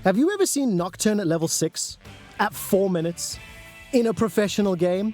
Have you ever seen Nocturne at level 6 at 4 minutes in a professional game?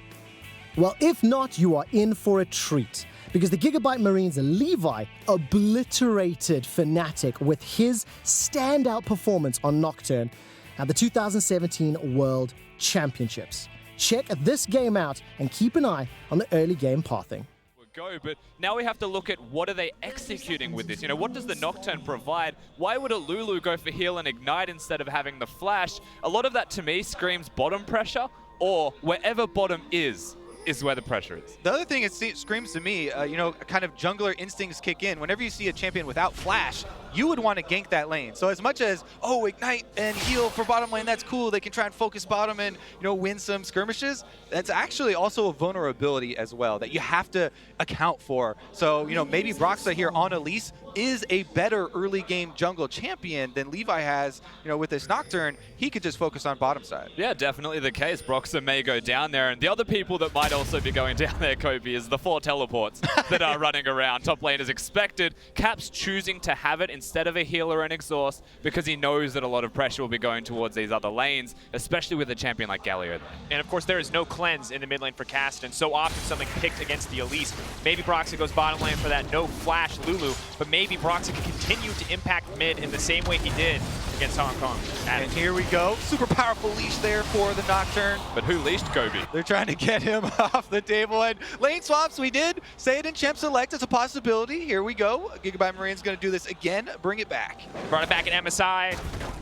Well, if not, you are in for a treat, because the Gigabyte Marines Levi obliterated Fnatic with his standout performance on Nocturne at the 2017 World Championships. Check this game out and keep an eye on the early game pathing. Go, but now we have to look at what are they executing with this. You know, what does the Nocturne provide? Why would a Lulu go for heal and ignite instead of having the flash? A lot of that to me screams bottom pressure, or wherever bottom is where the pressure is. The other thing it screams to me, you know, kind of jungler instincts kick in. Whenever you see a champion without flash, you would want to gank that lane. So as much as, oh, ignite and heal for bottom lane, that's cool. They can try and focus bottom and, you know, win some skirmishes. That's actually also a vulnerability as well that you have to account for. So, you know, maybe Broxah here on Elise is a better early game jungle champion than Levi has, you know, with this Nocturne. He could just focus on bottom side. Yeah, definitely the case. Broxah may go down there, and the other people that might also be going down there, Kobe, is the 4 teleports that are running around. Top lane is expected. Cap's choosing to have it instead of a healer and exhaust because he knows that a lot of pressure will be going towards these other lanes, especially with a champion like Galio there. And of course, there is no cleanse in the mid lane for Cast, and so often something picked against the Elise. Maybe Broxah goes bottom lane for that no flash Lulu, but maybe Broxah can continue to impact mid in the same way he did against Hong Kong. And here we go. Super powerful leash there for the Nocturne. But who leashed Kobe? They're trying to get him off the table. And lane swaps, we did say it in Champ Select. It's a possibility. Here we go. Gigabyte Marine's going to do this again. Bring it back. Brought it back in MSI.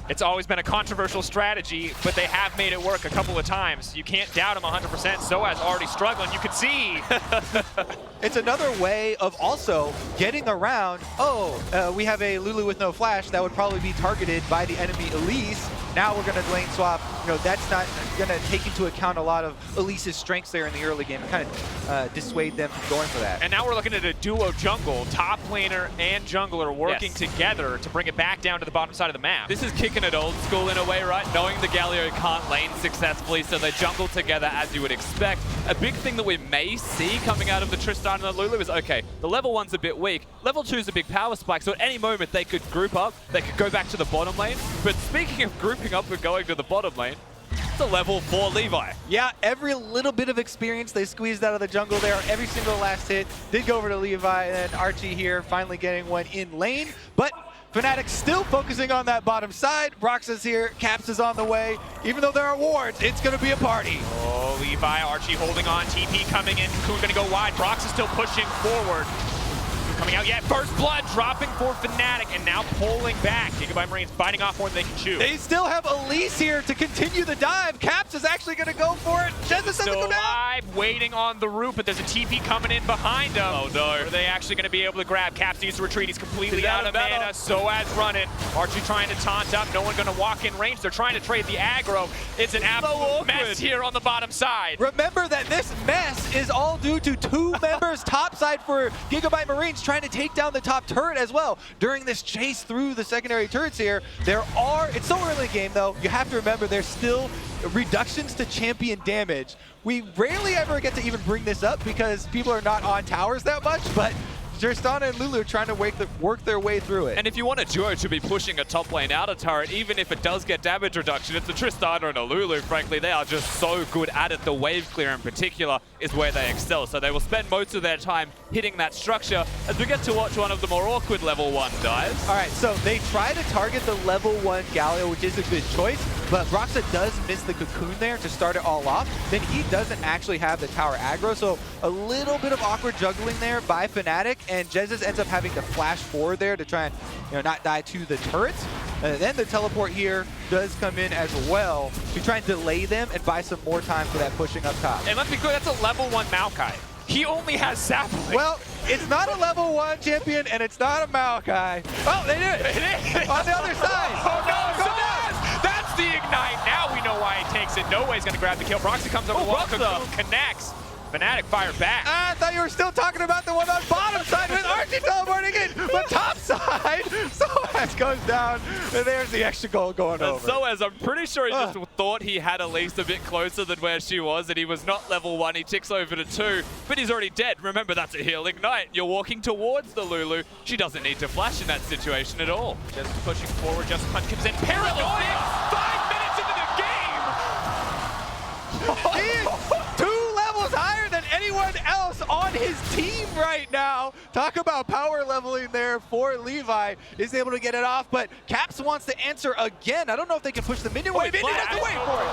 It's always been a controversial strategy, but they have made it work a couple of times. You can't doubt him 100%. Soaz already struggling. You can see. It's another way of also getting around, we have a Lulu with no flash that would probably be targeted by the enemy Elise. Now we're going to lane swap. You know, that's not going to take into account a lot of Elise's strengths there in the early game and kind of dissuade them from going for that. And now we're looking at a duo jungle, top laner and jungler working together to bring it back down to the bottom side of the map. This is kicking it old school in a way, right? Knowing the Galio can't lane successfully, so they jungle together as you would expect. A big thing that we may see coming out of the Tristan and the Lulu is, okay, the level 1's a bit weak, level 2's a big power spike, so at any moment they could group up, they could go back to the bottom lane. But speaking of grouping up and going to the bottom lane, it's a level 4 Levi. Yeah, every little bit of experience they squeezed out of the jungle there. Every single last hit did go over to Levi, and Archie here finally getting one in lane. But Fnatic still focusing on that bottom side. Broxah's here, Caps is on the way. Even though there are wards, it's going to be a party. Oh, Levi, Archie holding on, TP coming in, Cocoon going to go wide. Broxah still pushing forward. Coming out yet, First Blood dropping for Fnatic, and now pulling back. Gigabyte Marines biting off more than they can chew. They still have Elise here to continue the dive. Caps is actually going to go for it. Jesus doesn't go down. Alive, waiting on the roof, but there's a TP coming in behind him. Oh no. Are they actually going to be able to grab? Caps needs to retreat. He's completely out of mana. Soaz running. Archie trying to taunt up. No one going to walk in range. They're trying to trade the aggro. It's an absolute mess here on the bottom side. Remember that this mess is all due to 2 members topside for Gigabyte Marines trying to take down the top turret as well. During this chase through the secondary turrets here, it's so early in the game though, you have to remember there's still reductions to champion damage. We rarely ever get to even bring this up because people are not on towers that much, but Tristana and Lulu trying to work their way through it. And if you want a duo to be pushing a top lane out of turret, even if it does get damage reduction, it's a Tristana and a Lulu. Frankly, they are just so good at it. The wave clear in particular is where they excel. So they will spend most of their time hitting that structure as we get to watch one of the more awkward level 1 dives. All right, so they try to target the level 1 Galio, which is a good choice, but Broxah does miss the cocoon there to start it all off. Then he doesn't actually have the tower aggro, so a little bit of awkward juggling there by Fnatic, and Jesus ends up having to flash forward there to try and, you know, not die to the turrets. And then the teleport here does come in as well to try and delay them and buy some more time for that pushing up top. And let's be clear, that's a level 1 Maokai. He only has sapling. Well, it's not a level 1 champion, and it's not a Maokai. Oh, they did it! It is! On the other side! Oh no, that's the ignite! Now we know why he takes it. No way he's going to grab the kill. Broxah comes over, Cocoon connects. Fnatic fire back. I thought you were still talking about the one on bottom side with Archie teleporting in, but top side, Soaz goes down, and there's the extra goal going over. Soaz, I'm pretty sure he just thought he had Elise a bit closer than where she was, and he was not level 1. He ticks over to 2, but he's already dead. Remember, that's a heal ignite. You're walking towards the Lulu. She doesn't need to flash in that situation at all. Just pushing forward, just punch comes in. Paranoia! 5 minutes into the game! He is 2 levels higher than anyone else on his team right now. Talk about power leveling there for Levi. Is able to get it off, but Caps wants to answer again. I don't know if they can push the minion wave. Minion has to wait for it.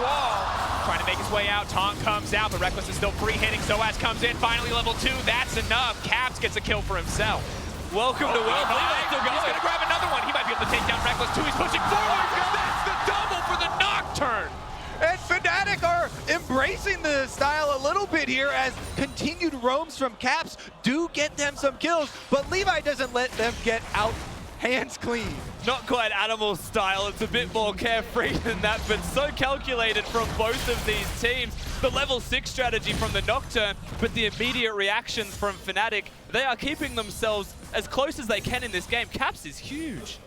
Trying to make his way out. Taunt comes out, but Reckless is still free hitting. Soaz comes in, finally level 2. That's enough. Caps gets a kill for himself. Welcome to World. He's going to grab another one. He might be able to take down Reckless too. He's pushing forward. That's the double for the Nocturne. And Fnatic are embracing the style a little bit here as continued roams from Caps do get them some kills, but Levi doesn't let them get out hands clean. Not quite animal style, it's a bit more carefree than that, but so calculated from both of these teams. The level 6 strategy from the Nocturne, but the immediate reactions from Fnatic, they are keeping themselves as close as they can in this game. Caps is huge.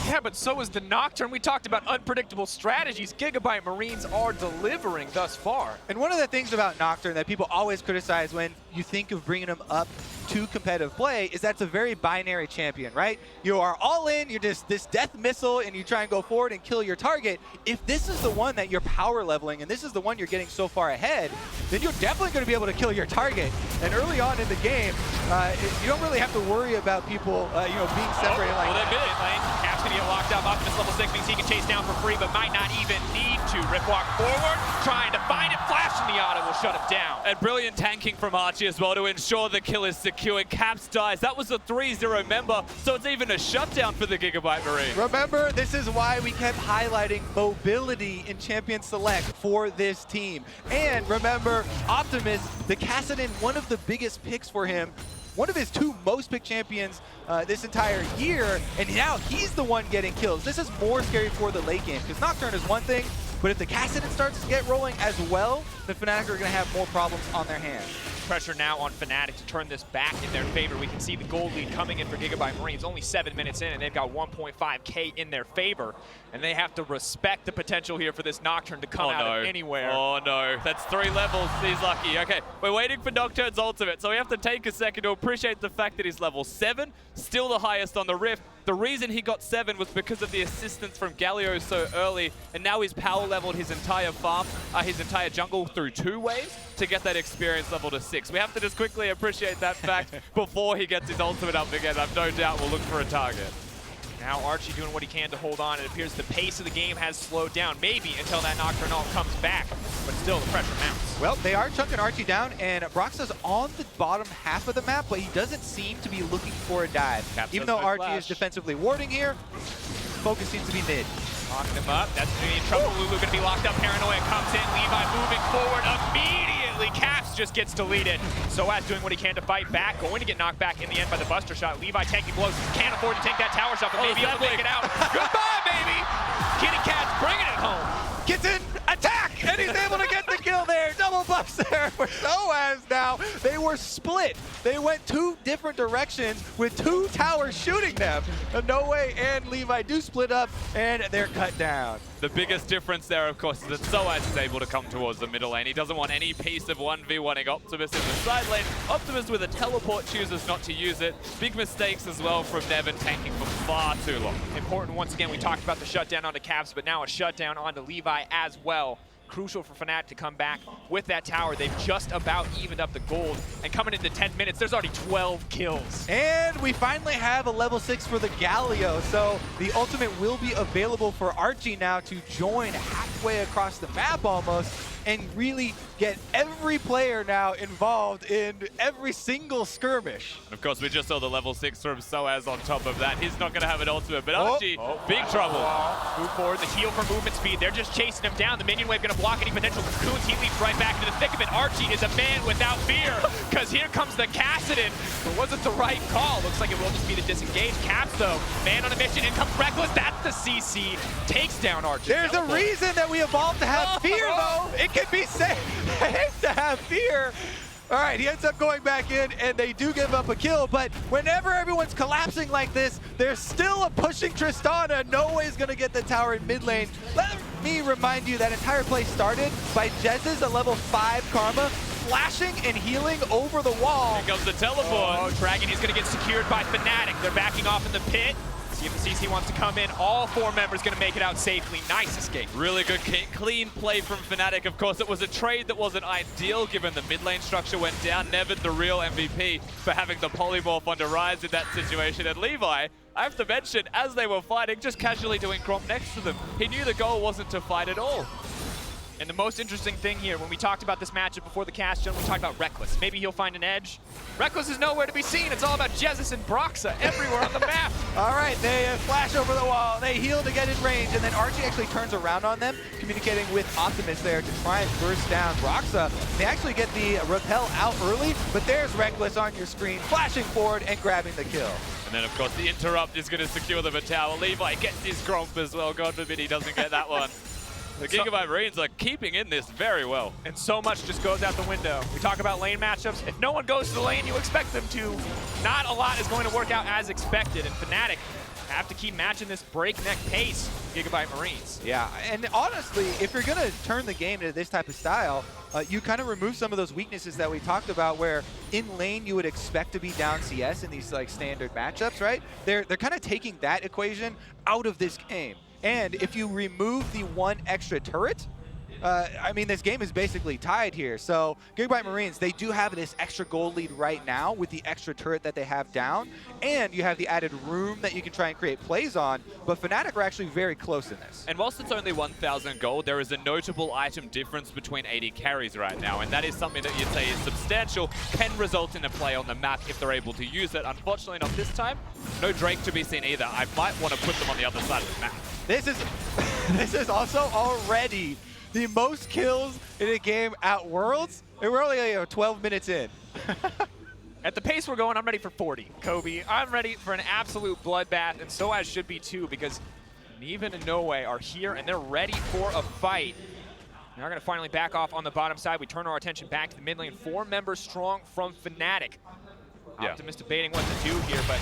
Yeah, but so is the Nocturne. We talked about unpredictable strategies. Gigabyte Marines are delivering thus far. And one of the things about Nocturne that people always criticize when you think of bringing them up to competitive play is that's a very binary champion, right? You are all in, you're just this death missile, and you try and go forward and kill your target. If this is the one that you're power leveling, and this is the one you're getting so far ahead, then you're definitely going to be able to kill your target. And early on in the game, you don't really have to worry about people, being separated like that. Mid lane. Cap's going to get locked up. Optimus level 6 means he can chase down for free, but might not even need to. Rip walk forward, trying to find it. Flash in the auto will shut him down. And brilliant tanking from Archie as well to ensure the kill is secure. Caps dies. That was a 3-0 member, so it's even a shutdown for the Gigabyte Marine. Remember, this is why we kept highlighting mobility in Champion Select for this team. And remember, Optimus, the Kassadin, one of the biggest picks for him, one of his 2 most picked champions this entire year, and now he's the one getting kills. This is more scary for the late game, because Nocturne is one thing, but if the Kassadin starts to get rolling as well, the Fnatic are going to have more problems on their hands. Pressure now on Fnatic to turn this back in their favor. We can see the gold lead coming in for Gigabyte Marines. Only 7 minutes in, and they've got 1.5K in their favor. And they have to respect the potential here for this Nocturne to come out of anywhere. Oh no, that's 3 levels. He's lucky. Okay, we're waiting for Nocturne's ultimate, so we have to take a second to appreciate the fact that he's level 7, still the highest on the Rift. The reason he got 7 was because of the assistance from Galio so early, and now he's power leveled his entire farm, his entire jungle through 2 waves to get that experience level to 6. We have to just quickly appreciate that fact before he gets his ultimate up again. I've no doubt we'll look for a target. Now Archie doing what he can to hold on. It appears the pace of the game has slowed down, maybe until that Nocturne ult comes back, but still the pressure mounts. Well, they are chunking Archie down, and Broxa's on the bottom half of the map, but he doesn't seem to be looking for a dive. Even though Archie is defensively warding here, focus seems to be mid. Locking him up. That's going to be in trouble. Lulu going to be locked up. Paranoia comes in. Levi moving forward immediately. Caps just gets deleted. Soaz doing what he can to fight back. Going to get knocked back in the end by the Buster shot. Levi tanking blows. Can't afford to take that tower shot, but maybe he'll make it out. Goodbye, baby. Kitty Cat's bringing it home. Gets in, attack, and he's able to get the kill there. Double buffs there for Soaz now. They were split. They went 2 different directions with 2 towers shooting them. No Way and Levi do split up, and they're cut down. The biggest difference there, of course, is that Soaz is able to come towards the middle lane. He doesn't want any piece of 1v1ing Optimus in the side lane. Optimus with a teleport chooses not to use it. Big mistakes as well from Nevin, tanking for far too long. Important once again, we talked about the shutdown onto Caps, but now a shutdown onto Levi as well. Crucial for Fnatic to come back with that tower. They've just about evened up the gold. And coming into 10 minutes, there's already 12 kills. And we finally have a level 6 for the Galio. So the ultimate will be available for Archie now to join halfway across the map almost and really get every player now involved in every single skirmish. And of course, we just saw the level 6 from Soaz on top of that. He's not going to have an ultimate, but Archie, big trouble. Move forward, the heal for movement speed. They're just chasing him down. The minion wave going to block any potential cocoons. He leaps right back into the thick of it. Archie is a man without fear, because here comes the Cass accident, but was it the right call? Looks like it will just be the disengage. Caps, though, man on a mission, in comes Reckless. That's the CC. Takes down Archer. There's a reason that we evolved to have fear, though. It can be safe to have fear. All right, he ends up going back in, and they do give up a kill, but whenever everyone's collapsing like this, there's still a pushing Tristana. No way is going to get the tower in mid lane. Let me remind you that entire play started by Jez's a level 5 Karma, flashing and healing over the wall. Here comes the teleport. Oh, Dragon is going to get secured by Fnatic. They're backing off in the pit. See if the CC wants to come in. All 4 members going to make it out safely. Nice escape. Really good, clean play from Fnatic. Of course, it was a trade that wasn't ideal given the mid lane structure went down. Nevid, the real MVP, for having the polymorph onto Rise in that situation. And Levi, I have to mention, as they were fighting, just casually doing Gromp next to them. He knew the goal wasn't to fight at all. And the most interesting thing here, when we talked about this matchup before the cast, we talked about Reckless. Maybe he'll find an edge. Reckless is nowhere to be seen. It's all about Jesus and Broxa everywhere on the map. All right, they flash over the wall. They heal to get in range, and then Archie actually turns around on them, communicating with Optimus there to try and burst down Broxa. They actually get the repel out early, but there's Reckless on your screen, flashing forward and grabbing the kill. And then, of course, the interrupt is going to secure them a tower. Levi gets his Gromp as well. God forbid he doesn't get that one. The Gigabyte Marines are keeping in this very well. And so much just goes out the window. We talk about lane matchups. If no one goes to the lane you expect them to, not a lot is going to work out as expected. And Fnatic have to keep matching this breakneck pace with Gigabyte Marines. Yeah, and honestly, if you're going to turn the game into this type of style, you kind of remove some of those weaknesses that we talked about where in lane you would expect to be down CS in these like standard matchups, right? They're kind of taking that equation out of this game. And if you remove the 1 extra turret, I mean, this game is basically tied here. So Gigabyte Marines, they do have this extra gold lead right now with the extra turret that they have down. And you have the added room that you can try and create plays on. But Fnatic are actually very close in this. And whilst it's only 1,000 gold, there is a notable item difference between 80 carries right now. And that is something that you'd say is substantial, can result in a play on the map if they're able to use it. Unfortunately, not this time. No Drake to be seen either. I might want to put them on the other side of the map. This is also already the most kills in a game at Worlds, and we're only 12 minutes in. At the pace we're going, I'm ready for 40, Kobe. I'm ready for an absolute bloodbath, and so I should be too, because Neven and No Way are here, and they're ready for a fight. Now we're going to finally back off on the bottom side. We turn our attention back to the mid lane. 4 members strong from Fnatic. Yeah. Optimus debating what to do here, but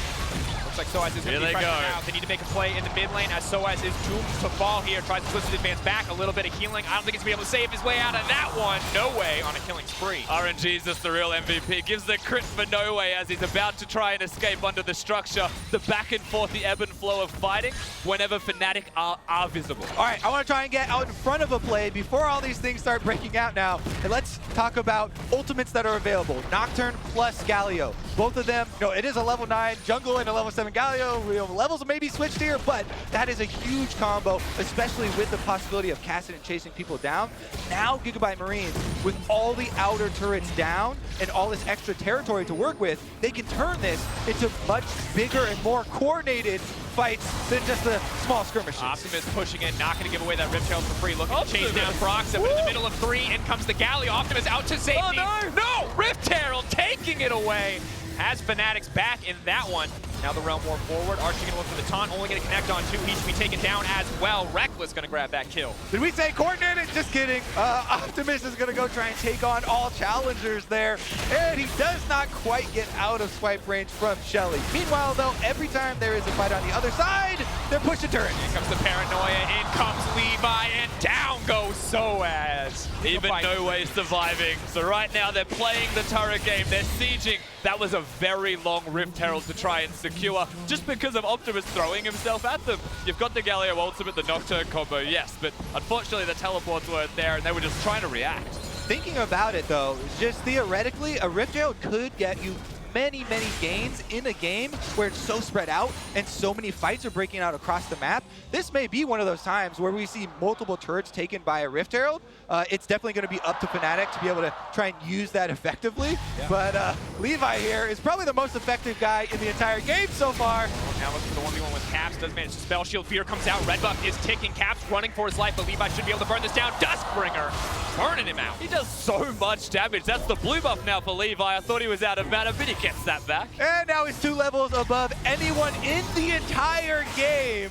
looks like Soaz is going to be pressing out. They need to make a play in the mid lane as Soaz is doomed to fall here. Tries to twist his advance back, a little bit of healing. I don't think he's going to be able to save his way out of that one. No Way on a killing spree. RNG is just the real MVP. Gives the crit for No Way as he's about to try and escape under the structure. The back and forth, the ebb and flow of fighting whenever Fnatic are visible. All right, I want to try and get out in front of a play before all these things start breaking out now. And let's talk about ultimates that are available. Nocturne plus Galio. Both of them, it is a level 9 jungle and a level 7 Galio. Levels may be switched here, but that is a huge combo, especially with the possibility of casting and chasing people down. Now Gigabyte Marines, with all the outer turrets down and all this extra territory to work with, they can turn this into much bigger and more coordinated fights than just the small skirmishes. Optimus pushing in, not going to give away that Rift Herald for free. Looking to chase down Broxa, but in the middle of 3, in comes the Galio. Optimus out to safety. Oh, no! Rift Herald taking it away. Has Fnatic's back in that one. Now the Realm War forward. Archie going to look for the taunt, only going to connect on 2. He should be taken down as well. Reckless going to grab that kill. Did we say coordinated? Just kidding. Optimus is going to go try and take on all challengers there. And he does not quite get out of swipe range from Shelly. Meanwhile, though, every time there is a fight on the other side, they're pushing turrets. Here comes the paranoia. In comes Levi, and down goes Soaz. Even No Way surviving. So right now they're playing the turret game. They're sieging. That was a very long Rift Herald to try and secure just because of Optimus throwing himself at them. You've got the Galio ultimate, the Nocturne combo, yes, but unfortunately the teleports weren't there and they were just trying to react. Thinking about it though, just theoretically, a Rift Herald could get you many gains in a game where it's so spread out and so many fights are breaking out across the map. This may be one of those times where we see multiple turrets taken by a Rift Herald. It's definitely going to be up to Fnatic to be able to try and use that effectively. Yeah. But Levi here is probably the most effective guy in the entire game so far. Now looking for the 1v1 with Caps. Does manage to spell shield. Fear comes out. Red buff is ticking. Caps running for his life, but Levi should be able to burn this down. Duskbringer burning him out. He does so much damage. That's the blue buff now for Levi. I thought he was out of mana, but he gets that back. And now he's 2 levels above anyone in the entire game.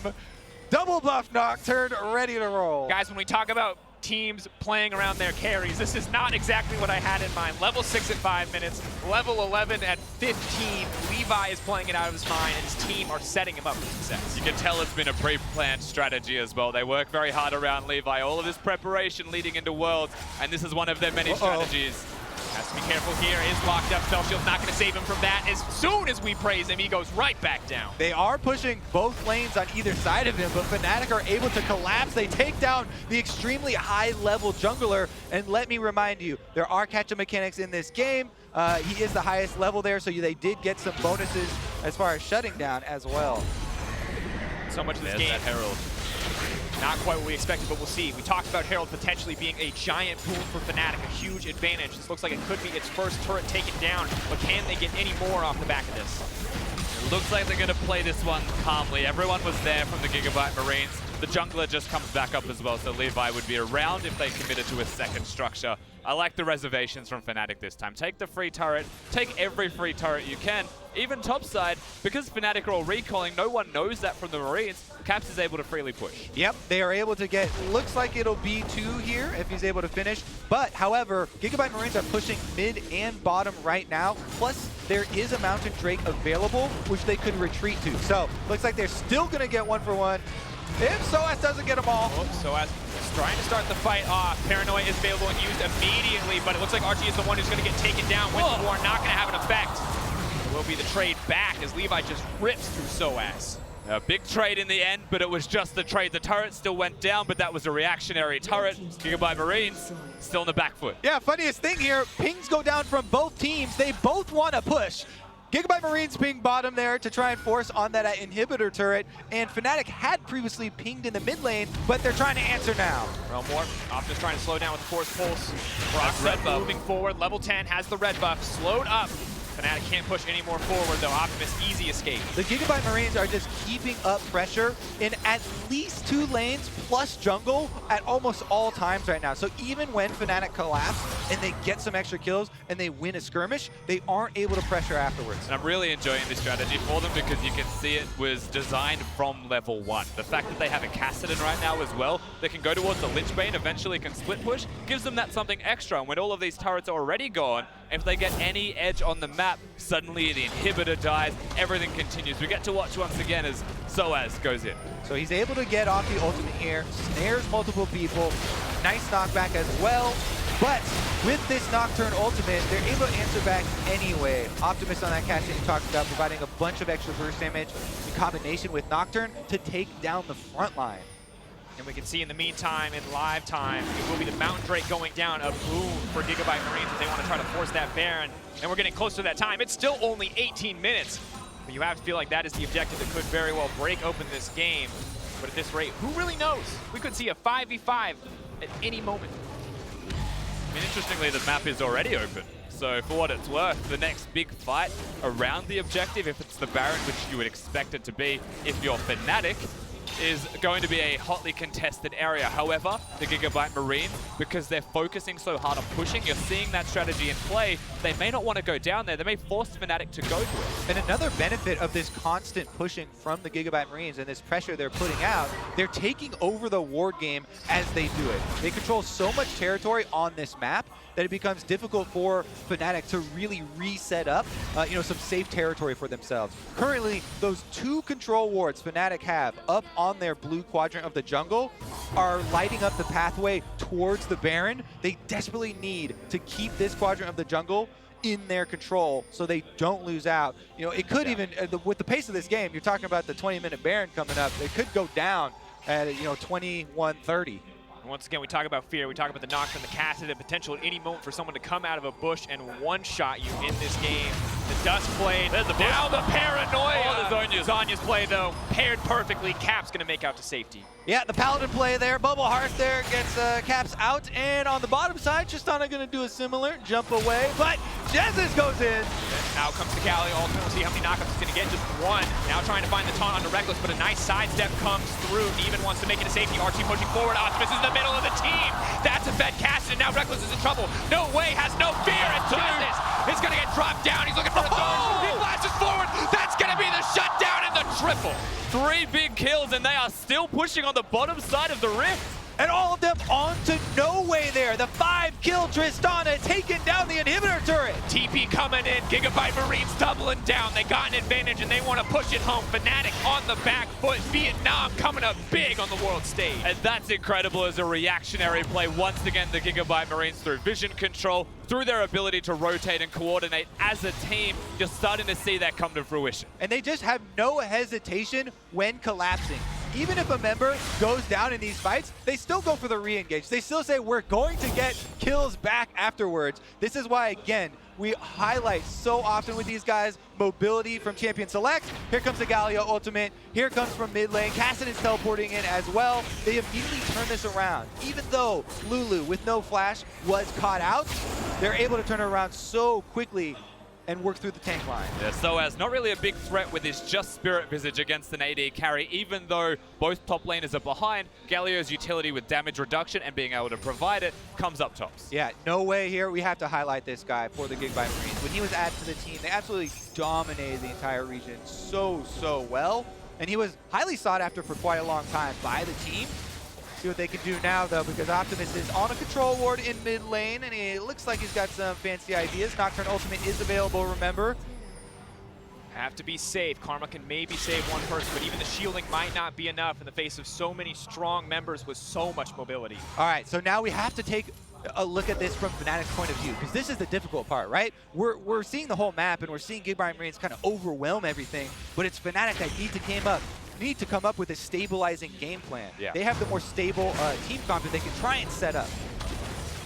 Double buff Nocturne, ready to roll. Guys, when we talk about teams playing around their carries, this is not exactly what I had in mind. Level 6 at 5 minutes, level 11 at 15. Levi is playing it out of his mind, and his team are setting him up for success. You can tell it's been a pre-planned strategy as well. They work very hard around Levi. All of this preparation leading into Worlds, and this is one of their many strategies. Has to be careful here. Is locked up. Spellshield's not going to save him from that. As soon as we praise him, he goes right back down. They are pushing both lanes on either side of him, but Fnatic are able to collapse. They take down the extremely high-level jungler, and let me remind you, there are catch-up mechanics in this game. He is the highest level there, so they did get some bonuses as far as shutting down as well. So much of this There's game. that Herald. Not quite what we expected, but we'll see. We talked about Herald potentially being a giant boon for Fnatic, a huge advantage. This looks like it could be its first turret taken down, but can they get any more off the back of this? It looks like they're going to play this one calmly. Everyone was there from the Gigabyte Marines. The jungler just comes back up as well, so Levi would be around if they committed to a second structure. I like the reservations from Fnatic this time. Take the free turret, take every free turret you can, even topside, because Fnatic are all recalling, no one knows that from the Marines. Caps is able to freely push. Yep, they are able to get, looks like it'll be 2 here if he's able to finish. But, however, Gigabyte Marines are pushing mid and bottom right now. Plus, there is a Mountain Drake available, which they could retreat to. So, looks like they're still going to get 1-for-1. If Soas doesn't get them all. Soas is trying to start the fight off. Paranoia is available and used immediately, but it looks like Archie is the one who's going to get taken down. Winter War not going to have an effect. It will be the trade back as Levi just rips through Soas. A big trade in the end, but it was just the trade. The turret still went down, but that was a reactionary turret. Gigabyte Marines still in the back foot. Yeah, funniest thing here, pings go down from both teams. They both want to push. Gigabyte Marines ping bottom there to try and force on that inhibitor turret, and Fnatic had previously pinged in the mid lane, but they're trying to answer now. Realmore, Optimus trying to slow down with the Force Pulse. Brock moving forward, level 10 has the red buff, slowed up. Fnatic can't push any more forward though. Optimus, easy escape. The Gigabyte Marines are just keeping up pressure in at least 2 lanes plus jungle at almost all times right now. So even when Fnatic collapse and they get some extra kills and they win a skirmish, they aren't able to pressure afterwards. And I'm really enjoying this strategy for them because you can see it was designed from level 1. The fact that they have a Kassadin right now as well, that can go towards the Lichbane, eventually can split push, gives them that something extra. And when all of these turrets are already gone, if they get any edge on the map, suddenly the inhibitor dies, everything continues. We get to watch once again as Soas goes in. So he's able to get off the ultimate here, snares multiple people, nice knockback as well. But with this Nocturne ultimate, they're able to answer back anyway. Optimus on that catch that you talked about, providing a bunch of extra burst damage in combination with Nocturne to take down the front line. And we can see in the meantime, in live time, it will be the Mountain Drake going down, a boom for Gigabyte Marines if they want to try to force that Baron. And we're getting close to that time. It's still only 18 minutes. But you have to feel like that is the objective that could very well break open this game. But at this rate, who really knows? We could see a 5v5 at any moment. I mean, interestingly, the map is already open. So for what it's worth, the next big fight around the objective, if it's the Baron, which you would expect it to be if you're Fnatic, is going to be a hotly contested area. However, the Gigabyte Marines, because they're focusing so hard on pushing, you're seeing that strategy in play. They may not want to go down there. They may force Fnatic to go to it. And another benefit of this constant pushing from the Gigabyte Marines and this pressure they're putting out, they're taking over the ward game as they do it. They control so much territory on this map that it becomes difficult for Fnatic to really reset up, some safe territory for themselves. Currently, those 2 control wards Fnatic have up on their blue quadrant of the jungle are lighting up the pathway towards the Baron. They desperately need to keep this quadrant of the jungle in their control so they don't lose out. It could even, with the pace of this game, you're talking about the 20-minute Baron coming up, it could go down at 21-30. Once again, we talk about fear, we talk about the Nocturne, the Kassadin, the potential at any moment for someone to come out of a bush and one-shot you in this game. The Dust played, there's the bush. Now the Paranoia! Oh, the Zhonya's. Zhonya's play, though, paired perfectly. Cap's going to make out to safety. Yeah, the Paladin play there. Bubble Hearth there gets Caps out. And on the bottom side, Tristana going to do a similar jump away. But Jesus goes in. Out comes the Galio ultimate. We'll see how many knockouts he's going to get. Just one. Now trying to find the taunt onto Reckless, but a nice sidestep comes through. Neven wants to make it a safety. RT pushing forward. Optimus is in the middle of the team. That's a fed Cassidy. Now Reckless is in trouble. No way, has no fear. And Justice is going to get dropped down. He's looking for a third. He flashes forward. That's going to be the shutdown and the triple. 3 big kills, and they are still pushing on the bottom side of the Rift. And all of them onto No Way there. The 5-kill Tristana taking down the inhibitor turret. TP coming in, Gigabyte Marines doubling down. They got an advantage and they want to push it home. Fnatic on the back foot. Vietnam coming up big on the world stage. And that's incredible as a reactionary play. Once again, the Gigabyte Marines through vision control, through their ability to rotate and coordinate as a team, you're starting to see that come to fruition. And they just have no hesitation when collapsing. Even if a member goes down in these fights, they still go for the re-engage. They still say, we're going to get kills back afterwards. This is why, again, we highlight so often with these guys, mobility from Champion Select. Here comes the Galio ultimate. Here comes from mid lane. Cassid is teleporting in as well. They immediately turn this around. Even though Lulu, with no flash, was caught out, they're able to turn it around so quickly and work through the tank line. Yeah, Soaz, not really a big threat with his just Spirit Visage against an AD carry, even though both top laners are behind. Galio's utility with damage reduction and being able to provide it comes up tops. Yeah, No Way here. We have to highlight this guy for the Gigabyte Marines. When he was added to the team, they absolutely dominated the entire region so well. And he was highly sought after for quite a long time by the team. See what they can do now, though, because Optimus is on a control ward in mid lane, and it looks like he's got some fancy ideas. Nocturne ultimate is available, remember. Have to be safe. Karma can maybe save one person, but even the shielding might not be enough in the face of so many strong members with so much mobility. All right, so now we have to take a look at this from Fnatic's point of view, because this is the difficult part, right? We're seeing the whole map, and we're seeing Gigabyte Marines kind of overwhelm everything, but it's Fnatic that need to come up with a stabilizing game plan. Yeah. They have the more stable team comp that they can try and set up.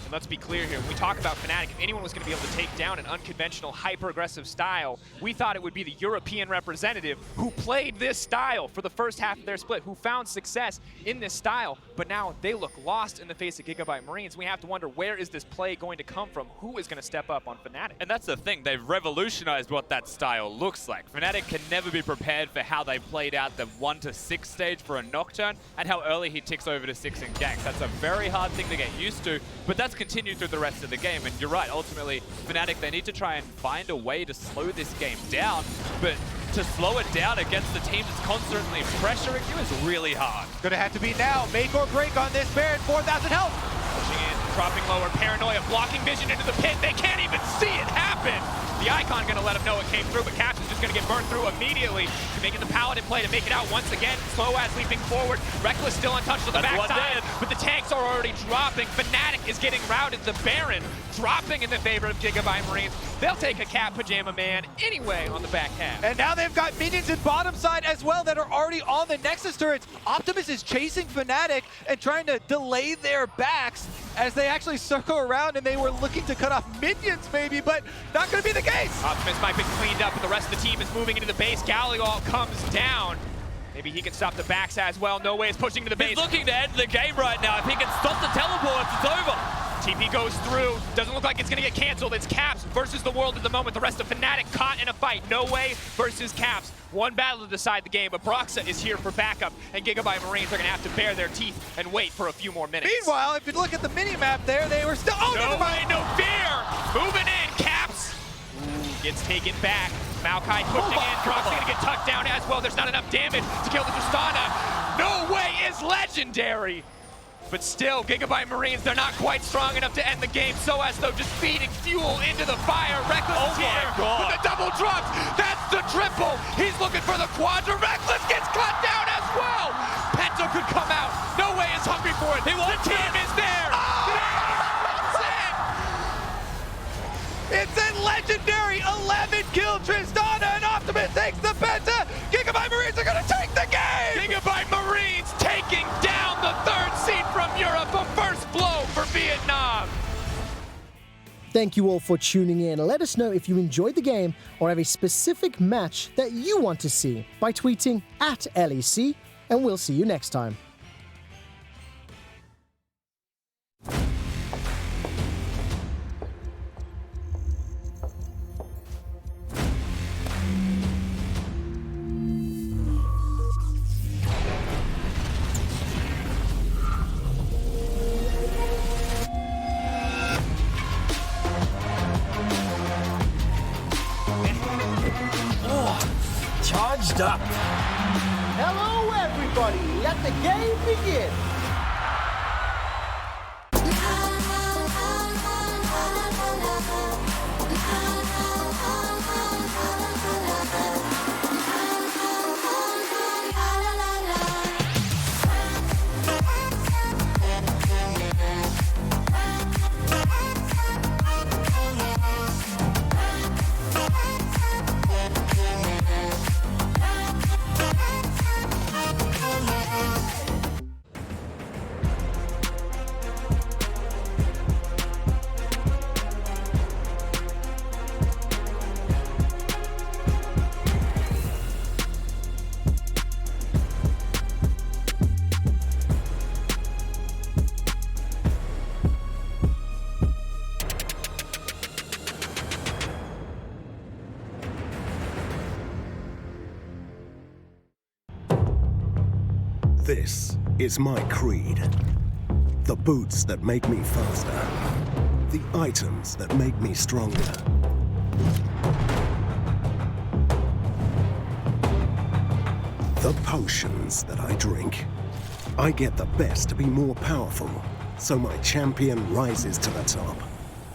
And let's be clear here, when we talk about Fnatic, if anyone was going to be able to take down an unconventional, hyper-aggressive style, we thought it would be the European representative who played this style for the first half of their split, who found success in this style, but now they look lost in the face of Gigabyte Marines. We have to wonder, where is this play going to come from? Who is going to step up on Fnatic? And that's the thing, they've revolutionized what that style looks like. Fnatic can never be prepared for how they played out the 1 to 6 stage for a Nocturne and how early he ticks over to 6 in ganks. That's a very hard thing to get used to, but that's continued through the rest of the game. And you're right, ultimately, Fnatic, they need to try and find a way to slow this game down, but to slow it down against the team that's constantly pressuring you is really hard. Gonna have to be now. Make or break on this Baron. 4,000 health. Pushing in, dropping lower, Paranoia, blocking vision into the pit. They can't even see it happen. The Icon gonna let him know it came through, but Caps is just gonna get burned through immediately. Making the Paladin play to make it out once again. Slow-ass leaping forward. Reckless still untouched on the backside, but the tanks are already dropping. Fnatic is getting routed. The Baron dropping in the favor of Gigabyte Marines. They'll take a Cat Pajama Man anyway on the back half. And now they've got minions in bottom side as well that are already on the Nexus turrets. Optimus is chasing Fnatic and trying to delay their backs as they actually circle around, and they were looking to cut off minions maybe, but not gonna be the case. Optimus might be cleaned up, but the rest of the team is moving into the base. Galio comes down. Maybe he can stop the backs as well. No Way is pushing to the base. He's looking to end the game right now. If he can stop the teleports, it's over. TP goes through. Doesn't look like it's going to get canceled. It's Caps versus the world at the moment. The rest of Fnatic caught in a fight. No Way versus Caps. One battle to decide the game, but Broxa is here for backup, and Gigabyte Marines are going to have to bare their teeth and wait for a few more minutes. Meanwhile, if you look at the mini-map there, they were still... Oh, no never mind. way, no fear! Moving in, Caps. Gets taken back. Maokai pushing in. Brox's going to get tucked down as well. There's not enough damage to kill the Tristana. No Way is legendary. But still, Gigabyte Marines, they're not quite strong enough to end the game. So as though just feeding fuel into the fire. Reckless is here with the double drops. That's the triple. He's looking for the quadra. Reckless gets cut down as well. Penta could come out. No Way is hungry for it. The team is there. It's a legendary 11-kill Tristana, and Optimus takes the Penta. Gigabyte Marines are going to take the game! Gigabyte Marines taking down the 3rd seed from Europe. A first blow for Vietnam. Thank you all for tuning in. Let us know if you enjoyed the game or have a specific match that you want to see by tweeting at LEC, and we'll see you next time. charged up. Hello, everybody. Let the game begin. This is my creed. The boots that make me faster. The items that make me stronger. The potions that I drink. I get the best to be more powerful, so my champion rises to the top.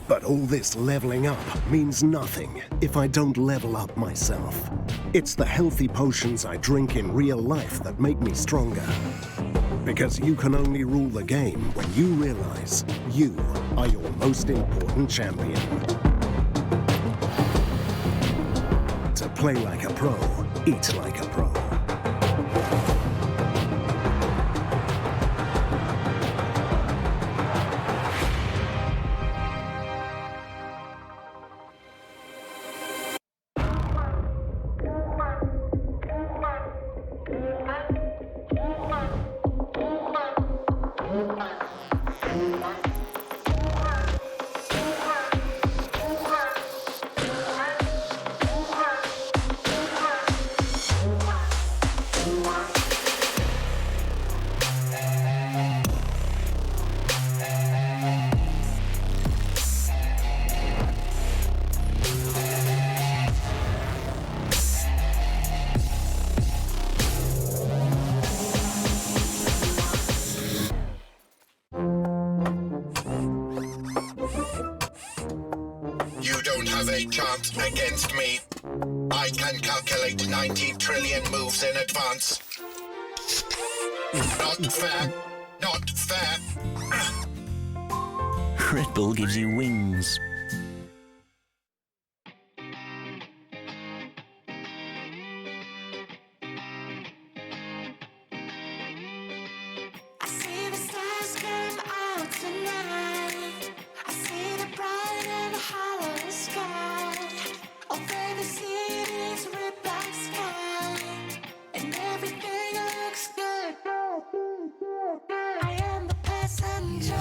But all this leveling up means nothing if I don't level up myself. It's the healthy potions I drink in real life that make me stronger. Because you can only rule the game when you realize you are your most important champion. To play like a pro, eat like a pro. You don't have a chance against me. I can calculate 90 trillion moves in advance. Not fair. Not fair. Red Bull gives you wings. I see the stars come out tonight. I see the bright and hollow sky. Over the city's red black sky, and everything looks good. I am the passenger.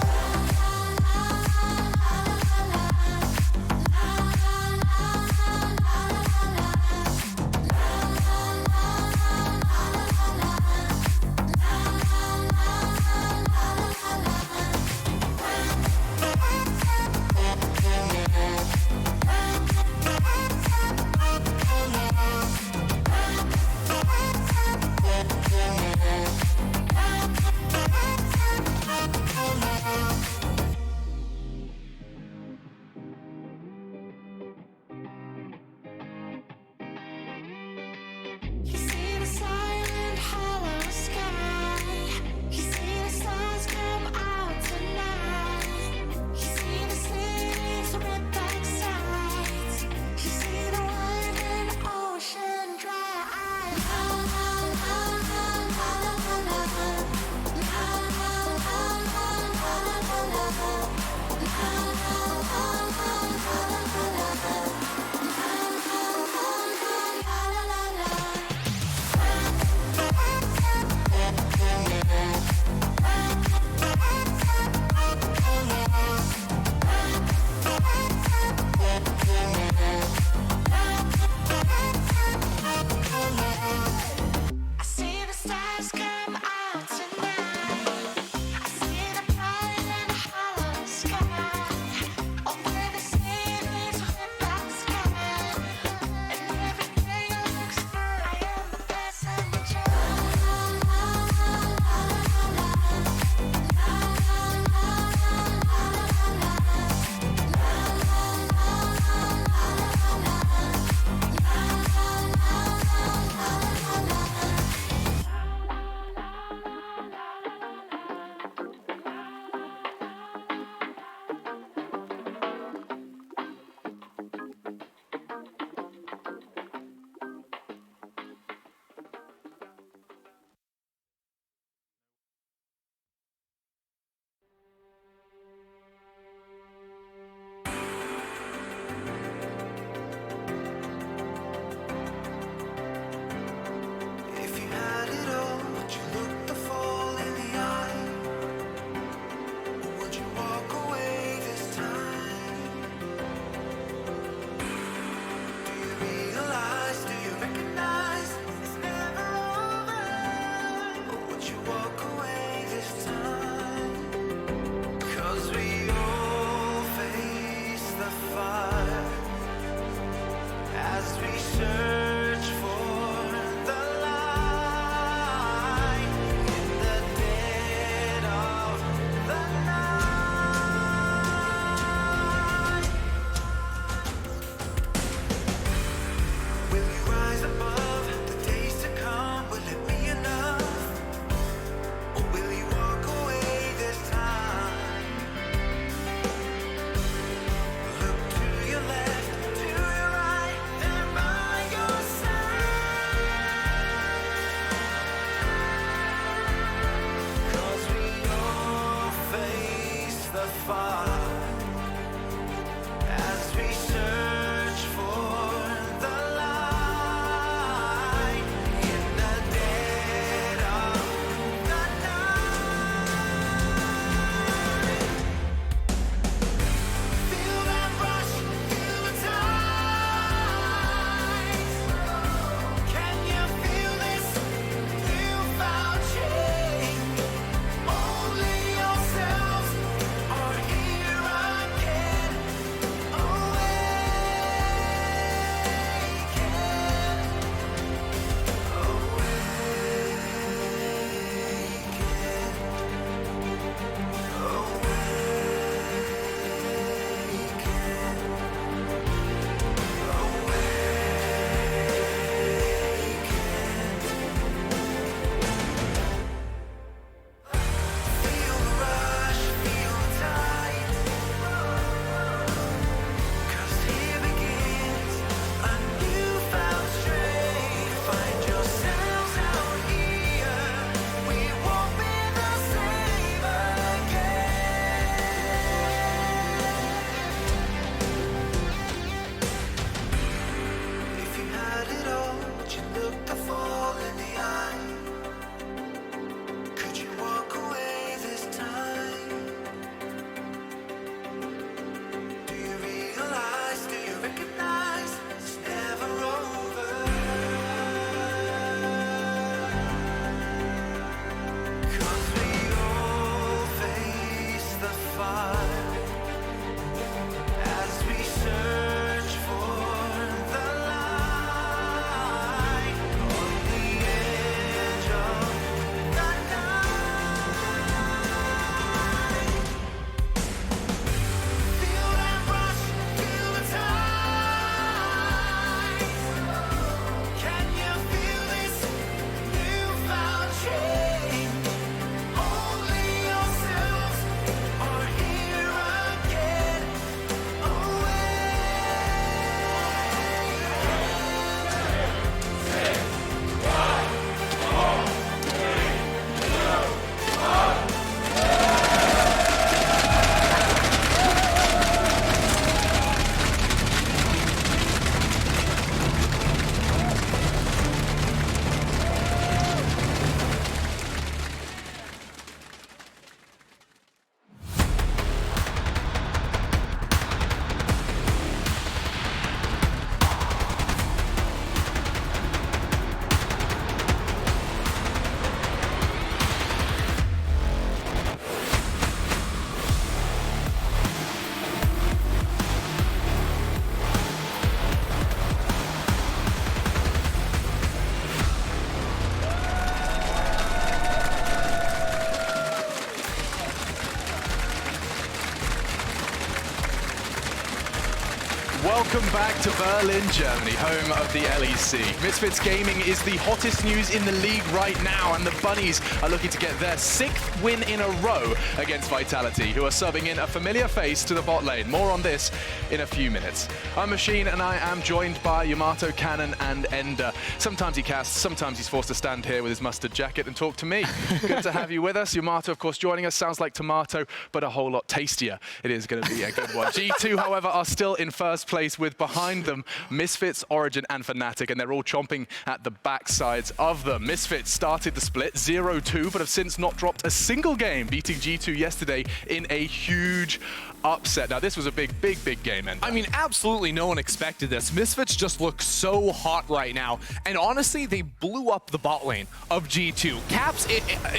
Welcome back to Berlin, Germany, home of the LEC. Misfits Gaming is the hottest news in the league right now, and the Bunnies are looking to get their 6th win in a row against Vitality, who are subbing in a familiar face to the bot lane. More on this in a few minutes. I'm Machine, and I am joined by Yamato, Cannon, and Ender. Sometimes he casts, sometimes he's forced to stand here with his mustard jacket and talk to me. Good to have you with us. Yamato, of course, joining us. Sounds like tomato, but a whole lot tastier. It is going to be a good one. G2, however, are still in first place with behind them Misfits, Origen, and Fnatic, and they're all chomping at the backsides of them. Misfits started the split 0-2, but have since not dropped a single game, beating G2 yesterday in a huge upset. Now, this was a big game, and I mean, absolutely no one expected this. Misfits just look so hot right now, and honestly, they blew up the bot lane of G2. Caps,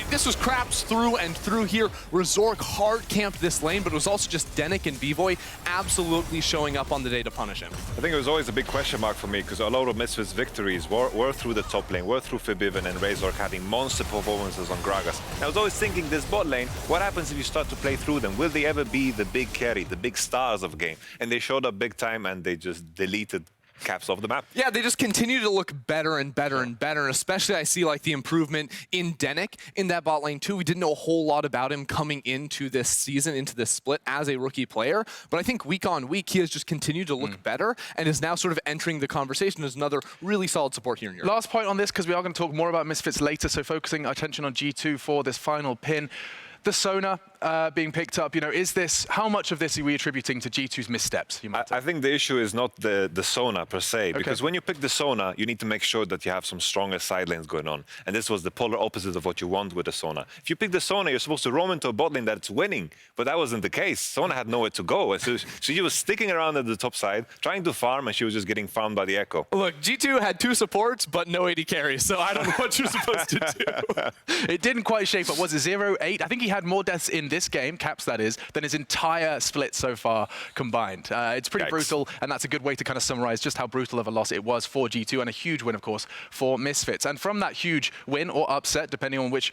this was craps through and through here. Resork hard camped this lane, but it was also just Denik and Bvoy absolutely showing up on the day to punish him. I think it was always a big question mark for me because a lot of Misfits' victories were through the top lane, were through Febiven and Razork having monster performances on Gragas. And I was always thinking, this bot lane, what happens if you start to play through them? Will they ever be the big carry, the big stars of the game? And they showed up big time and they just deleted Caps off the map. Yeah, they just continue to look better and better and better, and especially I see like the improvement in Denik in that bot lane too. We didn't know a whole lot about him coming into this season, into this split as a rookie player, but I think week on week he has just continued to look better and is now sort of entering the conversation as another really solid support here in Europe. Last point on this, because we are going to talk more about Misfits later, so focusing our attention on G2 for this final pin. The Sona being picked up, you know, how much of this are we attributing to G2's missteps? I think the issue is not the Sona per se, because when you pick the Sona, you need to make sure that you have some stronger side lanes going on. And this was the polar opposite of what you want with the Sona. If you pick the Sona, you're supposed to roam into a bot lane that's winning, but that wasn't the case. Sona had nowhere to go. So she was sticking around at the top side, trying to farm, and she was just getting farmed by the Echo. Look, G2 had 2 supports, but no AD carries, so I don't know what you're supposed to do. It didn't quite shape up. Was it 0-8? I think he had more deaths in this game, Caps that is, than his entire split so far combined. It's pretty brutal, and that's a good way to kind of summarize just how brutal of a loss it was for G2, and a huge win, of course, for Misfits. And from that huge win or upset, depending on which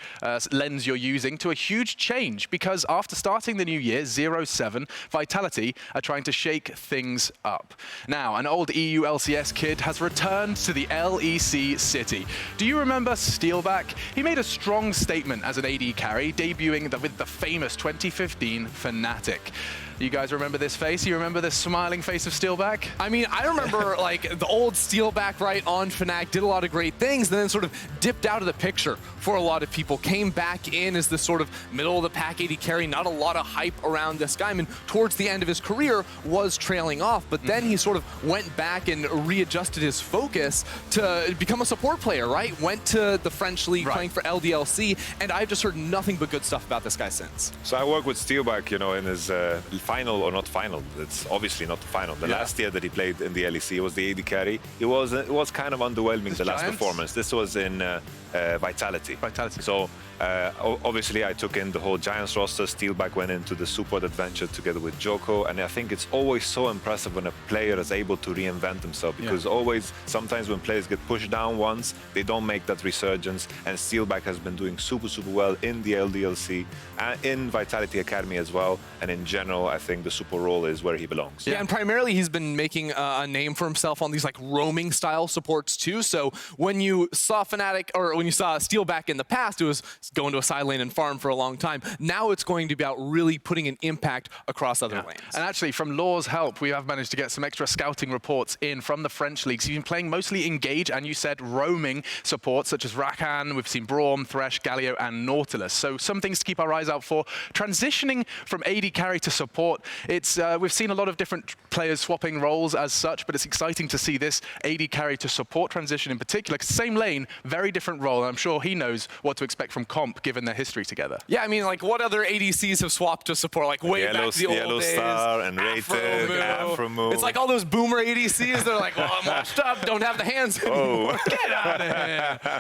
lens you're using, to a huge change, because after starting the new year, 0-7, Vitality are trying to shake things up. Now, an old EU LCS kid has returned to the LEC City. Do you remember Steelback? He made a strong statement as an AD carry, debuting with the famous 2015 Fnatic. You guys remember this face? You remember this smiling face of Steelback? I mean, I remember like the old Steelback right on Fnatic, did a lot of great things, and then sort of dipped out of the picture for a lot of people. Came back in as this sort of middle of the pack AD carry, not a lot of hype around this guy. I mean, towards the end of his career was trailing off, but then he sort of went back and readjusted his focus to become a support player, right? Went to the French league playing for LDLC, and I've just heard nothing but good stuff about this guy since. So I work with Steelback, you know, in his final, or not final, it's obviously not the final. The last year that he played in the LEC, was the AD carry. It was kind of underwhelming, the last performance. This was in Vitality. So obviously I took in the whole Giants roster. Steelback went into the support adventure together with Joko, and I think it's always so impressive when a player is able to reinvent himself, because always, sometimes when players get pushed down once, they don't make that resurgence, and Steelback has been doing super well in the LDLC, and in Vitality Academy as well, and in general, I think the super role is where he belongs. Yeah, and primarily he's been making a name for himself on these like roaming style supports too. So when you saw Fnatic, or when you saw Steelback in the past, it was going to a side lane and farm for a long time. Now it's going to be about really putting an impact across other lanes. And actually, from Law's help, we have managed to get some extra scouting reports in from the French leagues. He's been playing mostly Engage, and you said roaming support, such as Rakan, we've seen Braum, Thresh, Galio, and Nautilus. So some things to keep our eyes out for. Transitioning from AD carry to support, it's we've seen a lot of different players swapping roles as such, but it's exciting to see this AD carry to support transition in particular. Same lane, very different role, and I'm sure he knows what to expect from Comp given their history together. Yeah, I mean, like, what other ADCs have swapped to support? Like, way back to the old Yellow days. Star and Rated, Afromoo. It's like all those boomer ADCs. They're like, well, I'm washed up, don't have the hands anymore. Get out of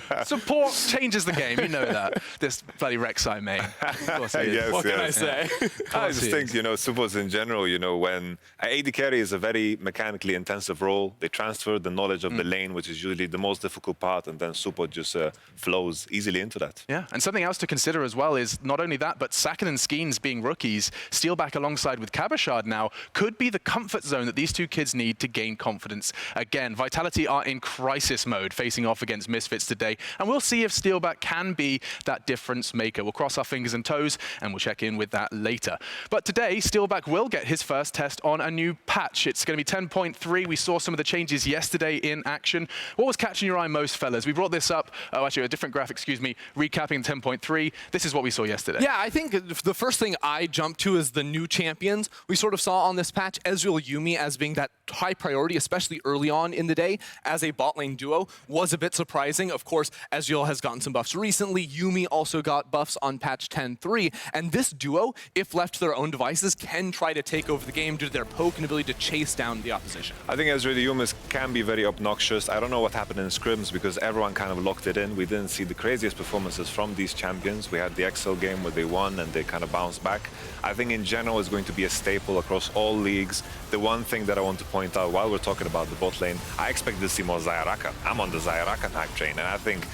here. Support changes the game, you know that. This bloody Rek'Sai main. Of course it is. What can I say? I just think, you know, supports in general, you know, when AD carry is a very mechanically intensive role, they transfer the knowledge of the lane, which is usually the most difficult part, and then support just flows easily into that. Yeah, and something else to consider as well is not only that, but Saken and Skeens being rookies, Steelback alongside with Kabashard now, could be the comfort zone that these two kids need to gain confidence. Again, Vitality are in crisis mode, facing off against Misfits today, and we'll see if Steelback can be that difference maker. We'll cross our fingers and toes, and we'll check in with that later. But today, Steelback will get his first test on a new patch. It's going to be 10.3. We saw some of the changes yesterday in action. What was catching your eye most, fellas? We brought this up, actually a different graph, excuse me, recapping 10.3. This is what we saw yesterday. Yeah, I think the first thing I jumped to is the new champions. We sort of saw on this patch Ezreal Yuumi as being that high priority, especially early on in the day as a bot lane duo, was a bit surprising. Of course, Ezreal has gotten some buffs recently. Yuumi also got buffs on patch 10.3. And this duo, if left to their own devices, can try to take over the game due to their poke and ability to chase down the opposition. I think Ezreal can be very obnoxious. I don't know what happened in scrims because everyone kind of locked it in. We didn't see the craziest performances from these champions. We had the Excel game where they won and they kind of bounced back. I think in general it's going to be a staple across all leagues. The one thing that I want to point out while we're talking about the bot lane, I expect to see more Zayaraka. I'm on the Zayaraka hype train, and I think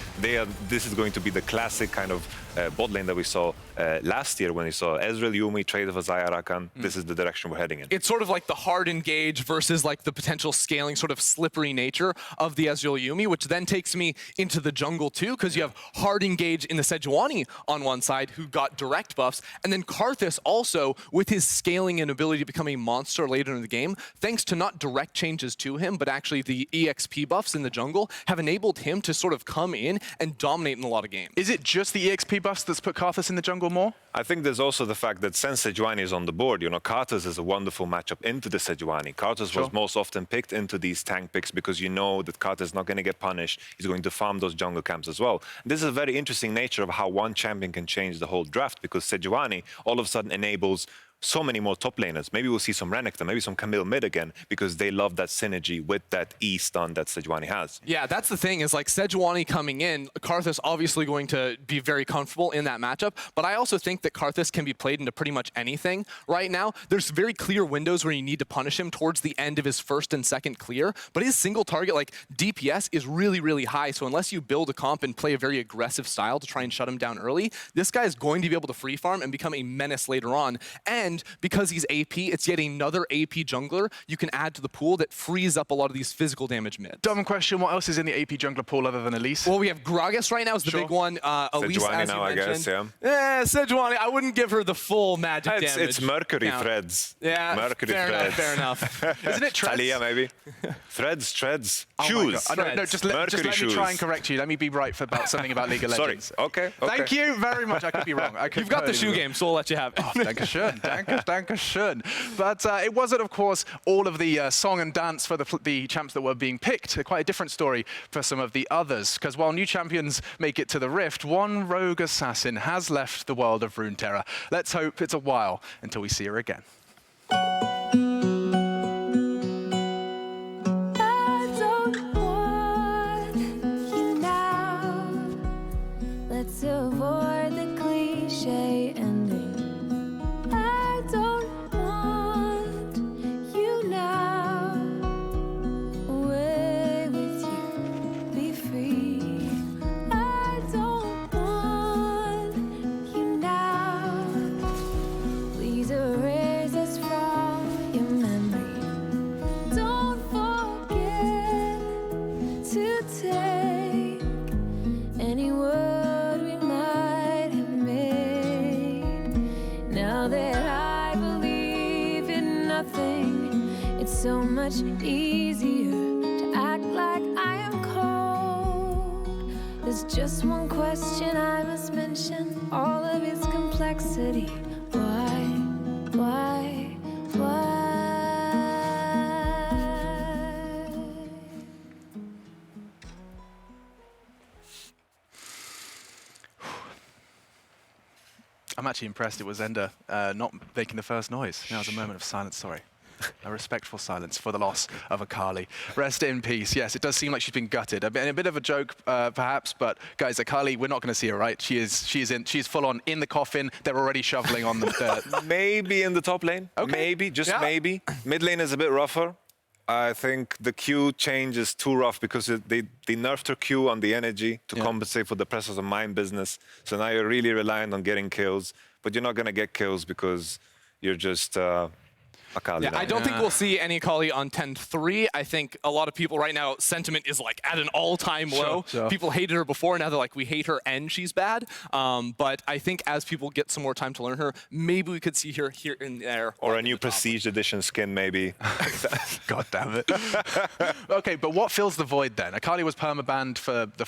this is going to be the classic kind of bot lane that we saw last year when we saw Ezreal, Yuumi trade for Zayaraka. This is the direction we're heading in. It's sort of like the hard engage versus like the potential scaling sort of slippery nature of the Ezreal Yuumi, which then takes me into the jungle too, because you have hard engage in the Sejuani on one side who got direct buffs, and then Karthus also with his scaling and ability to become a monster later in the game, thanks to not direct changes to him, but actually the EXP buffs in the jungle have enabled him to sort of come in and dominate in a lot of games. Is it just the EXP buffs that's put Karthus in the jungle more? I think there's also the fact that since Sejuani is on the board, you know, Karthus is a wonderful matchup into the Sejuani. Karthus was most often picked into these tank picks because you know that Karthus is not going to get punished. He's going to farm those jungle camps as well. This is a very interesting nature of how one champion can change the whole draft, because Sejuani all of a sudden enables so many more top laners. Maybe we'll see some Renekton, maybe some Camille mid again, because they love that synergy with that E stun that Sejuani has. Yeah, that's the thing, is like Sejuani coming in, Karthus obviously going to be very comfortable in that matchup, but I also think that Karthus can be played into pretty much anything right now. There's very clear windows where you need to punish him towards the end of his first and second clear, but his single target, like DPS, is really, really high, so unless you build a comp and play a very aggressive style to try and shut him down early, this guy is going to be able to free farm and become a menace later on. And because he's AP, it's yet another AP jungler you can add to the pool that frees up a lot of these physical damage mid. Dumb question, what else is in the AP jungler pool other than Elise? Well, we have Gragas right now is the big one. Elise, Sejuani as you now, I mentioned. guess, yeah. Sejuani, I wouldn't give her the full magic damage. It's Mercury count. threads. Yeah, Mercury fair threads. enough, fair enough. Isn't it treads? Talia, maybe. Threads. Oh shoes. no, just let me try and correct you. Let me be right about something about League of Legends. Sorry, okay. Thank you very much. I could be wrong. You've got the shoe game, so we'll let you have it. Oh, danke schön. But it wasn't, of course, all of the song and dance for the champs that were being picked. Quite a different story for some of the others, because while new champions make it to the Rift, one rogue assassin has left the world of Runeterra. Let's hope it's a while until we see her again. Let's avoid the cliche ending. I don't want you now. Away with you, be free. I don't want you now. Please erase us from your memory. Don't forget to take any word so much easier to act like I am cold. There's just one question I must mention, all of its complexity. Why? I'm actually impressed it was Ender not making the first noise. Now it's a moment of silence, sorry. A respectful silence for the loss of Akali. Rest in peace. Yes, it does seem like she's been gutted. A bit of a joke, perhaps, but guys, Akali, we're not going to see her, right? She's full on in the coffin. They're already shoveling on the dirt. Maybe in the top lane. Okay. Maybe, just maybe. Mid lane is a bit rougher. I think the Q change is too rough because they nerfed her Q on the energy to compensate for the presence of Mind Business. So now you're really relying on getting kills, but you're not going to get kills because you're just Akali. Yeah, I don't think we'll see any Akali on 10-3. I think a lot of people right now, sentiment is like at an all-time low. Sure. People hated her before, now they're like, we hate her and she's bad. But I think as people get some more time to learn her, maybe we could see her here and there. Or a new Prestige Edition skin, maybe. God damn it. Okay, but what fills the void then? Akali was permabanned for the,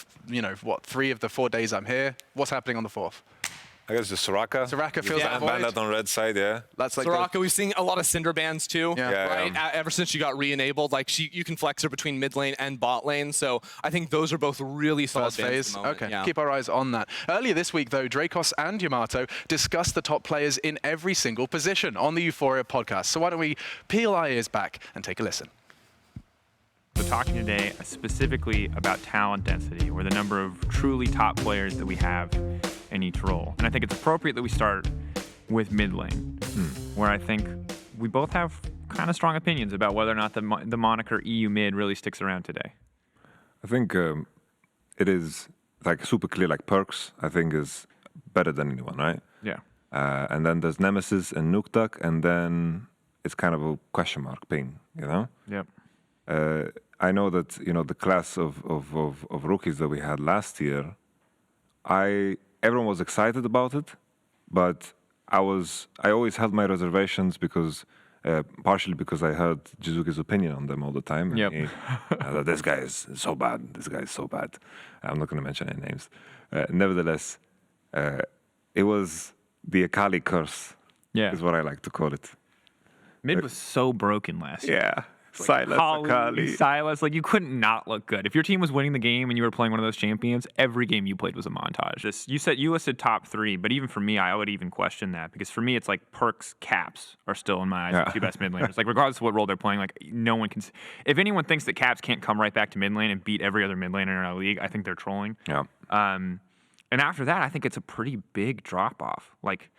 3 of the 4 days I'm here. What's happening on the 4th? I guess the Soraka. Soraka feels that void. Bandit on red side, yeah. That's like Soraka, we've seen a lot of Cinder bans too, right? Yeah. Ever since she got re-enabled, like you can flex her between mid lane and bot lane. So I think those are both really solid bans at the moment. Okay, keep our eyes on that. Earlier this week, though, Dracos and Yamato discussed the top players in every single position on the Euphoria podcast. So why don't we peel our ears back and take a listen? So talking today specifically about talent density, or the number of truly top players that we have in each role. And I think it's appropriate that we start with mid lane, where I think we both have kind of strong opinions about whether or not the moniker EU mid really sticks around today. I think it is like super clear, like Perks, I think is better than anyone, right? Yeah. And then there's Nemesis and Nuktak, and then it's kind of a question mark ping, you know? Yep. I know that, you know, the class of rookies that we had last year, everyone was excited about it, but I always held my reservations because, partially because I heard Jizuki's opinion on them all the time. Yep. This guy is so bad. This guy is so bad. I'm not going to mention any names. Nevertheless, it was the Akali curse, is what I like to call it. Mid was so broken last year. Yeah. Silas, Akali. Silas, like you couldn't not look good. If your team was winning the game and you were playing one of those champions, every game you played was a montage. You listed top 3, but even for me, I would even question that because for me, it's like Perks, Caps are still in my eyes the 2 best mid laners. Like regardless of what role they're playing, like no one can. If anyone thinks that Caps can't come right back to mid lane and beat every other mid laner in our league, I think they're trolling. Yeah. And after that, I think it's a pretty big drop off. Like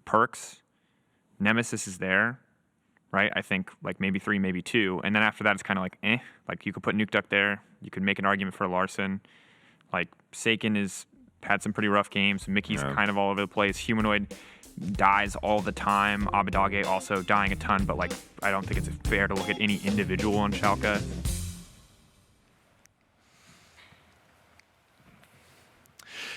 Perks, Nemesis is there. Right, I think like maybe 3, maybe 2, and then after that it's kind of like Like you could put Nukeduck there. You could make an argument for Larson. Like Seiken has had some pretty rough games. Mickey's kind of all over the place. Humanoid dies all the time. Abadage also dying a ton, but like I don't think it's fair to look at any individual on Schalke.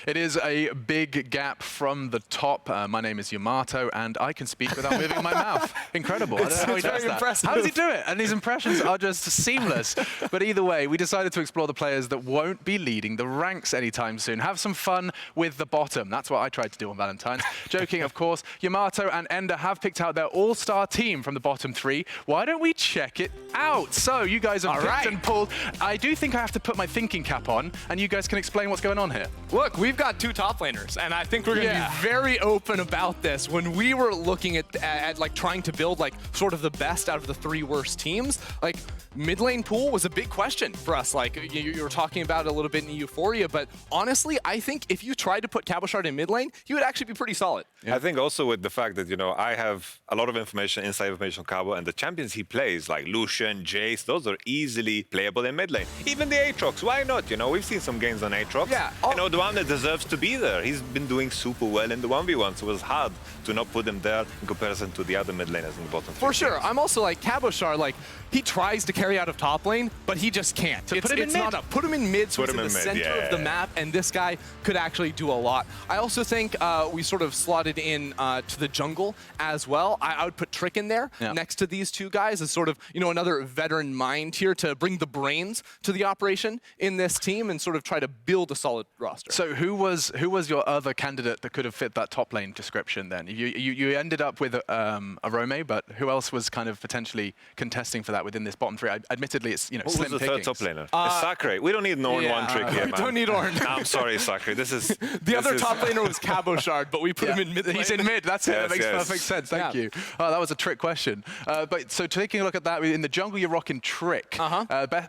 It is a big gap from the top. My name is Yamato, and I can speak without moving my mouth. Incredible. I don't know how he does that. Impressive. How does he do it? And these impressions are just seamless. But either way, we decided to explore the players that won't be leading the ranks anytime soon. Have some fun with the bottom. That's what I tried to do on Valentine's. Joking, of course. Yamato and Ender have picked out their all-star team from the bottom 3. Why don't we check it out? So you guys have picked and pulled. I do think I have to put my thinking cap on, and you guys can explain what's going on here. Look, we've got 2 top laners, and I think we're going to be very open about this. When we were looking at like trying to build like sort of the best out of the 3 worst teams, like mid lane pool was a big question for us. Like you were talking about it a little bit in Euphoria, but honestly, I think if you tried to put Cabochard in mid lane, he would actually be pretty solid. I think also with the fact that, you know, I have a lot of inside information on Cabo, and the champions he plays, like Lucian, Jace, those are easily playable in mid lane. Even the Aatrox, why not? You know, we've seen some games on Aatrox. Yeah. You know, the one that deserves to be there. He's been doing super well in the 1v1, so it was hard to not put him there in comparison to the other mid laners in the bottom. For sure. I'm also like Cabochard, like he tries to carry out of top lane, but he just can't. So put him in mid. Put him in mid, so he's in the center of the map, and this guy could actually do a lot. I also think we sort of slotted in to the jungle as well. I would put Trick in there next to these 2 guys as sort of, you know, another veteran mind here to bring the brains to the operation in this team and sort of try to build a solid roster. So who was your other candidate that could have fit that top lane description then? You ended up with a Rome, but who else was kind of potentially contesting for that within this bottom 3? Admittedly, it's, you know, Who was the third top laner? It's Sacre. We don't need an Ornn one trick here, man. We don't need Ornn. I'm sorry, Sacre. This is... The other top laner was Cabochard, but we put him in mid lane. He's in mid. That's it. That makes perfect sense. Thank you. Oh, that was a trick question. But so taking a look at that, in the jungle, you're rocking Trick.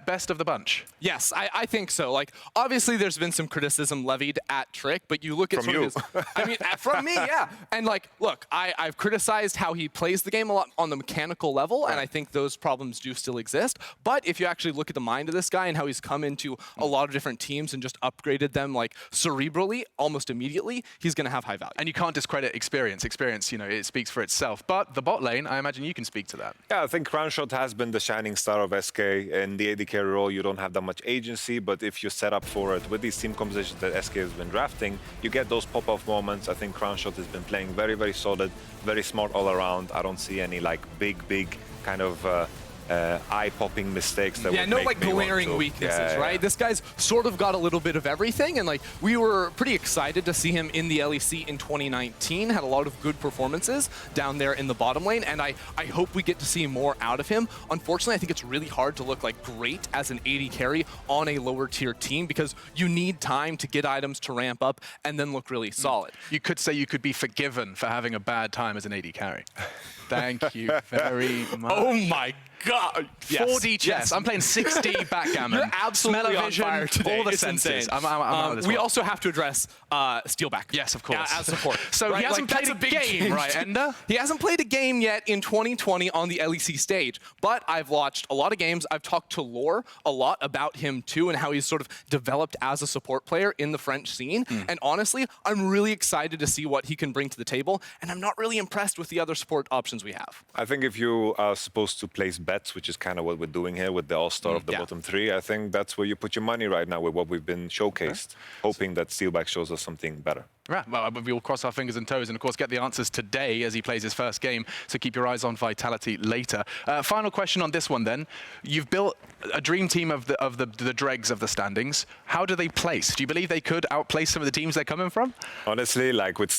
Best of the bunch. Yes, I think so. Like, obviously, there's been some criticism levied at Trick, but you look at from you. I mean, from me, yeah. And like, look, I've criticized how he plays the game a lot on the mechanical level, and I think those problems do still exist. But if you actually look at the mind of this guy and how he's come into a lot of different teams and just upgraded them like cerebrally almost immediately, he's going to have high value. And you can't discredit experience. Experience, you know, it speaks for itself. But the bot lane, I imagine you can speak to that. Yeah, I think Crownshot has been the shining star of SK. In the AD carry role, you don't have that much agency, but if you set up for it with these team compositions that SK has been drafting, you get those pop-off moments. I think Crownshot has been playing very, very solid, very smart all around. I don't see any like big kind of eye-popping mistakes that would no make like me want glaring to. weaknesses, right? This guy's sort of got a little bit of everything, and like we were pretty excited to see him in the LEC in 2019. Had a lot of good performances down there in the bottom lane, and I hope we get to see more out of him. Unfortunately, I think it's really hard to look like great as an AD carry on a lower tier team because you need time to get items to ramp up and then look really solid. You could say you could be forgiven for having a bad time as an AD carry. Thank you very much. Oh my God! Yes. 4D chess. Yes. I'm playing 6D backgammon. You're absolutely on fire today. All the it's senses. Insane. We also have to address Steelback. Yes, of course. As support. So right? he hasn't played a game, right, Ender? He hasn't played a game yet in 2020 on the LEC stage, but I've watched a lot of games. I've talked to Lore a lot about him too and how he's sort of developed as a support player in the French scene. And honestly, I'm really excited to see what he can bring to the table, and I'm not really impressed with the other support options we have. I think if you are supposed to place bets, which is kind of what we're doing here with the all-star of the bottom three, I think that's where you put your money right now with what we've been showcased, hoping that Steelback shows us something better. Right, well, we will cross our fingers and toes and, of course, get the answers today as he plays his first game, so keep your eyes on Vitality later. Final question on this one, then. You've built a dream team of the dregs of the standings. How do they place? Do you believe they could outplace some of the teams they're coming from? Honestly, like with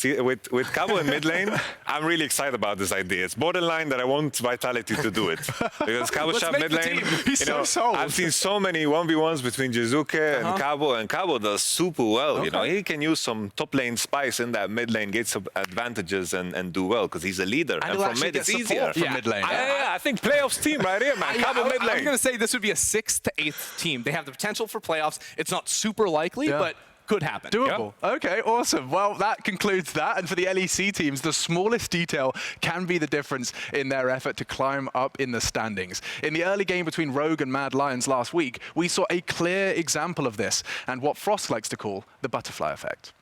Cabo in mid lane, I'm really excited about this idea. It's borderline that I want Vitality to do it. Because Cabo Shop mid lane, I've seen so many 1v1s between Jizuke and Cabo does super well. You know, he can use some top lane spice in that mid lane, get some advantages and do well because he's a leader. And from mid, it's easier. From mid lane. I think playoffs team right here, man. Cabo mid lane. I'm going to say this would be a 6th to 8th team. They have the potential for playoffs. It's not super likely, but could happen. Doable. Yep. Okay, awesome. Well, that concludes that. And for the LEC teams, the smallest detail can be the difference in their effort to climb up in the standings. In the early game between Rogue and Mad Lions last week, we saw a clear example of this and what Frost likes to call the butterfly effect.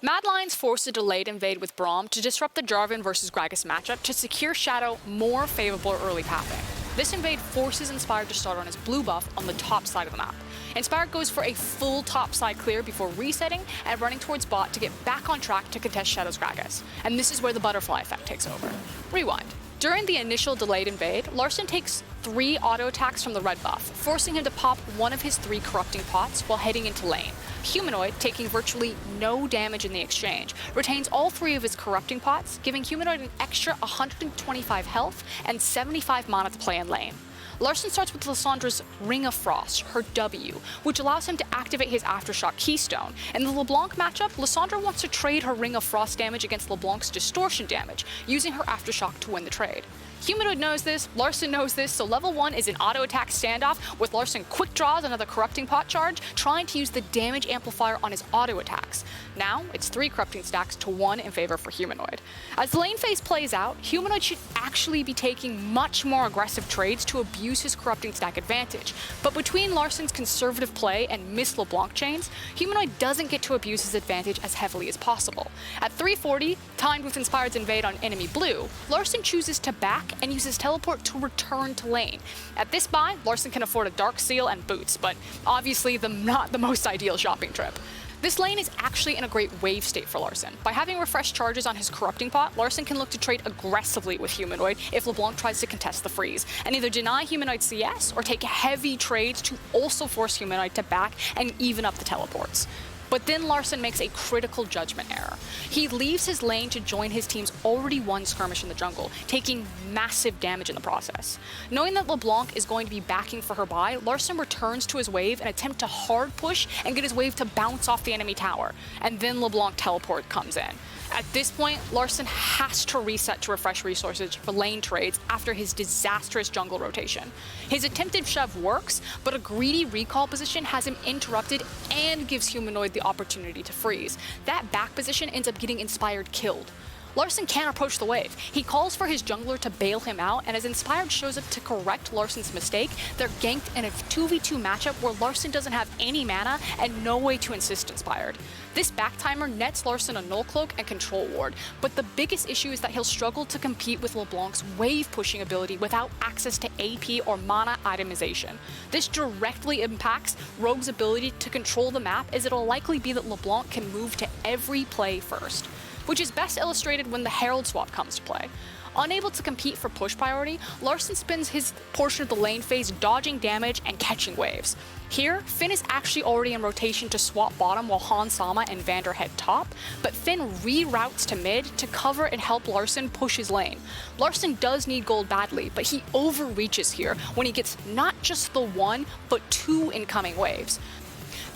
Mad Lions forced a delayed invade with Braum to disrupt the Jarvan versus Gragas matchup to secure Shadow more favorable early pathing. This invade forces Inspired to start on his blue buff on the top side of the map. Inspired goes for a full top side clear before resetting and running towards bot to get back on track to contest Shadow's Gragas. And this is where the butterfly effect takes over. Rewind. During the initial delayed invade, Larssen takes 3 auto attacks from the red buff, forcing him to pop one of his 3 corrupting pots while heading into lane. Humanoid, taking virtually no damage in the exchange, retains all 3 of his corrupting pots, giving Humanoid an extra 125 health and 75 mana to play in lane. Larssen starts with Lissandra's Ring of Frost, her W, which allows him to activate his Aftershock Keystone. In the LeBlanc matchup, Lissandra wants to trade her Ring of Frost damage against LeBlanc's Distortion damage, using her Aftershock to win the trade. Humanoid knows this, Larssen knows this, so level 1 is an auto-attack standoff with Larssen quick draws another Corrupting Pot charge, trying to use the damage amplifier on his auto-attacks. Now, it's 3 Corrupting stacks to 1 in favor for Humanoid. As the lane phase plays out, Humanoid should actually be taking much more aggressive trades to abuse his Corrupting stack advantage. But between Larssen's conservative play and Miss LeBlanc chains, Humanoid doesn't get to abuse his advantage as heavily as possible. At 340, timed with Inspired's invade on enemy blue, Larssen chooses to back and uses teleport to return to lane. At this buy, Larssen can afford a Dark Seal and boots, but obviously not the most ideal shopping trip. This lane is actually in a great wave state for Larssen. By having refreshed charges on his Corrupting Pot, Larssen can look to trade aggressively with Humanoid if LeBlanc tries to contest the freeze, and either deny Humanoid CS or take heavy trades to also force Humanoid to back and even up the teleports. But then Larssen makes a critical judgment error. He leaves his lane to join his team's already won skirmish in the jungle, taking massive damage in the process. Knowing that LeBlanc is going to be backing for her buy, Larssen returns to his wave and attempt to hard push and get his wave to bounce off the enemy tower. And then LeBlanc teleport comes in. At this point, Larssen has to reset to refresh resources for lane trades after his disastrous jungle rotation. His attempted shove works, but a greedy recall position has him interrupted and gives Humanoid the opportunity to freeze. That back position ends up getting Inspired killed. Larssen can't approach the wave. He calls for his jungler to bail him out, and as Inspired shows up to correct Larssen's mistake, they're ganked in a 2v2 matchup where Larssen doesn't have any mana and no way to assist Inspired. This back timer nets Larssen a Null Cloak and Control Ward, but the biggest issue is that he'll struggle to compete with LeBlanc's wave pushing ability without access to AP or mana itemization. This directly impacts Rogue's ability to control the map, as it'll likely be that LeBlanc can move to every play first, which is best illustrated when the Herald swap comes to play. Unable to compete for push priority, Larssen spends his portion of the lane phase dodging damage and catching waves. Here, Finn is actually already in rotation to swap bottom while Han Sama and Vander head top, but Finn reroutes to mid to cover and help Larssen push his lane. Larssen does need gold badly, but he overreaches here when he gets not just the one, but 2 incoming waves.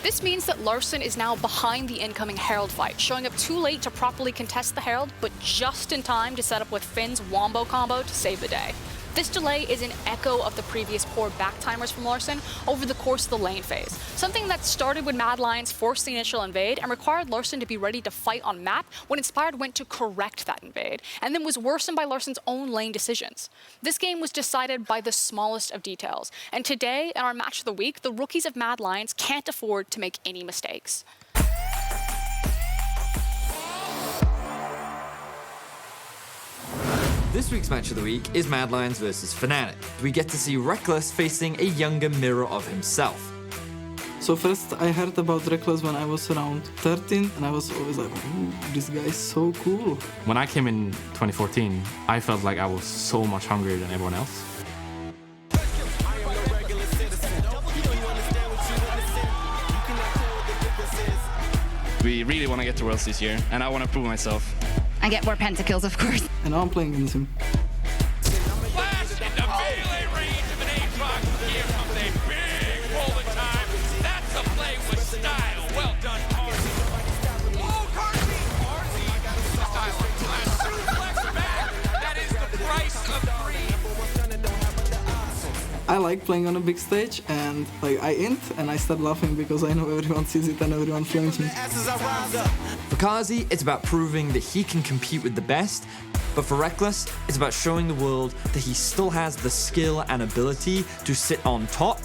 This means that Larssen is now behind the incoming Herald fight, showing up too late to properly contest the Herald, but just in time to set up with Finn's Wombo combo to save the day. This delay is an echo of the previous poor backtimers from Larssen over the course of the lane phase, something that started when Mad Lions forced the initial invade and required Larssen to be ready to fight on map when Inspired went to correct that invade, and then was worsened by Larssen's own lane decisions. This game was decided by the smallest of details, and today, in our match of the week, the rookies of Mad Lions can't afford to make any mistakes. This week's match of the week is Mad Lions versus Fnatic. We get to see Reckless facing a younger mirror of himself. So first I heard about Reckless when I was around 13 and I was always like, ooh, this guy is so cool. When I came in 2014, I felt like I was so much hungrier than everyone else. We really want to get to Worlds this year, and I want to prove myself. I get more pentakills, of course. And now I'm playing against him. Flash into melee range of an Aatrox. Here comes a big roll of time. That's a play with style. Well done, Carzzy. Oh, Carzzy! Carzzy! Style. Suplex back. That is the price of 3. I like playing on a big stage and like I int and I start laughing because I know everyone sees it and everyone flames me. For Carzzy, it's about proving that he can compete with the best, but for Reckless, it's about showing the world that he still has the skill and ability to sit on top.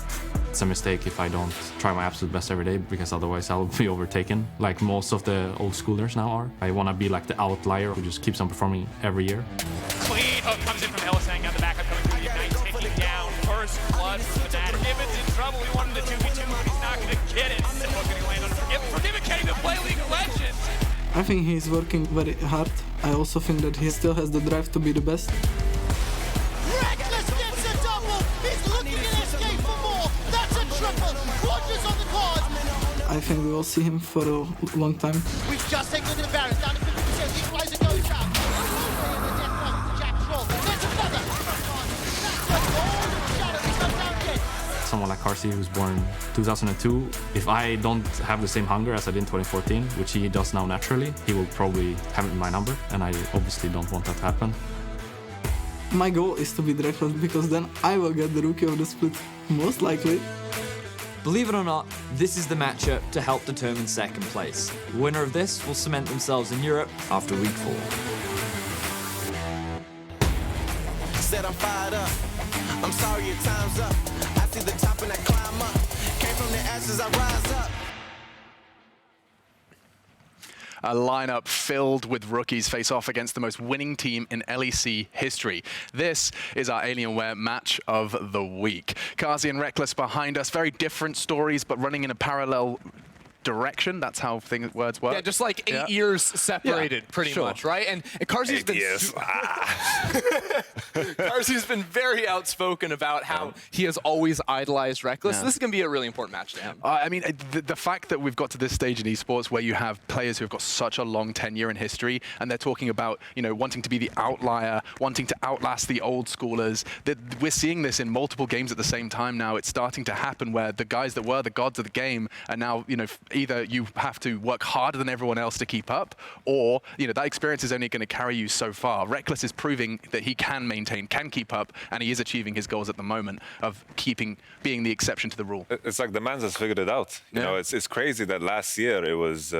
It's a mistake if I don't try my absolute best every day, because otherwise I'll be overtaken, like most of the old schoolers now are. I want to be like the outlier who just keeps on performing every year. Clean hook comes in from Hylissang on the back of coming through the Ignite, taking down first blood for Fnatic. Forgiven's in trouble. We want him to 2v2, but he's not going to get it. So can he land on Forgiven can't even play League of Legends. I think he's working very hard. I also think that he still has the drive to be the best. Reckless gets a double. He's looking at escape for more. That's a triple. Quadras on the card. I think we will see him for a long time. We've just taken a look at the Baron. Down to 50%. Equalizer goes out. There's another. That's a golden shadow. He's not down yet. Someone like Carzzy, who's born 2002, if I don't have the same hunger as I did in 2014, which he does now naturally, he will probably have it in my number, and I obviously don't want that to happen. My goal is to beat Reckless because then I will get the Rookie of the Split, most likely. Believe it or not, this is the matchup to help determine second place. The winner of this will cement themselves in Europe after week 4. Said I'm fired up. I'm sorry your time's up. I see the top and I climb up. Came from the ashes, I rise up. A lineup filled with rookies face off against the most winning team in LEC history. This is our Alienware match of the week. Carzzy and Reckless behind us, very different stories, but running in a parallel direction. That's how words work. Yeah, just like 8 years separated, pretty much, right? And Carzzy's been Carzzy's been very outspoken about how he has always idolized Reckless. Yeah. This is going to be a really important match to him. I mean, the fact that we've got to this stage in esports where you have players who have got such a long tenure in history, and they're talking about, you know, wanting to be the outlier, wanting to outlast the old schoolers. That we're seeing this in multiple games at the same time now. It's starting to happen where the guys that were the gods of the game are now, you know, either you have to work harder than everyone else to keep up, or, you know, that experience is only going to carry you so far. Reckless is proving that he can maintain, can keep up, and he is achieving his goals at the moment of being the exception to the rule. It's like the man has figured it out. You know, it's crazy that last year it was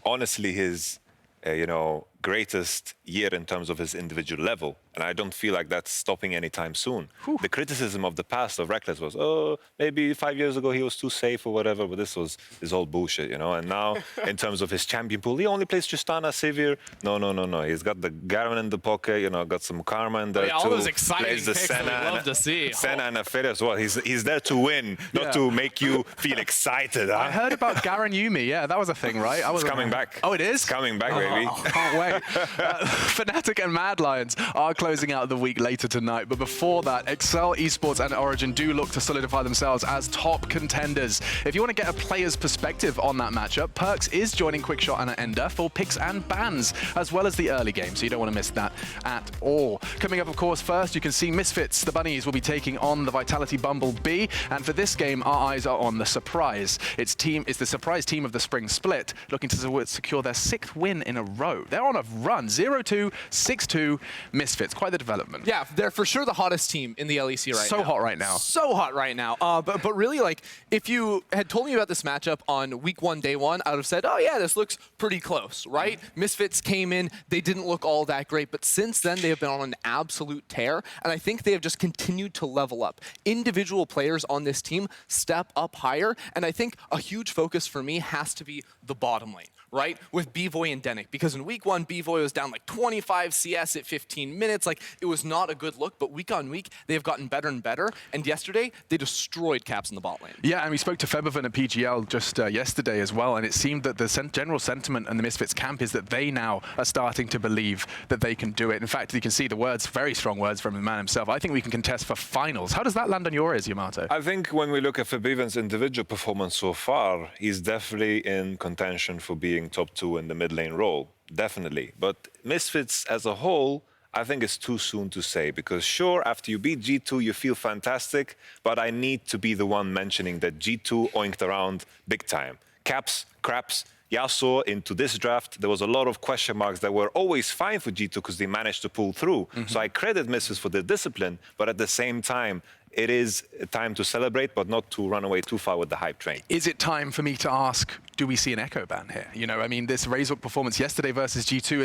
honestly his, you know, greatest year in terms of his individual level. And I don't feel like that's stopping anytime soon. The criticism of the past of Reckless was, oh, maybe 5 years ago he was too safe or whatever, but this is all bullshit, you know? And now, in terms of his champion pool, he only plays Tristana, Sivir. No. He's got the Garen in the pocket, you know, got some Karma in there too. All those exciting plays the picks that we love to see. Senna and Aphelios as well. He's there to win, not to make you feel excited. Huh? I heard about Garen Yumi. Yeah, that was a thing, right? It's coming back. Oh, it is? It's coming back, baby. Can't wait. way. Fnatic and Mad Lions are closing out the week later tonight, but before that, Excel, Esports and Origen do look to solidify themselves as top contenders. If you want to get a player's perspective on that matchup, Perks is joining Quickshot and Ender for picks and bans, as well as the early game, so you don't want to miss that at all. Coming up, of course, first, you can see Misfits. The Bunnies will be taking on the Vitality Bumblebee, and for this game, our eyes are on the surprise. It's the surprise team of the Spring Split, looking to secure their 6th win in a row. They're on a run, 0-2, 6-2, Misfits. Quite the development. Yeah, they're for sure the hottest team in the LEC right now. So hot right now. So hot right now. But really, like, if you had told me about this matchup on week 1, day 1, I would have said, oh yeah, this looks pretty close, right? Misfits came in, they didn't look all that great, but since then they have been on an absolute tear, and I think they have just continued to level up. Individual players on this team step up higher, and I think a huge focus for me has to be the bottom lane, right? With Bvoy and Denick, because in week 1, Bvoy was down like 25 CS at 15 minutes. Like, it was not a good look, but week on week, they have gotten better and better. And yesterday, they destroyed Caps in the bot lane. Yeah, and we spoke to Febervan at PGL just yesterday as well, and it seemed that the general sentiment in the Misfits camp is that they now are starting to believe that they can do it. In fact, you can see the words, very strong words from the man himself. I think we can contest for finals. How does that land on your ears, Yamato? I think when we look at Febervan's individual performance so far, he's definitely in contention for being top 2 in the mid lane role, definitely. But Misfits as a whole, I think it's too soon to say, because sure, after you beat G2, you feel fantastic, but I need to be the one mentioning that G2 oinked around big time. Caps, Craps, Yasuo into this draft, there was a lot of question marks that were always fine for G2 because they managed to pull through. So I credit Misfits for their discipline, but at the same time, it is time to celebrate, but not to run away too far with the hype train. Is it time for me to ask, do we see an Echo ban here? You know, I mean, this Razork performance yesterday versus G2,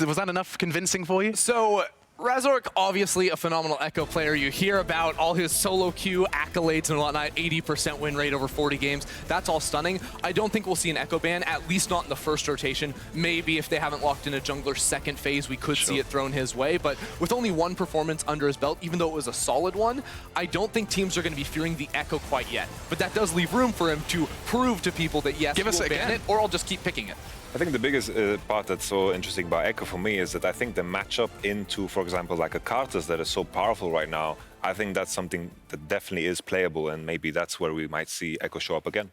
was that enough convincing for you? So, Razork, obviously a phenomenal Echo player. You hear about all his solo queue accolades and whatnot, 80% win rate over 40 games. That's all stunning. I don't think we'll see an Echo ban, at least not in the first rotation. Maybe if they haven't locked in a jungler second phase, we could see it thrown his way. But with only 1 performance under his belt, even though it was a solid one, I don't think teams are going to be fearing the Echo quite yet. But that does leave room for him to prove to people that, yes, we'll ban it, or I'll just keep picking it. I think the biggest part that's so interesting about Echo for me is that I think the matchup into, for example, like a Karthus that is so powerful right now, I think that's something that definitely is playable, and maybe that's where we might see Echo show up again.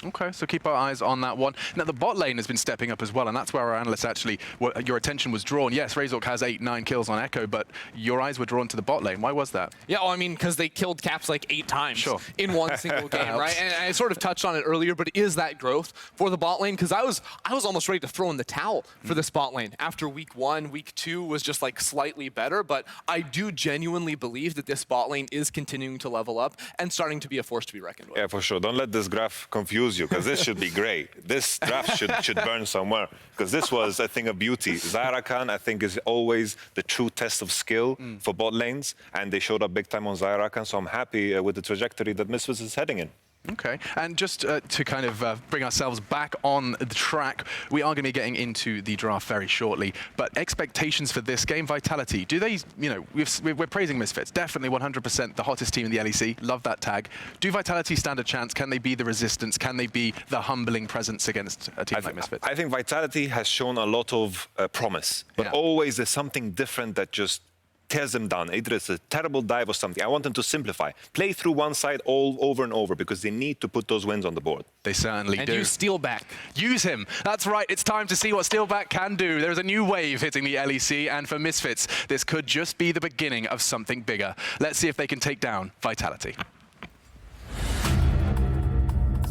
Okay, so keep our eyes on that one. Now, the bot lane has been stepping up as well, and that's where our analysts actually, your attention was drawn. Yes, Razork has 8-9 kills on Echo, but your eyes were drawn to the bot lane. Why was that? Yeah, well, I mean, because they killed Caps like 8 times in one single game, right? And I sort of touched on it earlier, but it is that growth for the bot lane, because I was almost ready to throw in the towel for this bot lane after week 1. Week 2 was just like slightly better, but I do genuinely believe that this bot lane is continuing to level up and starting to be a force to be reckoned with. Yeah, for sure. Don't let this graph confuse you, because this should be great. This draft should burn somewhere, because this was a thing of beauty. Zyra Khan, I think, is always the true test of skill for bot lanes, and they showed up big time on Zyra Khan, so I'm happy with the trajectory that Misfits is heading in. Okay, and just to kind of bring ourselves back on the track, we are going to be getting into the draft very shortly, but expectations for this game, Vitality, do they, you know, we're praising Misfits, definitely 100% the hottest team in the LEC, love that tag. Do Vitality stand a chance? Can they be the resistance? Can they be the humbling presence against a team like Misfits? I think Vitality has shown a lot of promise, but always there's something different that just tears them down. Either it's a terrible dive or something. I want them to simplify. Play through one side all over and over, because they need to put those wins on the board. They certainly do. And use Steelback. Use him. That's right. It's time to see what Steelback can do. There is a new wave hitting the LEC, and for Misfits, this could just be the beginning of something bigger. Let's see if they can take down Vitality.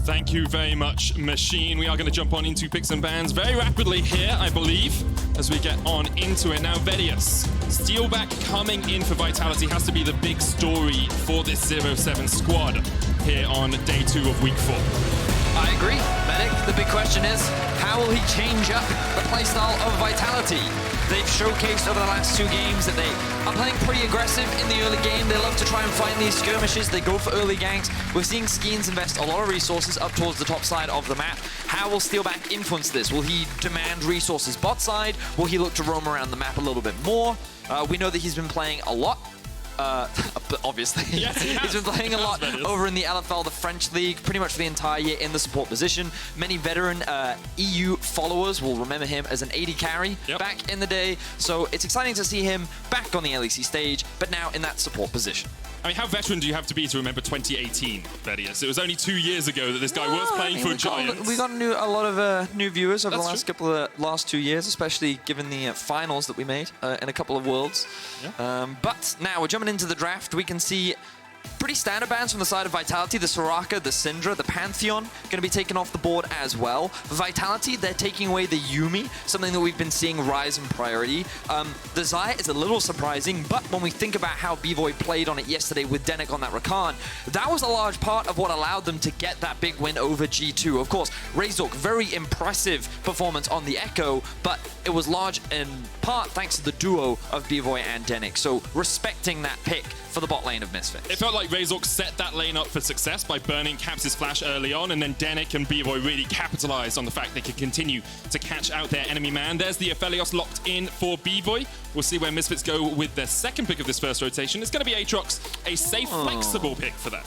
Thank you very much, Machine. We are going to jump on into picks and bans very rapidly here, I believe, as we get on into it. Now, Vedius, Steelback coming in for Vitality has to be the big story for this 0-7 squad here on day 2 of week 4. I agree, Medic. The big question is, how will he change up the playstyle of Vitality? They've showcased over the last 2 games that they are playing pretty aggressive in the early game. They love to try and find these skirmishes. They go for early ganks. We're seeing Skeens invest a lot of resources up towards the top side of the map. How will Steelback influence this? Will he demand resources bot side? Will he look to roam around the map a little bit more? We know that he's been playing a lot Obviously. Yes, He's been playing a lot over in the LFL, the French league, pretty much for the entire year in the support position. Many veteran EU followers will remember him as an AD carry back in the day. So it's exciting to see him back on the LEC stage, but now in that support position. I mean, how veteran do you have to be to remember 2018, Vedius? It was only 2 years ago that this guy was playing for Giants. We got a lot of new viewers over the last 2 years, especially given the finals that we made in a couple of Worlds. But now we're jumping into the draft. We can see pretty standard bans from the side of Vitality. The Soraka, the Syndra, the Pantheon going to be taken off the board as well. Vitality, they're taking away the Yuumi, something that we've been seeing rise in priority. The Xayah is a little surprising, but when we think about how B-Boy played on it yesterday with Denik on that Rakan, that was a large part of what allowed them to get that big win over G2. Of course, Razork, very impressive performance on the Echo, but it was large in part thanks to the duo of B-Boy and Denik. So respecting that pick for the bot lane of Misfits. It felt like Razork set that lane up for success by burning Caps' flash early on, and then Denik and B-Boy really capitalized on the fact they could continue to catch out their enemy man. There's the Aphelios locked in for B-Boy. We'll see where Misfits go with their second pick of this first rotation. It's going to be Aatrox, a safe, flexible pick for that.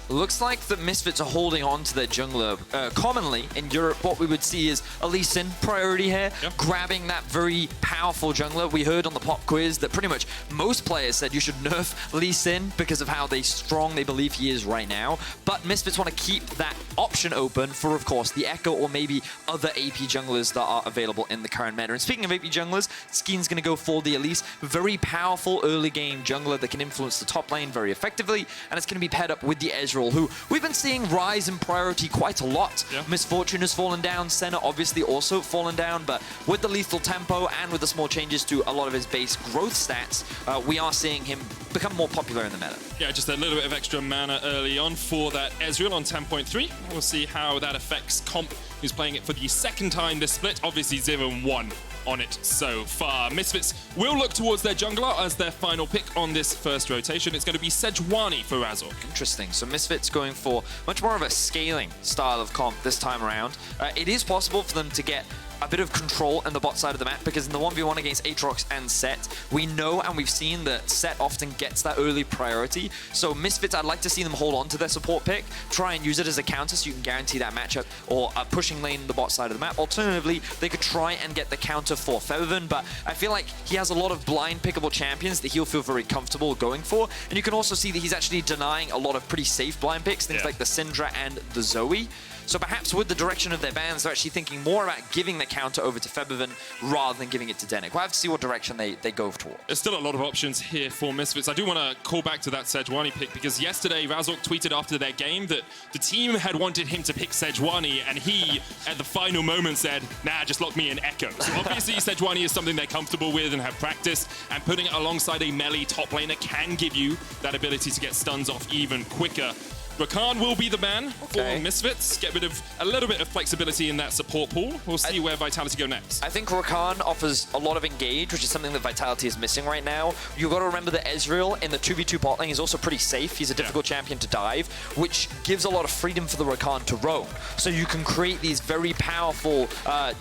Looks like the Misfits are holding on to their jungler. Commonly in Europe, what we would see is a Lee Sin priority here, grabbing that very powerful jungler. We heard on the pop quiz that pretty much most players said you should nerf Lee Sin because of how strong they believe he is right now. But Misfits want to keep that option open for, of course, the Echo or maybe other AP junglers that are available in the current meta. And speaking of AP junglers, Skeen's going to go for the Elise. Very powerful early game jungler that can influence the top lane very effectively, and it's going to be paired up with the Ezreal, who we've been seeing rise in priority quite a lot. Misfortune has fallen down, Senna obviously also fallen down, but with the lethal tempo and with the small changes to a lot of his base growth stats, we are seeing him become more popular in the meta. Yeah, just a little bit of extra mana early on for that Ezreal on 10.3. We'll see how that affects Comp, who's playing it for the second time this split. Obviously 0-1 on it so far. Misfits will look towards their jungler as their final pick on this first rotation. It's going to be Sejuani for Razork. Interesting. So Misfits going for much more of a scaling style of comp this time around. It is possible for them to get a bit of control in the bot side of the map, because in the 1v1 against Aatrox and Set, we know and we've seen that Set often gets that early priority. So Misfits, I'd like to see them hold on to their support pick, try and use it as a counter so you can guarantee that matchup or a pushing lane in the bot side of the map. Alternatively, they could try and get the counter for Featherven, but I feel like he has a lot of blind pickable champions that he'll feel very comfortable going for. And you can also see that he's actually denying a lot of pretty safe blind picks, things like the Syndra and the Zoe. So perhaps with the direction of their bans, they're actually thinking more about giving the counter over to Featherven rather than giving it to Denik. We'll have to see what direction they go toward. There's still a lot of options here for Misfits. I do want to call back to that Sejuani pick, because yesterday Razork tweeted after their game that the team had wanted him to pick Sejuani, and he, at the final moment, said, nah, just lock me in Echo. So obviously Sejuani is something they're comfortable with and have practiced, and putting it alongside a melee top laner can give you that ability to get stuns off even quicker. Rakan will be the man for Misfits. Get rid of a little bit of flexibility in that support pool. We'll see where Vitality go next. I think Rakan offers a lot of engage, which is something that Vitality is missing right now. You've got to remember that Ezreal in the 2v2 bot lane is also pretty safe. He's a difficult champion to dive, which gives a lot of freedom for the Rakan to roam. So you can create these very powerful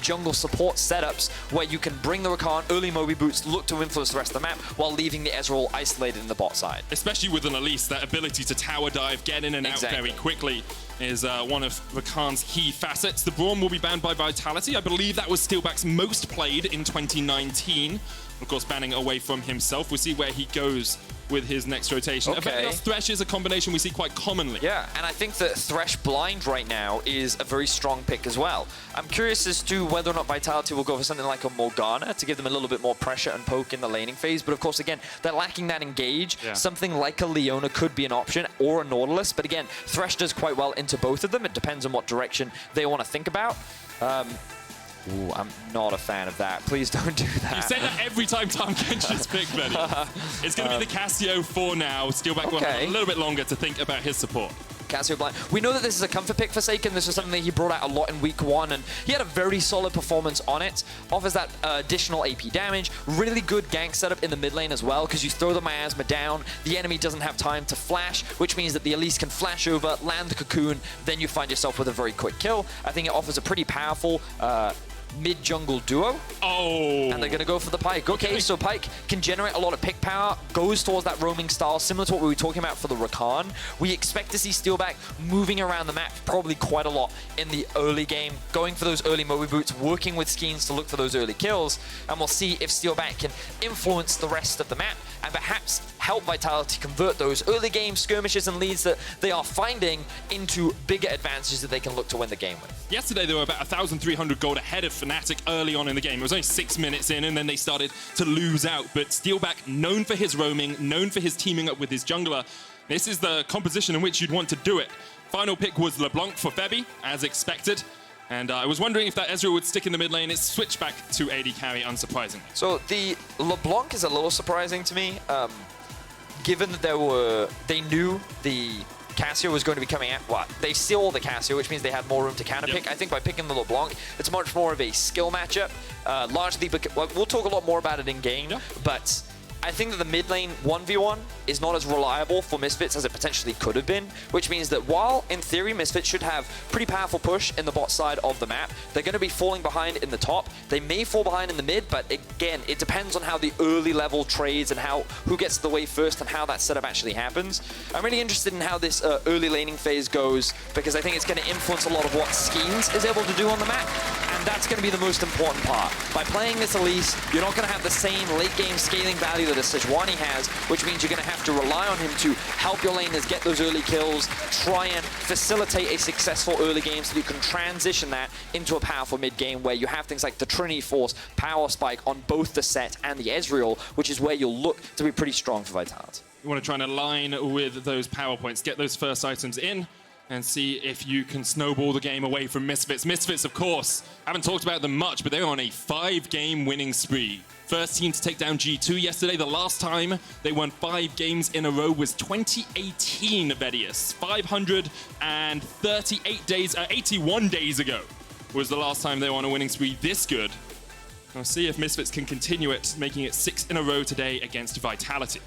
jungle support setups where you can bring the Rakan early Moby boots, look to influence the rest of the map, while leaving the Ezreal isolated in the bot side. Especially with an Elise, that ability to tower dive, get in and out very quickly is one of Rakan's key facets. The Braum will be banned by Vitality. I believe that was Steelback's most played in 2019. Of course, banning away from himself. We'll see where he goes with his next rotation. Thresh is a combination we see quite commonly. Yeah, and I think that Thresh blind right now is a very strong pick as well. I'm curious as to whether or not Vitality will go for something like a Morgana to give them a little bit more pressure and poke in the laning phase. But of course, again, they're lacking that engage. Something like a Leona could be an option, or a Nautilus. But again, Thresh does quite well into both of them. It depends on what direction they want to think about. Ooh, I'm not a fan of that. Please don't do that. You say that every time Tom Kensh's pick, Benny. It's going to be the Cassio for now. Steelback will have a little bit longer to think about his support. Cassio blind. We know that this is a comfort pick for Forsaken. This is something that he brought out a lot in week 1, and he had a very solid performance on it. Offers that additional AP damage. Really good gank setup in the mid lane as well, because you throw the miasma down, the enemy doesn't have time to flash, which means that the Elise can flash over, land the cocoon, then you find yourself with a very quick kill. I think it offers a pretty powerful mid-jungle duo. Oh. And they're going to go for the Pyke. Okay, so Pyke can generate a lot of pick power, goes towards that roaming style, similar to what we were talking about for the Rakan. We expect to see Steelback moving around the map probably quite a lot in the early game, going for those early Moby Boots, working with Skeens to look for those early kills, and we'll see if Steelback can influence the rest of the map and perhaps help Vitality convert those early game skirmishes and leads that they are finding into bigger advantages that they can look to win the game with. Yesterday, they were about 1,300 gold ahead of Fnatic early on in the game. It was only 6 minutes in, and then they started to lose out. But Steelback, known for his roaming, known for his teaming up with his jungler, this is the composition in which you'd want to do it. Final pick was LeBlanc for Febby, as expected. And I was wondering if that Ezreal would stick in the mid lane. It's switched back to AD carry, unsurprisingly. So the LeBlanc is a little surprising to me, given that they knew the Cassio was going to be coming out. Well, they steal the Cassio, which means they had more room to counterpick. I think by picking the LeBlanc, it's much more of a skill matchup. Largely, because, well, we'll talk a lot more about it in game, but I think that the mid lane 1v1 is not as reliable for Misfits as it potentially could have been, which means that while, in theory, Misfits should have pretty powerful push in the bot side of the map, they're going to be falling behind in the top. They may fall behind in the mid, but again, it depends on how the early level trades and who gets the wave first and how that setup actually happens. I'm really interested in how this early laning phase goes, because I think it's going to influence a lot of what Skeens is able to do on the map, and that's going to be the most important part. By playing this Elise, you're not going to have the same late game scaling value that a Sejuani has, which means you're going to have to rely on him to help your laners get those early kills, try and facilitate a successful early game so you can transition that into a powerful mid game where you have things like the Trinity Force, Power Spike on both the Set and the Ezreal, which is where you'll look to be pretty strong for Vitality. You want to try and align with those power points, get those first items in, and see if you can snowball the game away from Misfits. Misfits, of course, haven't talked about them much, but they're on a 5-game winning spree. First team to take down G2 yesterday. The last time they won 5 games in a row was 2018, Vedius. 81 days ago was the last time they were on a winning spree this good. We'll see if Misfits can continue it, making it 6 in a row today against Vitality.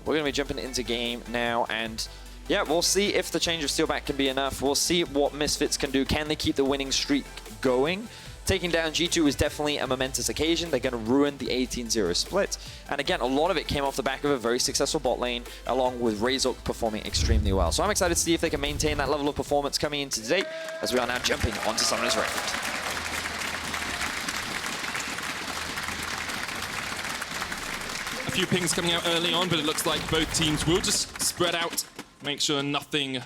We're going to be jumping into game now, and yeah, we'll see if the change of Steelback can be enough. We'll see what Misfits can do. Can they keep the winning streak going? Taking down G2 is definitely a momentous occasion. They're going to ruin the 18-0 split. And again, a lot of it came off the back of a very successful bot lane, along with Razork performing extremely well. So I'm excited to see if they can maintain that level of performance coming into today, as we are now jumping onto Summoner's Record. A few pings coming out early on, but it looks like both teams will just spread out, make sure nothing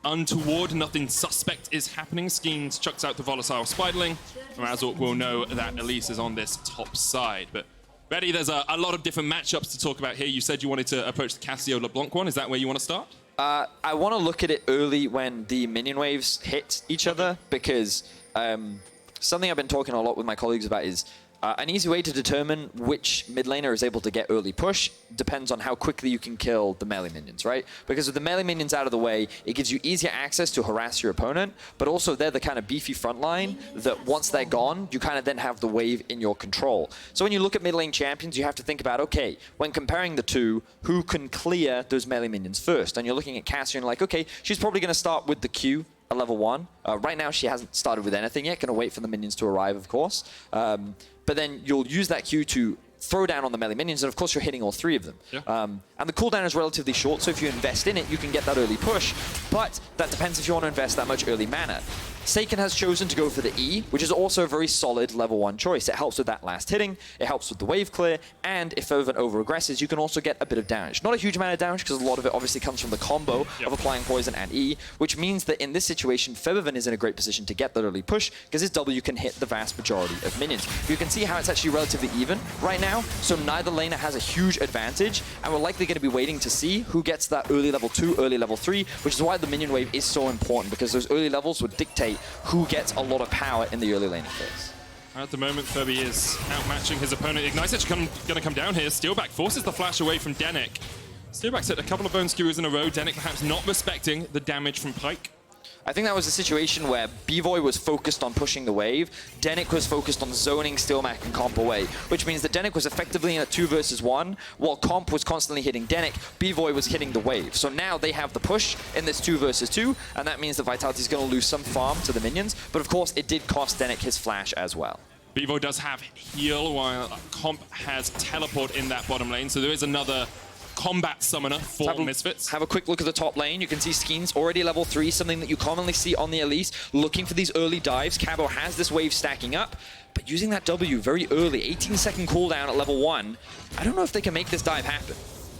untoward, nothing suspect is happening. Skeens chucks out the volatile Spiderling, and Razork will know that Elise is on this top side. But Reddy, there's a lot of different matchups to talk about here. You said you wanted to approach the Cassio LeBlanc one. Is that where you want to start? I want to look at it early when the minion waves hit each other, because something I've been talking a lot with my colleagues about is an easy way to determine which mid laner is able to get early push depends on how quickly you can kill the melee minions, right? Because with the melee minions out of the way, it gives you easier access to harass your opponent, but also they're the kind of beefy front line that once they're gone, you kind of then have the wave in your control. So when you look at mid lane champions, you have to think about, okay, when comparing the two, who can clear those melee minions first? And you're looking at Cassio and like, okay, she's probably going to start with the Q at level 1. Right now, she hasn't started with anything yet. Going to wait for the minions to arrive, of course. But then you'll use that Q to throw down on the melee minions, and of course you're hitting all 3 of them. Yeah. And the cooldown is relatively short, so if you invest in it, you can get that early push, but that depends if you want to invest that much early mana. Seiken has chosen to go for the E, which is also a very solid level 1 choice. It helps with that last hitting, it helps with the wave clear, and if Fervent over-aggresses, you can also get a bit of damage. Not a huge amount of damage, because a lot of it obviously comes from the combo of applying poison and E, which means that in this situation, Fervent is in a great position to get that early push, because his W can hit the vast majority of minions. You can see how it's actually relatively even right now, so neither laner has a huge advantage, and we're likely going to be waiting to see who gets that early level 2, early level 3, which is why the minion wave is so important, because those early levels would dictate who gets a lot of power in the early laning phase. At the moment, Furby is outmatching his opponent. Ignitage going to come down here. Steelback forces the flash away from Denik. Steelback's hit a couple of bone skewers in a row. Denik perhaps not respecting the damage from Pyke. I think that was a situation where B-Boy was focused on pushing the wave, Denik was focused on zoning Steelmac and Comp away, which means that Denik was effectively in a 2 versus 1, while Comp was constantly hitting Denik, B-Boy was hitting the wave. So now they have the push in this 2 versus 2, and that means that Vitality is going to lose some farm to the minions, but of course it did cost Denik his flash as well. Bevo does have heal, while Comp has teleport in that bottom lane, so there is another combat summoner for Misfits. Have a quick look at the top lane. You can see Skeens already level 3, something that you commonly see on the Elise, looking for these early dives. Cabo has this wave stacking up, but using that W very early, 18-second cooldown at level 1, I don't know if they can make this dive happen.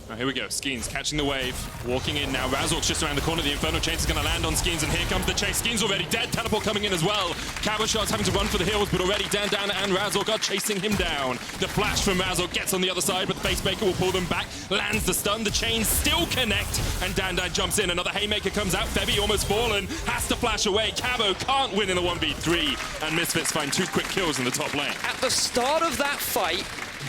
Right, here we go. Skeens catching the wave, walking in now. Razork's just around the corner. The Inferno Chains is going to land on Skeens, and here comes the chase. Skeens already dead. Teleport coming in as well. Cabochard's having to run for the hills, but already Dandan and Razork are chasing him down. The flash from Razork gets on the other side, but the Facemaker will pull them back. Lands the stun. The chains still connect, and Dandan jumps in. Another Haymaker comes out. Febby almost fallen. Has to flash away. Cabo can't win in the 1v3, and Misfits find 2 quick kills in the top lane. At the start of that fight,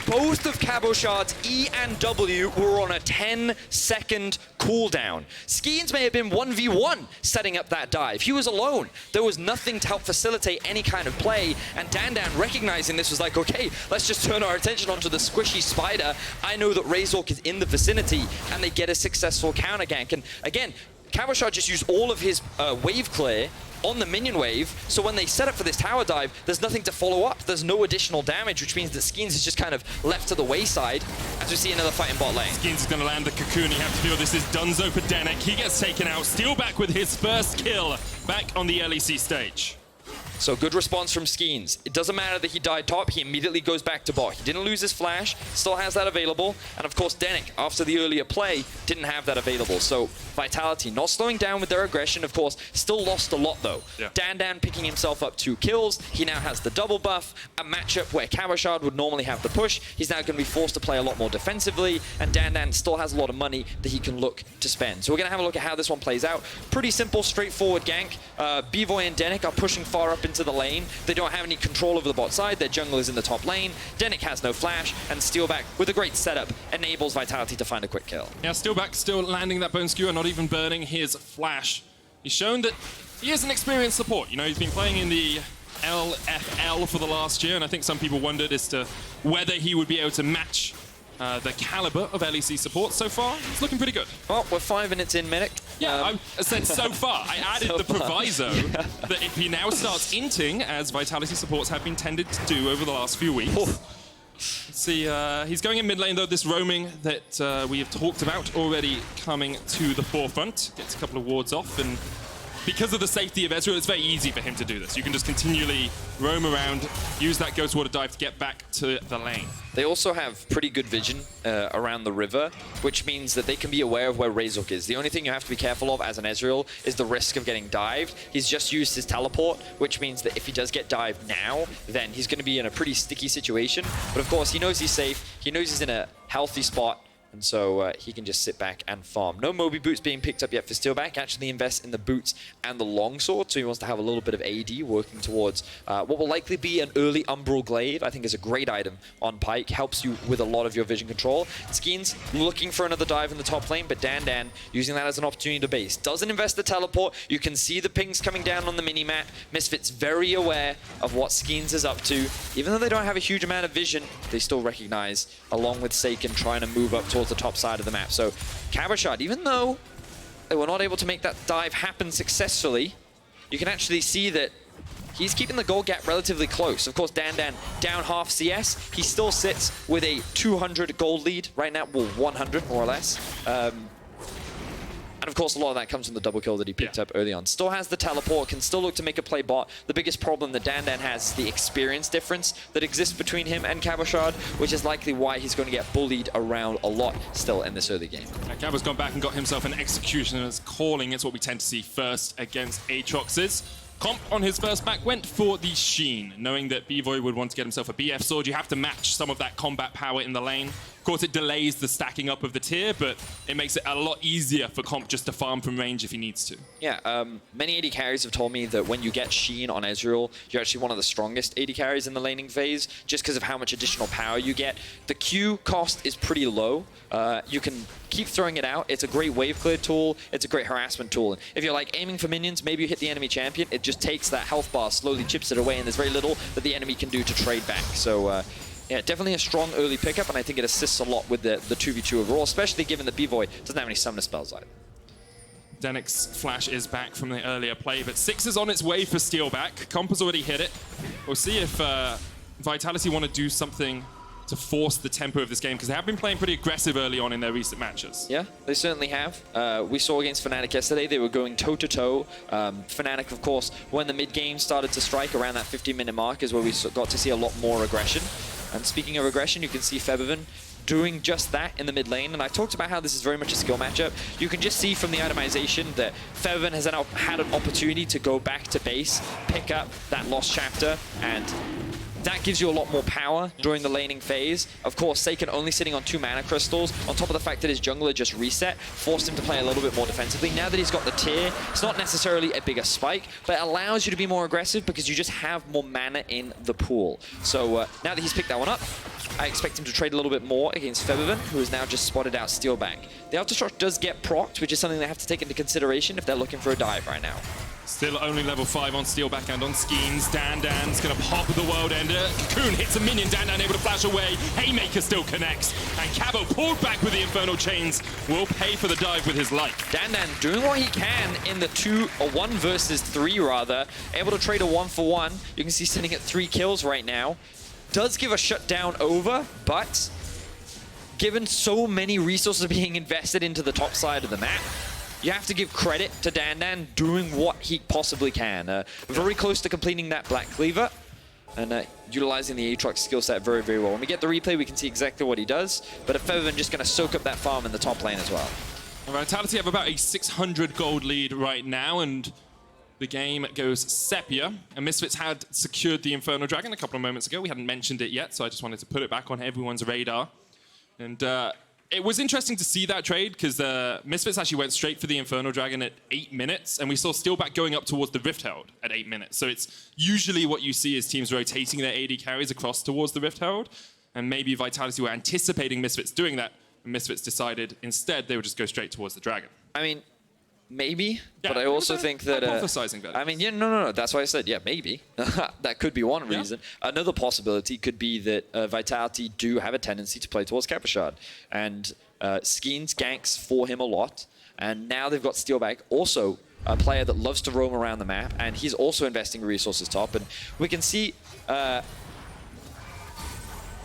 both of Cabochard's E and W were on a 10-second cooldown. Skeens may have been 1v1 setting up that dive. He was alone. There was nothing to help facilitate any kind of play, and Dandan, recognizing this, was like, okay, let's just turn our attention onto the squishy spider. I know that Razork is in the vicinity, and they get a successful counter gank. And again, Cabochard just used all of his wave clear on the minion wave, so when they set up for this tower dive, there's nothing to follow up. There's no additional damage, which means that Skeens is just kind of left to the wayside as we see another fight in bot lane. Skeens is going to land the cocoon. You have to feel this is Dunzo for Denik. He gets taken out. Steelback with his first kill back on the LEC stage. So good response from Skeens. It doesn't matter that he died top, he immediately goes back to bot. He didn't lose his flash, still has that available. And of course Denik, after the earlier play, didn't have that available. So Vitality not slowing down with their aggression, of course, still lost a lot though. Yeah. Dandan picking himself up 2 kills. He now has the double buff, a matchup where Cabochard would normally have the push. He's now going to be forced to play a lot more defensively, and Dandan still has a lot of money that he can look to spend. So we're going to have a look at how this one plays out. Pretty simple, straightforward gank. Bevoy and Denik are pushing far up into the lane. They don't have any control over the bot side. Their jungle is in the top lane. Denik has no flash, and Steelback, with a great setup, enables Vitality to find a quick kill. Yeah, Steelback still landing that bone skewer, not even burning his flash. He's shown that he is an experienced support. You know, he's been playing in the LFL for the last year, and I think some people wondered as to whether he would be able to match the caliber of LEC support. So far, it's looking pretty good. Well, we're 5 minutes in, Medic. Yeah, I said so far. I added the proviso that if he now starts inting, as Vitality supports have been tended to do over the last few weeks. Let's see, he's going in mid lane though, this roaming that we have talked about already coming to the forefront. Gets a couple of wards off, and because of the safety of Ezreal, it's very easy for him to do this. You can just continually roam around, use that Ghost Water dive to get back to the lane. They also have pretty good vision around the river, which means that they can be aware of where Razork is. The only thing you have to be careful of as an Ezreal is the risk of getting dived. He's just used his teleport, which means that if he does get dived now, then he's going to be in a pretty sticky situation. But of course, he knows he's safe. He knows he's in a healthy spot. And so he can just sit back and farm. No Moby boots being picked up yet for Steelback. Actually invests in the boots and the longsword, so he wants to have a little bit of AD working towards what will likely be an early Umbral Glaive. I think is a great item on Pyke. Helps you with a lot of your vision control. Skeens looking for another dive in the top lane, but Dandan using that as an opportunity to base. Doesn't invest the teleport. You can see the pings coming down on the mini-map. Misfits very aware of what Skeens is up to. Even though they don't have a huge amount of vision, they still recognize, along with Saken, trying to move up towards the top side of the map. So Cabochard, even though they were not able to make that dive happen successfully, you can actually see that he's keeping the gold gap relatively close. Of course, Dandan down half CS. He still sits with a 200 gold lead right now, well, 100 more or less. And of course, a lot of that comes from the double kill that he picked up early on. Still has the teleport, can still look to make a play bot. The biggest problem that Dandan has is the experience difference that exists between him and Cabochard, which is likely why he's going to get bullied around a lot still in this early game. Cabo's gone back and got himself an Executioner's Calling. It's what we tend to see first against Aatrox's. Comp on his first back went for the Sheen, knowing that Bevoy would want to get himself a BF sword. You have to match some of that combat power in the lane. Of course, it delays the stacking up of the tier, but it makes it a lot easier for Comp just to farm from range if he needs to. Yeah, many AD carries have told me that when you get Sheen on Ezreal, you're actually one of the strongest AD carries in the laning phase, just because of how much additional power you get. The Q cost is pretty low. You can keep throwing it out. It's a great wave clear tool. It's a great harassment tool. If you're like aiming for minions, maybe you hit the enemy champion. It just takes that health bar, slowly chips it away, and there's very little that the enemy can do to trade back. So yeah, definitely a strong early pickup, and I think it assists a lot with the 2v2 overall, especially given that Bevoy doesn't have any summoner spells either. Denik's flash is back from the earlier play, but 6 is on its way for Steelback. Comp has already hit it. We'll see if Vitality want to do something to force the tempo of this game? Because they have been playing pretty aggressive early on in their recent matches. Yeah, they certainly have. We saw against Fnatic yesterday, they were going toe-to-toe. Fnatic, of course, when the mid-game started to strike around that 15-minute mark is where we got to see a lot more aggression. And speaking of aggression, you can see Febiven doing just that in the mid lane. And I talked about how this is very much a skill matchup. You can just see from the itemization that Febiven has now had an opportunity to go back to base, pick up that lost chapter, and that gives you a lot more power during the laning phase. Of course, Seiken only sitting on 2 mana crystals, on top of the fact that his jungler just reset, forced him to play a little bit more defensively. Now that he's got the tier, it's not necessarily a bigger spike, but it allows you to be more aggressive because you just have more mana in the pool. So now that he's picked that one up, I expect him to trade a little bit more against Febiven, who has now just spotted out Steelback. The Aftershock does get procced, which is something they have to take into consideration if they're looking for a dive right now. Still only level 5 on Steelback and on Skeens. Dan's gonna pop with the World Ender. Cocoon hits a minion. Dan able to flash away. Haymaker still connects. And Cabo pulled back with the Infernal Chains. Will pay for the dive with his life. Dan doing what he can in the 1 versus 3 rather. Able to trade a 1-for-1. You can see sitting at 3 kills right now. Does give a shutdown over, but given so many resources being invested into the top side of the map, you have to give credit to Dan doing what he possibly can. Very close to completing that Black Cleaver and utilizing the Aatrox skill set very, very well. When we get the replay, we can see exactly what he does, but Febiven just going to soak up that farm in the top lane as well. Vitality have about a 600 gold lead right now, and the game goes Sepia. And Misfits had secured the Infernal Dragon a couple of moments ago. We hadn't mentioned it yet, so I just wanted to put it back on everyone's radar. And it was interesting to see that trade because Misfits actually went straight for the Infernal Dragon at 8 minutes, and we saw Steelback going up towards the Rift Herald at 8 minutes. So it's usually what you see is teams rotating their AD carries across towards the Rift Herald, and maybe Vitality were anticipating Misfits doing that, and Misfits decided instead they would just go straight towards the Dragon. I mean, maybe, but I also think that... hypothesizing that. I mean, yeah, no. That's why I said, yeah, maybe. That could be one reason. Another possibility could be that Vitality do have a tendency to play towards Capuchard. And Skeens ganks for him a lot. And now they've got Steelback, also a player that loves to roam around the map. And he's also investing resources top. And we can see...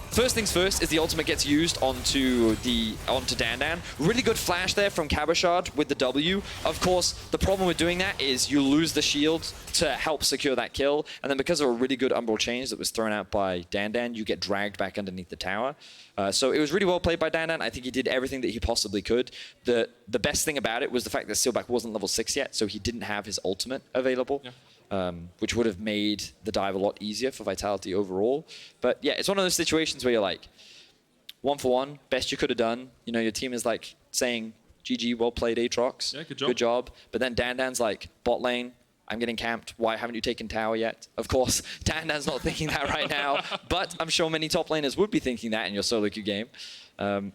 First things first is the ultimate gets used onto Dan. Really good flash there from Cabochard with the W. Of course, the problem with doing that is you lose the shield to help secure that kill, and then because of a really good Umbral Change that was thrown out by Dan, you get dragged back underneath the tower. So it was really well played by Dan. I think he did everything that he possibly could. The best thing about it was the fact that Steelback wasn't level 6 yet, so he didn't have his ultimate available. Yeah. Which would have made the dive a lot easier for Vitality overall. But yeah, it's one of those situations where you're like, 1-for-1, best you could have done. You know, your team is like saying, GG, well played, Aatrox. Yeah, good job. Good job. But then Dan's like, bot lane, I'm getting camped. Why haven't you taken tower yet? Of course, Dan's not thinking that right now, but I'm sure many top laners would be thinking that in your solo queue game. And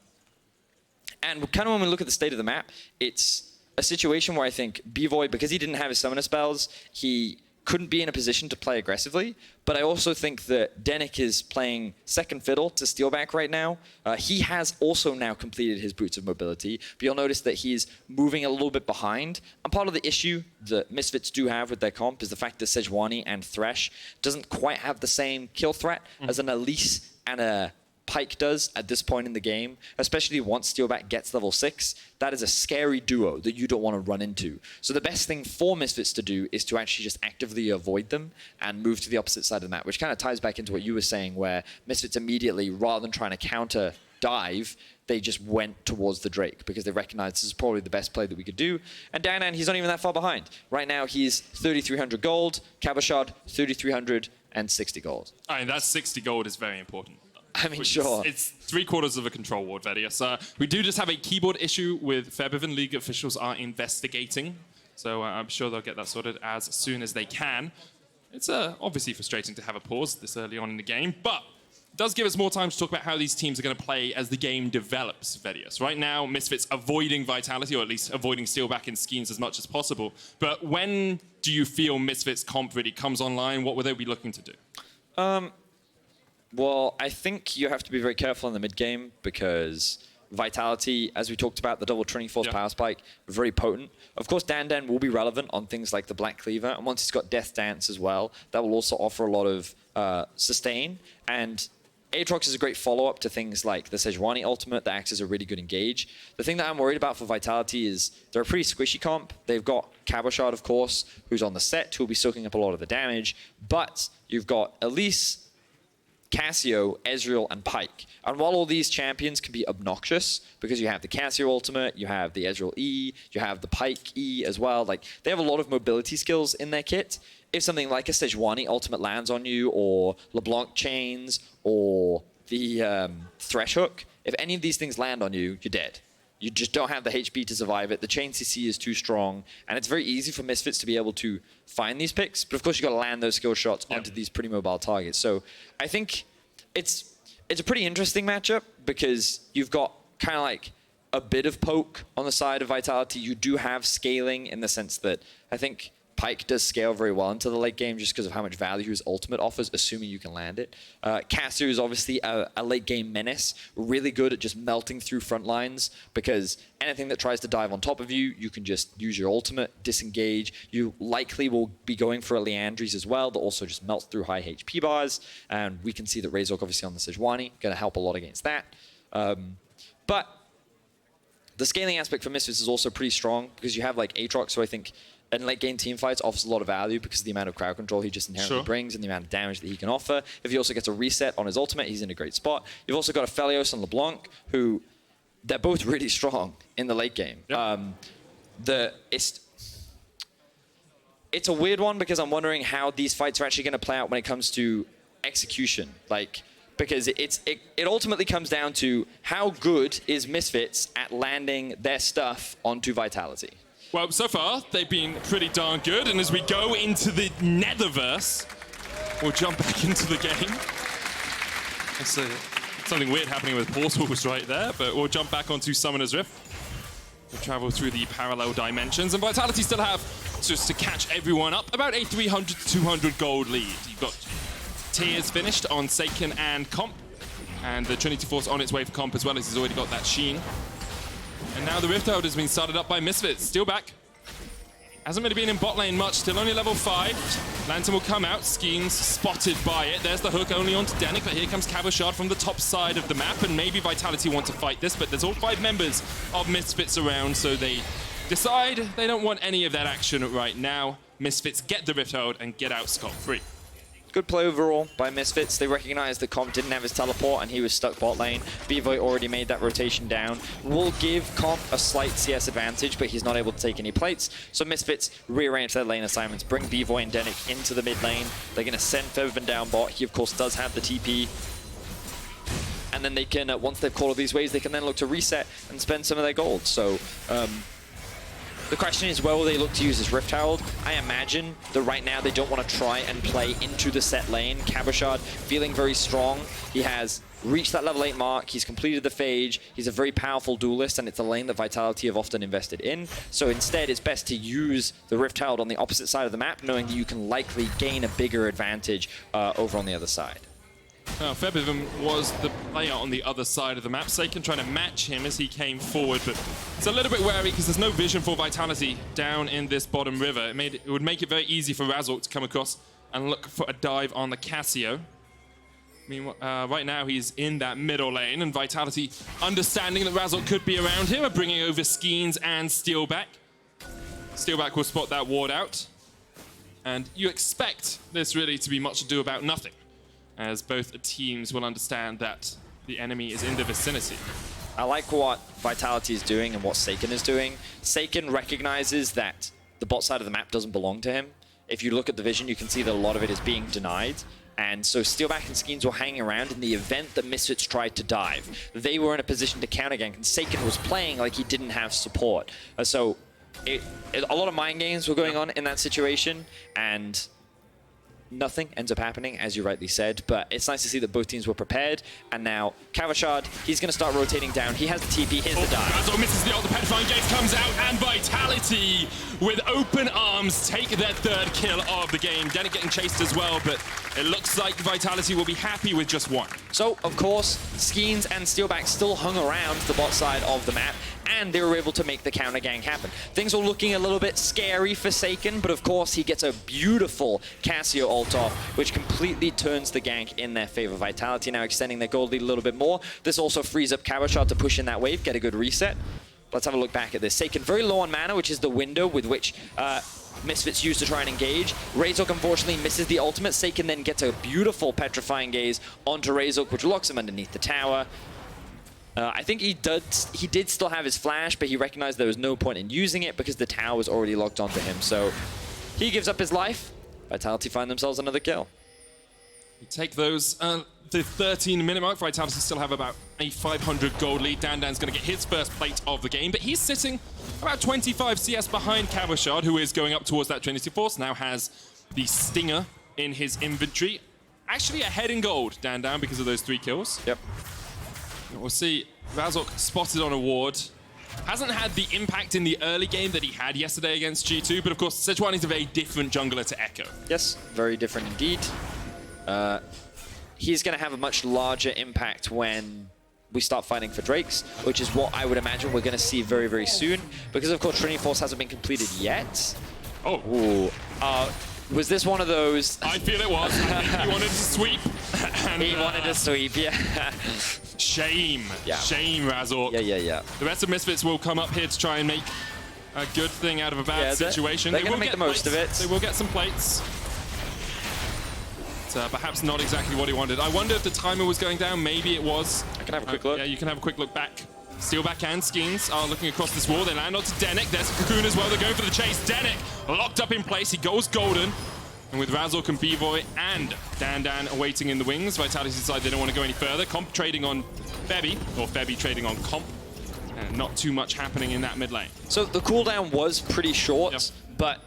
kind of when we look at the state of the map, it's a situation where I think B-Void, because he didn't have his summoner spells, he couldn't be in a position to play aggressively. But I also think that Denick is playing second fiddle to Steelback right now. He has also now completed his Boots of Mobility, but you'll notice that he's moving a little bit behind. And part of the issue that Misfits do have with their comp is the fact that Sejuani and Thresh doesn't quite have the same kill threat as an Elise and a Pyke does at this point in the game, especially once Steelback gets level 6. That is a scary duo that you don't want to run into. So the best thing for Misfits to do is to actually just actively avoid them and move to the opposite side of the map, which kind of ties back into what you were saying, where Misfits immediately, rather than trying to counter dive, they just went towards the Drake because they recognized this is probably the best play that we could do. And Dan, he's not even that far behind. Right now, he's 3,300 gold, Cabochard, 3,360 gold. I mean, that 60 gold is very important. I mean, sure. It's 3/4 of a control ward, Vedius. We do just have a keyboard issue with Febiven. League officials are investigating. So I'm sure they'll get that sorted as soon as they can. It's obviously frustrating to have a pause this early on in the game, but it does give us more time to talk about how these teams are going to play as the game develops, Vedius. Right now, Misfits avoiding Vitality, or at least avoiding Steelback and Skeens as much as possible. But when do you feel Misfits comp really comes online? What will they be looking to do? Well, I think you have to be very careful in the mid game because Vitality, as we talked about, the double Trinity Force power spike, very potent. Of course, Dan will be relevant on things like the Black Cleaver, and once he's got Death Dance as well, that will also offer a lot of sustain. And Aatrox is a great follow-up to things like the Sejuani ultimate that acts as a really good engage. The thing that I'm worried about for Vitality is they're a pretty squishy comp. They've got Cabochard, of course, who's on the set, who will be soaking up a lot of the damage, but you've got Elise, Cassio, Ezreal, and Pyke. And while all these champions can be obnoxious, because you have the Cassio ultimate, you have the Ezreal E, you have the Pyke E as well, like, they have a lot of mobility skills in their kit. If something like a Sejuani ultimate lands on you, or LeBlanc chains, or the Thresh Hook, if any of these things land on you, you're dead. You just don't have the HP to survive it. The chain CC is too strong, and it's very easy for Misfits to be able to find these picks. But of course, you got to land those skill shots onto these pretty mobile targets. So I think it's a pretty interesting matchup because you've got kind of like a bit of poke on the side of Vitality. You do have scaling in the sense that I think Pyke does scale very well into the late game just because of how much value his ultimate offers, assuming you can land it. Cassio is obviously a late game menace, really good at just melting through front lines because anything that tries to dive on top of you, you can just use your ultimate, disengage. You likely will be going for a Leandries as well that also just melts through high HP bars. And we can see that Razork obviously on the Sejuani, going to help a lot against that. But the scaling aspect for Misfits is also pretty strong because you have like Aatrox, so I think in late game team fights offers a lot of value because of the amount of crowd control he just inherently brings and the amount of damage that he can offer. If he also gets a reset on his ultimate, he's in a great spot. You've also got a Felios and LeBlanc, who they're both really strong in the late game. It's a weird one because I'm wondering how these fights are actually going to play out when it comes to execution. Like, because it ultimately comes down to how good is Misfits at landing their stuff onto Vitality. Well, so far, they've been pretty darn good, and as we go into the Netherverse, we'll jump back into the game. It's something weird happening with portals right there, but we'll jump back onto Summoner's Rift. We'll travel through the parallel dimensions, and Vitality still have, just to catch everyone up, about a 300 to 200 gold lead. You've got tiers finished on Seiken and Comp, and the Trinity Force on its way for Comp as well, as he's already got that Sheen. And now the Rift Herald has been started up by Misfits. Still back. Hasn't really been in bot lane much. Still only level 5. Lantern will come out. Schemes spotted by it. There's the hook only onto Danik, but here comes Cabochard from the top side of the map. And maybe Vitality want to fight this, but there's all 5 members of Misfits around, so they decide they don't want any of that action right now. Misfits get the Rift Herald and get out scot-free. Good play overall by Misfits. They recognized that Comp didn't have his teleport and he was stuck bot lane. Bvoy already made that rotation down. Will give Comp a slight CS advantage, but he's not able to take any plates. So Misfits rearrange their lane assignments, bring Bvoy and Danik into the mid lane. They're going to send Featherman down bot. He, of course, does have the TP. And then they can, once they've called all these waves, they can then look to reset and spend some of their gold. So the question is, where will they look to use this Rift Herald? I imagine that right now they don't want to try and play into the set lane. Cabochard feeling very strong. He has reached that level 8 mark. He's completed the Phage. He's a very powerful duelist, and it's a lane that Vitality have often invested in. So instead, it's best to use the Rift Herald on the opposite side of the map, knowing that you can likely gain a bigger advantage over on the other side. Now, Featherman was the player on the other side of the map. Seiken trying to match him as he came forward, but it's a little bit wary because there's no vision for Vitality down in this bottom river. It would make it very easy for Razork to come across and look for a dive on the Cassio. Meanwhile, right now he's in that middle lane, and Vitality, understanding that Razork could be around here, are bringing over Skeens and Steelback. Steelback will spot that ward out, and you expect this really to be much ado about nothing, as both teams will understand that the enemy is in the vicinity. I like what Vitality is doing and what Seiken is doing. Seiken recognizes that the bot side of the map doesn't belong to him. If you look at the vision, you can see that a lot of it is being denied. And so Steelback and Skeens were hanging around in the event that Misfits tried to dive. They were in a position to countergank, and Seiken was playing like he didn't have support. So a lot of mind games were going on in that situation, and nothing ends up happening, as you rightly said, but it's nice to see that both teams were prepared, and now Kavashard, he's going to start rotating down. He has the TP, here's the dive. Razork misses the ult, the Petrifying Gaze comes out, and Vitality, with open arms, take their third kill of the game. Dennett getting chased as well, but it looks like Vitality will be happy with just one. So, of course, Skeens and Steelback still hung around the bot side of the map, and they were able to make the counter gang happen. Things were looking a little bit scary for Saken, but of course he gets a beautiful Cassio ult off, which completely turns the gank in their favor. Vitality now extending their gold lead a little bit more. This also frees up Kavashard to push in that wave, get a good reset. Let's have a look back at this. Saken very low on mana, which is the window with which Misfits used to try and engage. Razork unfortunately misses the ultimate. Saken then gets a beautiful Petrifying Gaze onto Razork, which locks him underneath the tower. I think he did still have his flash, but he recognized there was no point in using it because the tower was already locked onto him. So he gives up his life. Vitality find themselves another kill. You take those, the 13-minute mark. Vitality still have about a 500 gold lead. Dandan's going to get his first plate of the game, but he's sitting about 25 CS behind Kavashard, who is going up towards that Trinity Force. Now has the Stinger in his inventory. Actually ahead in gold, Dandan, because of those 3 kills. Yep. We'll see. Razork spotted on a ward. Hasn't had the impact in the early game that he had yesterday against G2, but of course, Sejuani is a very different jungler to Echo. Yes, very different indeed. He's going to have a much larger impact when we start fighting for Drakes, which is what I would imagine we're going to see very, very soon, because of course Trinity Force hasn't been completed yet. Oh. Ooh. Was this one of those? I feel it was. I think he wanted to sweep. And, he wanted to sweep, yeah. Shame. Yeah. Shame, Razork. Yeah. The rest of Misfits will come up here to try and make a good thing out of a bad situation. They're going to make the most of it. They will get some plates. But, perhaps not exactly what he wanted. I wonder if the timer was going down. Maybe it was. I can have a quick look. Yeah, you can have a quick look back. Steelback and Skeens are looking across this wall. They land onto Dennett. There's a Cocoon as well. They're going for the chase. Dennett locked up in place. He goes golden. And with Razork and B-Boy and Dandan awaiting in the wings, Vitality decide they don't want to go any further. Comp trading on Febby, or Febby trading on Comp. And not too much happening in that mid lane. So the cooldown was pretty short, but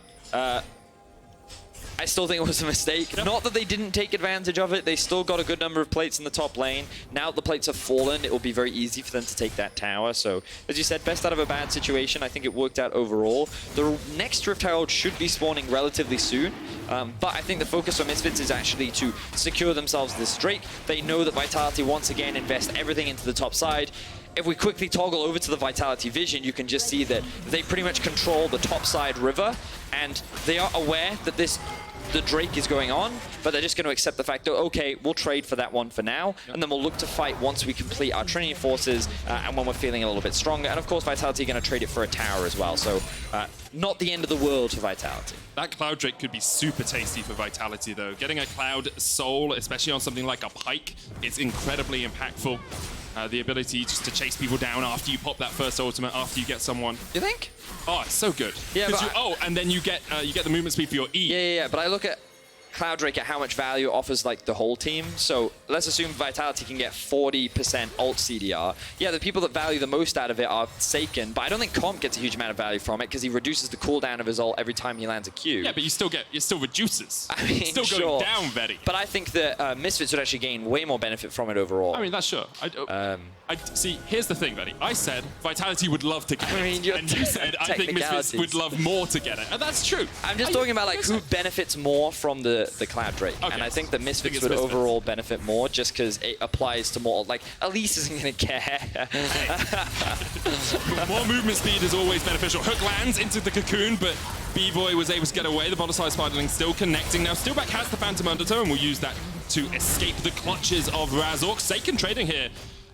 I still think it was a mistake. Not that they didn't take advantage of it. They still got a good number of plates in the top lane. Now that the plates have fallen, it will be very easy for them to take that tower. So, as you said, best out of a bad situation. I think it worked out overall. The next Rift Herald should be spawning relatively soon. But I think the focus on Misfits is actually to secure themselves this Drake. They know that Vitality once again invest everything into the top side. If we quickly toggle over to the Vitality vision, you can just see that they pretty much control the top side river, and they are aware that the Drake is going on, but they're just going to accept the fact that, okay, we'll trade for that one for now, and then we'll look to fight once we complete our Trinity Forces and when we're feeling a little bit stronger. And of course, Vitality are going to trade it for a tower as well, so not the end of the world for Vitality. That Cloud Drake could be super tasty for Vitality, though. Getting a Cloud Soul, especially on something like a Pike, is incredibly impactful. The ability just to chase people down after you pop that first ultimate, after you get someone. You think? Oh, it's so good. Yeah, but and then you get the movement speed for your E. Yeah, but I look at Cloud Drake at how much value it offers like the whole team. So let's assume Vitality can get 40% ult CDR. Yeah, the people that value the most out of it are Saken, but I don't think Comp gets a huge amount of value from it because he reduces the cooldown of his ult every time he lands a Q. Yeah, but it still reduces. I mean, it's still going down very. But I think that Misfits would actually gain way more benefit from it overall. I mean, that's sure. I see, here's the thing, Betty. I said Vitality would love to get it. And you said, I think Misfits would love more to get it. And that's true. I'm just talking about like who benefits more from the Cloud Drake. Okay. And I think the Misfits would overall benefit more just because it applies to more, like, Elise isn't going to care. More movement speed is always beneficial. Hook lands into the Cocoon, but B-Boy was able to get away. The bottom side Spiderling still connecting. Now Steelback has the Phantom Undertow and will use that to escape the clutches of Razork. Saken trading here.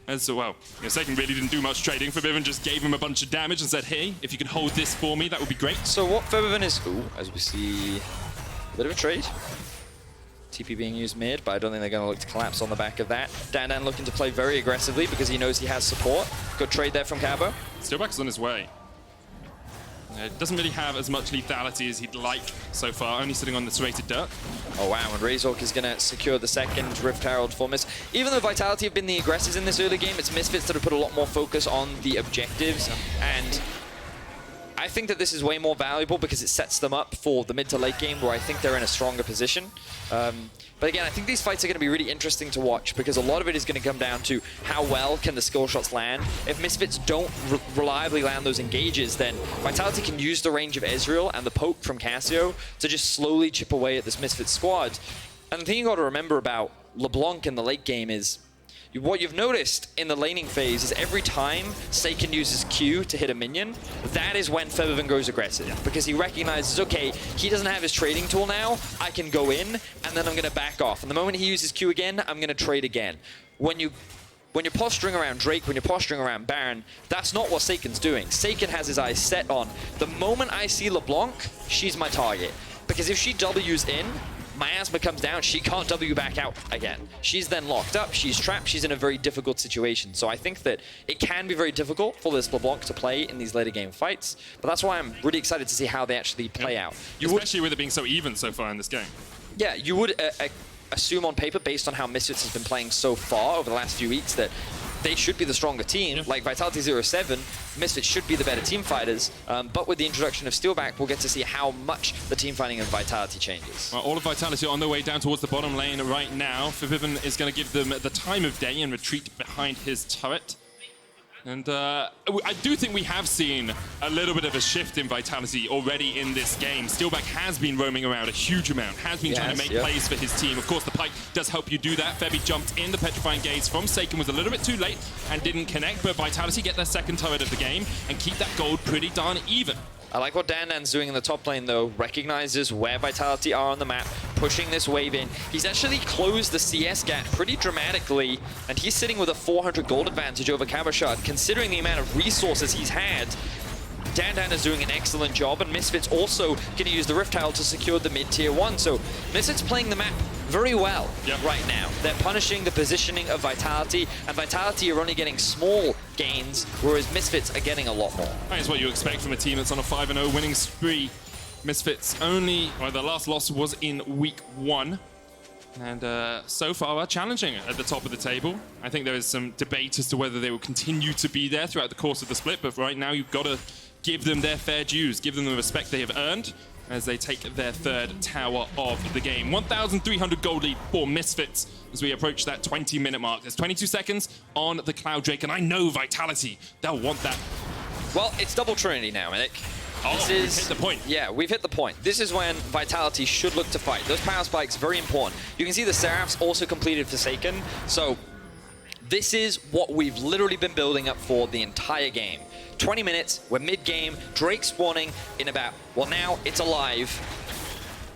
As well, Saken really didn't do much trading. Forbidden just gave him a bunch of damage and said, hey, if you could hold this for me, that would be great. So what Forbidden is, as we see, a bit of a trade. TP being used mid, but I don't think they're going to look to collapse on the back of that. Dandan looking to play very aggressively because he knows he has support. Good trade there from Cabo. Steelback's on his way. Doesn't really have as much lethality as he'd like so far, only sitting on the serrated dirt. Oh wow, and Razork is going to secure the second Rift Herald for Miss. Even though Vitality have been the aggressors in this early game, it's Misfits that have put a lot more focus on the objectives, and I think that this is way more valuable because it sets them up for the mid to late game where I think they're in a stronger position. But again, I think these fights are going to be really interesting to watch because a lot of it is going to come down to how well can the skill shots land. If Misfits don't reliably land those engages, then Vitality can use the range of Ezreal and the poke from Cassio to just slowly chip away at this Misfits squad. And the thing you got to remember about LeBlanc in the late game is what you've noticed in the laning phase is every time Seiken uses Q to hit a minion, that is when Febiven goes aggressive. Because he recognizes, okay, he doesn't have his trading tool now, I can go in, and then I'm going to back off. And the moment he uses Q again, I'm going to trade again. When you're posturing around Drake, when you're posturing around Baron, that's not what Seiken's doing. Seiken has his eyes set on, the moment I see LeBlanc, she's my target. Because if she W's in, Miasma comes down, she can't W back out again. She's then locked up, she's trapped, she's in a very difficult situation. So I think that it can be very difficult for this LeBlanc to play in these later game fights, but that's why I'm really excited to see how they actually play out. Especially with it being so even so far in this game. Yeah, you would assume on paper, based on how Misfits has been playing so far over the last few weeks, that they should be the stronger team. Like Vitality 0-7, Misfits should be the better team fighters. But with the introduction of Steelback, we'll get to see how much the team fighting of Vitality changes. Well, all of Vitality on their way down towards the bottom lane right now. Febiven is going to give them the time of day and retreat behind his turret. And I do think we have seen a little bit of a shift in Vitality already in this game. Steelback has been roaming around a huge amount, has been trying to make plays for his team. Of course, the Pike does help you do that. Febby jumped in, the Petrifying Gaze from Seiken was a little bit too late and didn't connect, but Vitality get their second turret of the game and keep that gold pretty darn even. I like what Dan's doing in the top lane, though. Recognizes where Vitality are on the map, pushing this wave in. He's actually closed the CS gap pretty dramatically, and he's sitting with a 400 gold advantage over Cabochard. Considering the amount of resources he's had, Dan is doing an excellent job, and Misfits also going to use the Rift Tile to secure the mid-tier 1. So Misfits playing the map very well right now. They're punishing the positioning of Vitality, and Vitality are only getting small gains, whereas Misfits are getting a lot more. That is what you expect from a team that's on a 5-0 winning spree. Misfits only, well, their last loss was in week 1. And so far are challenging at the top of the table. I think there is some debate as to whether they will continue to be there throughout the course of the split, but right now you've got to give them their fair dues, give them the respect they have earned as they take their third tower of the game. 1,300 gold lead for Misfits as we approach that 20-minute mark. There's 22 seconds on the Cloud Drake, and I know Vitality, they'll want that. Well, it's double Trinity now, Medic. We've hit the point. Yeah, we've hit the point. This is when Vitality should look to fight. Those power spikes, very important. You can see the Seraphs also completed Forsaken, so this is what we've literally been building up for the entire game. 20 minutes, we're mid-game, Drake spawning in about, well now, it's alive.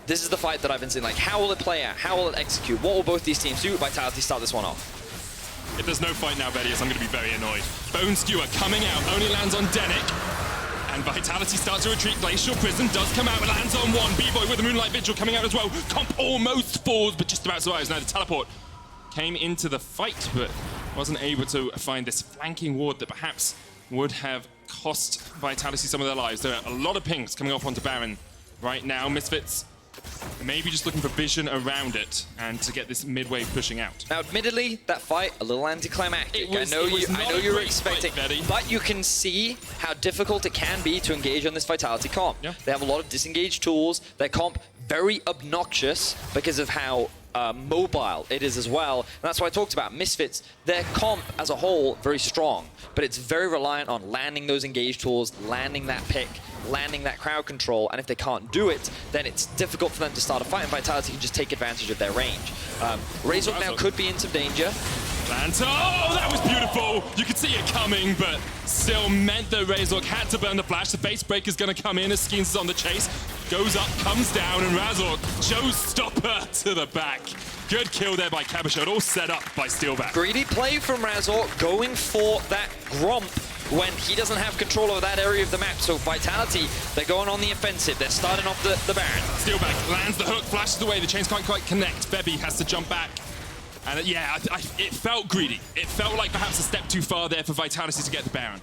This is the fight that I've been seeing, like, how will it play out? How will it execute? What will both these teams do? Vitality start this one off. If there's no fight now, Vedius, I'm going to be very annoyed. Bone Skewer coming out, only lands on Denick. And Vitality starts to retreat. Glacial Prism does come out, lands on one. B-Boy with the Moonlight Vigil coming out as well. Comp almost falls, but just about survives. Now the teleport came into the fight, but wasn't able to find this flanking ward that perhaps would have cost Vitality some of their lives. There are a lot of pings coming off onto Baron right now. Misfits maybe just looking for vision around it and to get this mid wave pushing out. Now, admittedly, that fight a little anticlimactic. I know you were expecting, but you can see how difficult it can be to engage on this Vitality comp. Yeah. They have a lot of disengaged tools. Their comp very obnoxious because of how mobile it is as well. And that's why I talked about Misfits. Their comp as a whole, very strong, but it's very reliant on landing those engaged tools, landing that pick, landing that crowd control, and if they can't do it, then it's difficult for them to start a fight, and Vitality can just take advantage of their range. Razork now could be in some danger. Oh, that was beautiful! You could see it coming, but still meant that Razork had to burn the flash. The face break is going to come in as Skeens is on the chase. Goes up, comes down, and Razork, showstopper to the back. Good kill there by Cabochard, all set up by Steelback. Greedy play from Razork, going for that Gromp when he doesn't have control over that area of the map. So Vitality, they're going on the offensive. They're starting off the Baron. Steelback lands the hook, flashes away. The chains can't quite connect. Bebby has to jump back. And yeah, it felt greedy. It felt like perhaps a step too far there for Vitality to get the Baron.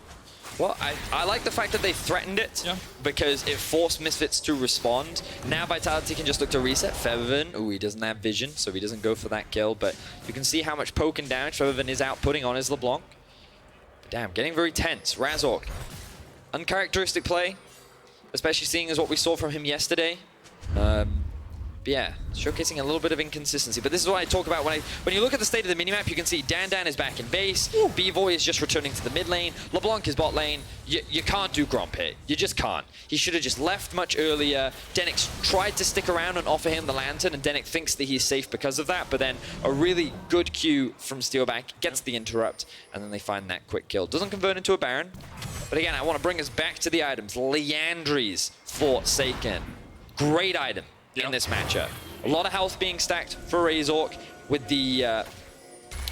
Well, I like the fact that they threatened it because it forced Misfits to respond. Now Vitality can just look to reset. Febiven, ooh, he doesn't have vision, so he doesn't go for that kill. But you can see how much poke and damage Febiven is outputting on his LeBlanc. Damn, getting very tense. Razork, uncharacteristic play. especially seeing as what we saw from him yesterday. But yeah, showcasing a little bit of inconsistency. But this is what I talk about when you look at the state of the minimap, you can see Dan is back in base, B-Voy is just returning to the mid lane, LeBlanc is bot lane. You can't do Gromp here. You just can't. He should have just left much earlier. Denix tried to stick around and offer him the Lantern, and Denix thinks that he's safe because of that, but then a really good Q from Steelback gets the interrupt, and then they find that quick kill. Doesn't convert into a Baron, but again, I want to bring us back to the items. Liandry's for Seiken. Great item in this matchup. A lot of health being stacked for Razork with the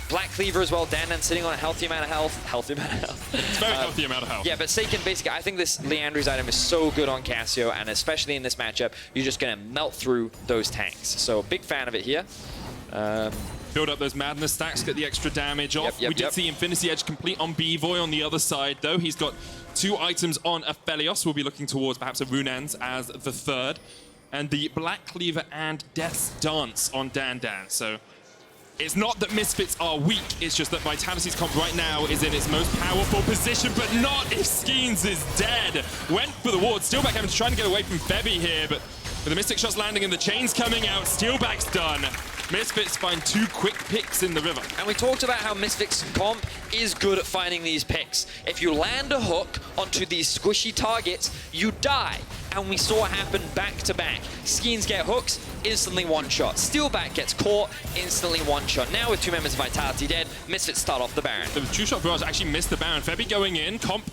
Black Cleaver as well. Dan sitting on a healthy amount of health. Healthy amount of health. It's very healthy amount of health. Yeah, but Seiken basically, I think this Liandry's item is so good on Cassio, and especially in this matchup, you're just going to melt through those tanks. So big fan of it here. Build up those Madness stacks, get the extra damage off. We did see Infinity Edge complete on B-Voy on the other side, though. He's got 2 items on Aphelios. We'll be looking towards perhaps a Runans as the third. And the Black Cleaver and Death's Dance on Dan. So it's not that Misfits are weak, it's just that Vitality's comp right now is in its most powerful position, but not if Skeens is dead. Went for the ward. Steelback having to try and get away from Febby here, but with the Mystic Shots landing and the chains coming out, Steelback's done. Misfits find 2 quick picks in the river. And we talked about how Misfits comp is good at finding these picks. If you land a hook onto these squishy targets, you die. And we saw it happen back to back. Skeens get hooks, instantly one shot. Steelback gets caught, instantly one shot. Now with 2 members of Vitality dead, Misfits start off the Baron. The two-shot barrage actually missed the Baron. Febby going in, comp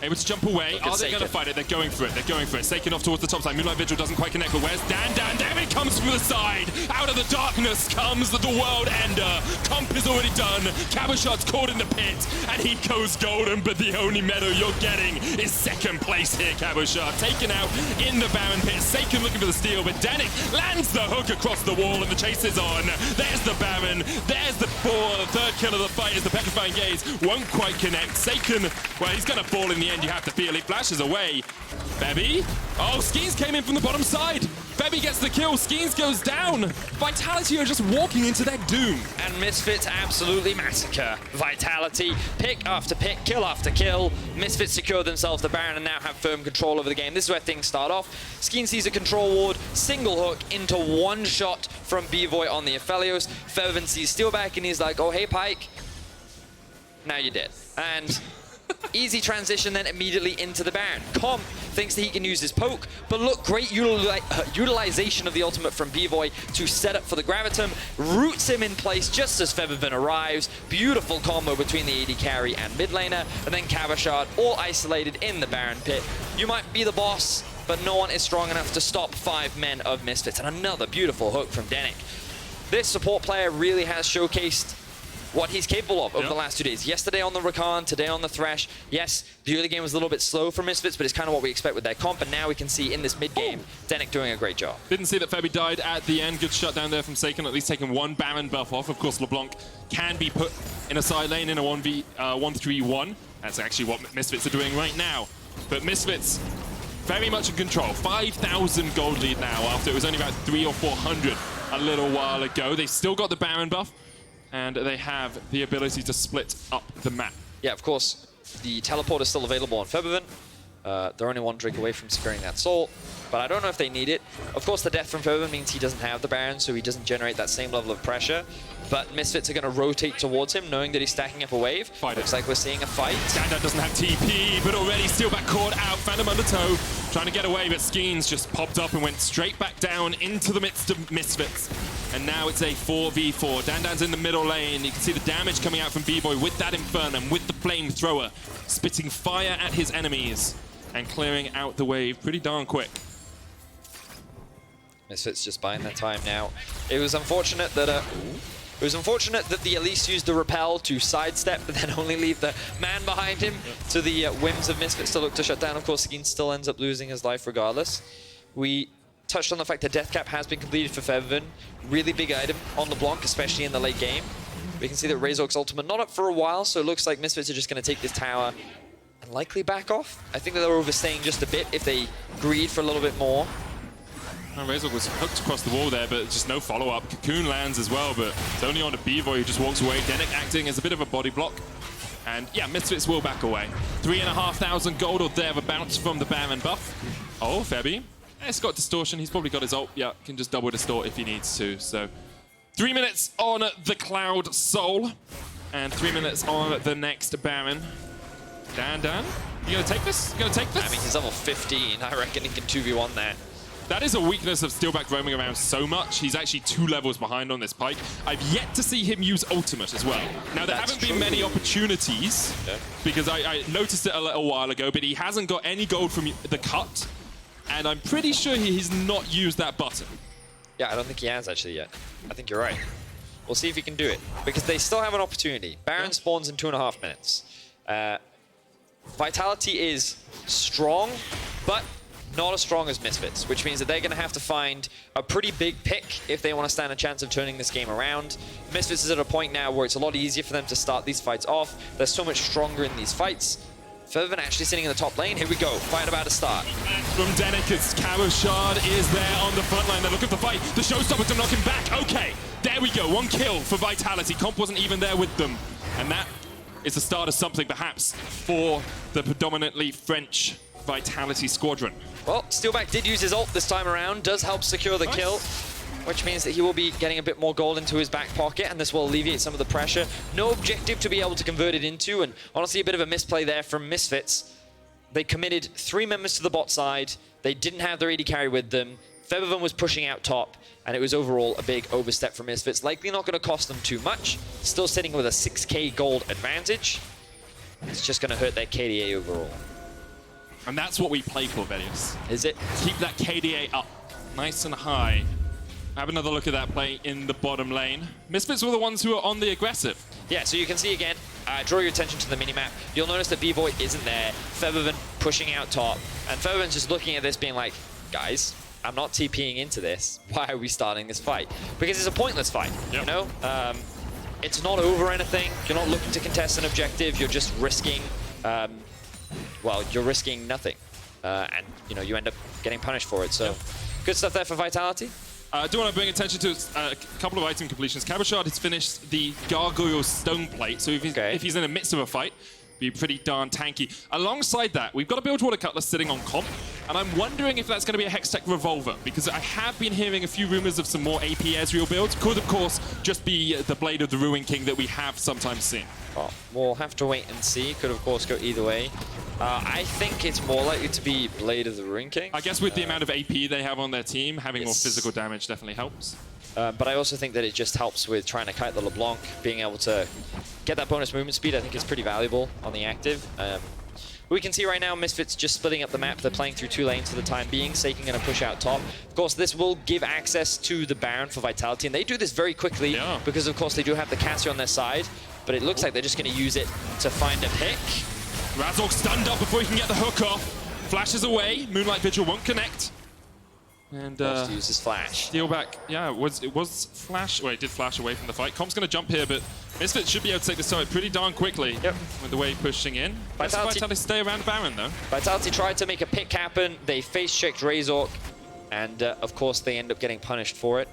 able to jump away. Are they going to fight it? They're going for it. They're going for it. Seiken off towards the top side. Moonlight Vigil doesn't quite connect, but where's Dan? Damn it, comes from the side. Out of the darkness comes the world ender. Comp is already done. Cabochard's caught in the pit, and he goes golden, but the only medal you're getting is 2nd place here, Cabochard. Taken out in the Baron pit. Seiken looking for the steal, but Danik lands the hook across the wall, and the chase is on. There's the Baron. There's the 3rd kill of the fight is the Petrifying Gaze. Won't quite connect. Seiken, well, he's going to fall in the end, you have to feel. He flashes away. Febby. Oh, Skeens came in from the bottom side. Febby gets the kill. Skeens goes down. Vitality are just walking into their doom. And Misfits absolutely massacre Vitality. Pick after pick, kill after kill. Misfits secure themselves the Baron and now have firm control over the game. This is where things start off. Skeens sees a control ward, single hook into 1 shot from B-Voy on the Aphelios. Fervent sees Steelback and he's like, oh, hey, Pike. Now you're dead. And easy transition then immediately into the Baron. Comp thinks that he can use his poke, but look, great utilization of the ultimate from B-Voy to set up for the Gravitum, roots him in place just as Feathervin arrives. Beautiful combo between the AD carry and mid laner, and then Cabochard all isolated in the Baron pit. You might be the boss, but no one is strong enough to stop 5 men of Misfits. And another beautiful hook from Danik. This support player really has showcased what he's capable of over the last 2 days. Yesterday on the Rakan, today on the Thresh. Yes, the early game was a little bit slow for Misfits, but it's kind of what we expect with their comp, and now we can see in this mid-game, Danik doing a great job. Didn't see that Febby died at the end. Good shutdown there from Seiken, at least taking 1 Baron buff off. Of course, LeBlanc can be put in a side lane in a 1v1. That's actually what Misfits are doing right now. But Misfits, very much in control. 5,000 gold lead now after it was only about 300 or 400 a little while ago. They've still got the Baron buff, and they have the ability to split up the map. Yeah, of course, the teleport is still available on Feathervin. They're only 1 drink away from securing that soul, but I don't know if they need it. Of course, the death from Feathervin means he doesn't have the Baron, so he doesn't generate that same level of pressure. But Misfits are going to rotate towards him, knowing that he's stacking up a wave. Looks like we're seeing a fight. Dandan doesn't have TP, but already Steelback caught out. Phantom under toe, trying to get away, but Skeens just popped up and went straight back down into the midst of Misfits. And now it's a 4v4. Dandan's in the middle lane. You can see the damage coming out from B-Boy with that Infernum, with the Flamethrower, spitting fire at his enemies and clearing out the wave pretty darn quick. Misfits just buying their time now. It was unfortunate that the Elise used the repel to sidestep, but then only leave the man behind him to the whims of Misfits to look to shut down. Of course, Skeens still ends up losing his life regardless. We touched on the fact that Death Cap has been completed for Feathervin. Really big item on LeBlanc, especially in the late game. We can see that Razork's ultimate not up for a while, so it looks like Misfits are just going to take this tower and likely back off. I think that they're overstaying just a bit if they greed for a little bit more. And Razork was hooked across the wall there, but just no follow-up. Cocoon lands as well, but it's only on to B-Voy who just walks away. Danik acting as a bit of a body block. And yeah, Misfits will back away. 3,500 gold or thereabouts from the Baron buff. Oh, Febby. It's got distortion. He's probably got his ult. Yeah, can just double distort if he needs to. So 3 minutes on the Cloud Soul. And 3 minutes on the next Baron. Dan, you gonna take this? You gonna take this? I mean, he's level 15. I reckon he can 2v1 that. That is a weakness of Steelback roaming around so much. He's actually 2 levels behind on this Pyke. I've yet to see him use ultimate as well. Now, there haven't been many opportunities, because I noticed it a little while ago, but he hasn't got any gold from the cut, and I'm pretty sure he's not used that button. Yeah, I don't think he has actually yet. I think you're right. We'll see if he can do it, because they still have an opportunity. Baron spawns in 2.5 minutes. Vitality is strong, but not as strong as Misfits, which means that they're going to have to find a pretty big pick if they want to stand a chance of turning this game around. Misfits is at a point now where it's a lot easier for them to start these fights off. They're so much stronger in these fights. Fervent actually sitting in the top lane. Here we go. Fight about to start. From Denicus, Caroshard is there on the front line. They're looking for fight. The showstopper to knock him back. Okay, there we go. 1 kill for Vitality. Comp wasn't even there with them. And that is the start of something, perhaps, for the predominantly French Vitality squadron. Well, Steelback did use his ult this time around, does help secure the kill, which means that he will be getting a bit more gold into his back pocket, and this will alleviate some of the pressure. No objective to be able to convert it into, and honestly a bit of a misplay there from Misfits. They committed 3 members to the bot side, they didn't have their AD carry with them, Featherman was pushing out top, and it was overall a big overstep for Misfits. Likely not going to cost them too much, still sitting with a 6k gold advantage. It's just going to hurt their KDA overall. And that's what we play for, Velius. Is it? Keep that KDA up, nice and high. Have another look at that play in the bottom lane. Misfits were the ones who are on the aggressive. Yeah, so you can see again, draw your attention to the minimap. You'll notice that B-Boy isn't there. Featherman pushing out top. And Featherman's just looking at this being like, guys, I'm not TPing into this. Why are we starting this fight? Because it's a pointless fight, you know? It's not over anything. You're not looking to contest an objective. You're just risking, well, you're risking nothing. And, you know, you end up getting punished for it. So, good stuff there for Vitality. I do want to bring attention to a couple of item completions. Cabochard has finished the Gargoyle Stone Plate, so if he's in the midst of a fight, be pretty darn tanky. Alongside that, we've got a Bilgewater Cutlass sitting on comp, and I'm wondering if that's going to be a Hextech Revolver, because I have been hearing a few rumors of some more AP Ezreal builds. Could, of course, just be the Blade of the Ruin King that we have sometimes seen. Well, we'll have to wait and see. Could, of course, go either way. I think it's more likely to be Blade of the Ruin King. I guess with the amount of AP they have on their team, having more physical damage definitely helps. But I also think that it just helps with trying to kite the LeBlanc, being able to get that bonus movement speed. I think is pretty valuable on the active. We can see right now Misfits just splitting up the map. They're playing through 2 lanes for the time being. Seiken going to push out top. Of course, this will give access to the Baron for Vitality, and they do this very quickly because, of course, they do have the Cassie on their side. But it looks like they're just going to use it to find a pick. Razork stunned up before he can get the hook off. Flashes away. Moonlight Vigil won't connect. And to use his flash. Steelback, yeah, it was flash. Well, it did flash away from the fight. Comp's going to jump here, but Misfits should be able to take this side pretty darn quickly with the way pushing in. Vitality stay around Baron, though. Vitality tried to make a pick happen. They face-checked Razork, and of course, they end up getting punished for it.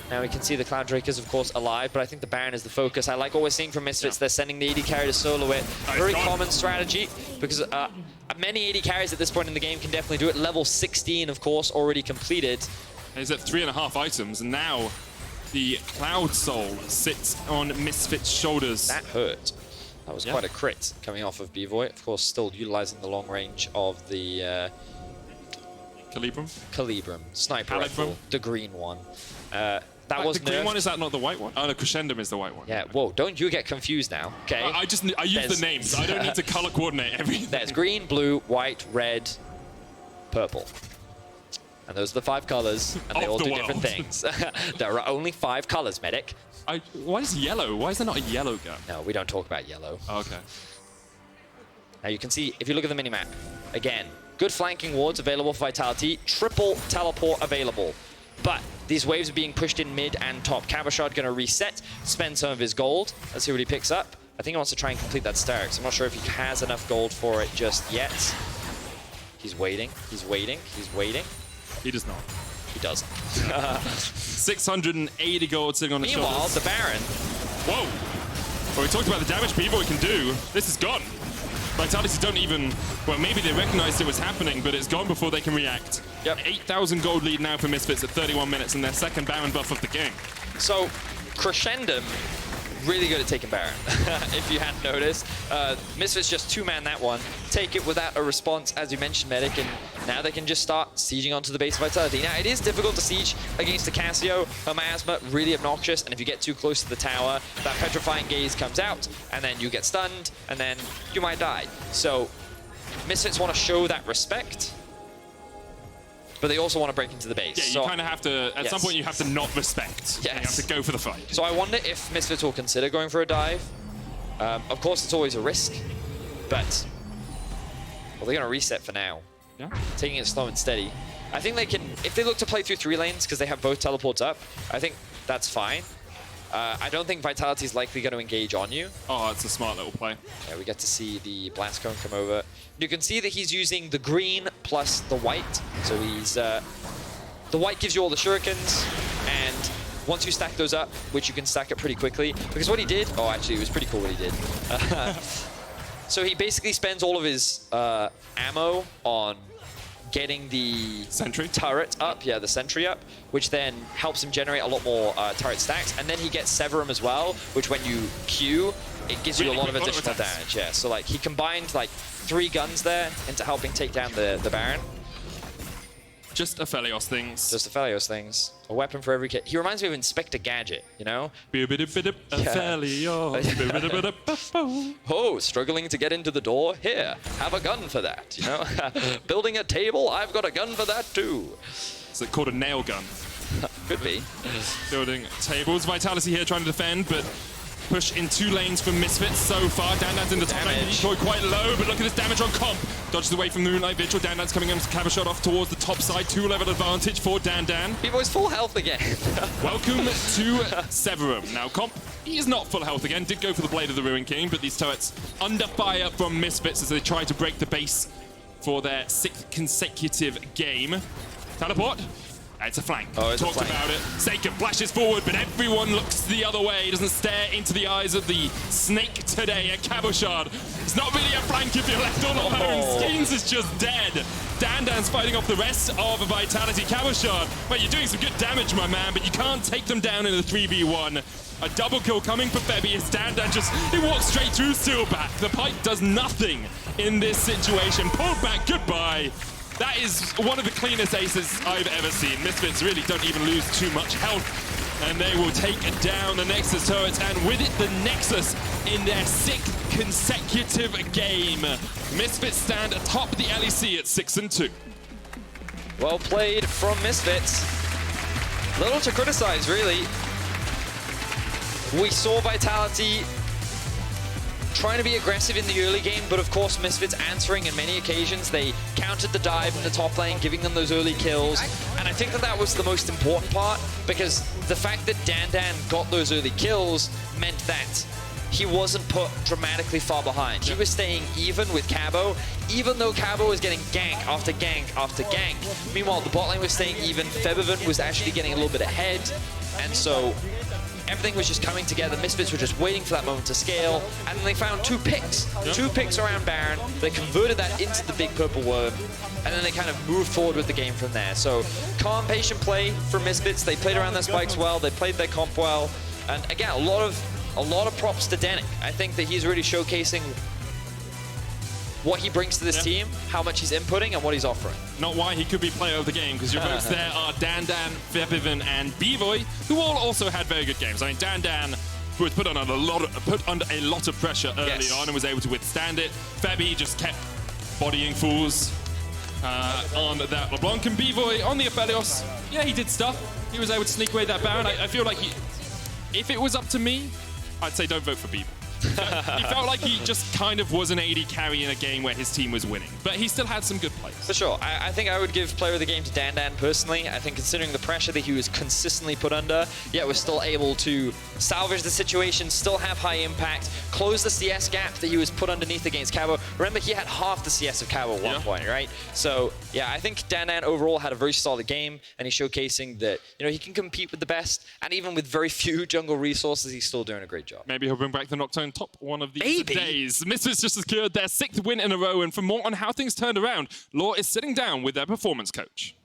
Now we can see the Cloud Drake is, of course, alive, but I think the Baron is the focus. I like what we're seeing from Misfits. They're sending the AD carry to solo it. Very common strategy, because many AD carries at this point in the game can definitely do it. Level 16, of course, already completed. He's at 3.5 items, and now the Cloud Soul sits on Misfits' shoulders. That hurt. That was quite a crit coming off of B-Voy. Of course, still utilizing the long range of the... Calibrum. Sniper rifle. The green one. That was the green one, is that not the white one? Oh, the Crescendum is the white one. Yeah, whoa, don't you get confused now, okay? I use the names. I don't need to color coordinate everything. There's green, blue, white, red, purple. And those are the 5 colors, and they all do different things. There are only 5 colors, medic. Why is yellow? Why is there not a yellow gun? No, we don't talk about yellow. Oh, okay. Now you can see, if you look at the minimap, again, good flanking wards available for Vitality, triple teleport available. But these waves are being pushed in mid and top. Cabochard going to reset, spend some of his gold. Let's see what he picks up. I think he wants to try and complete that Starix. I'm not sure if he has enough gold for it just yet. He's waiting, he's waiting, he's waiting. He does not. He doesn't. 680 gold sitting on the shoulders. Meanwhile, the Baron. Whoa. Well, we talked about the damage B-Boy can do. This is gone. Vitality don't even, well, maybe they recognized it was happening, but it's gone before they can react. Yep. 8,000 gold lead now for Misfits at 31 minutes and their second Baron buff of the game. So, Crescendum, really good at taking Baron, if you hadn't noticed. Misfits just two-man that one, take it without a response, as you mentioned, Medic, and now they can just start sieging onto the base of Vitality. Now, it is difficult to siege against a Cassio. Her miasma, really obnoxious, and if you get too close to the tower, that Petrifying Gaze comes out, and then you get stunned, and then you might die. So, Misfits want to show that respect, but they also want to break into the base. Yeah, you so, kind of have to, at some point you have to not respect. Yes. You have to go for the fight. So I wonder if Misfits will consider going for a dive. Of course, it's always a risk, but well, they're going to reset for now. Yeah. Taking it slow and steady. I think they can, if they look to play through 3 lanes, because they have both teleports up, I think that's fine. I don't think Vitality is likely going to engage on you. Oh, it's a smart little play. Yeah, we get to see the Blast Cone come over. You can see that he's using the green plus the white. So he's, the white gives you all the shurikens, and once you stack those up, which you can stack up pretty quickly, because what he did, oh, actually, it was pretty cool what he did. So he basically spends all of his ammo on getting the sentry turret up, yeah, the sentry up, which then helps him generate a lot more turret stacks, and then he gets Severum as well, which when you Q, it gives you a lot of additional damage. Yeah, so like he combined like 3 guns there into helping take down the Baron. Just Aphelios things. Just Aphelios things. A weapon for every kid. He reminds me of Inspector Gadget, you know? Oh, struggling to get into the door? Here, have a gun for that, you know? Building a table? I've got a gun for that too. Is it called a nail gun? Could be. Building tables. Vitality here trying to defend, but push in 2 lanes from Misfits so far. Dandan's in the top lane. Decoy quite low, but look at this damage on comp. Dodges away from the Moonlight Vigil. Dandan's coming in. Cabershot off towards the top side. 2-level advantage for Dandan. B-Boy's full health again. Welcome to Severum. Now, comp, he is not full health again. Did go for the Blade of the Ruin King, but these turrets under fire from Misfits as they try to break the base for their 6th consecutive game. Teleport. It's a flank. Oh, it's Talked a flank. about it. Seika flashes forward, but everyone looks the other way. Doesn't stare into the eyes of the snake today at Cabochard. It's not really a flank if you're left all alone. Skeens is just dead. Dandan's fighting off the rest of Vitality. Cabochard, well, you're doing some good damage, my man, but you can't take them down in a 3v1. A double kill coming for Febby as Dandan just, he walks straight through Steelback. The pipe does nothing in this situation. Pulled back, goodbye. That is one of the cleanest aces I've ever seen. Misfits really don't even lose too much health, and they will take down the Nexus turrets, and with it, the Nexus in their 6th consecutive game. Misfits stand atop the LEC at 6-2. Well played from Misfits. Little to criticize, really. We saw Vitality trying to be aggressive in the early game, but of course Misfits answering in many occasions. They countered the dive in the top lane, giving them those early kills. And I think that that was the most important part, because the fact that Dandan got those early kills meant that he wasn't put dramatically far behind. He was staying even with Cabo, even though Cabo was getting gank after gank after gank. Meanwhile, the bot lane was staying even. Febiven was actually getting a little bit ahead. And so everything was just coming together. Misfits were just waiting for that moment to scale, and then they found 2 picks. 2 picks around Baron. They converted that into the big purple worm, and then they kind of moved forward with the game from there. So calm, patient play from Misfits. They played around their spikes well. They played their comp well, and again, a lot of props to Danik. I think that he's really showcasing what he brings to this team, how much he's inputting, and what he's offering. Not why he could be player of the game, because your votes there are Dandan, Febiven, and B-Boy, who all also had very good games. I mean, Dandan, who was put under a lot of pressure early on and was able to withstand it. Febby just kept bodying fools on that LeBlanc, and B-Boy on the Aphelios. Yeah, he did stuff. He was able to sneak away that Baron. I feel like if it was up to me, I'd say don't vote for B-Boy. He felt like he just kind of was an AD carry in a game where his team was winning, but he still had some good plays. For sure. I think I would give player of the game to Dandan personally. I think considering the pressure that he was consistently put under, yet was still able to salvage the situation, still have high impact, close the CS gap that he was put underneath against Cabo. Remember, he had half the CS of Cabo at one point, right? So, yeah, I think Dandan overall had a very solid game, and he's showcasing that, you know, he can compete with the best, and even with very few jungle resources, he's still doing a great job. Maybe he'll bring back the Nocturne top one of these days. Misfits just secured their 6th win in a row, and for more on how things turned around, Law is sitting down with their performance coach.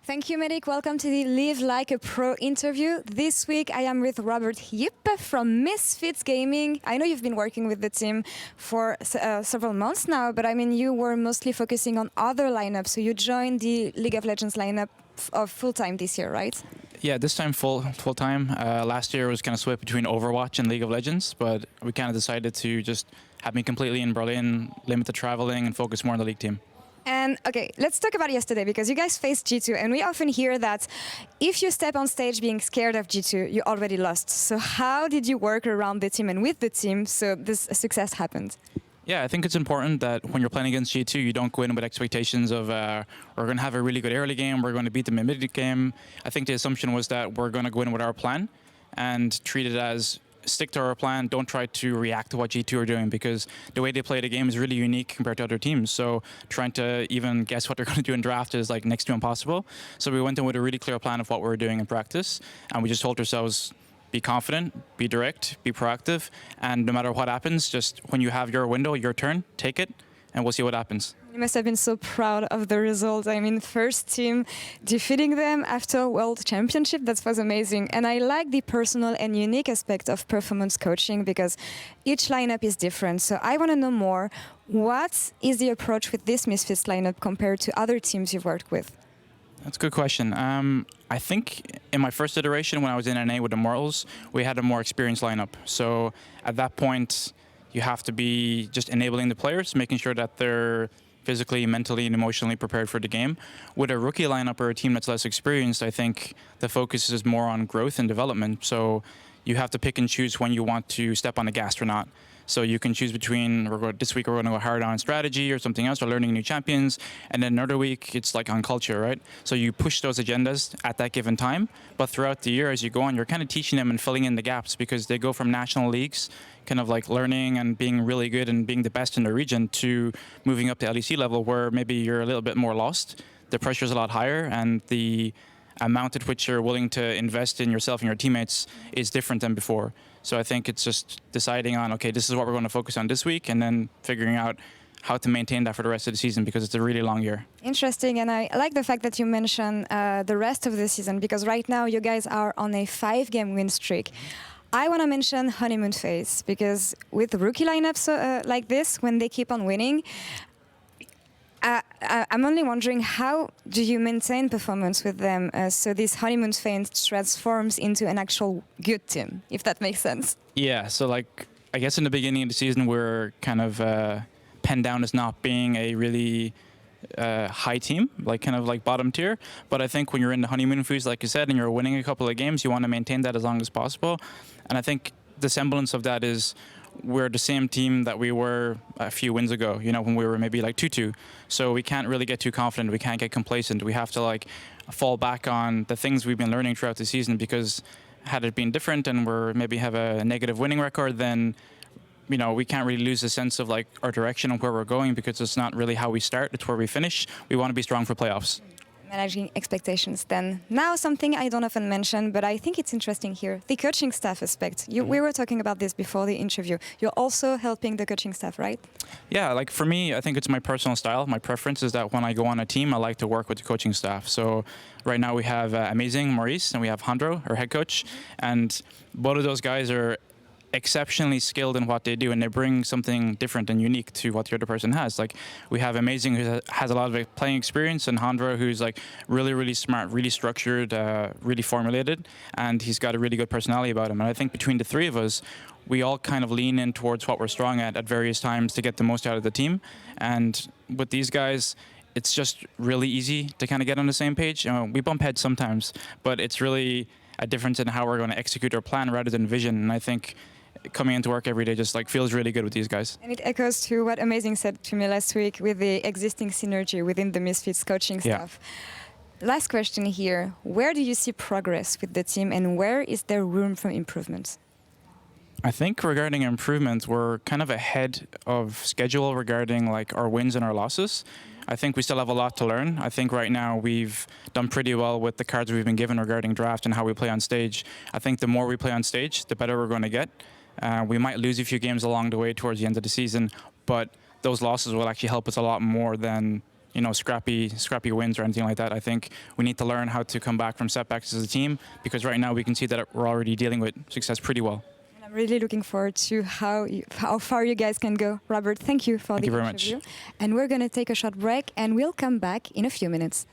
Thank you, Medic. Welcome to the Live Like a Pro interview. This week I am with Robert Yip from Misfits Gaming. I know you've been working with the team for several months now, but I mean, you were mostly focusing on other lineups. So you joined the League of Legends lineup of full-time this year, right? Yeah, this time full-time. Last year was kind of split between Overwatch and League of Legends, but we kind of decided to just have me completely in Berlin, limit the traveling, and focus more on the league team. And okay, let's talk about yesterday, because you guys faced G2, and we often hear that if you step on stage being scared of G2, you already lost. So how did you work around the team and with the team so this success happened? Yeah, I think it's important that when you're playing against G2, you don't go in with expectations of we're going to have a really good early game, we're going to beat them in mid game. I think the assumption was that we're going to go in with our plan and treat it as stick to our plan, don't try to react to what G2 are doing, because the way they play the game is really unique compared to other teams. So trying to even guess what they're going to do in draft is like next to impossible. So we went in with a really clear plan of what we were doing in practice, and we just told ourselves, be confident, be direct, be proactive, and no matter what happens, just when you have your window, your turn, take it, and we'll see what happens. You must have been so proud of the result. I mean, first team defeating them after World Championship, that was amazing. And I like the personal and unique aspect of performance coaching, because each lineup is different. So I want to know more. What is the approach with this Misfits lineup compared to other teams you've worked with? That's a good question. I think in my first iteration, when I was in NA with Immortals, we had a more experienced lineup. So at that point, you have to be just enabling the players, making sure that they're physically, mentally, and emotionally prepared for the game. With a rookie lineup or a team that's less experienced, I think the focus is more on growth and development. So you have to pick and choose when you want to step on the gas or not. So you can choose between, this week we're going to go hard on strategy or something else, or learning new champions, and then another week it's like on culture, right? So you push those agendas at that given time, but throughout the year as you go on, you're kind of teaching them and filling in the gaps, because they go from national leagues, kind of like learning and being really good and being the best in the region, to moving up to LEC level where maybe you're a little bit more lost. The pressure's a lot higher, and the amount at which you're willing to invest in yourself and your teammates is different than before. So I think it's just deciding on, okay, this is what we're going to focus on this week, and then figuring out how to maintain that for the rest of the season, because it's a really long year. Interesting, and I like the fact that you mentioned the rest of the season, because right now you guys are on a 5-game win streak. I want to mention honeymoon phase, because with rookie lineups like this, when they keep on winning, I'm only wondering, how do you maintain performance with them so this honeymoon phase transforms into an actual good team, if that makes sense? Yeah, so like, I guess in the beginning of the season, we're kind of penned down as not being a really high team, like kind of like bottom tier. But I think when you're in the honeymoon phase, like you said, and you're winning a couple of games, you want to maintain that as long as possible. And I think the semblance of that is we're the same team that we were a few wins ago, you know, when we were maybe like 2-2. So we can't really get too confident. We can't get complacent. We have to like fall back on the things we've been learning throughout the season, because had it been different and we're maybe have a negative winning record, then, you know, we can't really lose the sense of like our direction and where we're going, because it's not really how we start, it's where we finish. We want to be strong for playoffs. Managing expectations then. Now something I don't often mention, but I think it's interesting here, the coaching staff aspect. We were talking about this before the interview. You're also helping the coaching staff, right? Yeah, like for me, I think it's my personal style. My preference is that when I go on a team, I like to work with the coaching staff. So right now we have amazing Maurice, and we have Handro, our head coach, and both of those guys are exceptionally skilled in what they do, and they bring something different and unique to what the other person has. Like, we have Amazing, who has a lot of playing experience, and Handra, who's like really, really smart, really structured, really formulated, and he's got a really good personality about him. And I think between the three of us, we all kind of lean in towards what we're strong at various times to get the most out of the team. And with these guys, it's just really easy to kind of get on the same page. We bump heads sometimes, but it's really a difference in how we're going to execute our plan rather than vision. And I think coming into work every day just like feels really good with these guys. And it echoes to what Amazing said to me last week with the existing synergy within the Misfits coaching staff. Yeah. Last question here. Where do you see progress with the team, and where is there room for improvement? I think regarding improvement, we're kind of ahead of schedule regarding like our wins and our losses. I think we still have a lot to learn. I think right now we've done pretty well with the cards we've been given regarding draft and how we play on stage. I think the more we play on stage, the better we're going to get. We might lose a few games along the way towards the end of the season, but those losses will actually help us a lot more than scrappy wins or anything like that. I think we need to learn how to come back from setbacks as a team, because right now we can see that we're already dealing with success pretty well. And I'm really looking forward to how far you guys can go. Robert, thank you for the interview. And we're going to take a short break, and we'll come back in a few minutes.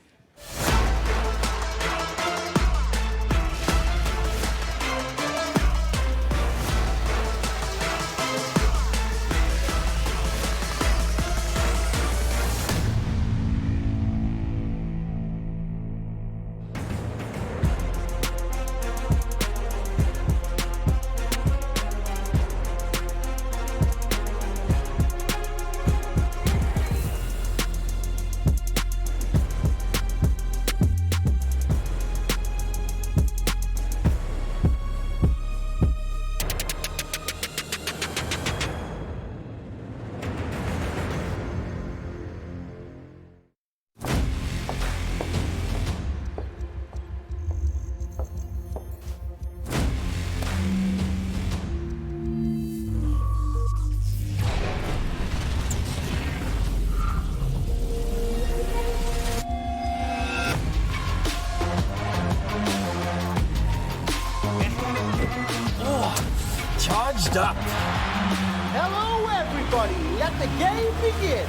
Charged up. Hello, everybody. Let the game begin.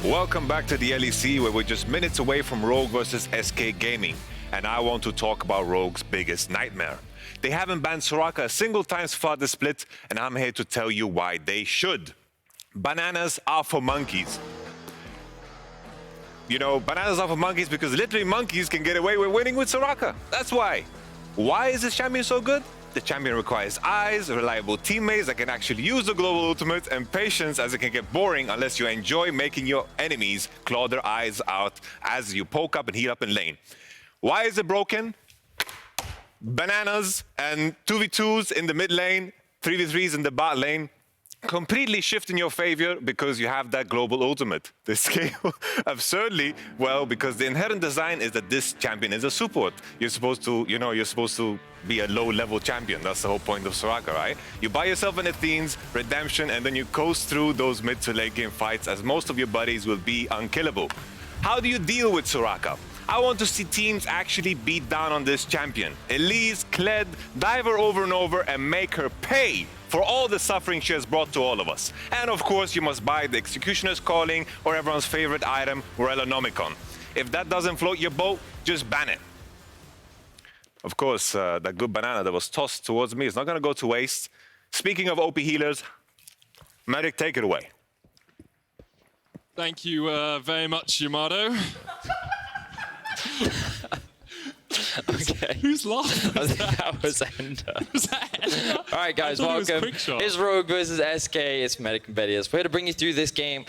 Welcome back to the LEC, where we're just minutes away from Rogue versus SK Gaming. And I want to talk about Rogue's biggest nightmare. They haven't banned Soraka a single time so far this split, and I'm here to tell you why they should. Bananas are for monkeys. You know, bananas are for monkeys because literally monkeys can get away with winning with Soraka. That's why. Why is this champion so good? The champion requires eyes, reliable teammates that can actually use the global ultimate, and patience, as it can get boring unless you enjoy making your enemies claw their eyes out as you poke up and heal up in lane. Why is it broken? Bananas and 2v2s in the mid lane, 3v3s in the bot lane, completely shift in your favor because you have that global ultimate. They scale absurdly well because the inherent design is that this champion is a support. You're supposed to, you're supposed to be a low-level champion. That's the whole point of Soraka, right? You buy yourself an Athene's redemption, and then you coast through those mid to late game fights, as most of your buddies will be unkillable. How do you deal with Soraka? I want to see teams actually beat down on this champion. Elise, Kled, dive her over and over and make her pay for all the suffering she has brought to all of us. And of course, you must buy the Executioner's Calling or everyone's favorite item, Morellonomicon. If that doesn't float your boat, just ban it. Of course, that good banana that was tossed towards me is not gonna go to waste. Speaking of OP healers, Medic, take it away. Thank you very much, Yamato. Okay. Who's laughing? That was Ender. All right, guys, welcome. It's Rogue versus SK. It's Medic and Vedius. We're here to bring you through this game.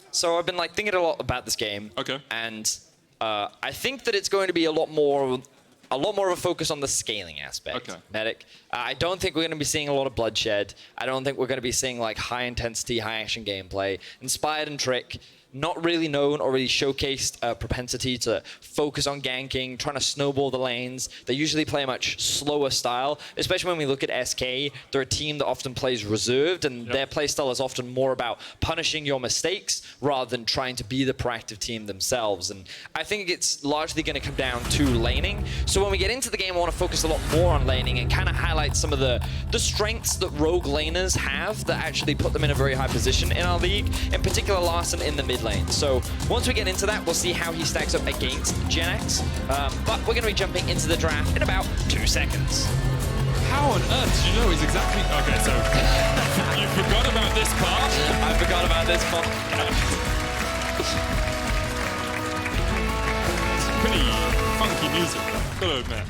So I've been thinking a lot about this game. Okay. And I think that it's going to be a lot more of a focus on the scaling aspect. Okay. Medic. I don't think we're going to be seeing a lot of bloodshed. I don't think we're going to be seeing high intensity, high action gameplay. Inspired and Trick, not really known or really showcased propensity to focus on ganking, trying to snowball the lanes. They usually play a much slower style, especially when we look at SK. They're a team that often plays reserved, and their playstyle is often more about punishing your mistakes rather than trying to be the proactive team themselves. And I think it's largely going to come down to laning. So when we get into the game, I want to focus a lot more on laning and kind of highlight some of the strengths that Rogue laners have that actually put them in a very high position in our league, in particular Larson in the mid lane. So once we get into that, we'll see how he stacks up against Gen X. But we're going to be jumping into the draft in about 2 seconds. How on earth do you know he's exactly... Okay, so you forgot about this part? I forgot about this part. Pretty funky music, gotta admit.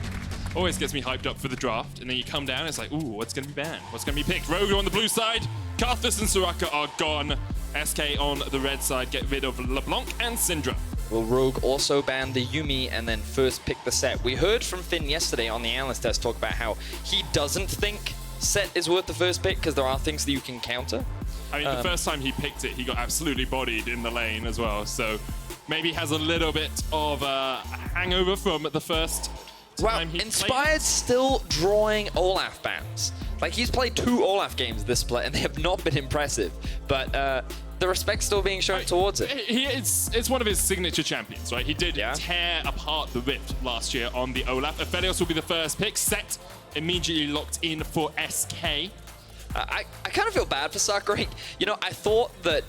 Always gets me hyped up for the draft, and then you come down, it's like, ooh, what's gonna be banned? What's gonna be picked? Rogue on the blue side, Karthus and Soraka are gone. SK on the red side get rid of LeBlanc and Syndra. Will Rogue also ban the Yuumi and then first pick the set? We heard from Finn yesterday on the analyst test talk about how he doesn't think set is worth the first pick because there are things that you can counter. I mean, the first time he picked it, he got absolutely bodied in the lane as well, so maybe has a little bit of a hangover from the first time he Inspired's still drawing Olaf bans. He's played 2 Olaf games this split, and they have not been impressive. But the respect's still being shown towards it. It's one of his signature champions, right? He did tear apart the Rift last year on the Olaf. Aphelios will be the first pick. Set immediately locked in for SK. I kind of feel bad for Sakura. I thought that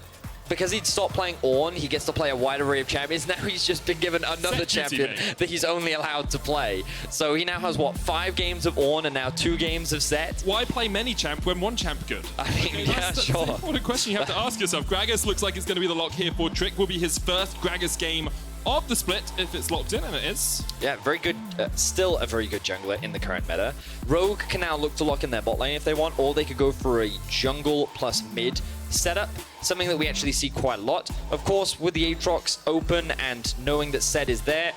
because he'd stopped playing Ornn, he gets to play a wide array of champions. Now he's just been given another champion that he's only allowed to play. So he now has, 5 games of Ornn and now 2 games of Set? Why play many champ when one champ good? I mean, sure. That's what a question you have to ask yourself. Gragas looks like it's going to be the lock here for Trick. Will be his first Gragas game of the split if it's locked in, and it is. Yeah, very good. Still a very good jungler in the current meta. Rogue can now look to lock in their bot lane if they want, or they could go for a jungle plus mid setup, something that we actually see quite a lot. Of course, with the Aatrox open and knowing that Set is there,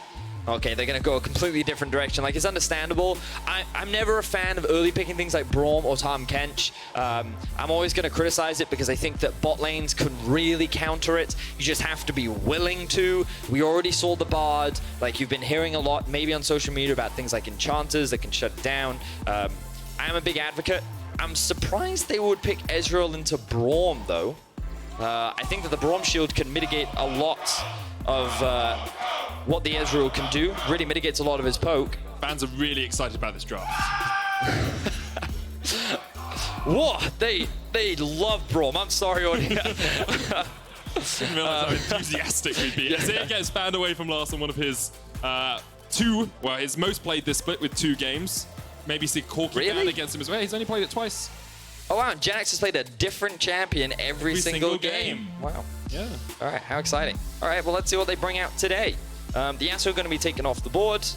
okay, they're going to go a completely different direction. It's understandable. I'm never a fan of early picking things like Braum or Tahm Kench. I'm always going to criticize it because I think that bot lanes can really counter it. You just have to be willing to. We already saw the Bard. You've been hearing a lot, maybe on social media, about things like enchanters that can shut it down. I'm a big advocate. I'm surprised they would pick Ezreal into Braum, though. I think that the Braum shield can mitigate a lot of what the Ezreal can do. Really mitigates a lot of his poke. Fans are really excited about this draft. Whoa, they love Braum. I'm sorry, audience. Didn't realize how enthusiastic we'd be. Azir gets banned away from last on one of his his most played this split with 2 games. Maybe see Corky down against him as well. He's only played it twice. Oh wow, Jax has played a different champion every single game. Wow. Yeah. All right, how exciting. All right, well, let's see what they bring out today. The Yasuo going to be taken off the board.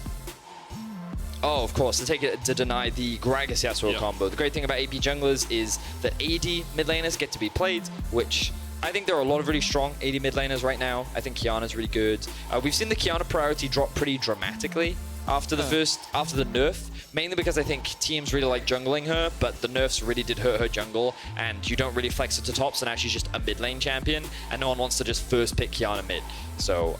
Oh, of course, to deny the Gragas Yasuo combo. The great thing about AP junglers is that AD mid laners get to be played, which I think there are a lot of really strong AD mid laners right now. I think Kiana's really good. We've seen the Kiana priority drop pretty dramatically after the nerf, mainly because I think teams really like jungling her, but the nerfs really did hurt her jungle, and you don't really flex it to top, so now she's just a mid lane champion, and no one wants to just first pick Kiana mid. So,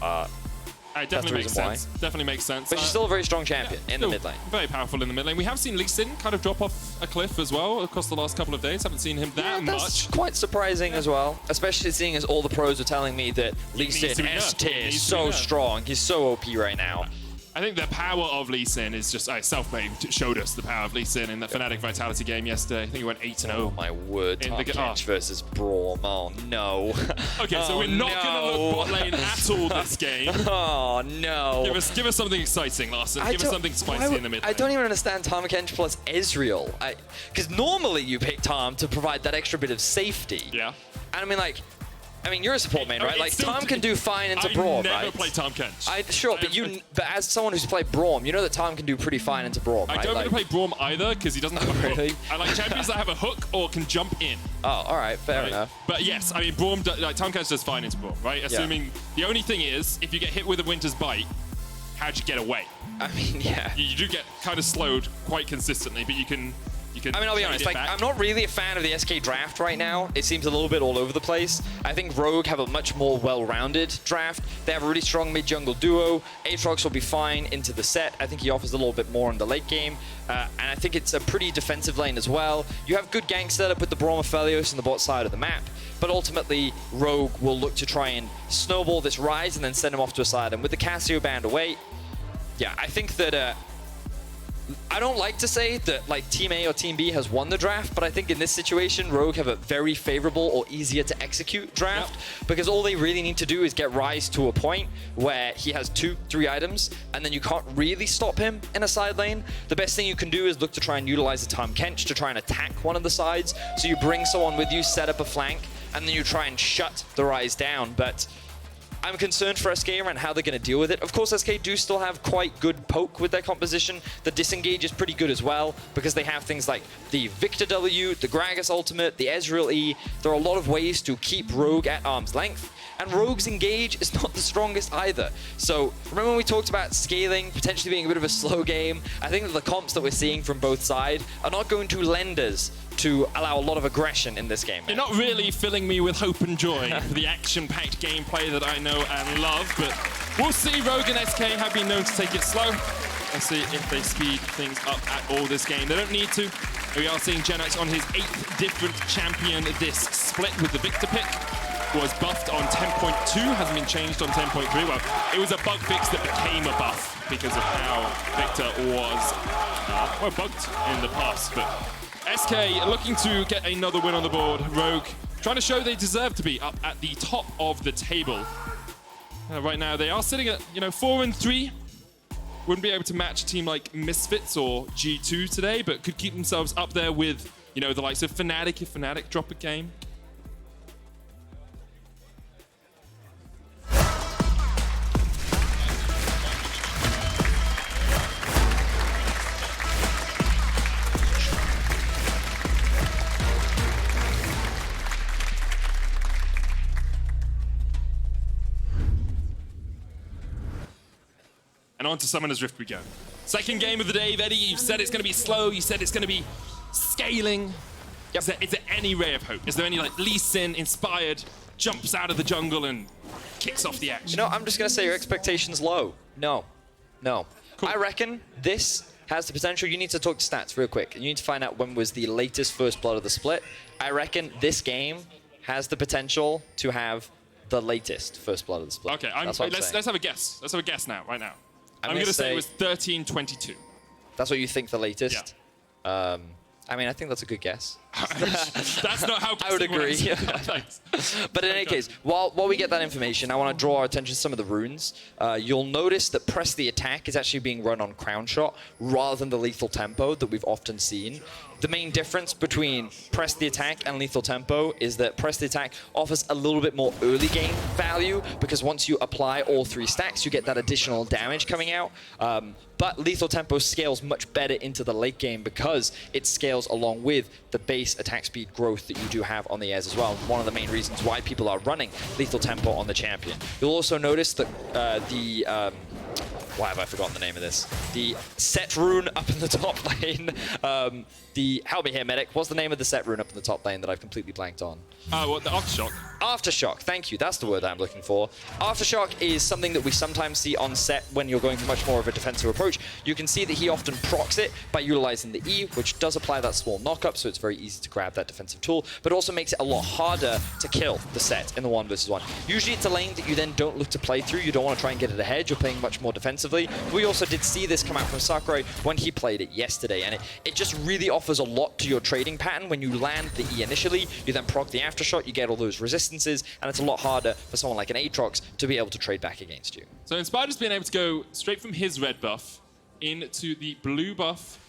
it definitely makes sense. Definitely makes sense. But she's still a very strong champion in the mid lane. Very powerful in the mid lane. We have seen Lee Sin kind of drop off a cliff as well across the last couple of days. Haven't seen him that much. Quite surprising as well, especially seeing as all the pros are telling me that Lee Sin S tier is so strong. He's so OP right now. I think the power of Lee Sin is just Selfmade showed us the power of Lee Sin in that Fnatic Vitality game yesterday. I think he went 8-0. Oh my word! Tom versus Braum. Oh no. Okay, so we're not gonna look bot lane at all this game. Oh no! Give us something exciting, Larson. Give us something spicy in the mid lane. I don't even understand Tahm Kench plus Ezreal. Because normally you pick Tahm to provide that extra bit of safety. Yeah. And I mean, you're a support main, right? Like, Tahm can do fine into Braum, right? I never play Tahm Kench. Sure, but as someone who's played Braum, you know that Tahm can do pretty fine into Braum, right? I don't want to play Braum either, because he doesn't have a hook. I like champions that have a hook or can jump in. Oh, all right, fair enough. But yes, I mean, Braum, Tahm Kench does fine into Braum, right? Assuming the only thing is, if you get hit with a Winter's Bite, how'd you get away? I mean, yeah. You do get kind of slowed quite consistently, but you can I mean, I'll be honest, I'm not really a fan of the SK draft right now. It seems a little bit all over the place. I think Rogue have a much more well-rounded draft. They have a really strong mid-jungle duo. Aatrox will be fine into the set. I think he offers a little bit more in the late game. And I think it's a pretty defensive lane as well. You have good gank setup with the Braum Aphelios on the bot side of the map, but ultimately, Rogue will look to try and snowball this rise and then send him off to a side. And with the Cassio band away, yeah, I think that I don't like to say that like Team A or Team B has won the draft, but I think in this situation, Rogue have a very favorable or easier to execute draft because all they really need to do is get Ryze to a point where he has 2-3 items and then you can't really stop him in a side lane. The best thing you can do is look to try and utilize the Tahm Kench to try and attack one of the sides. So you bring someone with you, set up a flank, and then you try and shut the Ryze down. But I'm concerned for SK around how they're going to deal with it. Of course, SK do still have quite good poke with their composition. The disengage is pretty good as well because they have things like the Victor W, the Gragas ultimate, the Ezreal E. There are a lot of ways to keep Rogue at arm's length. And Rogue's engage is not the strongest either. So remember when we talked about scaling potentially being a bit of a slow game? I think that the comps that we're seeing from both sides are not going to lend us to allow a lot of aggression in this game. You're not really filling me with hope and joy for the action-packed gameplay that I know and love, but we'll see. Rogue and SK have been known to take it slow. Let's see if they speed things up at all this game. They don't need to. We are seeing Genox on his 8th different champion this split with the Victor pick. Was buffed on 10.2, hasn't been changed on 10.3. Well, it was a bug fix that became a buff because of how Victor was bugged in the past. But SK looking to get another win on the board. Rogue trying to show they deserve to be up at the top of the table. Right now, they are sitting at 4-3. Wouldn't be able to match a team like Misfits or G2 today, but could keep themselves up there with the likes of Fnatic if Fnatic drop a game. And on to Summoner's Rift we go. Second game of the day, Eddie. You said it's going to be slow. You said it's going to be scaling. Is there any ray of hope? Is there any Lee Sin inspired jumps out of the jungle and kicks off the action? I'm just going to say your expectations low. No. Cool. I reckon this has the potential. You need to talk to stats real quick. You need to find out when was the latest first blood of the split. I reckon this game has the potential to have the latest first blood of the split. Okay, let's have a guess. Let's have a guess now, right now. I'm going to say it was 13-22. That's what you think the latest? Yeah. I mean, I think that's a good guess. That's not how I would agree. Thanks. But in any case, while we get that information, I want to draw our attention to some of the runes. You'll notice that Press the Attack is actually being run on Crown Shot rather than the Lethal Tempo that we've often seen. The main difference between Press the Attack and Lethal Tempo is that Press the Attack offers a little bit more early game value because once you apply all 3 stacks, you get that additional damage coming out. But Lethal Tempo scales much better into the late game because it scales along with the base attack speed growth that you do have on the airs as well. One of the main reasons why people are running Lethal Tempo on the champion. You'll also notice that why have I forgotten the name of this? The set rune up in the top lane. Help me here, medic. What's the name of the set rune up in the top lane that I've completely blanked on? What, the Aftershock? Aftershock, thank you. That's the word I'm looking for. Aftershock is something that we sometimes see on set when you're going for much more of a defensive approach. You can see that he often procs it by utilizing the E, which does apply that small knockup, so it's very easy to grab that defensive tool, but also makes it a lot harder to kill the set in the 1v1. Usually it's a lane that you then don't look to play through. You don't want to try and get it ahead. You're playing much more defensively. We also did see this come out from Sakurai when he played it yesterday, and it just really offers a lot to your trading pattern. When you land the E initially, you then proc the Aftershock, you get all those resistances, and it's a lot harder for someone like an Aatrox to be able to trade back against you. So Inspired's been able to go straight from his red buff into the blue buff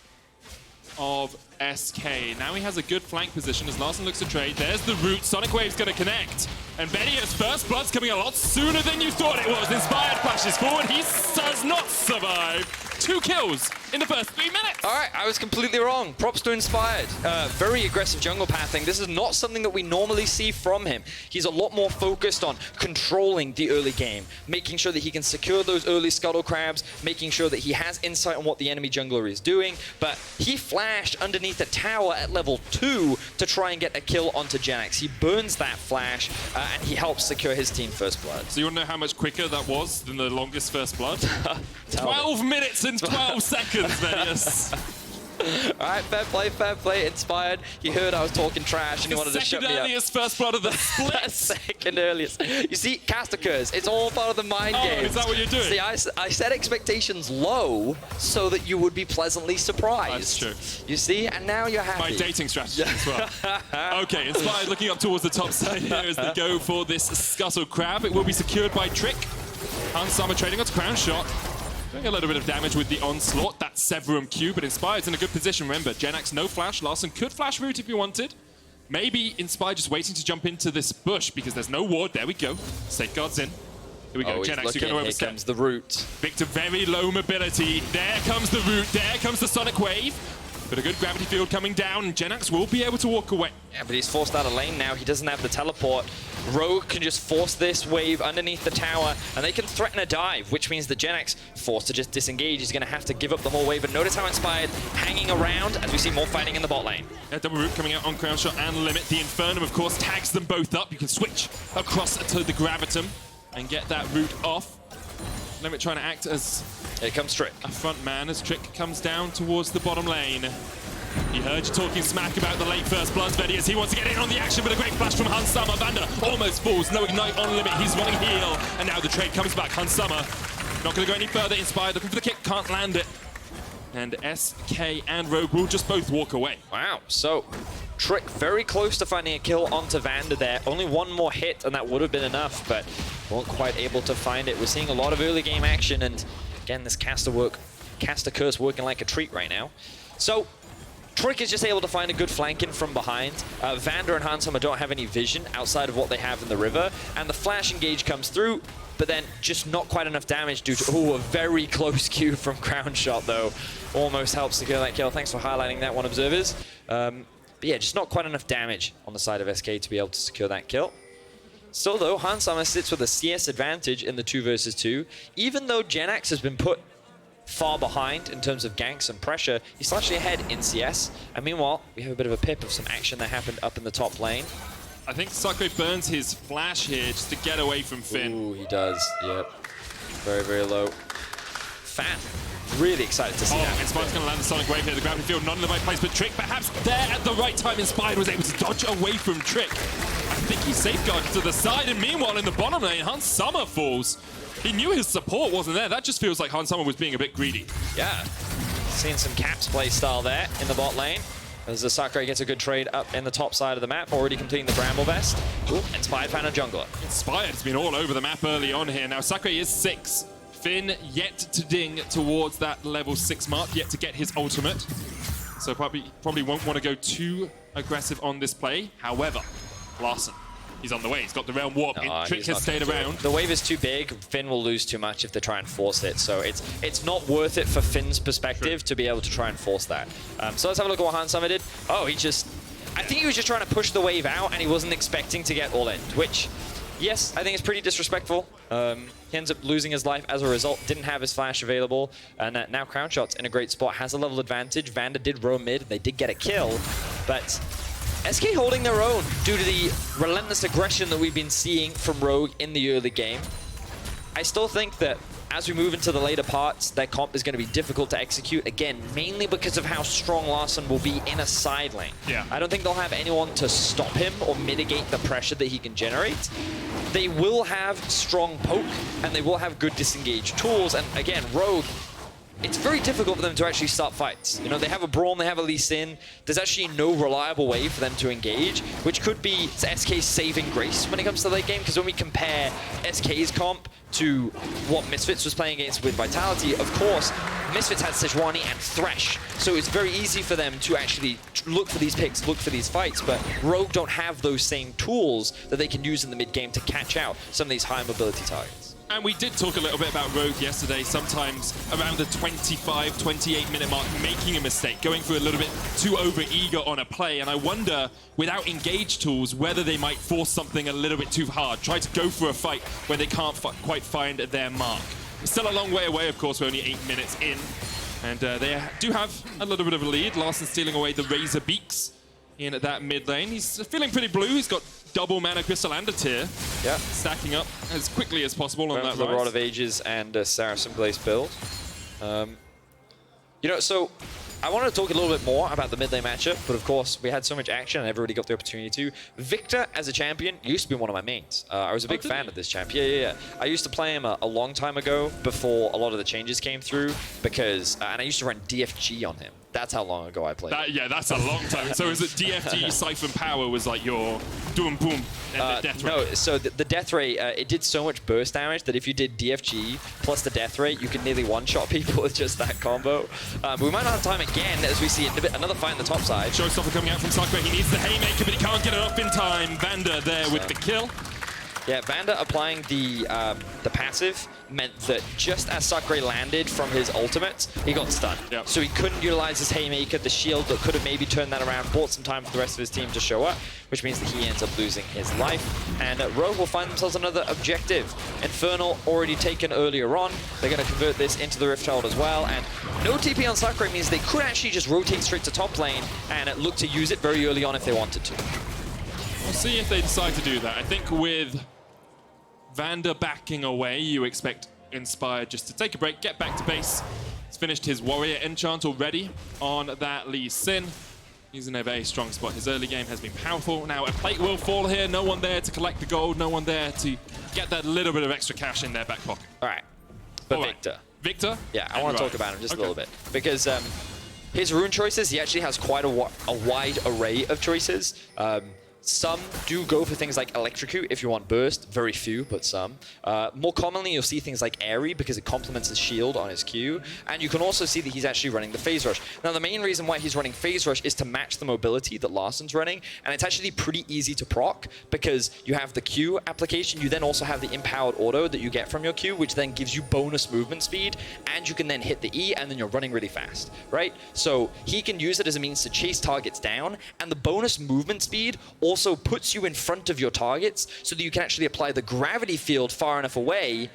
of SK. Now he has a good flank position as Larssen looks to trade. There's the root. Sonic Wave's going to connect. And Bedia's first blood's coming a lot sooner than you thought it was. Inspired flashes forward. He does not survive. 2 kills in the first 3 minutes. All right, I was completely wrong. Props to Inspired. Very aggressive jungle pathing. This is not something that we normally see from him. He's a lot more focused on controlling the early game, making sure that he can secure those early scuttle crabs, making sure that he has insight on what the enemy jungler is doing. But he flashed underneath a tower at level 2 to try and get a kill onto Genax. He burns that flash, and he helps secure his team first blood. So you want to know how much quicker that was than the longest first blood? 12 minutes and 12 seconds, Venius. All right, fair play, Inspired. He heard I was talking trash and he wanted to shut me up. Second earliest first blood of the split. Second earliest. You see, cast occurs. It's all part of the mind game. Is that what you're doing? See, I set expectations low so that you would be pleasantly surprised. That's true. You see, and now you're happy. My dating strategy as well. Okay, Inspired looking up towards the top side here as they go for this Scuttle Crab. It will be secured by Trick. Unsummer trading onto Crown Shot. Doing a little bit of damage with the onslaught. That Severum Q, but Inspired's in a good position. Remember, Genax no flash. Larssen could flash root if he wanted. Maybe Inspired just waiting to jump into this bush because there's no ward. There we go. Safeguards in. Here we go. Genax, you're going to overstep. Here comes the root. Victor, very low mobility. There comes the root. There comes the Sonic Wave. But a good gravity field coming down, and Genax will be able to walk away. Yeah, but he's forced out of lane now. He doesn't have the teleport. Rogue can just force this wave underneath the tower, and they can threaten a dive, which means that Genax, forced to just disengage, is going to have to give up the whole wave. But notice how Inspired hanging around as we see more fighting in the bot lane. Yeah, double root coming out on Crown Shot and Limit. The Infernum, of course, tags them both up. You can switch across to the Gravitum and get that root off. Limit trying to act as here comes Trick. A front man as Trick comes down towards the bottom lane. He heard you talking smack about the late first bloods, Vedi, as he wants to get in on the action, but a great flash from Hans Summer. Vander almost falls, no ignite on Limit. He's running heal, and now the trade comes back. Hans Summer not going to go any further. Inspired, looking for the kick, can't land it. And SK and Rogue will just both walk away. Wow, so Trick very close to finding a kill onto Vander there. Only one more hit, and that would have been enough, but weren't quite able to find it. We're seeing a lot of early game action, and again, this caster curse working like a treat right now. So Trick is just able to find a good flanking from behind. Vander and Hans Summer don't have any vision outside of what they have in the river, and the flash engage comes through, but then just not quite enough damage due to, a very close Q from Crown Shot, though. Almost helps secure that kill. Thanks for highlighting that one, observers. But yeah, just not quite enough damage on the side of SK to be able to secure that kill. Still, though, Hans Summer sits with a CS advantage in the 2 versus 2. Even though Genax has been put far behind in terms of ganks and pressure, he's actually ahead in CS. And meanwhile, we have a bit of a pip of some action that happened up in the top lane. I think Sakurai burns his flash here just to get away from Finn. Ooh, he does, yep. Very, very low. Fan. Really excited to see that. Inspired's going to land the Sonic Wave here. The gravity field not in the right place, but Trick perhaps there at the right time. Inspired was able to dodge away from Trick. I think he safeguarded to the side, and meanwhile in the bottom lane, Hans Summer falls. He knew his support wasn't there. That just feels like Hans Summer was being a bit greedy. Yeah. Seeing some Caps play style there in the bot lane. As the Sakurai gets a good trade up in the top side of the map, already completing the Bramble Vest. Ooh, Inspired Panda Jungler. Inspired's been all over the map early on here. Now Sakurai is 6. Finn yet to ding towards that level 6 mark, yet to get his ultimate. So probably won't want to go too aggressive on this play. However, Larssen, he's on the way. He's got the realm warp. Trick has stayed around. The wave is too big. Finn will lose too much if they try and force it. So it's not worth it for Finn's perspective to be able to try and force that. So let's have a look at what Hansama did. Oh, I think he was just trying to push the wave out and he wasn't expecting to get all in, which, yes, I think it's pretty disrespectful. He ends up losing his life as a result, didn't have his flash available, and now Crown Shot's in a great spot, has a level advantage. Vanda did roam mid, they did get a kill, but SK holding their own due to the relentless aggression that we've been seeing from Rogue in the early game. I still think that as we move into the later parts, their comp is going to be difficult to execute, again, mainly because of how strong Larssen will be in a side lane. Yeah. I don't think they'll have anyone to stop him or mitigate the pressure that he can generate. They will have strong poke, and they will have good disengage tools, and again, Rogue, it's very difficult for them to actually start fights. You know, they have a Braum, they have a Lee Sin. There's actually no reliable way for them to engage, which could be SK's saving grace when it comes to the late game, because when we compare SK's comp to what Misfits was playing against with Vitality, of course, Misfits had Sejuani and Thresh, so it's very easy for them to actually look for these picks, look for these fights, but Rogue don't have those same tools that they can use in the mid-game to catch out some of these high mobility targets. And we did talk a little bit about Rogue yesterday, sometimes around the 25, 28 minute mark, making a mistake, going for a little bit too over-eager on a play. And I wonder, without engage tools, whether they might force something a little bit too hard, try to go for a fight when they can't quite find their mark. It's still a long way away, of course, we're only 8 minutes in. And they do have a little bit of a lead. Larssen stealing away the Razor Beaks in that mid lane. He's feeling pretty blue. He's got double mana crystal and a tier. Yeah. Stacking up as quickly as possible on that the rise. Rod of Ages and Saracen Blaze build. You know, so I wanted to talk a little bit more about the mid lane matchup, but of course we had so much action and everybody got the opportunity to. Victor as a champion used to be one of my mains. I was a big fan of this champion. Yeah. I used to play him a long time ago before a lot of the changes came through because, and I used to run DFG on him. That's how long ago I played. Yeah, that's a long time. So is it DFG Siphon Power was like your doom boom and the death rate? No, so the death rate, it did so much burst damage that if you did DFG plus the death rate, you could nearly one-shot people with just that combo. But we might not have time again as we see another fight on the top side. Showstopper coming out from Sakurai. He needs the Haymaker, but he can't get it up in time. Vanda there with the kill. Yeah, Vanda applying the passive meant that just as Sakurai landed from his ultimate, he got stunned. Yep. So he couldn't utilize his Haymaker, the shield that could have maybe turned that around, bought some time for the rest of his team to show up, which means that he ends up losing his life. And Rogue will find themselves another objective. Infernal already taken earlier on. They're going to convert this into the Rift Herald as well. And no TP on Sakurai means they could actually just rotate straight to top lane and look to use it very early on if they wanted to. We'll see if they decide to do that. I think with Vanda backing away, you expect Inspired just to take a break, get back to base. He's finished his Warrior Enchant already on that Lee Sin. He's in a very strong spot. His early game has been powerful. Now a plate will fall here. No one there to collect the gold. No one there to get that little bit of extra cash in their back pocket. All right. But Victor. Victor? Yeah, I want to talk about him just a little bit. Because his rune choices, he actually has quite a wide array of choices. Some do go for things like Electrocute if you want burst, very few, but some. More commonly, you'll see things like Airy because it complements his shield on his Q, and you can also see that he's actually running the Phase Rush. Now, the main reason why he's running Phase Rush is to match the mobility that Larssen's running, and it's actually pretty easy to proc because you have the Q application, you then also have the Empowered Auto that you get from your Q, which then gives you bonus movement speed, and you can then hit the E, and then you're running really fast, right? So he can use it as a means to chase targets down, and the bonus movement speed also puts you in front of your targets so that you can actually apply the gravity field far enough away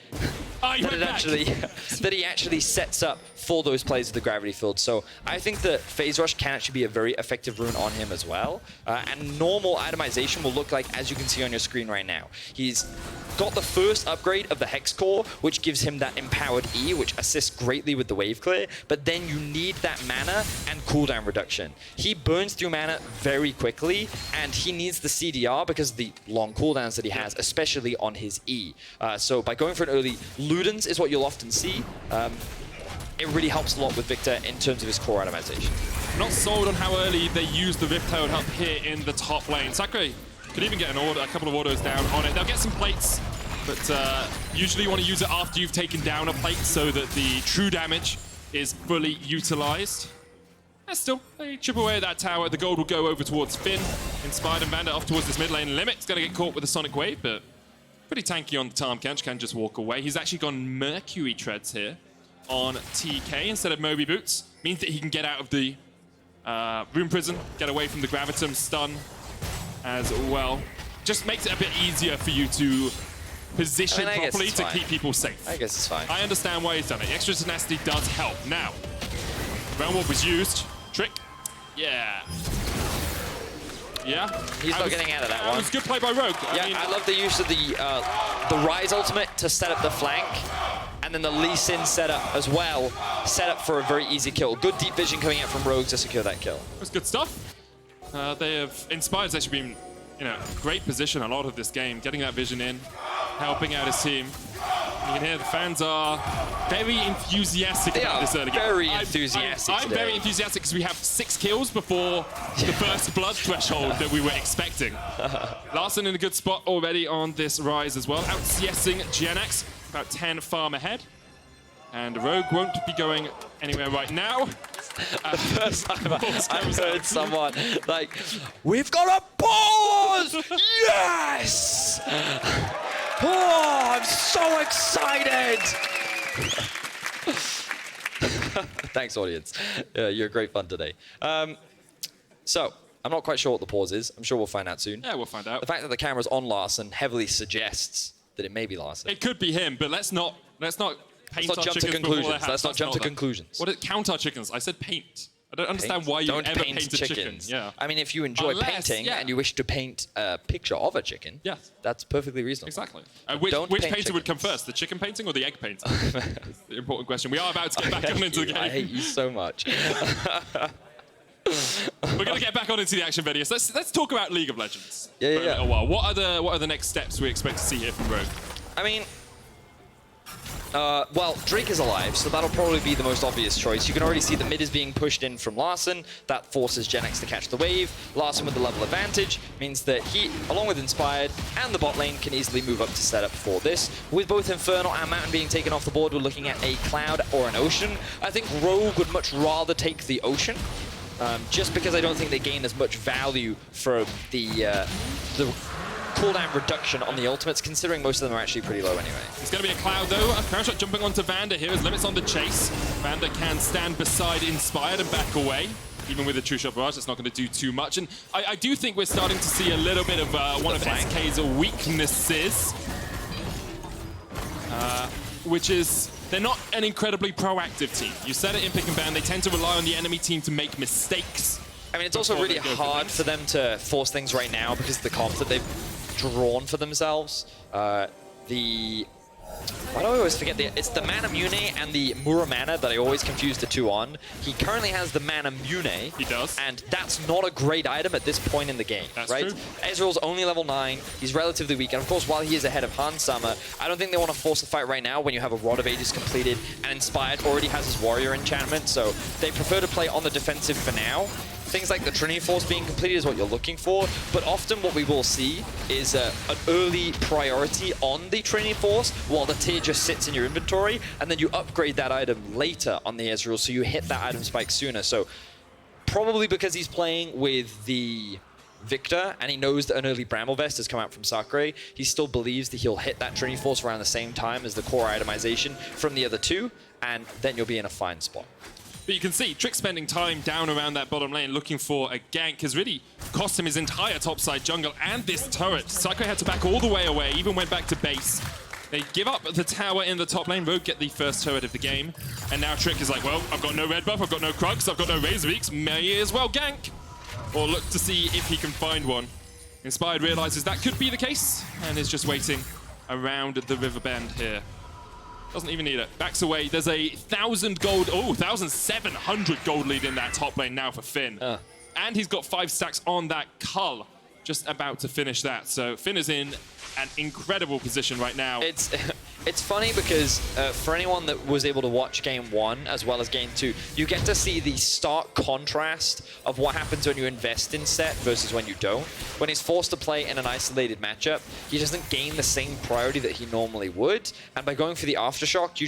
that he actually sets up for those plays with the gravity field. So I think that Phase Rush can actually be a very effective rune on him as well. And normal itemization will look like, as you can see on your screen right now. He's got the first upgrade of the Hex Core, which gives him that empowered E, which assists greatly with the wave clear, but then you need that mana and cooldown reduction. He burns through mana very quickly, and he needs the CDR because of the long cooldowns that he has, especially on his E. So by going for an early Ludens is what you'll often see. it really helps a lot with Victor in terms of his core itemization. Not sold on how early they use the Rift Herald up here in the top lane. Sakurai could even get a couple of autos down on it. They'll get some plates, but usually you want to use it after you've taken down a plate so that the true damage is fully utilized. And still, they chip away at that tower. The gold will go over towards Finn. Inspired and Vander off towards this mid lane. Limit's going to get caught with a Sonic Wave, but pretty tanky on the Tahm Kench, can just walk away. He's actually gone Mercury Treads here on TK instead of Moby Boots. Means that he can get out of the Rune Prison, get away from the Gravitum stun as well. Just makes it a bit easier for you to position properly to keep people safe. I guess it's fine. I understand why he's done it. Extra tenacity does help. Now, Realm Warp was used. Trick. Yeah. Yeah. He's not getting out of that one. It was good play by Rogue. I love the use of the Rise ultimate to set up the flank. And then the Lee Sin setup as well, set up for a very easy kill. Good deep vision coming out from Rogue to secure that kill. It was good stuff. They have Inspired's actually been in a great position a lot of this game, getting that vision in, helping out his team. You can hear the fans are very enthusiastic about this early game. Very enthusiastic. I'm very enthusiastic because we have 6 kills before the first blood threshold that we were expecting. Larson in a good spot already on this Rise as well, out CSing Genax, about 10 farm ahead. And Rogue won't be going anywhere right now. First time I've heard someone like, we've got a pause! Yes! Oh, I'm so excited! Thanks, audience. You're great fun today. So, I'm not quite sure what the pause is. I'm sure we'll find out soon. Yeah, we'll find out. The fact that the camera's on Larson heavily suggests that it may be Larson. It could be him, but let's not paint Let's not jump to conclusions. Let's not jump to conclusions. What? Count our chickens. I said paint. I don't understand why you ever paint a chicken. Yeah. I mean, if you enjoy painting and you wish to paint a picture of a chicken, that's perfectly reasonable. Exactly. Which painter would come first, the chicken painting or the egg painting? That's the important question. We are about to get back on into the game. I hate you so much. We're going to get back on into the action videos. Let's talk about League of Legends for a little while. What are the next steps we expect to see here from Rogue? I mean, well, Drake is alive, so that'll probably be the most obvious choice. You can already see the mid is being pushed in from Larson. That forces Genax to catch the wave. Larson with the level advantage means that he, along with Inspired and the bot lane, can easily move up to set up for this. With both Infernal and Mountain being taken off the board, we're looking at a Cloud or an Ocean. I think Rogue would much rather take the Ocean, just because I don't think they gain as much value from the cooldown reduction on the ultimates, considering most of them are actually pretty low anyway. It's going to be a Cloud though. A Crown Shot jumping onto Vander here as Limit's on the chase. Vander can stand beside Inspired and back away. Even with a True Shot Barrage, that's not going to do too much. And I do think we're starting to see a little bit of one of SK's weaknesses, which is they're not an incredibly proactive team. You said it in Pick and Ban, they tend to rely on the enemy team to make mistakes. I mean, it's also really hard for them to force things right now because of the comp that they've drawn for themselves. Why do I always forget it's the Mana Mune and the Muramana that I always confuse the two on. He currently has the Mana Mune. He does. And that's not a great item at this point in the game, right? True. Ezreal's only level 9. He's relatively weak. And of course, while he is ahead of Hans Sama, I don't think they want to force the fight right now when you have a Rod of Ages completed and Inspired already has his Warrior enchantment. So they prefer to play on the defensive for now. Things like the Trinity Force being completed is what you're looking for, but often what we will see is an early priority on the Trinity Force while the tier just sits in your inventory, and then you upgrade that item later on the Ezreal so you hit that item spike sooner. So probably because he's playing with the Victor and he knows that an early Bramble Vest has come out from Sakurai, he still believes that he'll hit that Trinity Force around the same time as the core itemization from the other two, and then you'll be in a fine spot. But you can see Trick spending time down around that bottom lane looking for a gank has really cost him his entire topside jungle and this turret. Sakurai had to back all the way away, even went back to base. They give up the tower in the top lane. Rogue get the first turret of the game. And now Trick is like, well, I've got no red buff, I've got no Krugs, I've got no Razor Beaks, may as well gank. Or look to see if he can find one. Inspired realizes that could be the case and is just waiting around the river bend here. Doesn't even need it. Backs away. There's a 1,000 gold, 1,700 gold lead in that top lane now for Finn. And he's got 5 stacks on that Cull. Just about to finish that. So Finn is in an incredible position right now. It's funny because for anyone that was able to watch game 1 as well as game 2, you get to see the stark contrast of what happens when you invest in Set versus when you don't. When he's forced to play in an isolated matchup, he doesn't gain the same priority that he normally would. And by going for the Aftershock,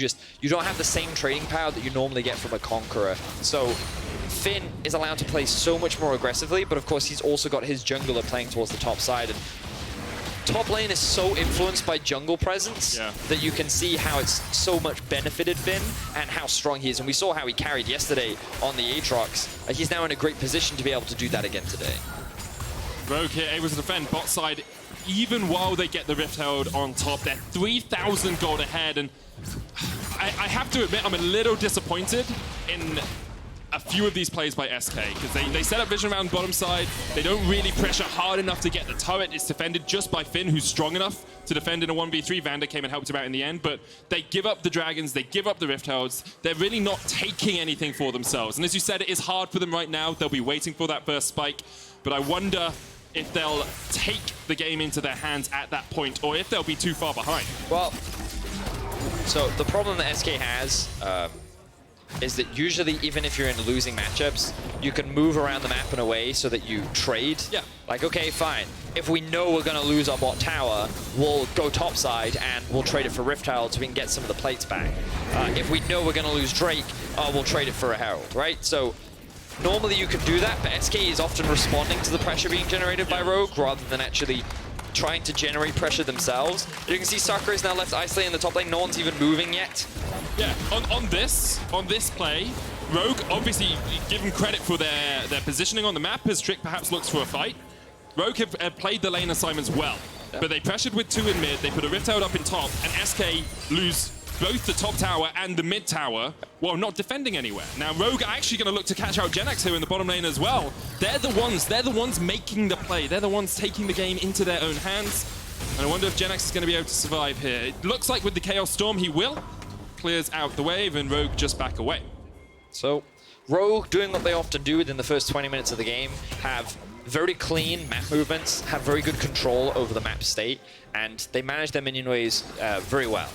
you don't have the same trading power that you normally get from a Conqueror. So Finn is allowed to play so much more aggressively, but of course he's also got his jungler playing towards the top side. And top lane is so influenced by jungle presence that you can see how it's so much benefited Finn and how strong he is. And we saw how he carried yesterday on the Aatrox. He's now in a great position to be able to do that again today. Rogue here able to defend bot side even while they get the Rift Herald on top. They're 3,000 gold ahead, and I have to admit I'm a little disappointed in a few of these plays by SK, because they set up vision around bottom side. They don't really pressure hard enough to get the turret. It's defended just by Finn, who's strong enough to defend in a 1v3. Vander came and helped him out in the end, but they give up the dragons, they give up the Rift Heralds. They're really not taking anything for themselves. And as you said, it is hard for them right now. They'll be waiting for that first spike, but I wonder if they'll take the game into their hands at that point, or if they'll be too far behind. Well, so the problem that SK has is that usually, even if you're in losing matchups, you can move around the map in a way so that you trade. Yeah. Like, okay, fine. If we know we're going to lose our bot tower, we'll go topside and we'll trade it for Rift Herald so we can get some of the plates back. If we know we're going to lose Drake, we'll trade it for a Herald, right? So normally you could do that, but SK is often responding to the pressure being generated by Rogue rather than actually trying to generate pressure themselves. You can see Sakura is now left isolated in the top lane. No one's even moving yet. Yeah, on this play, Rogue, obviously, give them credit for their positioning on the map as Trick perhaps looks for a fight. Rogue have played the lane assignments well, but they pressured with 2 in mid, they put a Rift Herald up in top, and SK lose both the top tower and the mid tower while not defending anywhere. Now Rogue are actually going to look to catch out Genax here in the bottom lane as well. They're the ones making the play. They're the ones taking the game into their own hands. And I wonder if Genax is going to be able to survive here. It looks like with the Chaos Storm he will. Clears out the wave and Rogue just back away. So Rogue doing what they often do within the first 20 minutes of the game, have very clean map movements, have very good control over the map state, and they manage their minion waves very well.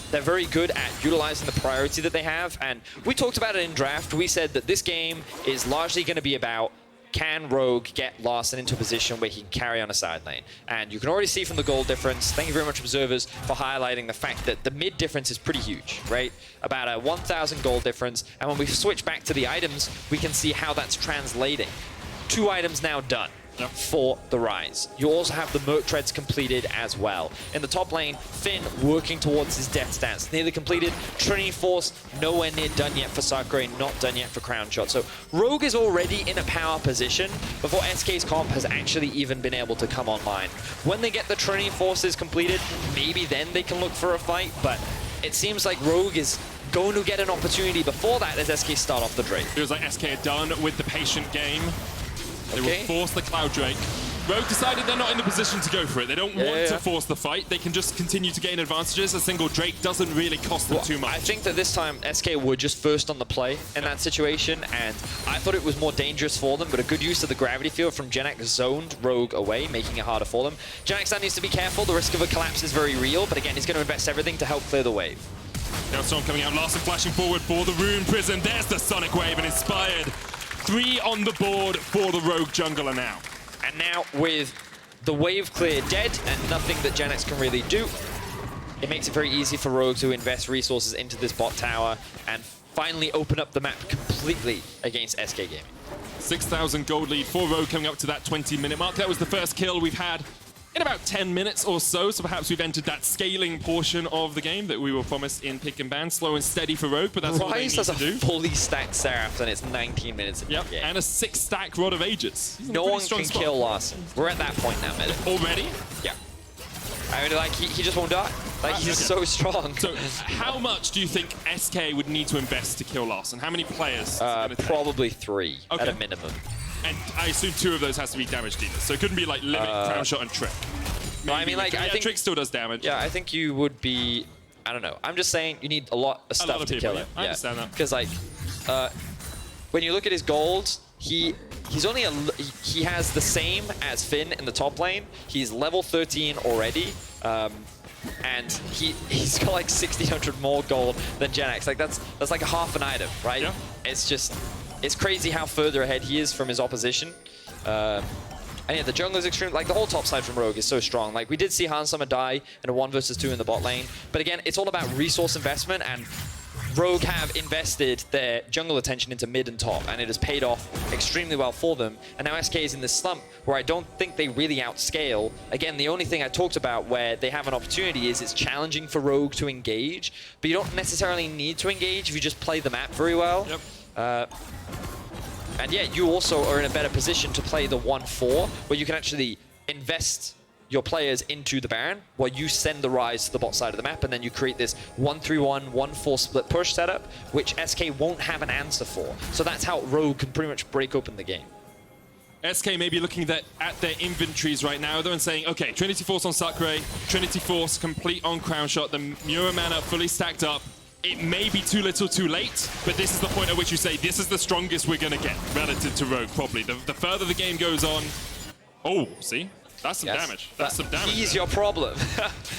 They're very good at utilizing the priority that they have, and we talked about it in draft. We said that this game is largely going to be about, can Rogue get Larssen into a position where he can carry on a side lane? And you can already see from the gold difference, thank you very much, observers, for highlighting the fact that the mid difference is pretty huge, right? About a 1,000 gold difference, and when we switch back to the items, we can see how that's translating. 2 items now done. For the Rise. You also have the Merc Treads completed as well. In the top lane, Finn working towards his death stance. Nearly completed. Trinity Force nowhere near done yet for Sakura, not done yet for Crown Shot. So Rogue is already in a power position before SK's comp has actually even been able to come online. When they get the Trinity Forces completed, maybe then they can look for a fight, but it seems like Rogue is going to get an opportunity before that as SK start off the Drake. Feels like SK are done with the patient game. They will force the Cloud Drake. Rogue decided they're not in the position to go for it. They don't want to force the fight. They can just continue to gain advantages. A single Drake doesn't really cost them too much. I think that this time SK were just first on the play in that situation, and I thought it was more dangerous for them, but a good use of the gravity field from Genax zoned Rogue away, making it harder for them. Genax now needs to be careful. The risk of a collapse is very real, but again, he's going to invest everything to help clear the wave. Now Storm coming out, Larssen flashing forward for the Rune Prison. There's the Sonic Wave and Inspired. 3 on the board for the Rogue jungler now. And now with the wave clear dead and nothing that Genax can really do, it makes it very easy for Rogue to invest resources into this bot tower and finally open up the map completely against SK Gaming. 6,000 gold lead for Rogue coming up to that 20-minute mark. That was the first kill we've had in about 10 minutes or so, so perhaps we've entered that scaling portion of the game that we were promised in Pick and Ban. Slow and steady for Rogue, but that's what they need to do. Rise has a fully stacked Seraph, and it's 19 minutes in the game. And a 6-stack Rod of Ages. No one can kill Larssen. We're at that point now, Medic. Already? Yeah. I mean, like, he just won't die. Like, he's so strong. So, how much do you think SK would need to invest to kill Larssen? How many players? Probably 3 at a minimum. And I assume 2 of those has to be damage dealers. So it couldn't be like Limit, Crown Shot, and Trick. No, I mean, like, I think Trick still does damage. Yeah, I think you would be. I don't know. I'm just saying you need a lot of stuff to kill him. I understand that. Because like, when you look at his gold, he has the same as Finn in the top lane. He's level 13 already. and he's got like 1,600 more gold than Genax. Like that's like a half an item, right? Yeah. It's crazy how further ahead he is from his opposition. And yeah, the jungle is extreme. Like the whole top side from Rogue is so strong. Like we did see Hansama die in a 1 versus 2 in the bot lane, but again, it's all about resource investment, and Rogue have invested their jungle attention into mid and top, and it has paid off extremely well for them. And now SK is in this slump where I don't think they really outscale. Again, the only thing I talked about where they have an opportunity is it's challenging for Rogue to engage, but you don't necessarily need to engage if you just play the map very well. Yep. And yeah, you also are in a better position to play the 1-4, where you can actually invest your players into the Baron, while you send the Rise to the bot side of the map, and then you create this 1-3-1, 1-4 split push setup, which SK won't have an answer for. So that's how Rogue can pretty much break open the game. SK may be looking at their inventories right now, though, and saying, okay, Trinity Force on Sakre, Trinity Force complete on Crown Shot, the Mura mana fully stacked up. It may be too little too late, but this is the point at which you say, this is the strongest we're going to get relative to Rogue, probably. The further the game goes on... Oh, see? That's some damage. That's some damage. He's your problem.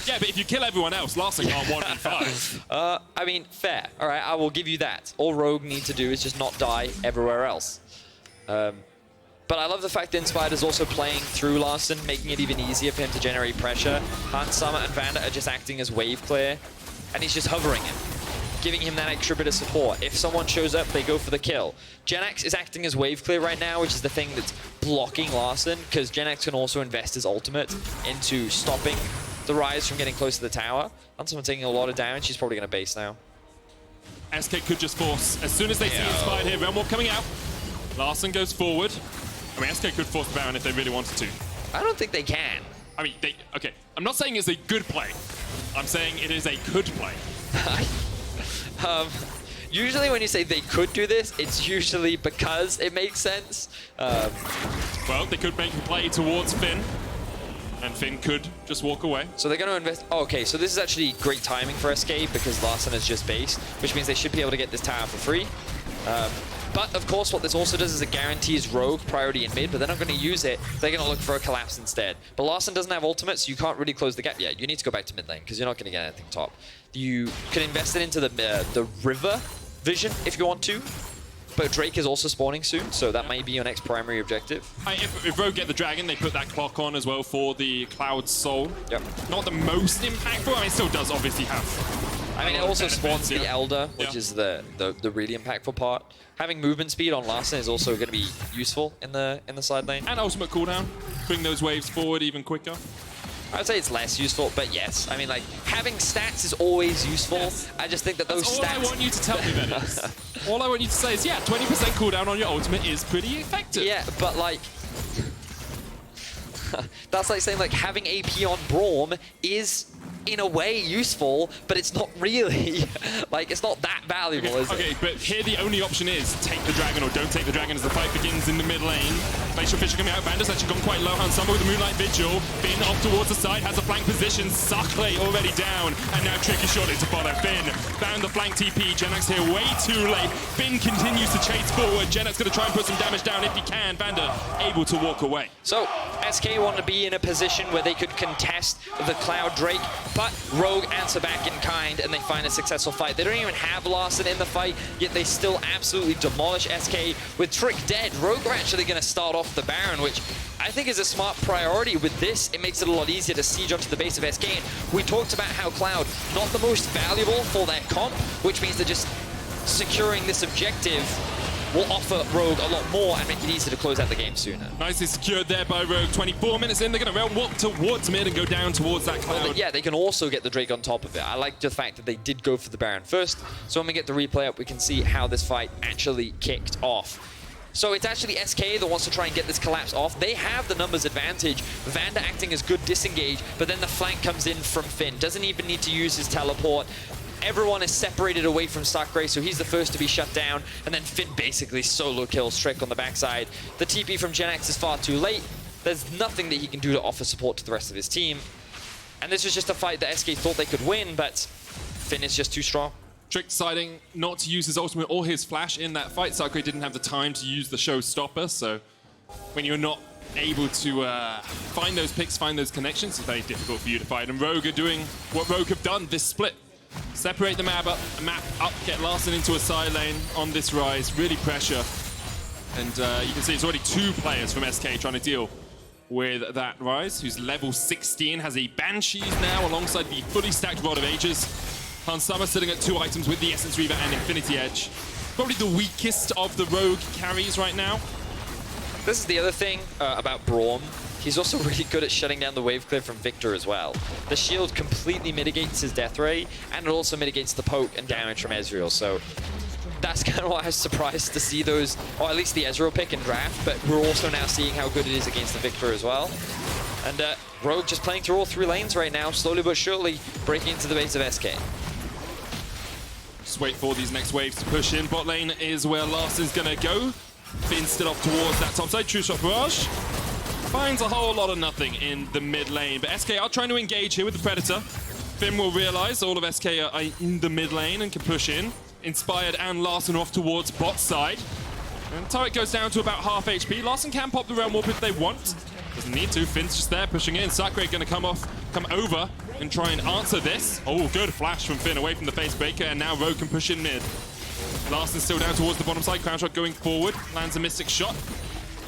Yeah, but if you kill everyone else, Larson can't 1v5. I mean, fair. All right, I will give you that. All Rogue need to do is just not die everywhere else. But I love the fact that Inspired is also playing through Larson, making it even easier for him to generate pressure. Hansama and Vanda are just acting as wave clear, and he's just hovering him, giving him that extra bit of support. If someone shows up, they go for the kill. Genax is acting as wave clear right now, which is the thing that's blocking Larson, because Genax can also invest his ultimate into stopping the Rise from getting close to the tower. Hansama taking a lot of damage. He's probably going to base now. SK could just force. As soon as they see Inspired here, Realm Warp coming out. Larson goes forward. I mean, SK could force the Baron if they really wanted to. I don't think they can. I mean, okay, I'm not saying it's a good play. I'm saying it is a good play. Usually when you say they could do this, it's usually because it makes sense. Well, they could make a play towards Finn, and Finn could just walk away. So they're going to invest... Oh, okay, so this is actually great timing for SK because Larson has just based, which means they should be able to get this tower for free. But of course, what this also does is it guarantees Rogue priority in mid, but they're not going to use it. They're going to look for a collapse instead. But Larson doesn't have ultimate, so you can't really close the gap yet. You need to go back to mid lane because you're not going to get anything top. You can invest it into the river vision if you want to, but Drake is also spawning soon, so that may be your next primary objective. If Rogue get the dragon, they put that clock on as well for the Cloud Soul. Yep. Not the most impactful. I mean, it still does obviously have. I mean, it also spawns the Elder, which is the really impactful part. Having movement speed on Larson is also going to be useful in the side lane. And ultimate cooldown, bring those waves forward even quicker. I would say it's less useful, but yes. I mean, like, having stats is always useful. Yes. I just think that those stats... all I want you to tell me, Venus. All I want you to say is, yeah, 20% cooldown on your ultimate is pretty effective. Yeah, but, like... that's like saying, like, having AP on Braum is, in a way, useful, but it's not really... like, it's not that valuable, is it? Okay, but here the only option is take the dragon or don't take the dragon as the fight begins in the mid lane. Glacial Fisher coming out. Vanda's actually gone quite low. Hansama with the Moonlight Vigil. Finn off towards the side, has a flank position. Sakle already down, and now Tricky shot into follow. Finn found the flank TP. Genax here way too late. Finn continues to chase forward. Genax going to try and put some damage down if he can. Vanda able to walk away. So, SK want to be in a position where they could contest the Cloud Drake, but Rogue answer back in kind, and they find a successful fight. They don't even have Larson in the fight, yet they still absolutely demolish SK. With Trick dead, Rogue are actually going to start off the Baron, which I think is a smart priority. With this, it makes it a lot easier to siege onto the base of SK. We talked about how Cloud, not the most valuable for their comp, which means they're just securing this objective will offer Rogue a lot more and make it easier to close out the game sooner. Nicely secured there by Rogue. 24 minutes in, they're going to realm walk towards mid and go down towards that Cloud. Well, yeah, they can also get the Drake on top of it. I like the fact that they did go for the Baron first, so when we get the replay up, we can see how this fight actually kicked off. So it's actually SK that wants to try and get this collapse off. They have the numbers advantage. Vanda acting as good disengage, but then the flank comes in from Finn. Doesn't even need to use his teleport. Everyone is separated away from Sakre, so he's the first to be shut down. And then Finn basically solo kills Trick on the backside. The TP from Genax is far too late. There's nothing that he can do to offer support to the rest of his team. And this was just a fight that SK thought they could win, but Finn is just too strong. Trick deciding not to use his ultimate or his flash in that fight. Sakre didn't have the time to use the showstopper, so when you're not able to find those picks, find those connections. It's very difficult for you to find. And Rogue are doing what Rogue have done this split. Separate the map up, get Larssen into a side lane on this rise, really pressure. And you can see it's already 2 players from SK trying to deal with that rise, who's level 16, has a Banshees now alongside the fully stacked Rod of Ages. Hans Summer sitting at 2 items with the Essence Reaver and Infinity Edge. Probably the weakest of the Rogue carries right now. This is the other thing about Braum. He's also really good at shutting down the wave clear from Victor as well. The shield completely mitigates his death ray, and it also mitigates the poke and damage from Ezreal. So that's kind of why I was surprised to see those, or at least the Ezreal pick in draft, but we're also now seeing how good it is against the Victor as well. And Rogue just playing through all 3 lanes right now, slowly but surely breaking into the base of SK. Just wait for these next waves to push in. Bot lane is where Larsen's gonna go. Finn still off towards that top side. True Shot Barrage finds a whole lot of nothing in the mid lane, but SK are trying to engage here with the Predator. Finn will realize all of SK are in the mid lane and can push in. Inspired and Larssen off towards bot side. And turret goes down to about half HP. Larssen can pop the Realm Warp if they want. Doesn't need to. Finn's just there pushing in. Sakre going to come over and try and answer this. Oh, good flash from Finn away from the face breaker, and now Rogue can push in mid. Larsen still down towards the bottom side. Crown Shot going forward. Lands a Mystic Shot.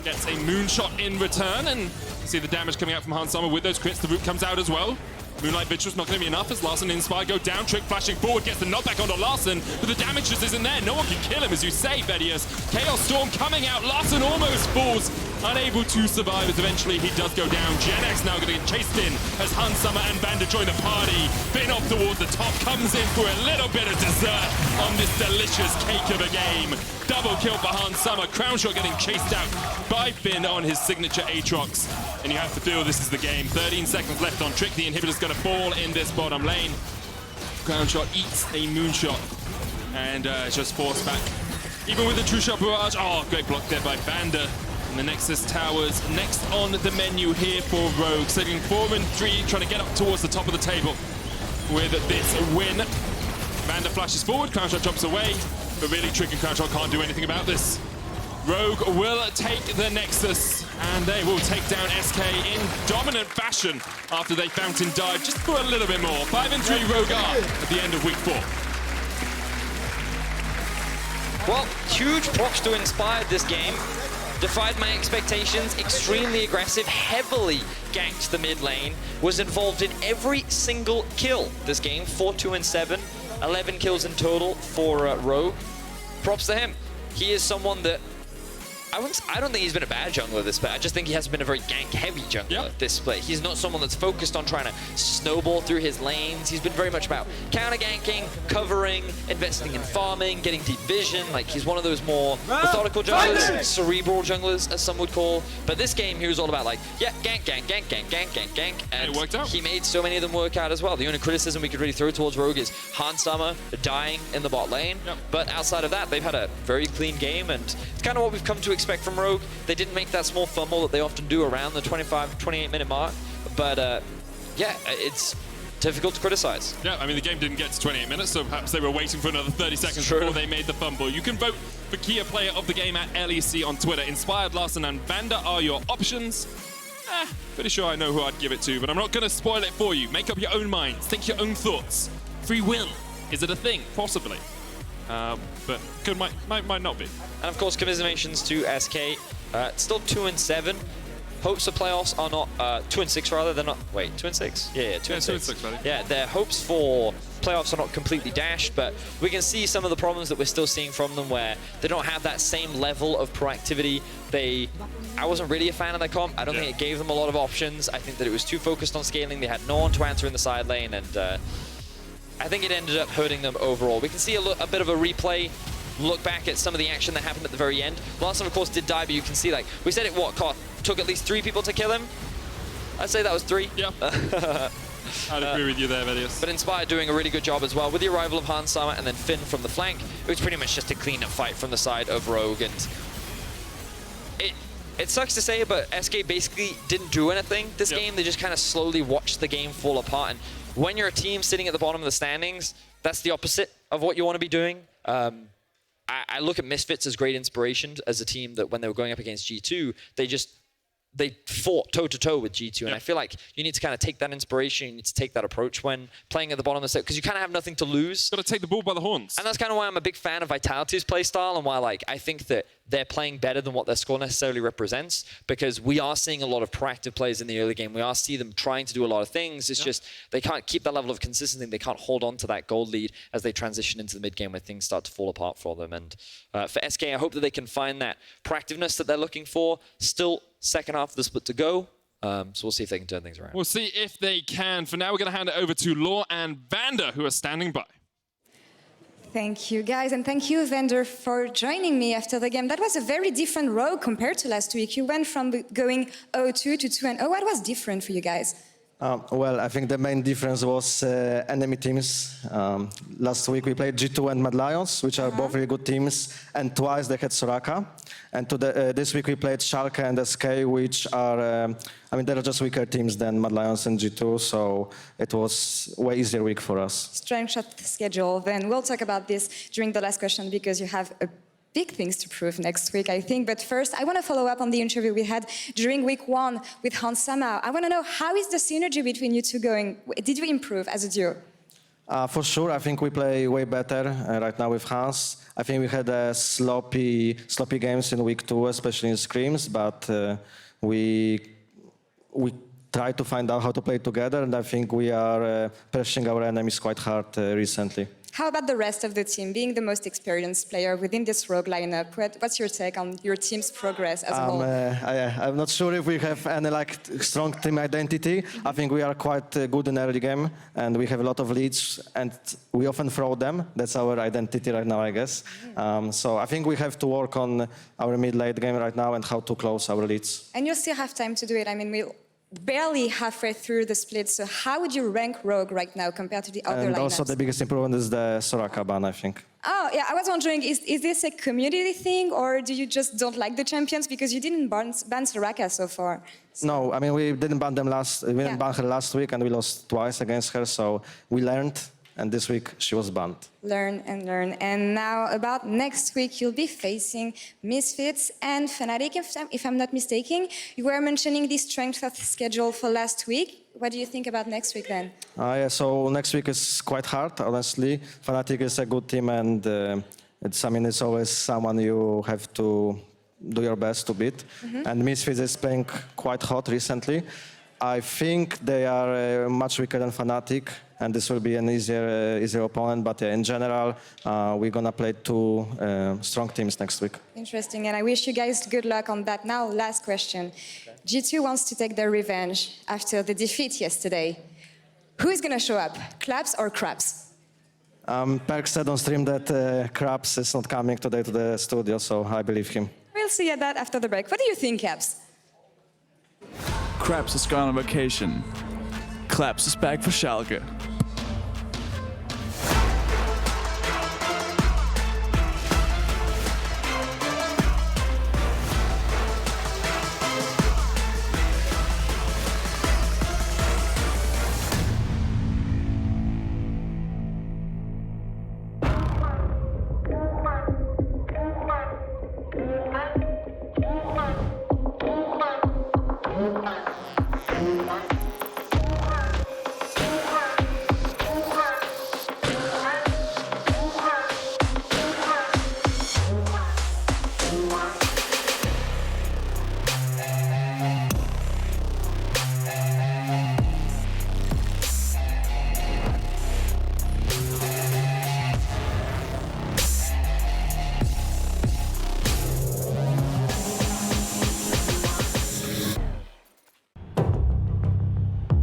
Gets a Moonshot in return, and see the damage coming out from Hans Summer with those crits. The root comes out as well. Moonlight Vigil's not going to be enough as Larssen and Inspire go down. Trick flashing forward, gets the knockback onto Larssen, but the damage just isn't there. No one can kill him, as you say, Vedius. Chaos Storm coming out. Larssen almost falls, unable to survive as eventually he does go down. Gen X now going to get chased in as Hans Summer and Vander join the party. Finn off towards the top, comes in for a little bit of dessert on this delicious cake of a game. Double kill for Hans Summer. Crown Shot getting chased out by Finn on his signature Aatrox. And you have to feel this is the game. 13 seconds left on Trick. The inhibitor's going to fall in this bottom lane. Crown Shot eats a Moonshot and just forced back. Even with the True Shot Barrage. Oh, great block there by Vander. And the Nexus Towers next on the menu here for Rogue. Sitting 4 and 3, trying to get up towards the top of the table with this win. Vander flashes forward, Crown Shot drops away, but really Trick and Crown Shot can't do anything about this. Rogue will take the Nexus, and they will take down SK in dominant fashion after they fountain dive just for a little bit more. 5 and 3 Rogue are at the end of week 4. Well, huge props to Inspired this game. Defied my expectations, extremely aggressive, heavily ganked the mid lane, was involved in every single kill this game. 4, 2, and 7, 11 kills in total for Rogue. Props to him. He is someone that I don't think he's been a bad jungler this split. I just think he hasn't been a very gank-heavy jungler this split. He's not someone that's focused on trying to snowball through his lanes. He's been very much about counter-ganking, covering, investing in farming, getting deep vision. Like, he's one of those more methodical junglers, cerebral junglers, as some would call. But this game, he was all about, like, yeah, gank, gank, gank, gank, gank, gank, gank. And it worked out. He made so many of them work out as well. The only criticism we could really throw towards Rogue is Hans Summer dying in the bot lane. But outside of that, they've had a very clean game, and it's kind of what we've come to expect from Rogue. They didn't make that small fumble that they often do around the 25-28 minute mark, but yeah, it's difficult to criticize. Yeah, I mean, the game didn't get to 28 minutes, so perhaps they were waiting for another 30 seconds before they made the fumble. You can vote for Kia Player of the Game at LEC on Twitter. Inspired, Larssen, and Vander are your options. Pretty sure I know who I'd give it to, but I'm not going to spoil it for you. Make up your own minds. Think your own thoughts. Free will. Is it a thing? Possibly. But might not be. And of course, commiserations to SK. Still 2 and 7. Hopes for playoffs are not 2 and 6 rather. They're not. Wait, 2 and 6? Yeah, 2 and 6. 2 and 6, buddy. Yeah, their hopes for playoffs are not completely dashed, but we can see some of the problems that we're still seeing from them, where they don't have that same level of proactivity. I wasn't really a fan of their comp. I don't think it gave them a lot of options. I think that it was too focused on scaling. They had no one to answer in the side lane, and I think it ended up hurting them overall. We can see a bit of a replay, look back at some of the action that happened at the very end. Larssen, of course, did die, but you can see, like, we said it, took at least 3 people to kill him? I'd say that was 3. Yeah. I'd agree with you there, Vedius. But Inspired doing a really good job as well with the arrival of Hans Summer and then Finn from the flank. It was pretty much just a clean-up fight from the side of Rogue, and it sucks to say, but SK basically didn't do anything this game. They just kind of slowly watched the game fall apart, and when you're a team sitting at the bottom of the standings, that's the opposite of what you want to be doing. I look at Misfits as great inspiration as a team that when they were going up against G2, they just they fought toe-to-toe with G2, and I feel like you need to kind of take that inspiration, you need to take that approach when playing at the bottom of the set, because you kind of have nothing to lose. Got to take the bull by the horns. And that's kind of why I'm a big fan of Vitality's playstyle, and why like I think that they're playing better than what their score necessarily represents, because we are seeing a lot of proactive plays in the early game. We are seeing them trying to do a lot of things. It's just they can't keep that level of consistency. They can't hold on to that gold lead as they transition into the mid game where things start to fall apart for them. And for SK, I hope that they can find that proactiveness that they're looking for. Still second half of the split to go. So we'll see if they can turn things around. We'll see if they can. For now, we're going to hand it over to Law and Vander, who are standing by. Thank you, guys, and thank you, Vander, for joining me after the game. That was a very different row compared to last week. You went from going 0-2 to 2-0. What was different for you guys? Well, I think the main difference was enemy teams. Last week we played G2 and Mad Lions, which are both really good teams, and twice they had Soraka. And this week we played Schalke and SK, which are, I mean, they're just weaker teams than Mad Lions and G2, so it was way easier week for us. Strength shot schedule, then we'll talk about this during the last question, because you have big things to prove next week, I think. But first, I want to follow up on the interview we had during week 1 with Hans Sama. I want to know, how is the synergy between you two going? Did you improve as a duo? For sure, I think we play way better right now with Hans. I think we had sloppy games in week 2, especially in scrims, but we try to find out how to play together, and I think we are pressuring our enemies quite hard recently. How about the rest of the team? Being the most experienced player within this rogue lineup, what's your take on your team's progress as a whole? I'm not sure if we have any strong team identity. I think we are quite good in early game, and we have a lot of leads, and we often throw them. That's our identity right now, I guess. So I think we have to work on our mid-late game right now and how to close our leads. And you still have time to do it. I mean, we're barely halfway through the split, so how would you rank Rogue right now compared to the other lineups? And also the biggest improvement is the Soraka ban, I think. Oh, yeah, I was wondering, is this a community thing, or do you just don't like the champions because you didn't ban Soraka so far? No, I mean, we didn't ban them ban her last week, and we lost twice against her, so we learned, and this week she was banned. Learn and learn. And now about next week, you'll be facing Misfits and Fnatic, if I'm not mistaken. You were mentioning the strength of schedule for last week. What do you think about next week then? Yeah, so next week is quite hard, honestly. Fnatic is a good team, and it's always someone you have to do your best to beat. And Misfits is playing quite hot recently. I think they are much weaker than Fnatic, and this will be an easier opponent. But in general, we're gonna play 2 strong teams next week. Interesting, and I wish you guys good luck on that. Now, last question. G2 wants to take their revenge after the defeat yesterday. Who is gonna show up, Claps or Craps? Perk said on stream that Craps is not coming today to the studio, so I believe him. We'll see that after the break. What do you think, Caps? Craps has gone on vacation. Claps is back for Schalke.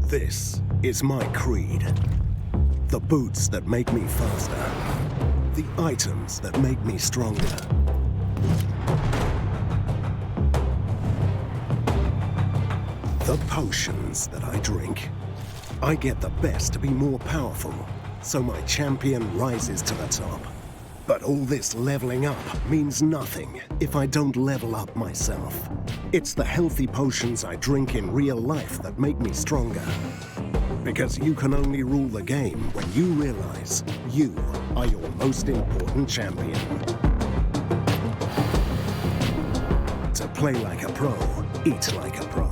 This is my creed. The boots that make me faster. The items that make me stronger. The potions that I drink. I get the best to be more powerful, so my champion rises to the top. But all this leveling up means nothing if I don't level up myself. It's the healthy potions I drink in real life that make me stronger. Because you can only rule the game when you realize you are your most important champion. To play like a pro, Eat like a pro.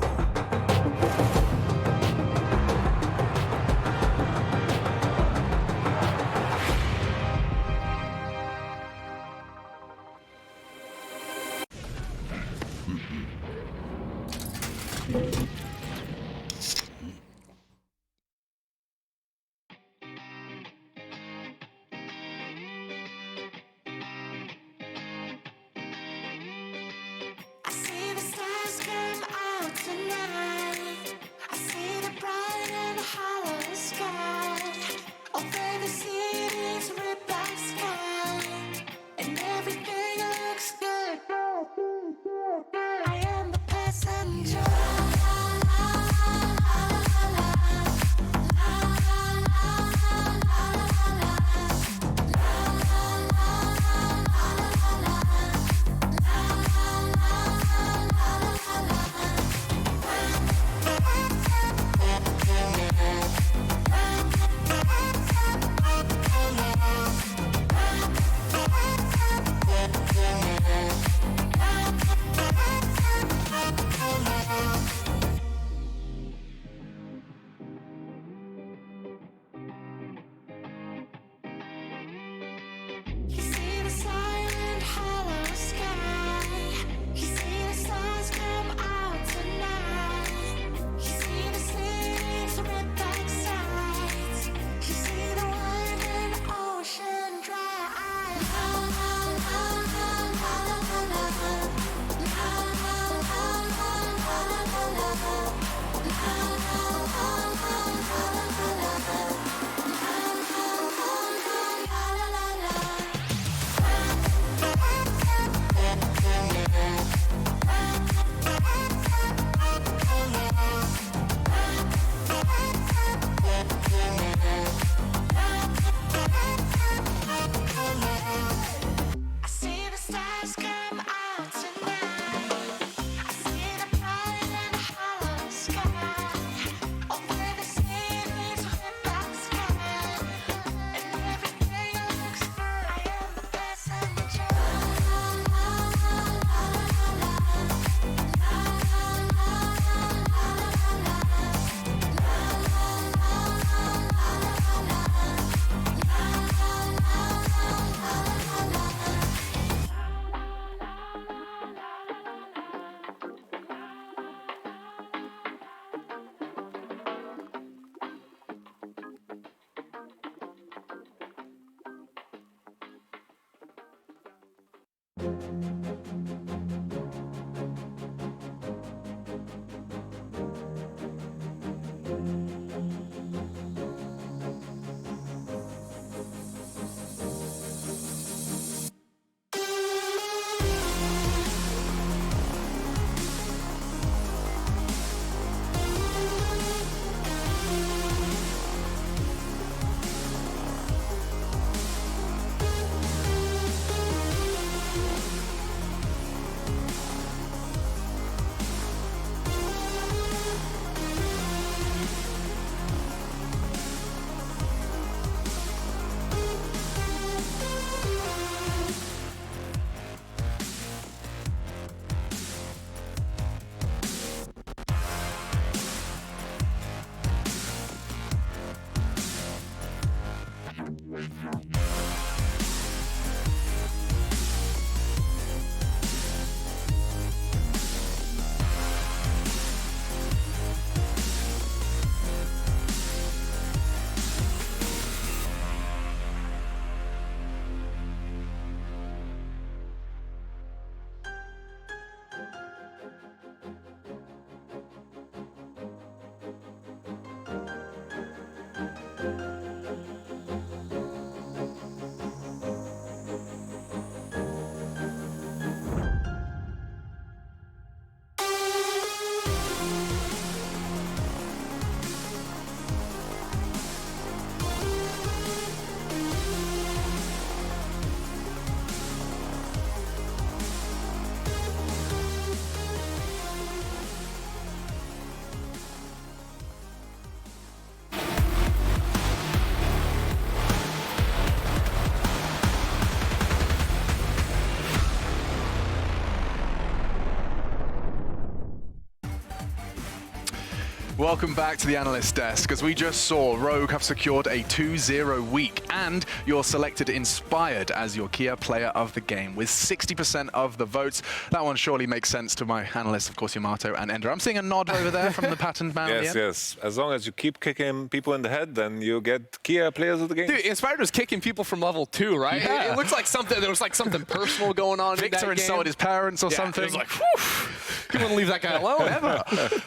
I see the stars come out tonight. I see the bright and hollow sky. Over the city's red black sky, and everything looks good. I am the passenger. You see the silent hollow sky. You see the stars come out tonight. You see the city's red black sides. You see the wide and ocean dry. La la la la la la la la. La la la la la la la la. La la la la la la la. I see the stars come out tonight. I see the bright and hollow sky. Over the city's red black sky, and everything looks good. I am the passenger. Welcome back to the analyst desk. As we just saw, Rogue have secured a 2-0 week, and you're selected Inspired as your Kia player of the game with 60% of the votes. That one surely makes sense to my analysts, of course, Yamato and Ender. I'm seeing a nod over there from the patterned man. Yes. As long as you keep kicking people in the head, then you get Kia players of the game. Dude, Inspired was kicking people from level 2, right? Yeah. It looks like something. There was like something personal going on. Victor in that insulted game. his parents or Yeah, something. It was like, whew, you wouldn't leave that guy alone ever.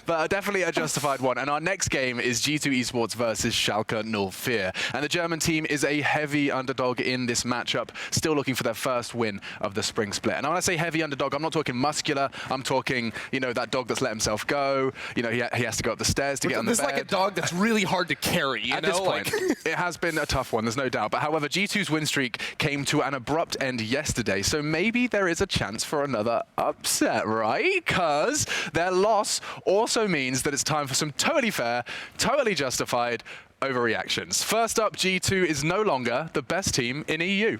But definitely a justified one. And our next game is G2 Esports versus Schalke 04. And the German team is a heavy underdog in this matchup, still looking for their first win of the Spring Split. And when I say heavy underdog, I'm not talking muscular. I'm talking, you know, that dog that's let himself go. You know, he has to go up the stairs to get on the bed. It's like a dog that's really hard to carry, you At know? this point, it has been a tough one, there's no doubt. But however, G2's win streak came to an abrupt end yesterday, so maybe there is a chance for another upset, right? Because their loss also means that it's time for some totally fair, totally justified overreactions. First up, G2 is no longer the best team in EU.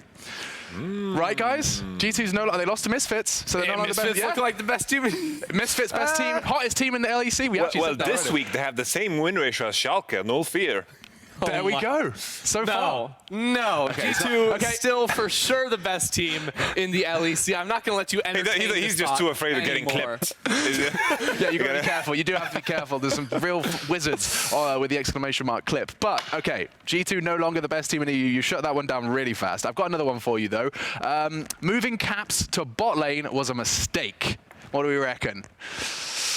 Right, guys? G2's no longer, they lost to Misfits, so they're no longer the best. Misfits look like the best team. Misfits, best team, hottest team in the LEC. Well, this week they have the same win ratio as Schalke, no fear. There we go. So far. No. Okay, G2 still for sure the best team in the LEC. I'm not going to let you entertain He's just too afraid of getting clipped. Yeah, you got to be careful. You do have to be careful. There's some real wizards with the exclamation mark clip. But, okay, G2 no longer the best team in the EU. You shut that one down really fast. I've got another one for you, though. Moving Caps to bot lane was a mistake. What do we reckon?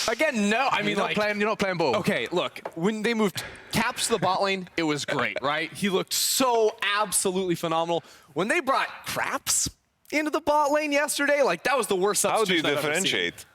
Again, no. I mean, you're not playing ball. Okay, look, when they moved Caps to the bot lane, it was great, right? He looked so absolutely phenomenal. When they brought Craps into the bot lane yesterday, like, that was the worst substitution How do you I've ever seen. differentiate?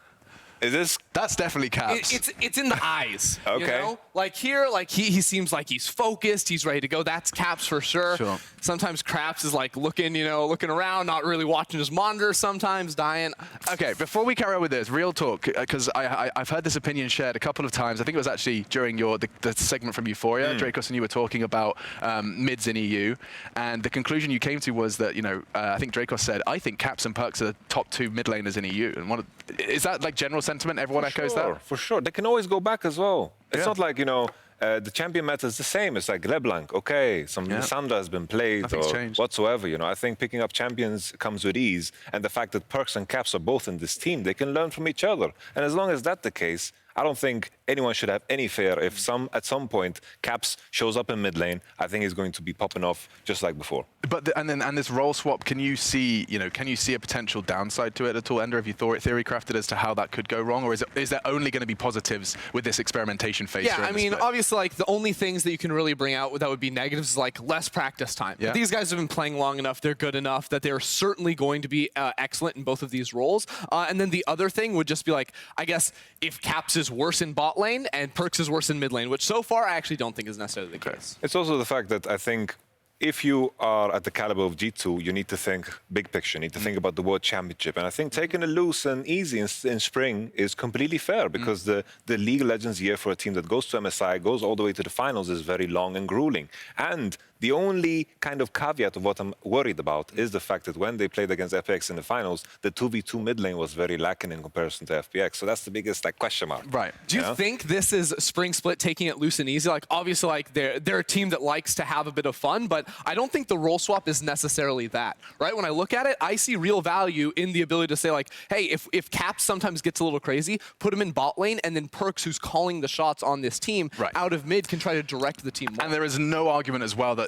Is this? That's definitely Caps. It's in the eyes. Okay. You know? Like here, like he seems like he's focused. He's ready to go. That's Caps for sure. Sometimes Craps is like looking around, not really watching his monitor. Sometimes dying. Okay, before we carry on with this, real talk, because I've heard this opinion shared a couple of times. I think it was actually during the segment from Euphoria. Dracos and you were talking about mids in EU, and the conclusion you came to was that I think Dracos said, I think Caps and Perks are the top 2 mid laners in EU. And is that like general sentiment? Everyone echoes that? For sure. They can always go back as well. It's not like, the champion meta is the same. It's like LeBlanc. Okay, some Lissandra has been played Nothing's or changed. whatsoever. I think picking up champions comes with ease. And the fact that Perks and Caps are both in this team, they can learn from each other. And as long as that's the case, I don't think anyone should have any fear if at some point Caps shows up in mid lane. I think he's going to be popping off just like before. But and this role swap, can you see a potential downside to it at all, Ender? Have you theory crafted as to how that could go wrong, or is there only going to be positives with this experimentation phase? Yeah, I mean, obviously, like the only things that you can really bring out that would be negatives is like less practice time. Yeah. These guys have been playing long enough; they're good enough that they're certainly going to be excellent in both of these roles. And then the other thing would just be like, I guess if Caps is worse in bot lane and Perks is worse in mid lane, which so far I actually don't think is necessarily the case. It's also the fact that I think if you are at the caliber of G2, you need to think big picture. You need to think about the World Championship. And I think taking it loose and easy in spring is completely fair because the League of Legends year for a team that goes to MSI, goes all the way to the finals is very long and grueling. And the only kind of caveat of what I'm worried about is the fact that when they played against FPX in the finals, the 2v2 mid lane was very lacking in comparison to FPX. So that's the biggest question mark. Right. Do you think this is Spring Split taking it loose and easy? Like, obviously, like they're a team that likes to have a bit of fun, but I don't think the role swap is necessarily that, right? When I look at it, I see real value in the ability to say, like, hey, if Caps sometimes gets a little crazy, put him in bot lane, and then Perks, who's calling the shots on this team, out of mid, can try to direct the team more. And there is no argument as well that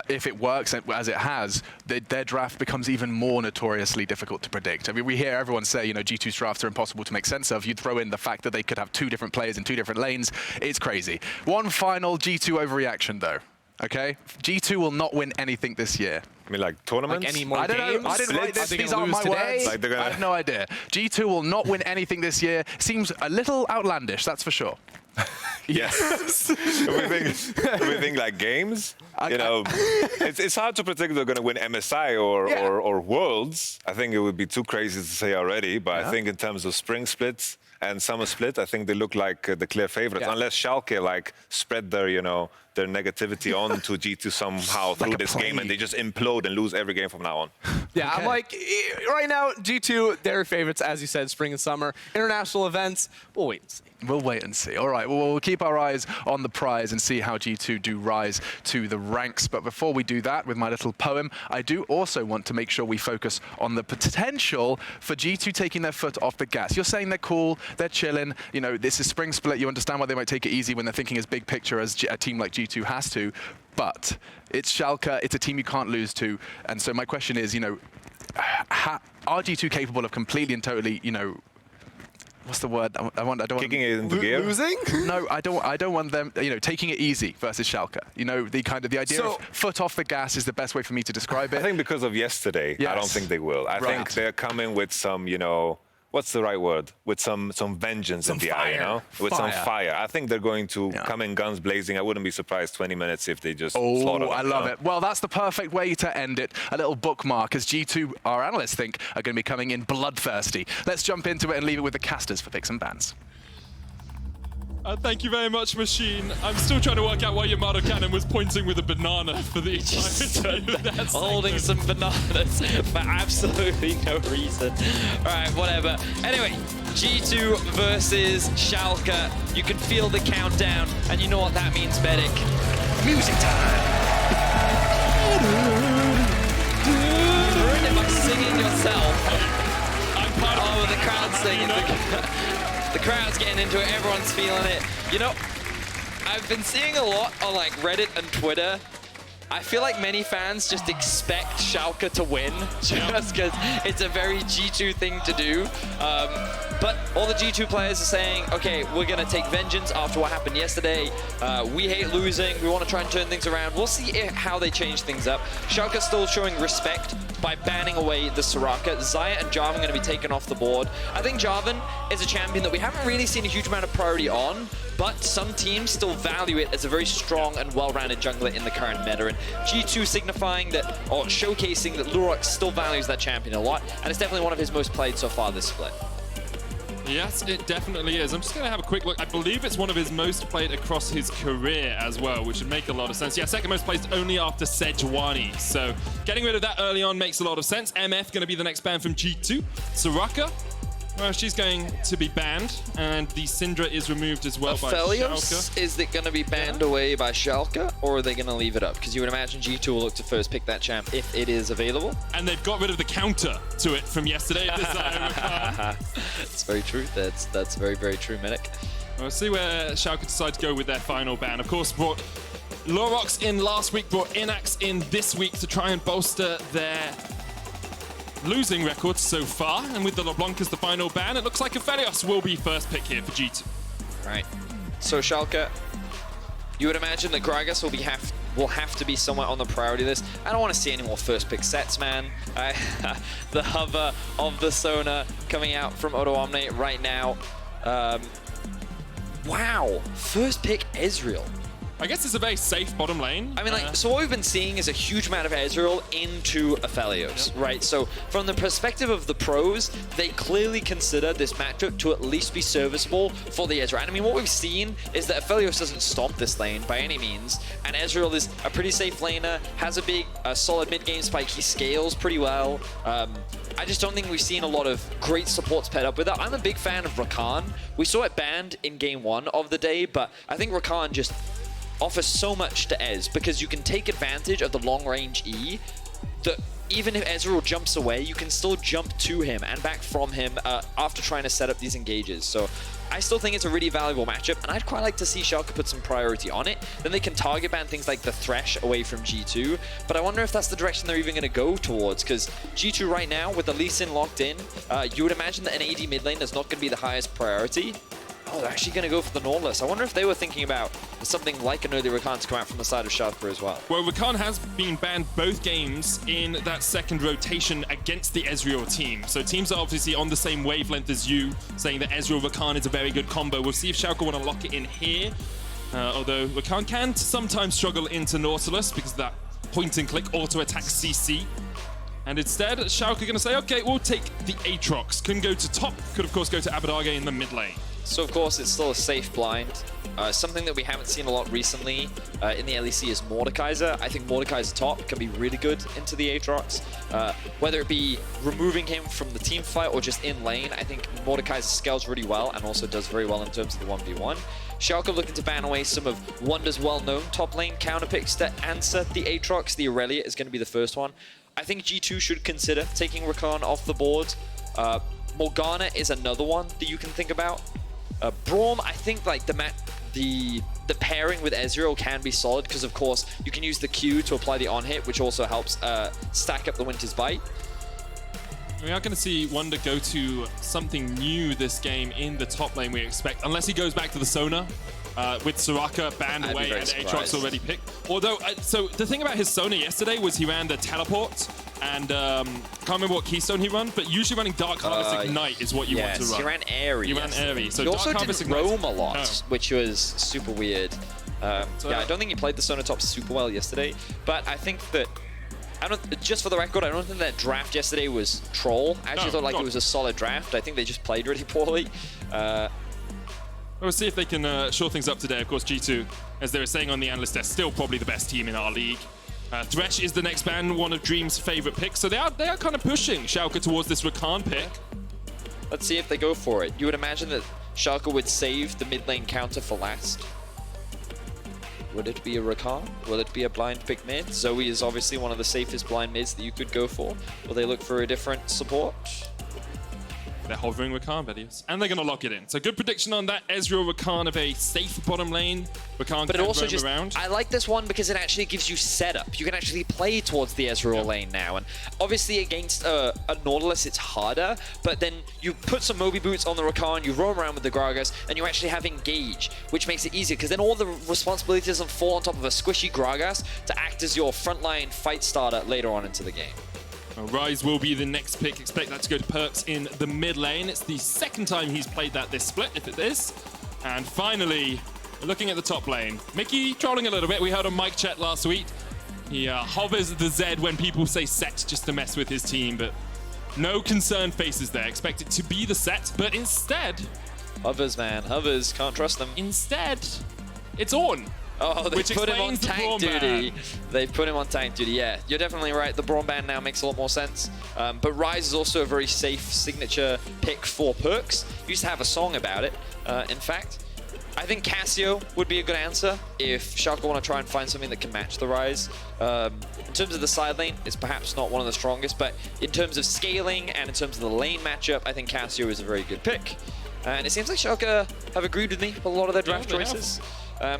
if it works as it has, their draft becomes even more notoriously difficult to predict. I mean, we hear everyone say, G2's drafts are impossible to make sense of. You'd throw in the fact that they could have 2 different players in 2 different lanes. It's crazy. One final G2 overreaction, though. Okay? G2 will not win anything this year. I mean, like tournaments? Like any more I don't games? know. I didn't write this. These aren't my words. Like I have no idea. G2 will not win anything this year. Seems a little outlandish, that's for sure. Yes. we think like games. It's hard to predict they're going to win MSI or Worlds. I think it would be too crazy to say already. But I think in terms of Spring Splits, and Summer Split, I think they look like the clear favorites, unless Schalke like spread their, you know, their negativity on to G2 somehow through this game, and they just implode and lose every game from now on. Yeah, I'm like, right now, G2, they're favorites, as you said, spring and summer. International events, we'll wait and see. We'll wait and see. All right, well, we'll keep our eyes on the prize and see how G2 do rise to the ranks. But before we do that, with my little poem, I do also want to make sure we focus on the potential for G2 taking their foot off the gas. You're saying they're cool, they're chilling. You know, this is Spring Split. You understand why they might take it easy when they're thinking as big picture as a team like G2 has to. But it's Schalke. It's a team you can't lose to. And so my question is, you know, are G2 capable of completely and totally, you know, what's the word? I don't kicking it into gear. Losing? No, I don't want them. You know, taking it easy versus Schalke. You know, the idea of foot off the gas is the best way for me to describe it. I think because of yesterday, I don't think they will. I think they're coming with some, you know, what's the right word? With some vengeance in the eye, you know? With some fire. I think they're going to come in guns blazing. I wouldn't be surprised 20 minutes if they just slaughter them. I love it. Well, that's the perfect way to end it. A little bookmark, as G2, our analysts think, are going to be coming in bloodthirsty. Let's jump into it and leave it with the casters for picks and bans. Thank you very much, Machine. I'm still trying to work out why Yamato Cannon was pointing with a banana for the entire time. Holding some bananas for absolutely no reason. All right, whatever. Anyway, G2 versus Schalke. You can feel the countdown, and you know what that means, Medic. Music time! Ruin it by singing yourself. I'm part of the crowd singing. The crowd's getting into it, everyone's feeling it. You know, I've been seeing a lot on like Reddit and Twitter. I feel like many fans just expect Schalke to win just because it's a very G2 thing to do. But all the G2 players are saying, okay, we're going to take vengeance after what happened yesterday. We hate losing. We want to try and turn things around. We'll see how they change things up. Schalke still showing respect by banning away the Soraka. Xayah and Jarvan going to be taken off the board. I think Jarvan is a champion that we haven't really seen a huge amount of priority on, but some teams still value it as a very strong and well-rounded jungler in the current meta. And G2 signifying that, or showcasing that Lurox still values that champion a lot, and it's definitely one of his most played so far this split. Yes, it definitely is. I'm just going to have a quick look. I believe it's one of his most played across his career as well, which would make a lot of sense. Yeah, second most played only after Sejuani. So getting rid of that early on makes a lot of sense. MF going to be the next ban from G2. Soraka, well, she's going to be banned, and the Syndra is removed as well by Schalke. Is it going to be banned away by Schalke, or are they going to leave it up? Because you would imagine G2 will look to first pick that champ if it is available. And they've got rid of the counter to it from yesterday. It's very true. That's very, very true, Medic. We'll see where Schalke decide to go with their final ban. Of course, brought Lurox in last week, brought Inax in this week to try and bolster their losing records so far, and with the LeBlanc as the final ban, it looks like Aphelios will be first pick here for G2. Right. So Schalke, you would imagine that Gragas will have to be somewhere on the priority list. I don't want to see any more first pick sets, man. The hover of the Sona coming out from Odo Omni right now. Wow, first pick Ezreal. I guess it's a very safe bottom lane. I mean, like, so what we've been seeing is a huge amount of Ezreal into Aphelios, right? So from the perspective of the pros, they clearly consider this matchup to at least be serviceable for the Ezreal. And I mean, what we've seen is that Aphelios doesn't stomp this lane by any means, and Ezreal is a pretty safe laner, has a big, solid mid-game spike. He scales pretty well. I just don't think we've seen a lot of great supports paired up with that. I'm a big fan of Rakan. We saw it banned in game 1 of the day, but I think Rakan just offers so much to Ez because you can take advantage of the long-range E that even if Ezreal jumps away, you can still jump to him and back from him after trying to set up these engages. So I still think it's a really valuable matchup, and I'd quite like to see Schalke put some priority on it. Then they can target ban things like the Thresh away from G2, but I wonder if that's the direction they're even going to go towards, because G2 right now, with the Lee Sin locked in, you would imagine that an AD mid lane is not going to be the highest priority. Oh, they're actually going to go for the Nautilus. I wonder if they were thinking about something like an early Rakan to come out from the side of Schalke as well. Well, Rakan has been banned both games in that second rotation against the Ezreal team. So teams are obviously on the same wavelength as you, saying that Ezreal Rakan is a very good combo. We'll see if Schalke want to lock it in here. Although Rakan can sometimes struggle into Nautilus because of that point-and-click auto-attack CC. And instead, Schalke are going to say, okay, we'll take the Aatrox. Can go to top, could of course go to Abadage in the mid lane. So of course it's still a safe blind. Something that we haven't seen a lot recently in the LEC is Mordekaiser. I think Mordekaiser top can be really good into the Aatrox. Whether it be removing him from the team fight or just in lane, I think Mordekaiser scales really well and also does very well in terms of the 1v1. Schalke looking to ban away some of Wonder's well-known top lane counter picks to answer the Aatrox. The Aurelia is going to be the first one. I think G2 should consider taking Rakan off the board. Morgana is another one that you can think about. Braum, I think like the pairing with Ezreal can be solid because of course you can use the Q to apply the on-hit, which also helps stack up the Winter's Bite. We are going to see Wonder go to something new this game in the top lane, we expect, unless he goes back to the Sona with Soraka banned away and Aatrox already picked. Although, so the thing about his Sona yesterday was he ran the teleport and can't remember what keystone he ran, but usually running Dark Harvest Ignite is what you want to run. He ran Airy. He ran Airy. So he also Dark Harvest didn't Ignite. roam a lot, which was super weird. Yeah, I don't think he played the Sona top super well yesterday, but I think that just for the record, I don't think that draft yesterday was troll. I actually thought it was a solid draft. I think they just played really poorly. We'll see if they can shore things up today. Of course, G2, as they were saying on the analyst desk, still probably the best team in our league. Thresh is the next ban, one of Dream's favorite picks. So they are kind of pushing Schalke towards this Rakan pick. Let's see if they go for it. You would imagine that Schalke would save the mid lane counter for last. Would it be a Rakan? Will it be a blind pick mid? Zoe is obviously one of the safest blind mids that you could go for. Will they look for a different support? They're hovering Rakan, Vedius. And they're going to lock it in. So good prediction on that. Ezreal, Rakan of a safe bottom lane. Rakan but can it also roam just, around. I like this one because it actually gives you setup. You can actually play towards the Ezreal lane now. And obviously against a Nautilus, it's harder. But then you put some Moby Boots on the Rakan, you roam around with the Gragas, and you actually have Engage, which makes it easier. Because then all the responsibility doesn't fall on top of a squishy Gragas to act as your frontline fight starter later on into the game. Ryze will be the next pick. Expect that to go to Perks in the mid lane. It's the second time he's played that this split, if it is. And finally, looking at the top lane. Mickey trolling a little bit. We heard on Mike Chat last week. He hovers the Z when people say set just to mess with his team, but no concerned faces there. Expect it to be the set, but instead... Hovers, man. Hovers. Can't trust them. Instead, it's Ornn. Oh, they put him on tank duty. They've put him on tank duty, yeah. You're definitely right. The Braum ban now makes a lot more sense. But Ryze is also a very safe signature pick for Perks. Used to have a song about it, in fact. I think Cassio would be a good answer if Schalke want to try and find something that can match the Ryze. In terms of the side lane, it's perhaps not one of the strongest, but in terms of scaling and in terms of the lane matchup, I think Cassio is a very good pick. And it seems like Schalke have agreed with me with a lot of their draft choices.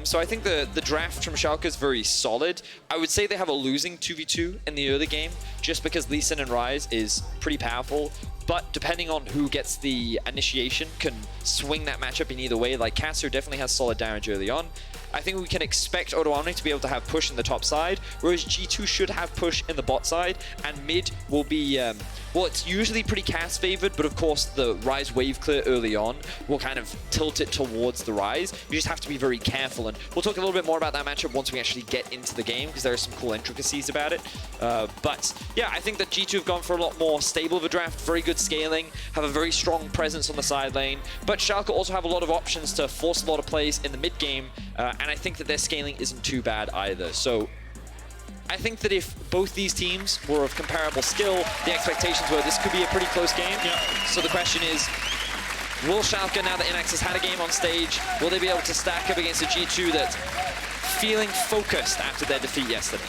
So I think the draft from Schalke is very solid. I would say they have a losing 2v2 in the early game, just because Lee Sin and Ryze is pretty powerful. But depending on who gets the initiation, can swing that matchup in either way. Like Cassio definitely has solid damage early on. I think we can expect Odoamne to be able to have push in the top side, whereas G2 should have push in the bot side, and mid will be, well, it's usually pretty cast favored, but of course the Ryze wave clear early on will kind of tilt it towards the Ryze. You just have to be very careful, and we'll talk a little bit more about that matchup once we actually get into the game, because there are some cool intricacies about it. But yeah, I think that G2 have gone for a lot more stable of a draft, very good scaling, have a very strong presence on the side lane, but Schalke also have a lot of options to force a lot of plays in the mid game, and I think that their scaling isn't too bad either. So I think that if both these teams were of comparable skill, the expectations were this could be a pretty close game. So the question is, will Schalke, now that Inax has had a game on stage, will they be able to stack up against a G2 that's feeling focused after their defeat yesterday?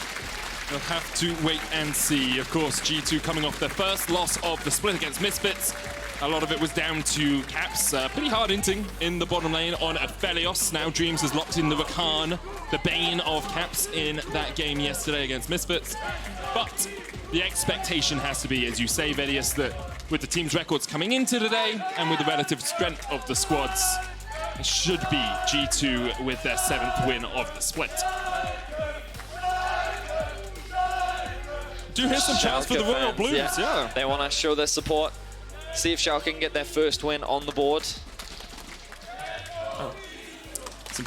We'll have to wait and see. Of course, G2 coming off their first loss of the split against Misfits. A lot of it was down to Caps. Pretty hard inting in the bottom lane on Aphelios. Now Dreams has locked in the Rakan, the bane of Caps in that game yesterday against Misfits. But the expectation has to be, as you say, Vedius, that with the team's records coming into today and with the relative strength of the squads, it should be G2 with their 7th win of the split. Do hear some chants for the Royal Blues, yeah. They want to show their support. See if Schalke can get their first win on the board. Some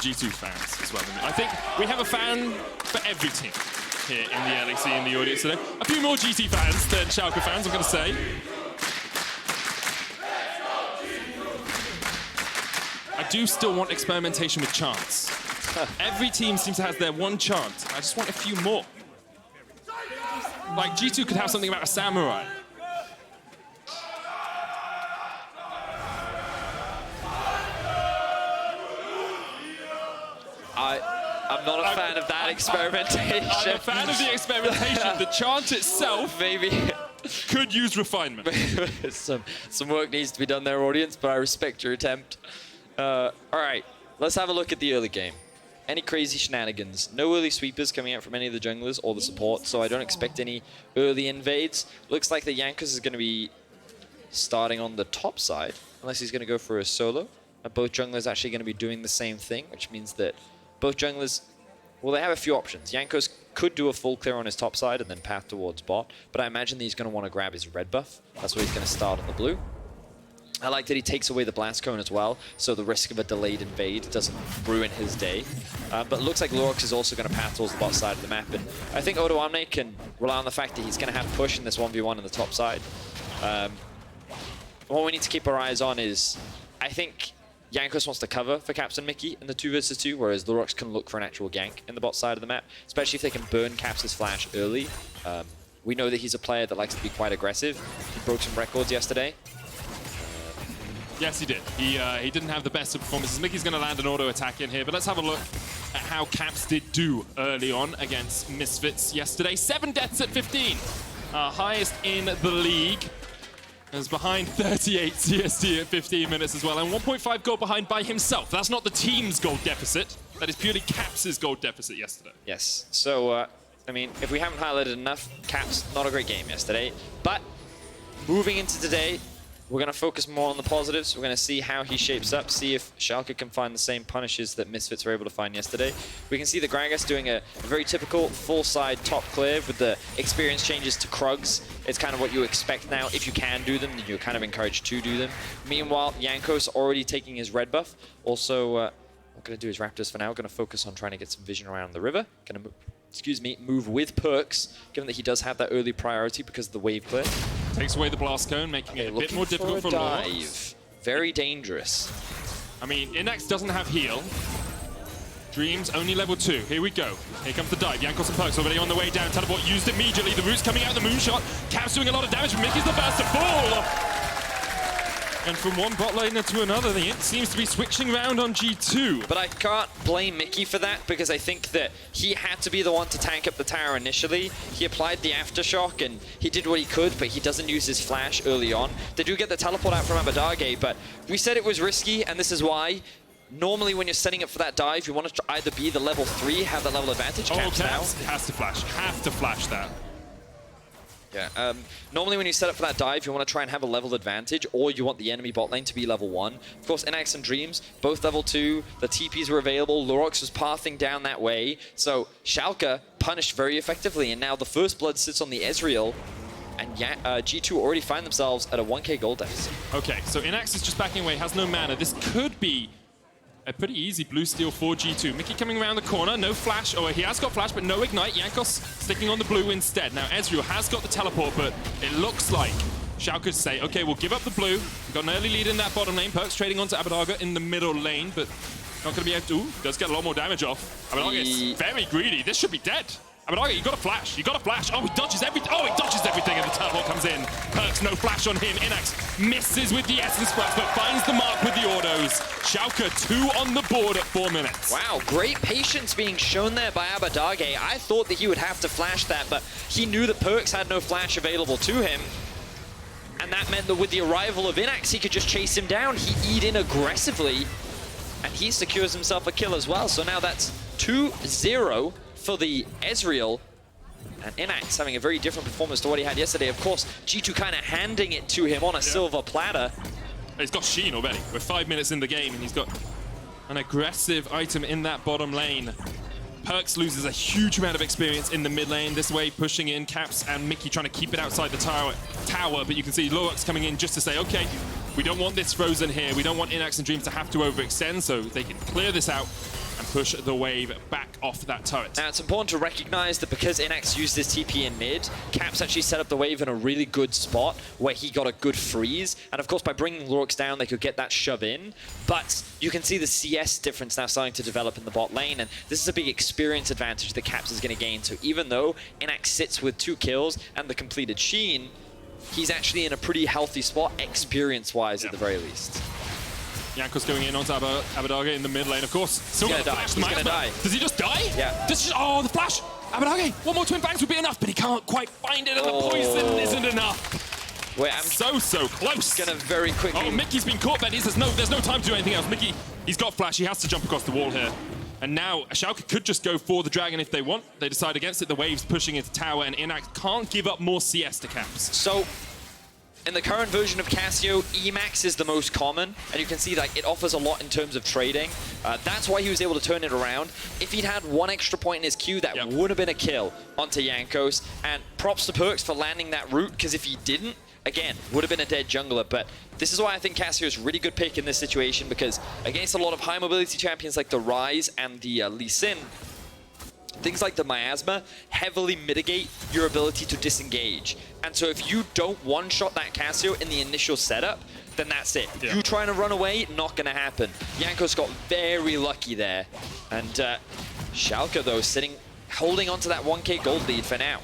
G2 fans as well. I think we have a fan for every team. here in the LEC in the audience today. A few more GT fans than Schalke fans, I'm going to say. I do still want experimentation with chants. Every team seems to have their one chant. I just want a few more. Like G2 could have something about a samurai. I'm not a fan of that experimentation. I'm a fan of the experimentation. The chant itself maybe could use refinement. some work needs to be done there, audience, but I respect your attempt. All right, let's have a look at the early game. Any crazy shenanigans? No early sweepers coming out from any of the junglers or the support, so I don't expect any early invades. Looks like the Jankos is going to be starting on the top side, unless he's going to go for a solo. Both junglers actually going to be doing the same thing, which means that both junglers, well, they have a few options. Jankos could do a full clear on his top side and then path towards bot, but I imagine that he's going to want to grab his red buff. That's why he's going to start on the blue. I like that he takes away the blast cone as well, so the risk of a delayed invade doesn't ruin his day. But it looks like Lurox is also going to path towards the bot side of the map, and I think Odoamne can rely on the fact that he's going to have push in this 1v1 on the top side. What we need to keep our eyes on is, I think Jankos wants to cover for Caps and Mickey in the 2 versus 2, whereas Lurox can look for an actual gank in the bot side of the map, especially if they can burn Caps' flash early. We know that he's a player that likes to be quite aggressive. He broke some records yesterday. Yes, he did. He didn't have the best of performances. Mickey's going to land an auto attack in here, but let's have a look at how Caps did do early on against Misfits yesterday. 7 deaths at 15, highest in the league. Is behind 38 CSD at 15 minutes as well, and 1.5 goal behind by himself. That's not the team's goal deficit. That is purely Caps' goal deficit yesterday. Yes. So, I mean, if we haven't highlighted enough, Caps, not a great game yesterday. But moving into today, we're going to focus more on the positives. We're going to see how he shapes up, see if Schalke can find the same punishes that Misfits were able to find yesterday. We can see the Gragas doing a very typical full side top clear with the experience changes to Krugs. It's kind of what you expect now. If you can do them, then you're kind of encouraged to do them. Meanwhile, Jankos already taking his red buff. Also, what I'm going to do is Raptors for now. Going to focus on trying to get some vision around the river. Going to move with perks, given that he does have that early priority because of the wave clear. Takes away the blast cone, making it a bit more difficult for dive. Very dangerous. I mean, Inax doesn't have heal. Dreams only level 2. Here we go. Here comes the dive. Jankos and Perks already on the way down. Teleport used immediately. The root's coming out, the moonshot. Caps doing a lot of damage. Mickey's the first to fall. And from one bot laner to another, the int seems to be switching around on G2. But I can't blame Mickey for that, because I think that he had to be the one to tank up the tower initially. He applied the aftershock and he did what he could, but he doesn't use his flash early on. They do get the teleport out from Abadage, but we said it was risky, and this is why. Normally when you're setting up for that dive, you want to either be the level 3, have the level advantage. Caps now. Has to flash. Have to flash that. Yeah, normally when you set up for that dive, you want to try and have a level advantage, or you want the enemy bot lane to be level 1. Of course, Inax and Dreams, both level 2, the TPs were available, Lurox was pathing down that way, so Schalke punished very effectively, and now the first blood sits on the Ezreal, and G2 already find themselves at a 1k gold deficit. Okay, so Inax is just backing away, has no mana. This could be a pretty easy blue steal for G2. Mickey coming around the corner, no flash. Oh, he has got flash, but no ignite. Jankos sticking on the blue instead. Now, Ezreal has got the teleport, but it looks like Schalke say, okay, we'll give up the blue. We've got an early lead in that bottom lane. Perks trading onto Abadaga in the middle lane, but not going to be able to. Ooh, does get a lot more damage off. Abadaga is very greedy. This should be dead. Abadaga, you got a flash. You got a flash. Oh, he dodges everything. Oh, he dodges everything, and the teleport comes in. Perks, no flash on him. Inax misses with the Essence Sprout, but finds the mark with the autos. Schalke 2 on the board at 4 minutes. Wow, great patience being shown there by Abadage. I thought that he would have to flash that, but he knew that Perks had no flash available to him. And that meant that with the arrival of Inax, he could just chase him down. He eat in aggressively, and he secures himself a kill as well. So now that's 2-0 for the Ezreal, and Inax having a very different performance to what he had yesterday. Of course, G2 kind of handing it to him on a silver platter. He's got Sheen already. We're 5 minutes in the game, and he's got an aggressive item in that bottom lane. Perks loses a huge amount of experience in the mid lane. This way, pushing in Caps and Mickey trying to keep it outside the tower. But you can see Lurox coming in just to say, okay, we don't want this frozen here. We don't want Inax and Dreams to have to overextend, so they can clear this out and push the wave back off that turret. Now, it's important to recognize that because Inax used this TP in mid, Caps actually set up the wave in a really good spot where he got a good freeze. And of course, by bringing Lorix down, they could get that shove in. But you can see the CS difference now starting to develop in the bot lane. And this is a big experience advantage that Caps is going to gain. So even though Inax sits with 2 kills and the completed Sheen, he's actually in a pretty healthy spot, experience-wise at the very least. Jankos going in onto Abbedagge in the mid lane, of course. Still He's got gonna the flash. die. He's gonna die. Does he just die? Yeah. Oh, the flash! Abbedagge, one more twin bangs would be enough, but he can't quite find it, and the poison isn't enough. Wait, I'm so close. Gonna very quickly. Oh, Mickey's been caught, but there's no time to do anything else. Mickey, he's got flash. He has to jump across the wall here. And now Schalke could just go for the dragon if they want. They decide against it. The wave's pushing into tower, and Inax can't give up more CS to Caps. So, in the current version of Cassio, Emax is the most common, and you can see that it offers a lot in terms of trading. That's why he was able to turn it around. If he'd had 1 extra point in his queue, that would have been a kill onto Jankos. And props to Perks for landing that route, because if he didn't, again, would have been a dead jungler. But this is why I think Cassio is a really good pick in this situation, because against a lot of high mobility champions like the Ryze and the Lee Sin, things like the Miasma heavily mitigate your ability to disengage. And so if you don't one-shot that Cassio in the initial setup, then that's it. You trying to run away, not going to happen. Jankos got very lucky there. And Schalke, though, holding on to that 1k gold lead for now.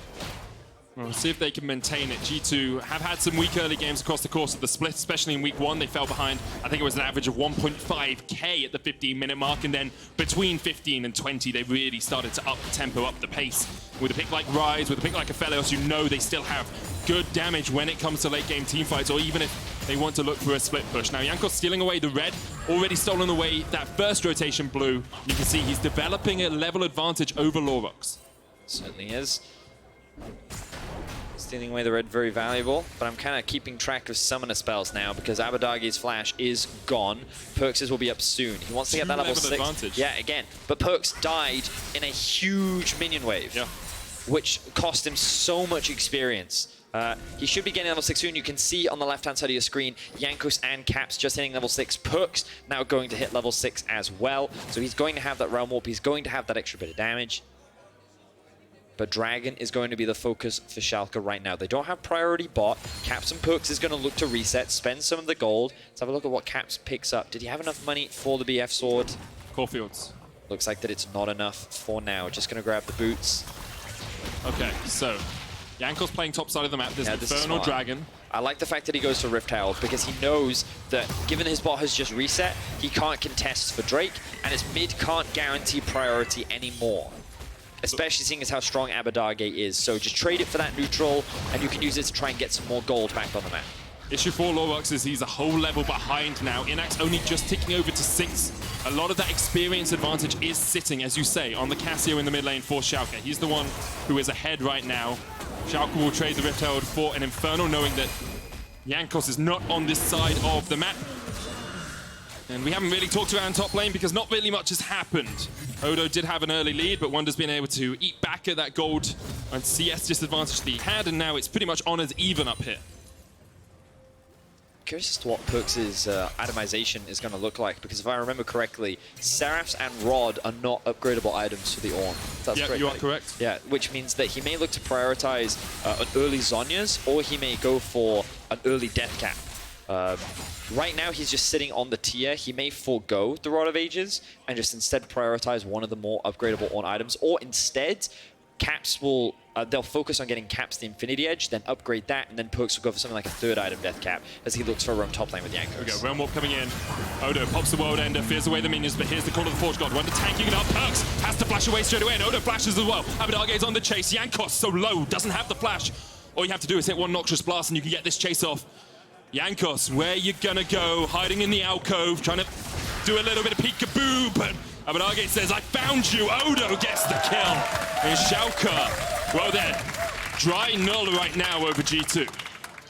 We'll see if they can maintain it. G2 have had some weak early games across the course of the split, especially in week 1. They fell behind, I think it was an average of 1.5k at the 15-minute mark, and then between 15 and 20, they really started to up the tempo, up the pace. With a pick like Ryze, with a pick like Aphelios, you know they still have good damage when it comes to late-game teamfights, or even if they want to look for a split push. Now, Jankos stealing away the red, already stolen away that first rotation blue. You can see he's developing a level advantage over Lorox. Certainly is. Stealing away the red, very valuable, but I'm kind of keeping track of summoner spells now because Abbedagge's flash is gone. Perks' will be up soon. He wants to get that level 6. Advantage. Yeah, again. But Perks died in a huge minion wave, which cost him so much experience. He should be getting level 6 soon. You can see on the left-hand side of your screen, Jankos and Caps just hitting level 6. Perks now going to hit level 6 as well. So he's going to have that Realm Warp. He's going to have that extra bit of damage. But Dragon is going to be the focus for Schalke right now. They don't have priority bot. Caps and Perks is going to look to reset, spend some of the gold. Let's have a look at what Caps picks up. Did he have enough money for the BF sword? Caulfields. Looks like that it's not enough for now. Just going to grab the boots. Okay, so Jankos playing top side of the map. There's an Infernal Dragon. I like the fact that he goes to Rift Herald because he knows that given his bot has just reset, he can't contest for Drake, and his mid can't guarantee priority anymore. Especially seeing as how strong Abbedagge is. So just trade it for that neutral, and you can use it to try and get some more gold back on the map. Issue for Lorox is he's a whole level behind now. Inax only just ticking over to 6. A lot of that experience advantage is sitting, as you say, on the Cassio in the mid lane for Schalke. He's the one who is ahead right now. Schalke will trade the Rift Herald for an Infernal, knowing that Jankos is not on this side of the map. And we haven't really talked around top lane because not really much has happened. Odo did have an early lead, but Wonder's been able to eat back at that gold and CS disadvantage that he had, and now it's pretty much on as even up here. Curious as to what Perks' itemization is going to look like, because if I remember correctly, Seraphs and Rod are not upgradable items for the Ornn. Yeah, you are correct. Yeah, which means that he may look to prioritize an early Zhonya's, or he may go for an early Death Cap. Right now, he's just sitting on the tier. He may forego the Rod of Ages and just instead prioritize one of the more upgradable Ornn items, or instead, Caps will, they'll focus on getting Caps the Infinity Edge, then upgrade that, and then Perks will go for something like a 3rd item Death Cap as he looks for a roam top lane with Jankos. Here we go, Realm Warp coming in. Odo pops the World Ender, fears away the minions, but here's the Call of the Forge God. Wonder tanking it up. Perks has to flash away straight away, and Odo flashes as well. Abbedagge is on the chase. Jankos so low, doesn't have the flash. All you have to do is hit one Noxious Blast, and you can get this chase off. Jankos, where you gonna go? Hiding in the alcove, trying to do a little bit of peekaboo, but Abbedagge says, I found you. Odo gets the kill. And Schalke, well, they're dry null right now over G2.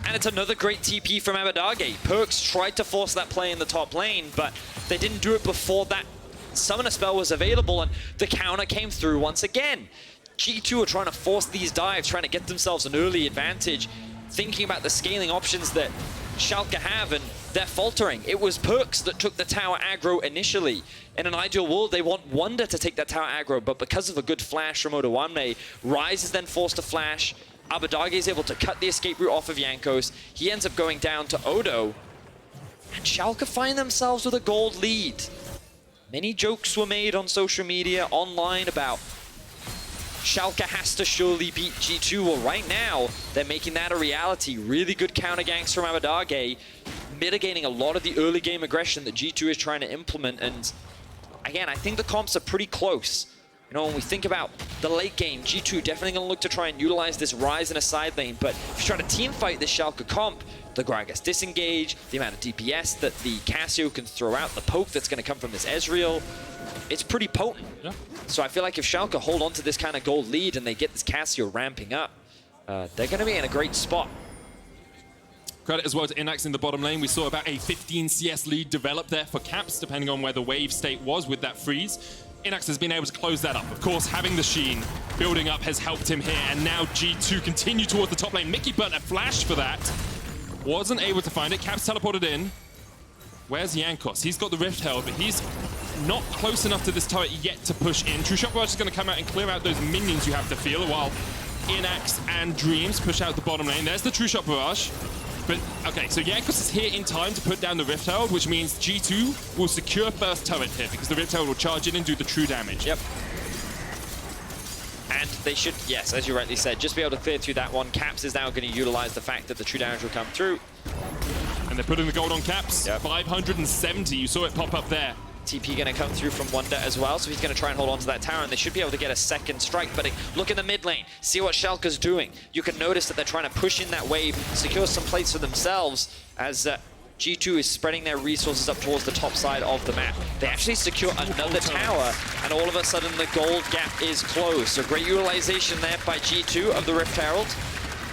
And it's another great TP from Abbedagge. Perks tried to force that play in the top lane, but they didn't do it before that summoner spell was available, and the counter came through once again. G2 are trying to force these dives, trying to get themselves an early advantage, thinking about the scaling options that Schalke have, and they're faltering. It was Perks that took the tower aggro initially. In an ideal world, they want Wonder to take that tower aggro, but because of a good flash from Odoamne, Rise is then forced to flash. Abadage is able to cut the escape route off of Jankos. He ends up going down to Odo. And Schalke find themselves with a gold lead. Many jokes were made on social media, online, about Schalke has to surely beat G2. Well, right now, they're making that a reality. Really good counter ganks from Abadage, mitigating a lot of the early game aggression that G2 is trying to implement. And again, I think the comps are pretty close. You know, when we think about the late game, G2 definitely going to look to try and utilize this Rise in a side lane. But if you try to team fight this Schalke comp, the Gragas disengage, the amount of DPS that the Cassio can throw out, the poke that's going to come from this Ezreal, it's pretty potent. Yeah. So I feel like if Schalke hold on to this kind of gold lead and they get this Cassio ramping up, they're going to be in a great spot. Credit as well to Inax in the bottom lane. We saw about a 15 CS lead develop there for Caps, depending on where the wave state was with that freeze. Inax has been able to close that up. Of course, having the Sheen building up has helped him here, and now G2 continue towards the top lane. Mickey burnt a flash for that. Wasn't able to find it. Caps teleported in. Where's Jankos? He's got the Rift held, but he's not close enough to this turret yet to push in. True Shot Barrage is going to come out and clear out those minions you have to feel, while Inax and Dreams push out the bottom lane. There's the True Shot Barrage. But, okay, so Jankos is here in time to put down the Rift Herald, which means G2 will secure first turret here, because the Rift Herald will charge in and do the true damage. Yep. And they should, yes, as you rightly said, just be able to clear through that one. Caps is now going to utilize the fact that the true damage will come through. And they're putting the gold on Caps. Yep. 570, you saw it pop up there. TP going to come through from Wonder as well, so he's going to try and hold on to that tower, and they should be able to get a second strike. But look in the mid lane, see what Schalke's doing. You can notice that they're trying to push in that wave, secure some plates for themselves as G2 is spreading their resources up towards the top side of the map. They actually secure another tower, and all of a sudden the gold gap is closed. So great utilization there by G2 of the Rift Herald.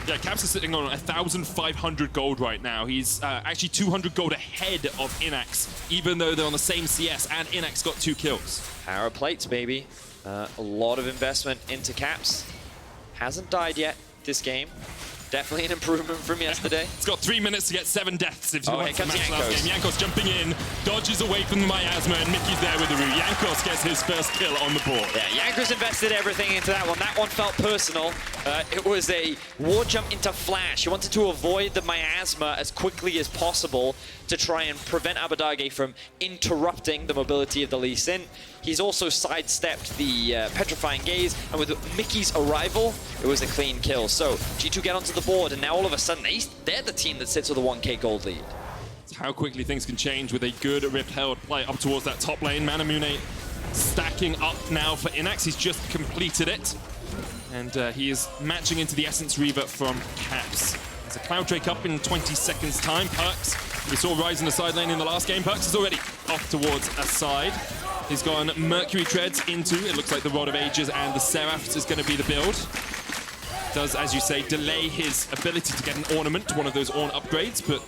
Yeah, Caps is sitting on 1,500 gold right now. He's actually 200 gold ahead of Inax, even though they're on the same CS, and Inax got 2 kills. Power plates, baby. A lot of investment into Caps. Hasn't died yet this game. Definitely an improvement from yesterday. It's got 3 minutes to get 7 deaths if you want to match Jankos. last game. Jankos jumping in, dodges away from the miasma, and Mickey's there with the root. Jankos gets his first kill on the board. Yeah, Jankos invested everything into that one. That one felt personal. It was a ward jump into flash. He wanted to avoid the miasma as quickly as possible to try and prevent Abadage from interrupting the mobility of the Lee Sin. He's also sidestepped the Petrifying Gaze, and with Mickey's arrival, it was a clean kill. So G2 get onto the board, and now all of a sudden, they're the team that sits with a 1k gold lead. It's how quickly things can change with a good Rift Herald play up towards that top lane. Manamune stacking up now for Inax. He's just completed it, and he is matching into the Essence Reaver from Caps. There's a Cloud Drake up in 20 seconds time. Perks, we saw Rise in the side lane in the last game. Perks is already off towards a side. He's gone Mercury Treads into, it looks like the Rod of Ages, and the Seraphs is going to be the build. Does, as you say, delay his ability to get an ornament, one of those Orn upgrades, but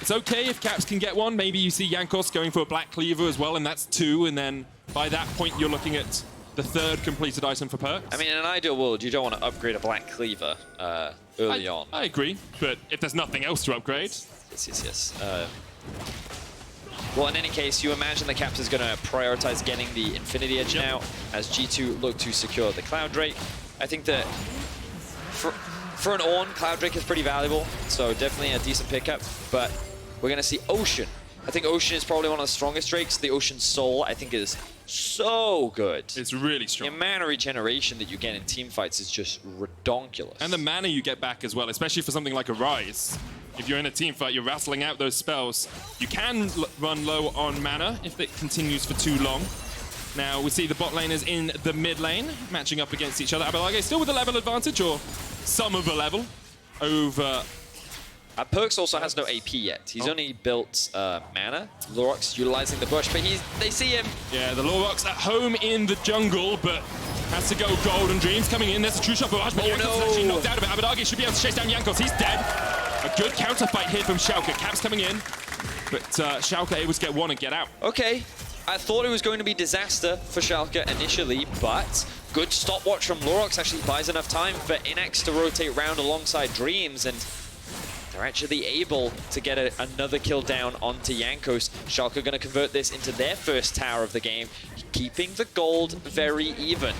it's okay if Caps can get one. Maybe you see Jankos going for a Black Cleaver as well, and that's 2, and then by that point you're looking at the 3rd completed item for Perks. I mean, in an ideal world, you don't want to upgrade a Black Cleaver early on. I agree, but if there's nothing else to upgrade... Yes. Well, in any case, you imagine the Caps is going to prioritize getting the Infinity Edge now, as G2 look to secure the Cloud Drake. I think that for an Ornn, Cloud Drake is pretty valuable, so definitely a decent pickup, but we're going to see Ocean. I think Ocean is probably one of the strongest Drakes. The Ocean Soul, I think, is so good. It's really strong. The mana regeneration that you get in teamfights is just redonkulous. And the mana you get back as well, especially for something like a Rise. If you're in a team fight, you're rattling out those spells. You can run low on mana if it continues for too long. Now, we see the bot laners in the mid lane, matching up against each other. Abadage still with a level advantage, or some of a level, over... Perks also has no AP yet. He's only built mana. Lorox utilizing the bush, but they see him. Yeah, the Lorox at home in the jungle, but has to go Golden Dreams coming in. There's a True Shot Barrage, but Jankos is actually knocked out of it. Abadage should be able to chase down Jankos. He's dead. A good counter fight here from Schalke. Caps coming in, but Schalke able to get one and get out. Okay, I thought it was going to be disaster for Schalke initially, but good stopwatch from Lorox actually buys enough time for Inax to rotate around alongside Dreams, and they're actually able to get another kill down onto Jankos. Schalke going to convert this into their first tower of the game, keeping the gold very even.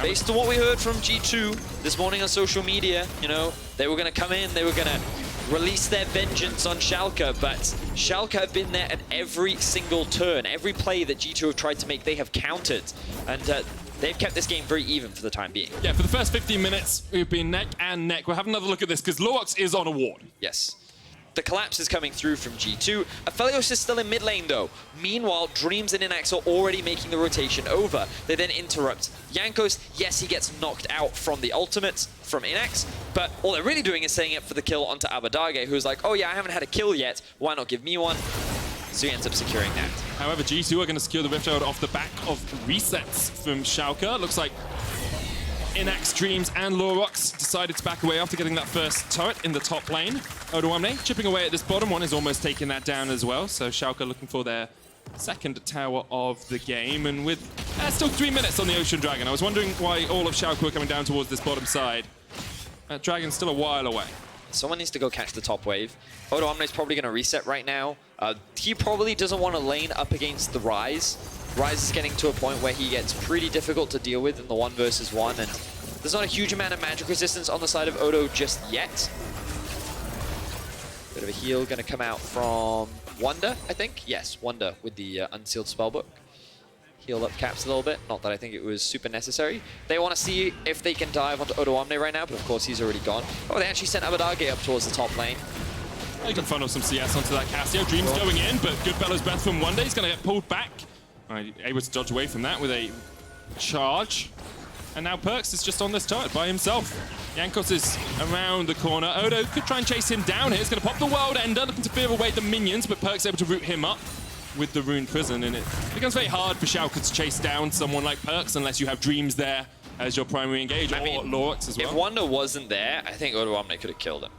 Based on what we heard from G2 this morning on social media, you know, they were going to come in, they were going to release their vengeance on Schalke, but Schalke have been there at every single turn. Every play that G2 have tried to make, they have countered. And they've kept this game very even for the time being. Yeah, for the first 15 minutes, we've been neck and neck. We'll have another look at this, because Lorox is on a ward. Yes. The collapse is coming through from G2. Aphelios is still in mid lane, though. Meanwhile, Dreams and Inax are already making the rotation over. They then interrupt Jankos. Yes, he gets knocked out from the ultimates from Inax, but all they're really doing is setting up for the kill onto Abadage, who's like, oh yeah, I haven't had a kill yet. Why not give me one? So he ends up securing that. However, G2 are going to secure the Rift Herald off the back of resets from Schalke. Looks like Inax, Dreams, and Lorox decided to back away after getting that first turret in the top lane. Odoamne chipping away at this bottom one is almost taking that down as well. So Schalke looking for their second tower of the game. And with still 3 minutes on the Ocean Dragon, I was wondering why all of Schalke were coming down towards this bottom side. Dragon's still a while away. Someone needs to go catch the top wave. Odoamne is probably going to reset right now. He probably doesn't want to lane up against the Ryze. Ryze is getting to a point where he gets pretty difficult to deal with in the 1 versus 1, and there's not a huge amount of magic resistance on the side of Odo just yet. Bit of a heal going to come out from Wonder, I think. Yes, Wonder with the Unsealed Spellbook. Heal up Caps a little bit. Not that I think it was super necessary. They want to see if they can dive onto Odoamne right now, but of course he's already gone. Oh, they actually sent Abadage up towards the top lane. You can funnel some CS onto that Cassio. Dreams going in, but good Bellows Breath from Wonder. He's going to get pulled back. Able to dodge away from that with a charge. And now Perkz is just on this turret by himself. Jankos is around the corner. Odo could try and chase him down here. He's going to pop the World Ender, looking to fear away the minions, but Perkz able to root him up with the Rune Prison, and it becomes very hard for Schalke to chase down someone like Perkz unless you have Dreams there as your primary engage, or Lorox as well. If Wonder wasn't there, I think Odoamne could have killed him.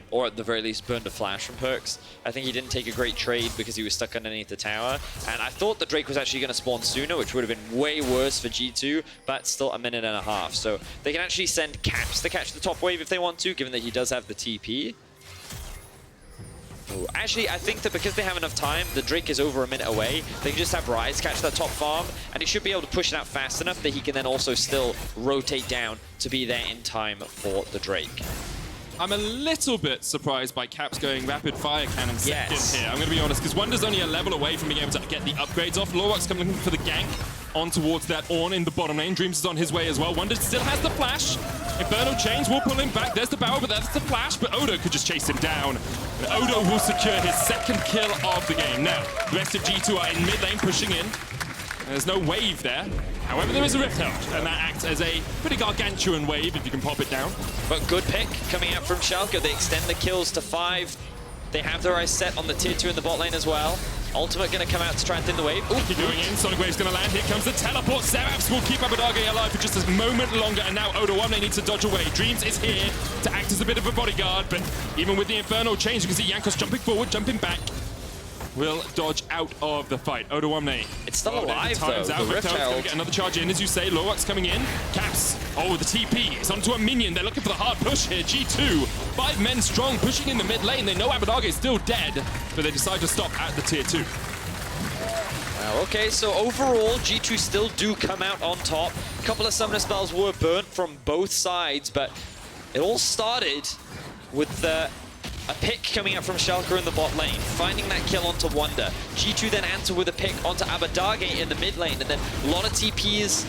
Or at the very least burned a flash from Perkz. I think he didn't take a great trade because he was stuck underneath the tower. And I thought the Drake was actually going to spawn sooner, which would have been way worse for G2, but still a minute and a half. So they can actually send Caps to catch the top wave if they want to, given that he does have the TP. Ooh, actually, I think that because they have enough time, the Drake is over a minute away. They can just have Ryze catch that top farm, and he should be able to push it out fast enough that he can then also still rotate down to be there in time for the Drake. I'm a little bit surprised by Caps going rapid fire cannon second here. I'm going to be honest, because Wonder's only a level away from being able to get the upgrades off. Lorox coming for the gank on towards that Ornn in the bottom lane. Dreams is on his way as well. Wonder still has the flash. Infernal Chains will pull him back. There's the barrel, but that's the flash. But Odo could just chase him down. And Odo will secure his second kill of the game. Now, the rest of G2 are in mid lane pushing in. There's no wave there. However, there is a Rift Herald, and that acts as a pretty gargantuan wave if you can pop it down. But good pick coming out from Schalke. They extend the kills to 5. They have their eyes set on the tier 2 in the bot lane as well. Ultimate going to come out to try and thin the wave. Keep going in. Sonic Wave's going to land. Here comes the teleport. Seraphs will keep Abadage alive for just a moment longer, and now Odoamne needs to dodge away. Dreams is here to act as a bit of a bodyguard, but even with the Infernal Chains, you can see Jankos jumping forward, jumping back. Will dodge out of the fight. Odoamne. It's still alive, though. The Rift Herald's going to get another charge in, as you say. Lorox coming in. Caps. Oh, the TP. It's onto a minion. They're looking for the hard push here. G2. 5 men strong, pushing in the mid lane. They know Abadage is still dead, but they decide to stop at the tier 2. Okay, so overall, G2 still do come out on top. A couple of summoner spells were burnt from both sides, but it all started with a pick coming out from Schalke in the bot lane, finding that kill onto Wonder. G2 then answer with a pick onto Abadage in the mid lane, and then a lot of TPs,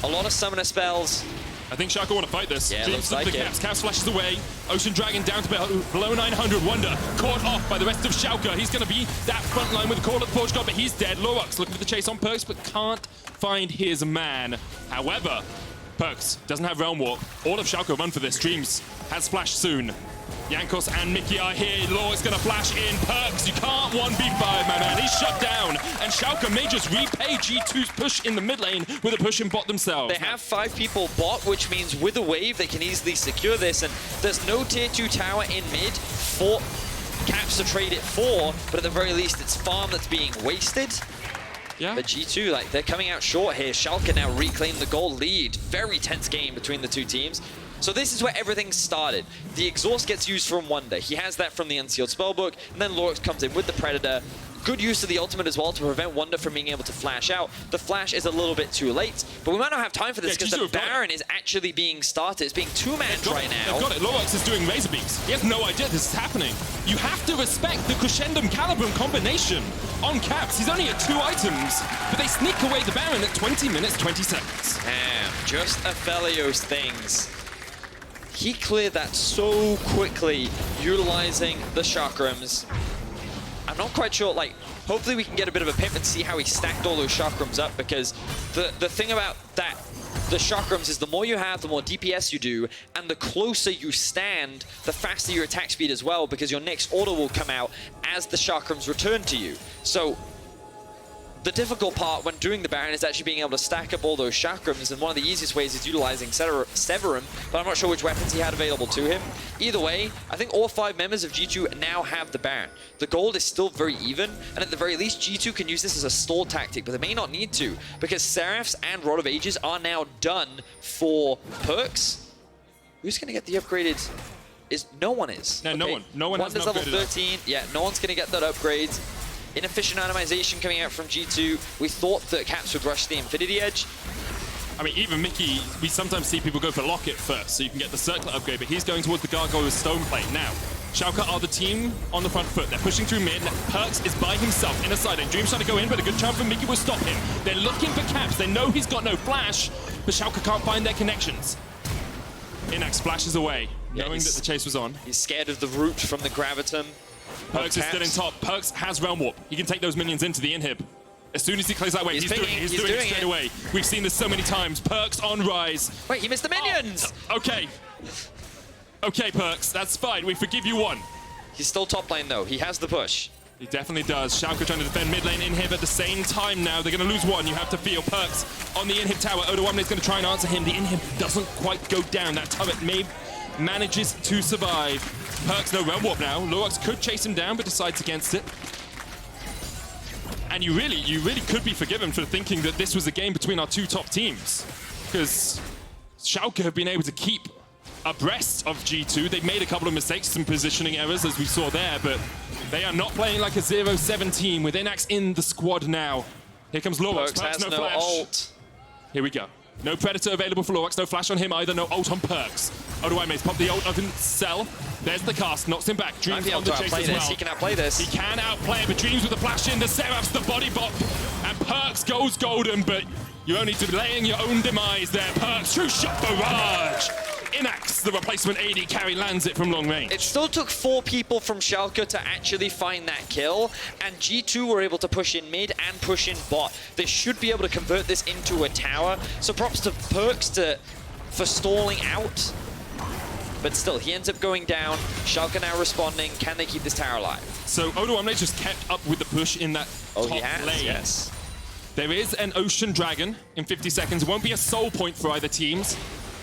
a lot of summoner spells. I think Schalke want to fight this. Yeah, Dreams looks like the Caps. Caps flashes away. Ocean Dragon down to below 900. Wonder caught off by the rest of Schalke. He's going to be that front line with the call of the Forge God, but he's dead. Lorox looking for the chase on Perkz, but can't find his man. However, Perkz doesn't have Realm Walk. All of Schalke run for this. Dreams has flash soon. Jankos and Mickey are here. Law is going to flash in. Perkz, you can't 1v5, my man. He's shut down. And Schalke may just repay G2's push in the mid lane with a push in bot themselves. They have 5 people bot, which means with a wave, they can easily secure this. And there's no tier 2 tower in mid for Caps to trade it for, but at the very least, it's farm that's being wasted. Yeah. But G2, like, they're coming out short here. Schalke now reclaim the goal lead. Very tense game between the two teams. So this is where everything started. The exhaust gets used from Wonder. He has that from the Unsealed Spellbook, and then Lorax comes in with the Predator. Good use of the ultimate as well to prevent Wonder from being able to flash out. The flash is a little bit too late, but we might not have time for this because the Baron is actually being started. It's being two-manned right now. They've got it. Lorax is doing razor beams. He has no idea this is happening. You have to respect the Crescendum Calibrum combination on Caps. He's only at 2 items, but they sneak away the Baron at 20 minutes, 20 seconds. Damn, just Aphelios things. He cleared that so quickly, utilizing the chakrams. I'm not quite sure, like, hopefully we can get a bit of a pip and see how he stacked all those chakrams up, because the thing about that, the chakrams is the more you have, the more DPS you do, and the closer you stand, the faster your attack speed as well, because your next order will come out as the chakrams return to you. So the difficult part when doing the Baron is actually being able to stack up all those chakrams, and one of the easiest ways is utilizing Severum, but I'm not sure which weapons he had available to him. Either way, I think all 5 members of G2 now have the Baron. The gold is still very even, and at the very least, G2 can use this as a stall tactic, but they may not need to, because Seraphs and Rod of Ages are now done for perks. Who's going to get the upgraded? No one is. No, okay. No one has an level upgraded 13. Yeah, no one's going to get that upgrade. Inefficient itemization coming out from G2. We thought that Caps would rush the Infinity Edge. I mean, even Mickey, we sometimes see people go for Locket first, so you can get the Circlet upgrade, but he's going towards the Gargoyle with Stoneplate now. Schalke are the team on the front foot. They're pushing through mid. Perks is by himself in a side lane. Dream's trying to go in, but a good chance for Mickey will stop him. They're looking for Caps. They know he's got no flash, but Schalke can't find their connections. Inax flashes away, knowing that the chase was on. He's scared of the root from the Gravitum. Perks is still in top. Perks has Realm Warp. He can take those minions into the inhib. As soon as he clears that way, he's doing it straight away. We've seen this so many times. Perks on Rise. Wait, he missed the minions! Oh, okay. Okay, Perks, that's fine. We forgive you one. He's still top lane, though. He has the push. He definitely does. Schalke trying to defend mid lane inhib at the same time now. They're going to lose one. You have to feel Perks on the inhib tower. Odoamne is going to try and answer him. The inhib doesn't quite go down. That turret manages to survive. Perks no Realm Warp now. Lorax could chase him down, but decides against it. And you really could be forgiven for thinking that this was a game between our 2 top teams, because Schalke have been able to keep abreast of G2. They've made a couple of mistakes, some positioning errors, as we saw there, but they are not playing like a 0-7 team with Inax in the squad now. Here comes Lorax. Perks has no flash. ult. Here we go. No Predator available for Lorax, no flash on him either, no ult on Perks. Odoamne's popped the ult of Cell. There's the cast, knocks him back. Dreams on the chase as well. He can outplay this. He can outplay it, but Dreams with the flash in, the Seraphs, the body bop, and Perks goes golden, but you're only delaying your own demise there. Perks, true shot barrage. Inax, the replacement AD carry, lands it from long range. It still took 4 people from Schalke to actually find that kill, and G2 were able to push in mid and push in bot. They should be able to convert this into a tower, so props to Perks for stalling out. But still, he ends up going down. Schalke now responding. Can they keep this tower alive? So Odoamne just kept up with the push in that top lane. Yes. There is an Ocean Dragon in 50 seconds. It won't be a soul point for either teams.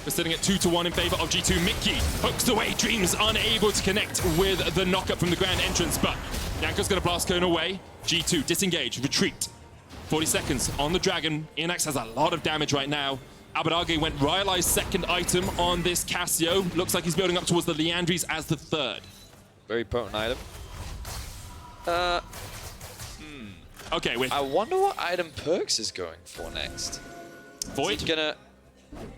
We're sitting at 2-1 in favor of G2. Mickey hooks away. Dreams unable to connect with the knockup from the grand entrance, but Yanko's going to blast Kern away. G2 disengage, retreat. 40 seconds on the Dragon. Inax has a lot of damage right now. Abadage went Rylai's second item on this Cassio. Looks like he's building up towards the Liandry's as the third. Very potent item. Okay, wait. I wonder what item Perks is going for next. Void? Is he gonna...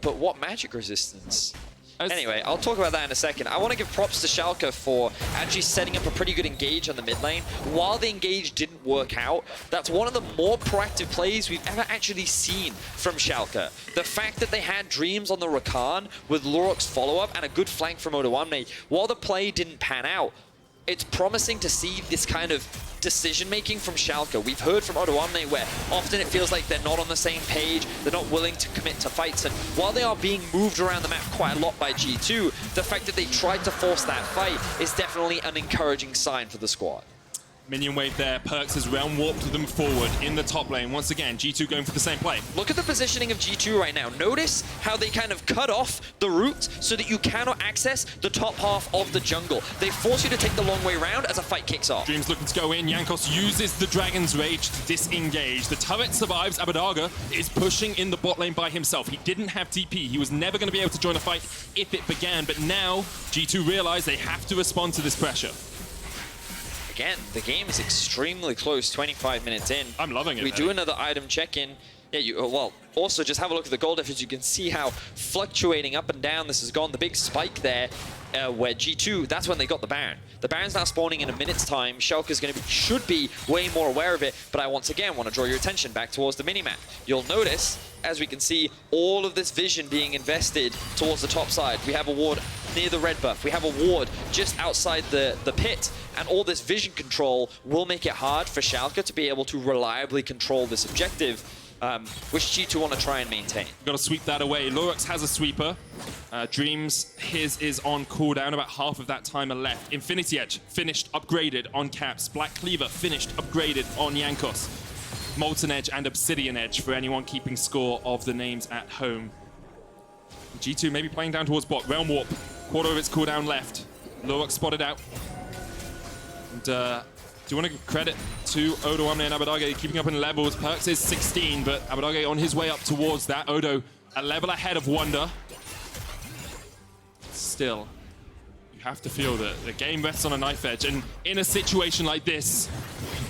But what magic resistance? Anyway, I'll talk about that in a second. I want to give props to Schalke for actually setting up a pretty good engage on the mid lane. While the engage didn't work out, that's one of the more proactive plays we've ever actually seen from Schalke. The fact that they had Dreams on the Rakan with Lorax follow-up and a good flank from Odoamne, while the play didn't pan out, it's promising to see this kind of decision-making from Schalke. We've heard from Odoamne where often it feels like they're not on the same page, they're not willing to commit to fights, and while they are being moved around the map quite a lot by G2, the fact that they tried to force that fight is definitely an encouraging sign for the squad. Minion wave there. Perks has realm warped them forward in the top lane. Once again, G2 going for the same play. Look at the positioning of G2 right now. Notice how they kind of cut off the route so that you cannot access the top half of the jungle. They force you to take the long way around as a fight kicks off. Dreams looking to go in. Jankos uses the Dragon's Rage to disengage. The turret survives. Abadaga is pushing in the bot lane by himself. He didn't have TP. He was never going to be able to join a fight if it began. But now, G2 realize they have to respond to this pressure. Again, the game is extremely close, 25 minutes in. I'm loving it. We do another item check-in. Yeah, well, also just have a look at the gold difference. You can see how fluctuating up and down this has gone. The big spike there where G2, that's when they got the Baron. The Baron's now spawning in a minute's time. Schalke is going to should be way more aware of it, but I once again want to draw your attention back towards the minimap. You'll notice, as we can see, all of this vision being invested towards the top side. We have a ward near the red buff. We have a ward just outside the pit, and all this vision control will make it hard for Schalke to be able to reliably control this objective, which G2 want to try and maintain. Got to sweep that away. Lorux has a sweeper. Dreams, his is on cooldown, about half of that timer left. Infinity Edge, finished, upgraded on Caps. Black Cleaver, finished, upgraded on Jankos. Molten Edge and Obsidian Edge for anyone keeping score of the names at home. G2 maybe playing down towards bot. Realm Warp, quarter of its cooldown left. Lorux spotted out. And do you want to give credit to Odo, Omne, and Abadage keeping up in levels? Perks is 16, but Abadage on his way up towards that. Odo a level ahead of Wonder. Still, you have to feel that the game rests on a knife edge, and in a situation like this,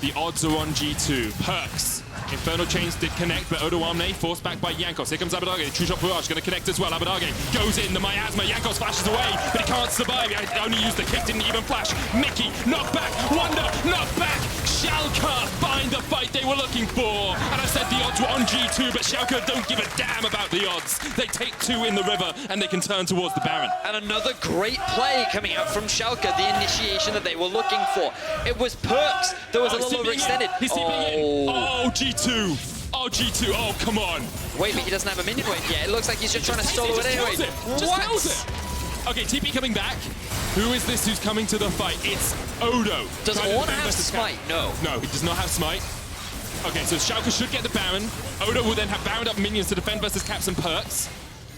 the odds are on G2. Perks. Infernal Chains did connect, but Odo Omne forced back by Jankos. Here comes Abadage. True Shot Barrage going to connect as well. Abadage goes in, the miasma. Jankos flashes away, but he can't survive. He only used the kick, didn't even flash. Mickey, knock back. Wonder, knock back. Schalke find the fight they were looking for. And I said the odds were on G2, but Schalke don't give a damn about the odds. They take 2 in the river, and they can turn towards the Baron. And another great play coming out from Schalke, the initiation that they were looking for. It was Perks that was a little overextended. He's TPing in. Oh, G2. Oh, G2. Oh, come on. Wait, but he doesn't have a minion wave yet. It looks like he's just trying to solo it anyway. Just kills it. Okay, TP coming back. Who is this who's coming to the fight? It's Odo. Does Orn have Smite? No. No, he does not have Smite. Okay, so Schalke should get the Baron. Odo will then have Baroned up minions to defend versus Caps and Perks.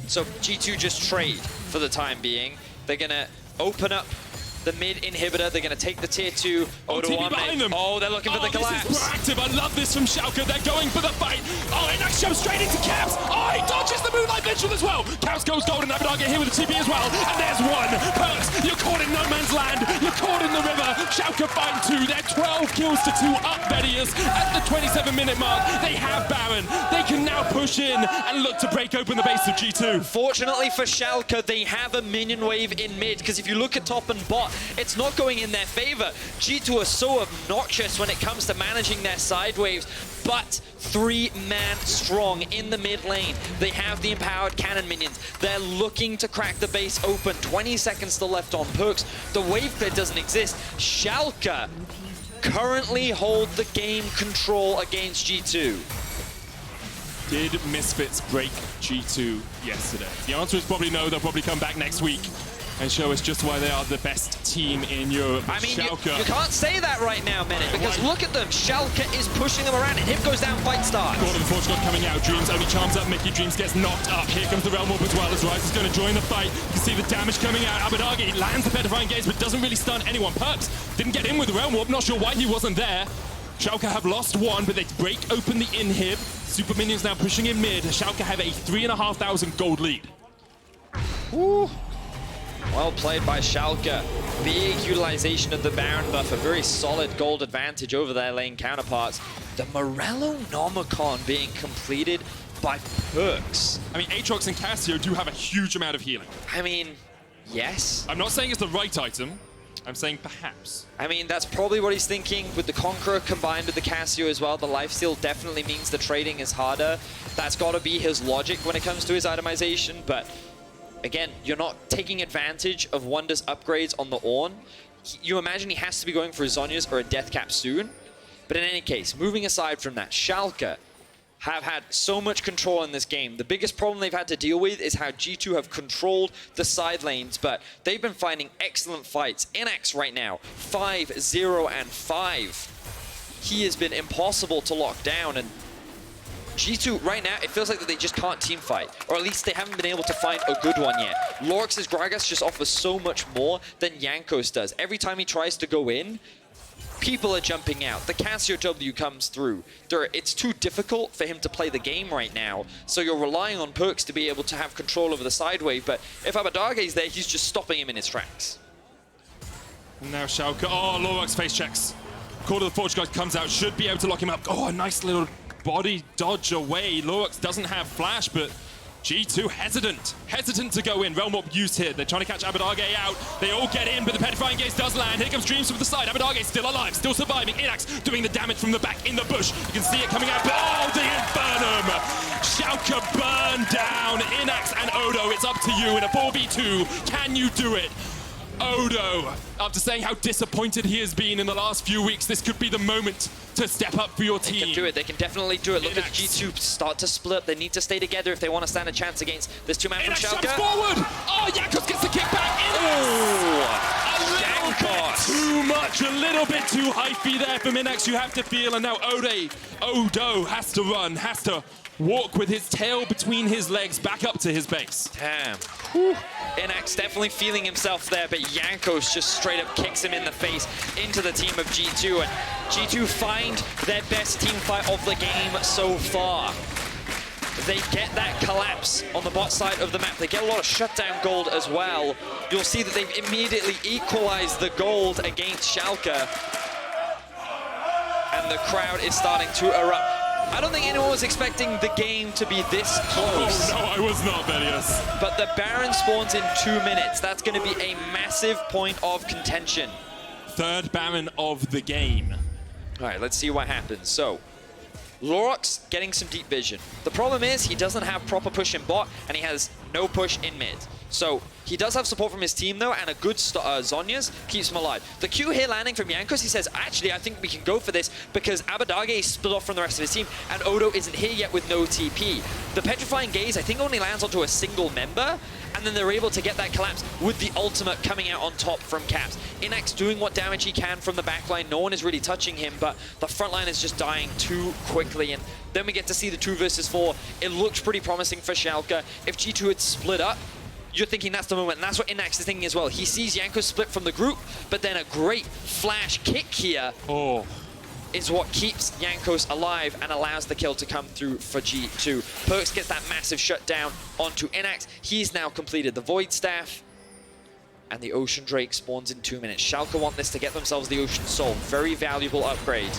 So G2 just trade for the time being. They're going to open up the mid inhibitor. They're going to take the tier 2. Odo behind them. Oh, they're looking for the collapse. This is proactive. I love this from Schalke. They're going for the fight. Oh, a nice jump straight into Caps. Oh, he dodges the Moonlight Vigil as well. Caps goes golden. Abadage here with the TP as well. And there's one. Perks, you're caught in no man's land. You're caught in the river. Schalke find 2. They're 12 kills to 2 up Vedius at the 27-minute mark. They have Baron. They can now push in and look to break open the base of G2. Fortunately for Schalke, they have a minion wave in mid, because if you look at top and bot, it's not going in their favor. G2 are so obnoxious when it comes to managing their side waves, but 3-man strong in the mid lane. They have the empowered cannon minions. They're looking to crack the base open. 20 seconds still left on Perks. The wave clear doesn't exist. Schalke currently hold the game control against G2. Did Misfits break G2 yesterday? The answer is probably no. They'll probably come back next week and show us just why they are the best team in Europe. I mean, you can't say that right now, Minute, because look at them. Schalke is pushing them around, and Hip goes down, fight starts. Gordon Fortunate coming out. Dreams only charms up Mickey. Dreams gets knocked up. Here comes the Realm Warp as well, as Rise is going to join the fight. You can see the damage coming out. Abadage lands the Petrifying Gaze, but doesn't really stun anyone. Perks didn't get in with the Realm Warp. Not sure why he wasn't there. Schalke have lost 1, but they break open the inhib. Super Minions now pushing in mid. Schalke have a 3,500 gold lead. Woo. Well played by Schalke. Big utilization of the Baron buff, a very solid gold advantage over their lane counterparts. The Morello Nomicon being completed by Perks. I mean, Aatrox and Cassio do have a huge amount of healing. I mean, yes. I'm not saying it's the right item. I'm saying perhaps. I mean, that's probably what he's thinking with the Conqueror combined with the Cassio as well. The lifesteal definitely means the trading is harder. That's got to be his logic when it comes to his itemization, but again, you're not taking advantage of Wonder's upgrades on the Ornn. You imagine he has to be going for a Zhonya's or a Death Cap soon. But in any case, moving aside from that, Schalke have had so much control in this game. The biggest problem they've had to deal with is how G2 have controlled the side lanes, but they've been finding excellent fights. Inax right now, 5-0-5. He has been impossible to lock down, and G2 right now, it feels like that they just can't team fight, or at least they haven't been able to find a good one yet. Lorax's Gragas just offers so much more than Jankos does. Every time he tries to go in, people are jumping out. The Cassio W comes through. It's too difficult for him to play the game right now, so you're relying on Perks to be able to have control over the side wave, but if Abadarge's there, he's just stopping him in his tracks. Now Schalke, oh, Lorax face checks. Call to the Forge God comes out, should be able to lock him up. Oh, a nice little body dodge away. Lorax doesn't have flash, but G2 hesitant to go in. Realm Warp used here. They're trying to catch Abadarge out. They all get in, but the Petrifying Gaze does land. Here comes Dreams from the side. Abadarge still alive, still surviving. Inax doing the damage from the back in the bush. You can see it coming out, but oh, the Infernum! Schalke burn down Inax and Odo. It's up to you in a 4v2. Can you do it? Odo, after saying how disappointed he has been in the last few weeks, this could be the moment to step up for your team. They can do it. They can definitely do it. Look at G2 start to split. They need to stay together if they want to stand a chance against this two-man from Schalke. Jumps forward! Oh, Jankos gets the kickback. Jankos! Too much, a little bit too hyphy there from Inax, you have to feel, and now Odo has to run, has to walk with his tail between his legs back up to his base. Damn. Inax definitely feeling himself there, but Jankos just straight up kicks him in the face into the team of G2, and G2 find their best team fight of the game so far. They get that collapse on the bot side of the map. They get a lot of shutdown gold as well. You'll see that they've immediately equalized the gold against Schalke, and the crowd is starting to erupt. I don't think anyone was expecting the game to be this close. Oh, no, I was not, Velius. But the Baron spawns in 2 minutes. That's going to be a massive point of contention. Third Baron of the game. All right, let's see what happens. So, Lorax getting some deep vision. The problem is he doesn't have proper push in bot, and he has no push in mid. So he does have support from his team though, and a good Zhonya's keeps him alive. The Q here landing from Jankos, he says, actually, I think we can go for this because Abadarge is split off from the rest of his team, and Odo isn't here yet with no TP. The Petrifying Gaze, I think, only lands onto a single member, and then they're able to get that collapse with the ultimate coming out on top from Caps. Inax doing what damage he can from the backline. No one is really touching him, but the front line is just dying too quickly, and then we get to see the 2 versus 4. It looks pretty promising for Schalke. If G2 had split up, you're thinking that's the moment, and that's what Inax is thinking as well. He sees Jankos split from the group, but then a great flash kick here is what keeps Jankos alive and allows the kill to come through for G2. Perks gets that massive shutdown onto Inax. He's now completed the Void Staff, and the Ocean Drake spawns in 2 minutes. Schalke want this to get themselves the Ocean Soul. Very valuable upgrade.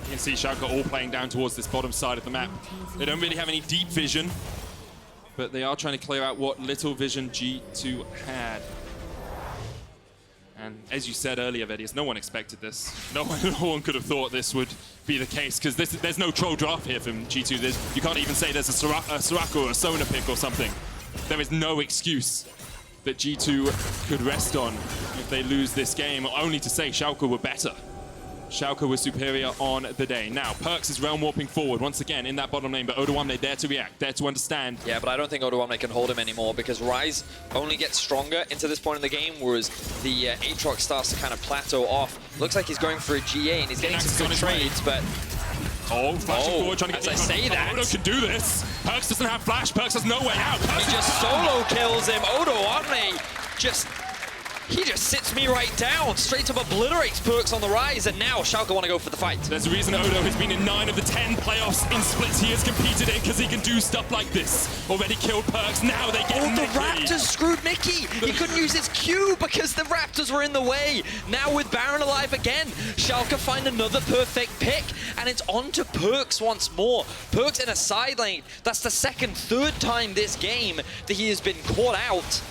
You can see Schalke all playing down towards this bottom side of the map. They don't really have any deep vision, but they are trying to clear out what little vision G2 had. And as you said earlier, Vedius, no one expected this. No one could have thought this would be the case, because there's no troll draft here from G2. You can't even say there's a Soraka or a Sona pick or something. There is no excuse that G2 could rest on if they lose this game, only to say Schalke were better. Schalke was superior on the day. Now, Perks is realm warping forward once again in that bottom lane, but Odoamne there to react, there to understand. Yeah, but I don't think Odoamne can hold him anymore because Ryze only gets stronger into this point in the game, whereas the Aatrox starts to kind of plateau off. Looks like he's going for a GA and he's getting some good trades, but... flashing forward, trying to as get I say that... Odo can do this. Perks doesn't have flash, Perks has no way out. Perks he just solo kills him. Odoamne he just sits me right down, straight up obliterates Perks on the rise, and now Schalke want to go for the fight. There's a reason Odo has been in 9 of the 10 playoffs in splits he has competed in, because he can do stuff like this. Already killed Perks, now they get the Raptors screwed Mickey. He couldn't use his Q because the Raptors were in the way. Now with Baron alive again, Schalke find another perfect pick, and it's on to Perks once more. Perks in a side lane. That's the third time this game that he has been caught out.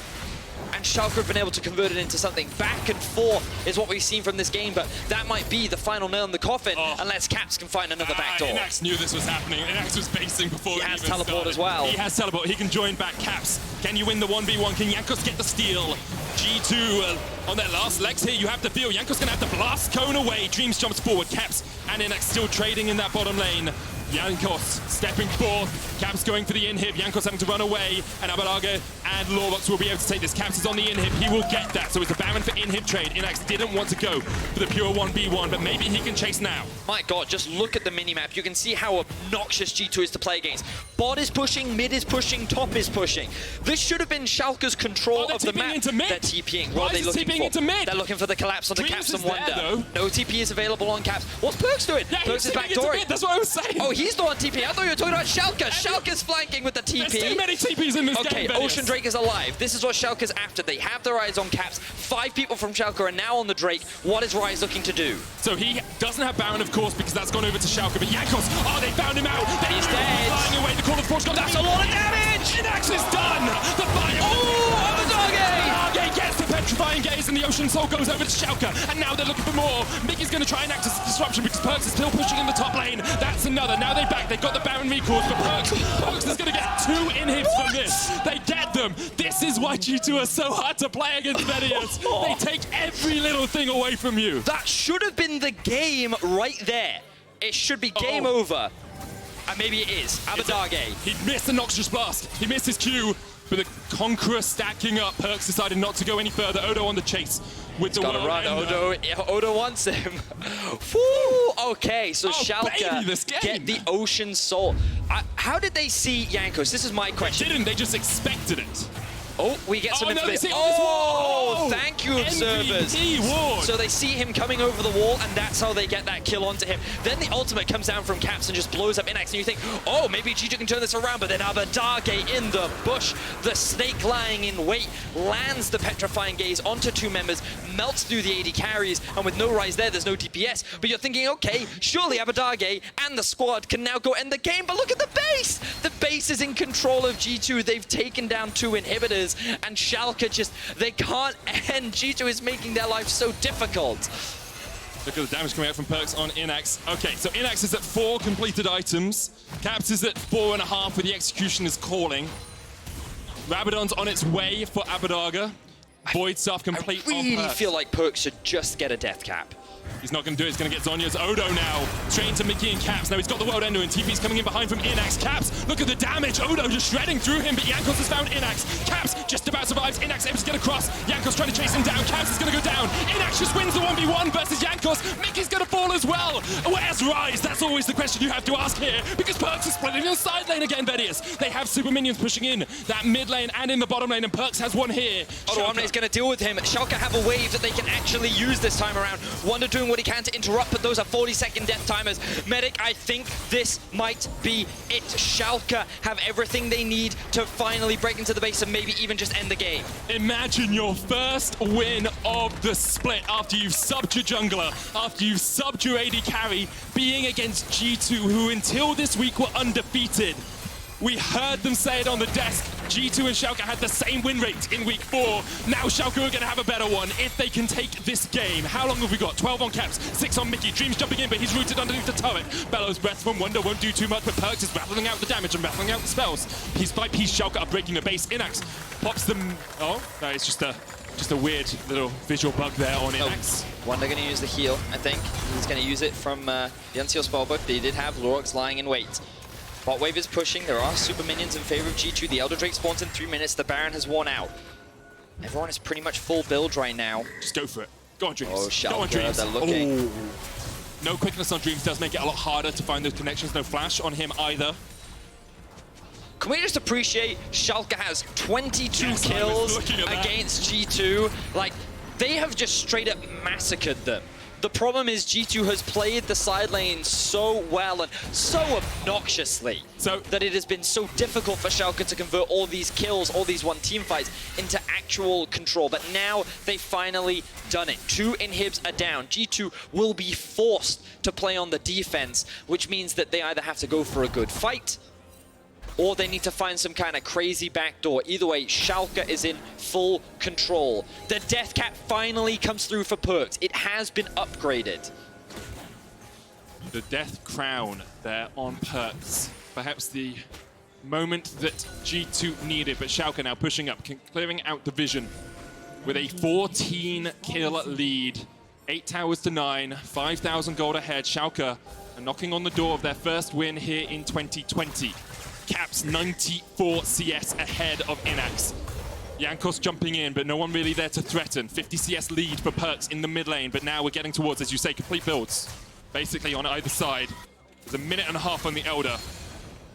And Schalke have been able to convert it into something. Back and forth is what we've seen from this game, but that might be the final nail in the coffin unless Caps can find another backdoor. Inax knew this was happening. Inax was basing before he has teleport as well. He has teleport. He can join back Caps. Can you win the 1v1? Can Jankos get the steal? G2 on their last legs here. You have to feel Jankos gonna have to blast cone away. Dreams jumps forward. Caps and Inax still trading in that bottom lane. Jankos stepping forth. Caps going for the inhib. Jankos having to run away. And Abadaga and Lorbox will be able to take this. Caps is on the inhib. He will get that. So it's a Baron for inhib trade. Inax didn't want to go for the pure 1v1, but maybe he can chase now. My God, just look at the minimap. You can see how obnoxious G2 is to play against. Bot is pushing, mid is pushing, top is pushing. This should have been Schalke's control of the map. Into mid. They're TPing. What are they looking for? Into mid? They're looking for the collapse on the Dreams Caps and is there, Wonder. though. No TP is available on Caps. What's Perks doing? Yeah, Perks is he's backdooring. That's what I was saying. Oh, he's the one TP. I thought you were talking about Schalke. Schalke's flanking with the TP. There's too many TPs in this game, Okay, Ocean Drake is alive. This is what Schalke's after. They have their eyes on Caps. 5 people from Schalke are now on the Drake. What is Rise looking to do? So he doesn't have Baron, of course, because that's gone over to Schalke. But Jankos, oh, they found him out. He's dead. Flying away. The call of force got That's a lot of damage. Inax is done. The fire. Oh, Abadage gets the petrifying gaze, and the Ocean Soul goes over to Schalke. And now they're looking for more. Mickey's going to try and act as a disruption because Perks is still pushing in the top lane. That's another. Now they're back. They've got the Baron recalls, but Perks is going to get 2 inhibs from this. They get them. This is why G2 are so hard to play against Vedius. They take every little thing away from you. That should have been the game right there. It should be game over. And maybe it is. Abadage. He missed the Noxious Blast. He missed his Q. But the Conqueror stacking up. Perks decided not to go any further. Odo on the chase with the gotta run. Odo wants him. Okay, so Schalke get the Ocean Soul. How did they see Jankos? This is my question. They didn't. They just expected it. Oh, we get some information. Thank you, observers. So they see him coming over the wall, and that's how they get that kill onto him. Then the ultimate comes down from Caps and just blows up Inax, and you think, oh, maybe G2 can turn this around, but then Abadage in the bush, the snake lying in wait, lands the petrifying gaze onto 2 members, melts through the AD carries, and with no Rise there's no DPS. But you're thinking, okay, surely Abadage and the squad can now go end the game, but look at the base! The base is in control of G2. They've taken down 2 inhibitors. And Schalke just, they can't end. G2 is making their life so difficult. Look at the damage coming out from Perks on Inax. Okay, so Inax is at 4 completed items. Caps is at 4.5 where the execution is calling. Rabadon's on its way for Abadaga. Void stuff complete. I really feel like Perks should just get a death cap. He's not going to do it. He's going to get Zonya's Odo now. Straight into Mickey and Caps. Now he's got the World Ender and TP's coming in behind from Inax. Caps, look at the damage. Odo just shredding through him, but Jankos has found Inax. Caps just about survives. Inax able to get across. Jankos trying to chase him down. Caps is going to go down. Inax just wins the 1v1 versus Jankos. Mickey's going to fall as well. Where's Rise? That's always the question you have to ask here, because Perks is splitting in the side lane again, Vedius. They have super minions pushing in that mid lane and in the bottom lane, and Perks has one here. Odo Omne is going to deal with him. Schalke have a wave that they can actually use this time around. Wonder doing what he can to interrupt, but those are 40-second death timers. Medic, I think this might be it. Schalke have everything they need to finally break into the base and maybe even just end the game. Imagine your first win of the split after you've subbed your jungler, after you've subbed your AD carry, being against G2, who until this week were undefeated. We heard them say it on the desk. G2 and Schalke had the same win rate in week 4. Now Schalke are going to have a better one if they can take this game. How long have we got? 12 on Caps, 6 on Mickey. Dreams jumping in, but he's rooted underneath the turret. Bellows Breath from Wonder won't do too much, but Perks is rattling out the damage and rattling out the spells. Piece by piece, Schalke are breaking the base. Inax pops them. Oh, no, it's just a weird little visual bug there on Inax. Wonder going to use the heal, I think. He's going to use it from the Unseal spellbook. They did have Lorx lying in wait. Bot wave is pushing. There are super minions in favor of G2. The Elder Drake spawns in 3 minutes. The Baron has worn out. Everyone is pretty much full build right now. Just go for it. Go on, Dreams. Oh, Schalke, go on, Dreams. they're looking. Oh. No quickness on Dreams does make it a lot harder to find those connections. No flash on him either. Can we just appreciate Schalke has 22 kills against G2? Like, they have just straight up massacred them. The problem is G2 has played the side lane so well and so obnoxiously that it has been so difficult for Schalke to convert all these kills, all these one-team fights into actual control. But now they've finally done it. 2 inhibs are down. G2 will be forced to play on the defense, which means that they either have to go for a good fight or they need to find some kind of crazy backdoor. Either way, Schalke is in full control. The death cap finally comes through for Perks. It has been upgraded. The death crown there on Perks. Perhaps the moment that G2 needed, but Schalke now pushing up, clearing out the vision with a 14 kill lead. 8 towers to 9, 5,000 gold ahead. Schalke are knocking on the door of their first win here in 2020. Caps 94 CS ahead of Inax. Jankos jumping in, but no one really there to threaten. 50 CS lead for Perks in the mid lane, but now we're getting towards, as you say, complete builds. Basically on either side. There's a minute and a half on the Elder.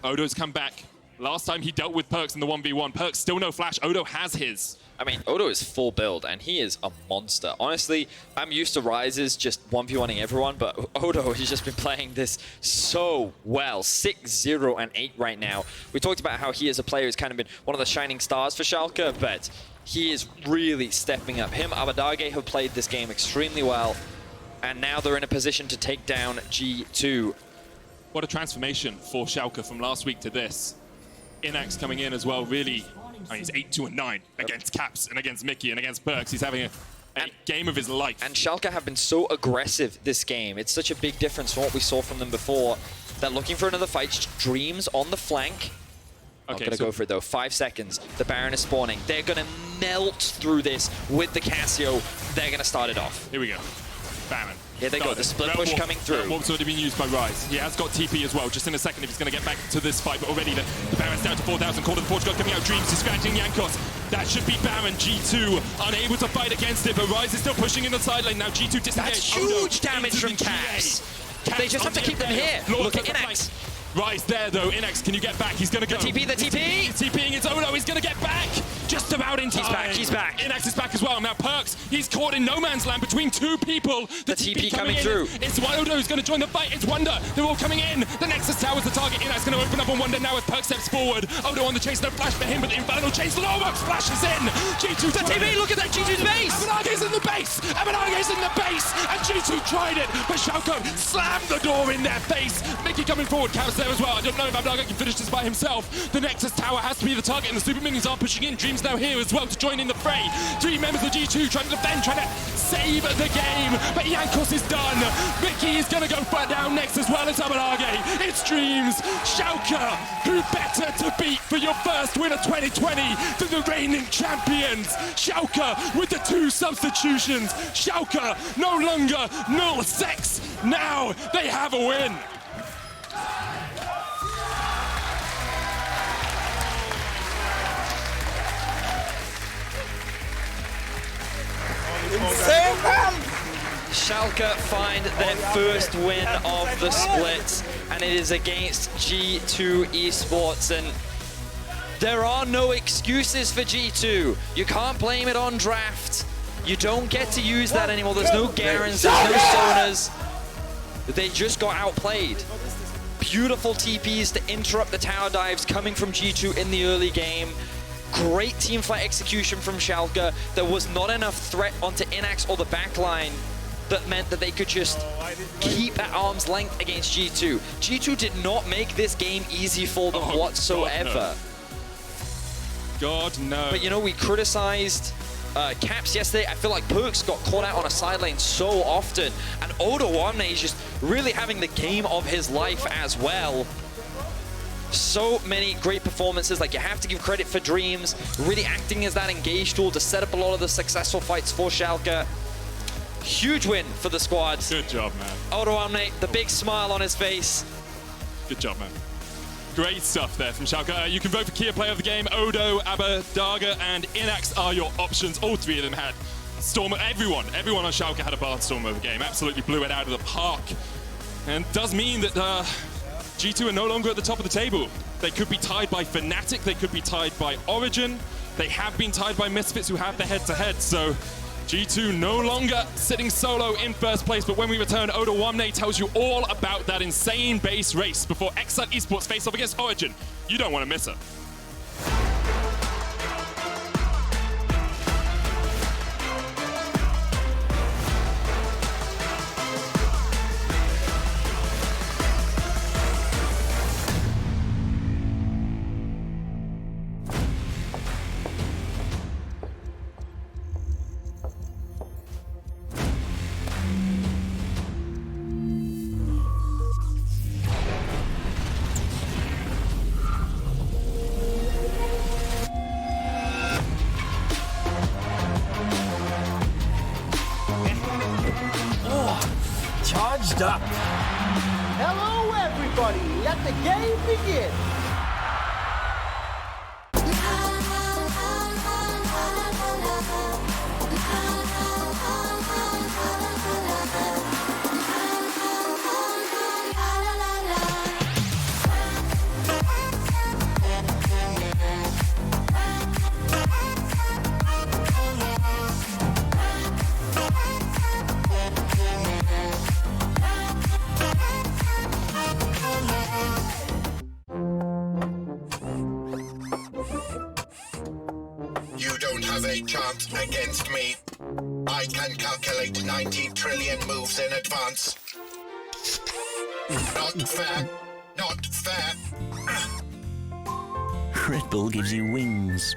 Odo's come back. Last time he dealt with Perks in the 1v1. Perks still no flash. Odo has his. I mean, Odo is full build, and he is a monster. Honestly, I'm used to Rises just 1v1ing everyone, but Odo has just been playing this so well. 6-0 and 8 right now. We talked about how he as a player has kind of been one of the shining stars for Schalke, but he is really stepping up. Him, Abadage have played this game extremely well, and now they're in a position to take down G2. What a transformation for Schalke from last week to this. Inax coming in as well, really. I mean, he's 8-2-9 against Caps and against Mickey and against Perks. He's having a game of his life. And Schalke have been so aggressive this game. It's such a big difference from what we saw from them before. They're looking for another fight. Dreams on the flank. Not gonna go for it though. 5 seconds. The Baron is spawning. They're gonna melt through this with the Cassio. They're gonna start it off. Here we go. Baron. Here they go, the split push coming through. Warp's already been used by Rise. He has got TP as well, just in a second if he's going to get back to this fight, but already the Baron's down to 4,000. Call of the Portugal coming out, Dreams, he's scratching Jankos. That should be Baron. G2 unable to fight against it, but Rise is still pushing in the side lane. Now G2 disengaged. That's huge damage from Caps. They just have to keep them here. Look at Inax. Rise there though. Inax, can you get back? He's going to go. The TP! He's TPing his Odo. He's going to get back. Just about in time. He's back. Inax is back as well. Now Perks, he's caught in no man's land between two people. The TP coming through. It's Odo who's going to join the fight. It's Wonder. They're all coming in. The Nexus Tower's the target. Inax going to open up on Wonder now as Perks steps forward. Odo on the chase. No flash for him, but the Infernal chase almost flashes in. G2 the TP, look at that G2's base. Abanage's in the base. Abanage's in the base. And G2 tried it, but Schalke slammed the door in their face. Mickey coming forward. Caps there as well. I don't know if Abadage can finish this by himself. The Nexus Tower has to be the target, and the Super Minions are pushing in. Dreams now here as well to join in the fray. 3 members of G2 trying to defend, trying to save the game, but Jankos is done. Mickey is going to go down next as well as Abadage. It's Dreams. Schalke, who better to beat for your first win of 2020 than the reigning champions. Schalke with the 2 substitutions. Schalke no longer 0-6. Now they have a win. Schalke find their first win of the split, and it is against G2 Esports, and there are no excuses for G2. You can't blame it on draft. You don't get to use that anymore. There's no Garens, there's no Sonas. They just got outplayed. Beautiful TPs to interrupt the tower dives coming from G2 in the early game. Great team fight execution from Schalke. There was not enough threat onto Inax or the backline that meant that they could just keep at arm's length against G2. G2 did not make this game easy for them whatsoever. God no. But you know, we criticized Caps yesterday. I feel like Perks got caught out on a side lane so often, and Origen is just really having the game of his life as well. So many great performances. Like, you have to give credit for Dreams really acting as that engage tool to set up a lot of the successful fights for Schalke. Huge win for the squad. Good job, man. Origen, the big smile on his face. Good job, man. Great stuff there from Schalke. You can vote for Kia Player of the Game. Odo, Abadage, and Inax are your options. All 3 of them had Storm. Everyone on Schalke had a Barnstorm over game. Absolutely blew it out of the park. And does mean that G2 are no longer at the top of the table. They could be tied by Fnatic. They could be tied by Origen. They have been tied by Misfits, who have the head-to-head. So G2 no longer sitting solo in first place, but when we return, Origen tells you all about that insane base race before LEC Esports face off against Origen. You don't want to miss it. Charged up. the game begin. You don't have a chance against me. I can calculate 90 trillion moves in advance. Not fair. Not fair. Red Bull gives you wings.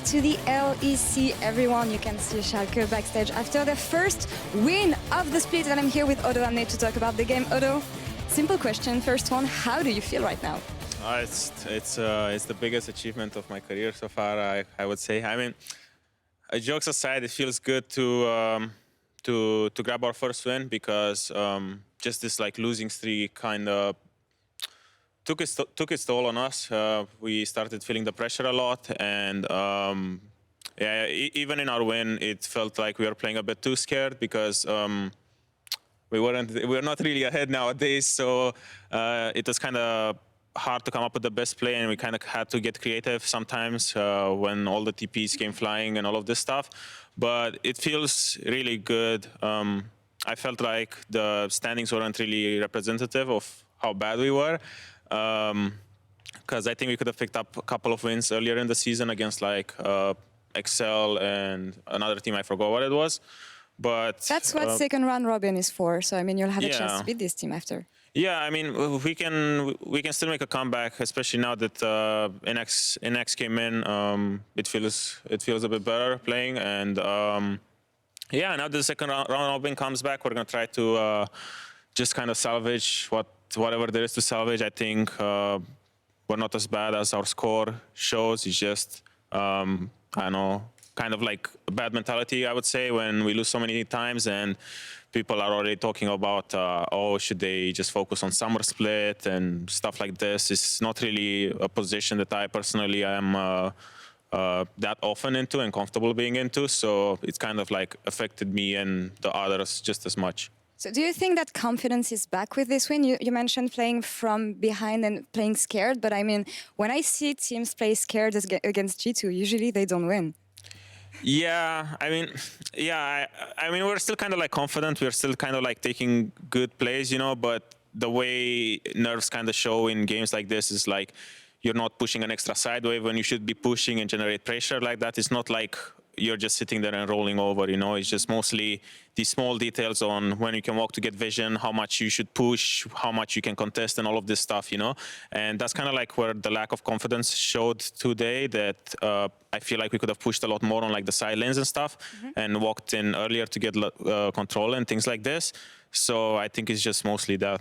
to the LEC, everyone. You can see Schalke backstage after the first win of the split, and I'm here with Odo and Nate to talk about the game. Odo, simple question, first one, how do you feel right now? It's the biggest achievement of my career so far, I would say. I mean, jokes aside, it feels good to grab our first win because just this like losing streak kind of took its toll on us. We started feeling the pressure a lot, and yeah, even in our win, it felt like we were playing a bit too scared because we were not really ahead nowadays. So it was kind of hard to come up with the best play, and we kind of had to get creative sometimes when all the TPs came flying and all of this stuff. But it feels really good. I felt like the standings weren't really representative of how bad we were. Because I think we could have picked up a couple of wins earlier in the season against like Excel and another team, I forgot what it was. But that's what second round robin is for. So I mean, you'll have a chance to beat this team after. Yeah, I mean, we can still make a comeback, especially now that NX came in. It feels a bit better playing, and yeah, now the second round robin comes back, we're gonna try to just kind of salvage whatever there is to salvage. I think we're not as bad as our score shows. It's just, I don't know, kind of like a bad mentality, I would say, when we lose so many times and people are already talking about, oh, should they just focus on summer split and stuff like this. It's not really a position that I personally am that often into and comfortable being into. So it's kind of like affected me and the others just as much. So do you think that confidence is back with this win? You mentioned playing from behind and playing scared, but I mean, when I see teams play scared against G2, usually they don't win. Yeah, I mean, I mean, we're still kind of like confident. We're still kind of like taking good plays, you know, but the way nerves kind of show in games like this is like you're not pushing an extra side wave when you should be pushing and generate pressure like that. It's not like you're just sitting there and rolling over, you know. It's just mostly these small details on when you can walk to get vision, how much you should push, how much you can contest, and all of this stuff, you know. And that's kind of like where the lack of confidence showed today, that I feel like we could have pushed a lot more on like the side lanes and stuff, and walked in earlier to get control and things like this. So I think it's just mostly that.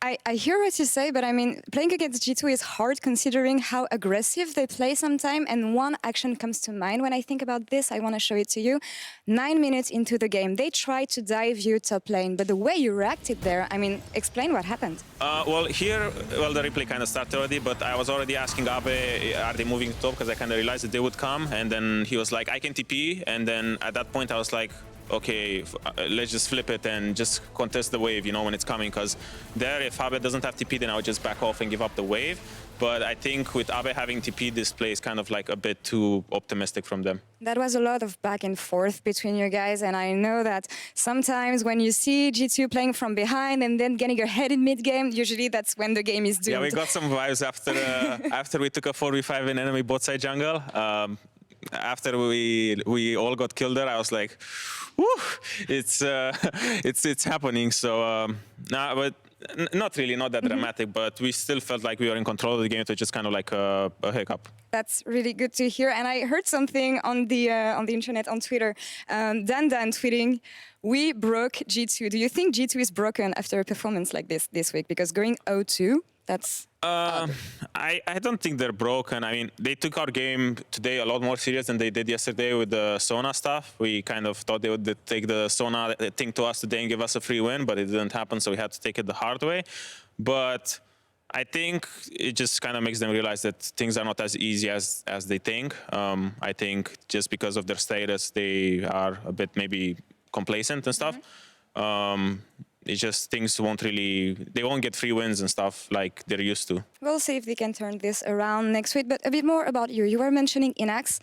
I hear what you say, but I mean, playing against G2 is hard considering how aggressive they play sometimes. And one action comes to mind when I think about this. I want to show it to you. 9 minutes into the game, they tried to dive you top lane, but the way you reacted there, I mean, explain what happened. Well, the replay kind of started already, but I was already asking Abe, are they moving top? Because I kind of realized that they would come. And then he was like, I can TP. And then at that point, I was like, okay, let's just flip it and just contest the wave, you know, when it's coming. Because there, if Abe doesn't have TP, then I would just back off and give up the wave. But I think with Abe having TP, this play is kind of like a bit too optimistic from them. That was a lot of back and forth between you guys. And I know that sometimes when you see G2 playing from behind and then getting ahead in mid-game, usually that's when the game is doomed. Yeah, we got some vibes after, after we took a 4v5 in enemy bot side jungle. After we all got killed there, I was like, whew, it's happening. So nah, but not really, not that dramatic. But we still felt like we were in control of the game. It was just kind of like a hiccup. That's really good to hear. And I heard something on the internet, on Twitter. Dan tweeting, "We broke G2." Do you think G2 is broken after a performance like this week? Because going 0-2, that's. I don't think they're broken. I mean, they took our game today a lot more serious than they did yesterday with the Sona stuff. We kind of thought they would take the Sona thing to us today and give us a free win, but it didn't happen, so we had to take it the hard way. But I think it just kind of makes them realize that things are not as easy as they think. I think just because of their status, they are a bit maybe complacent and stuff. It's just things they won't get free wins and stuff like they're used to. We'll see if they can turn this around next week. But a bit more about you. You were mentioning Inax.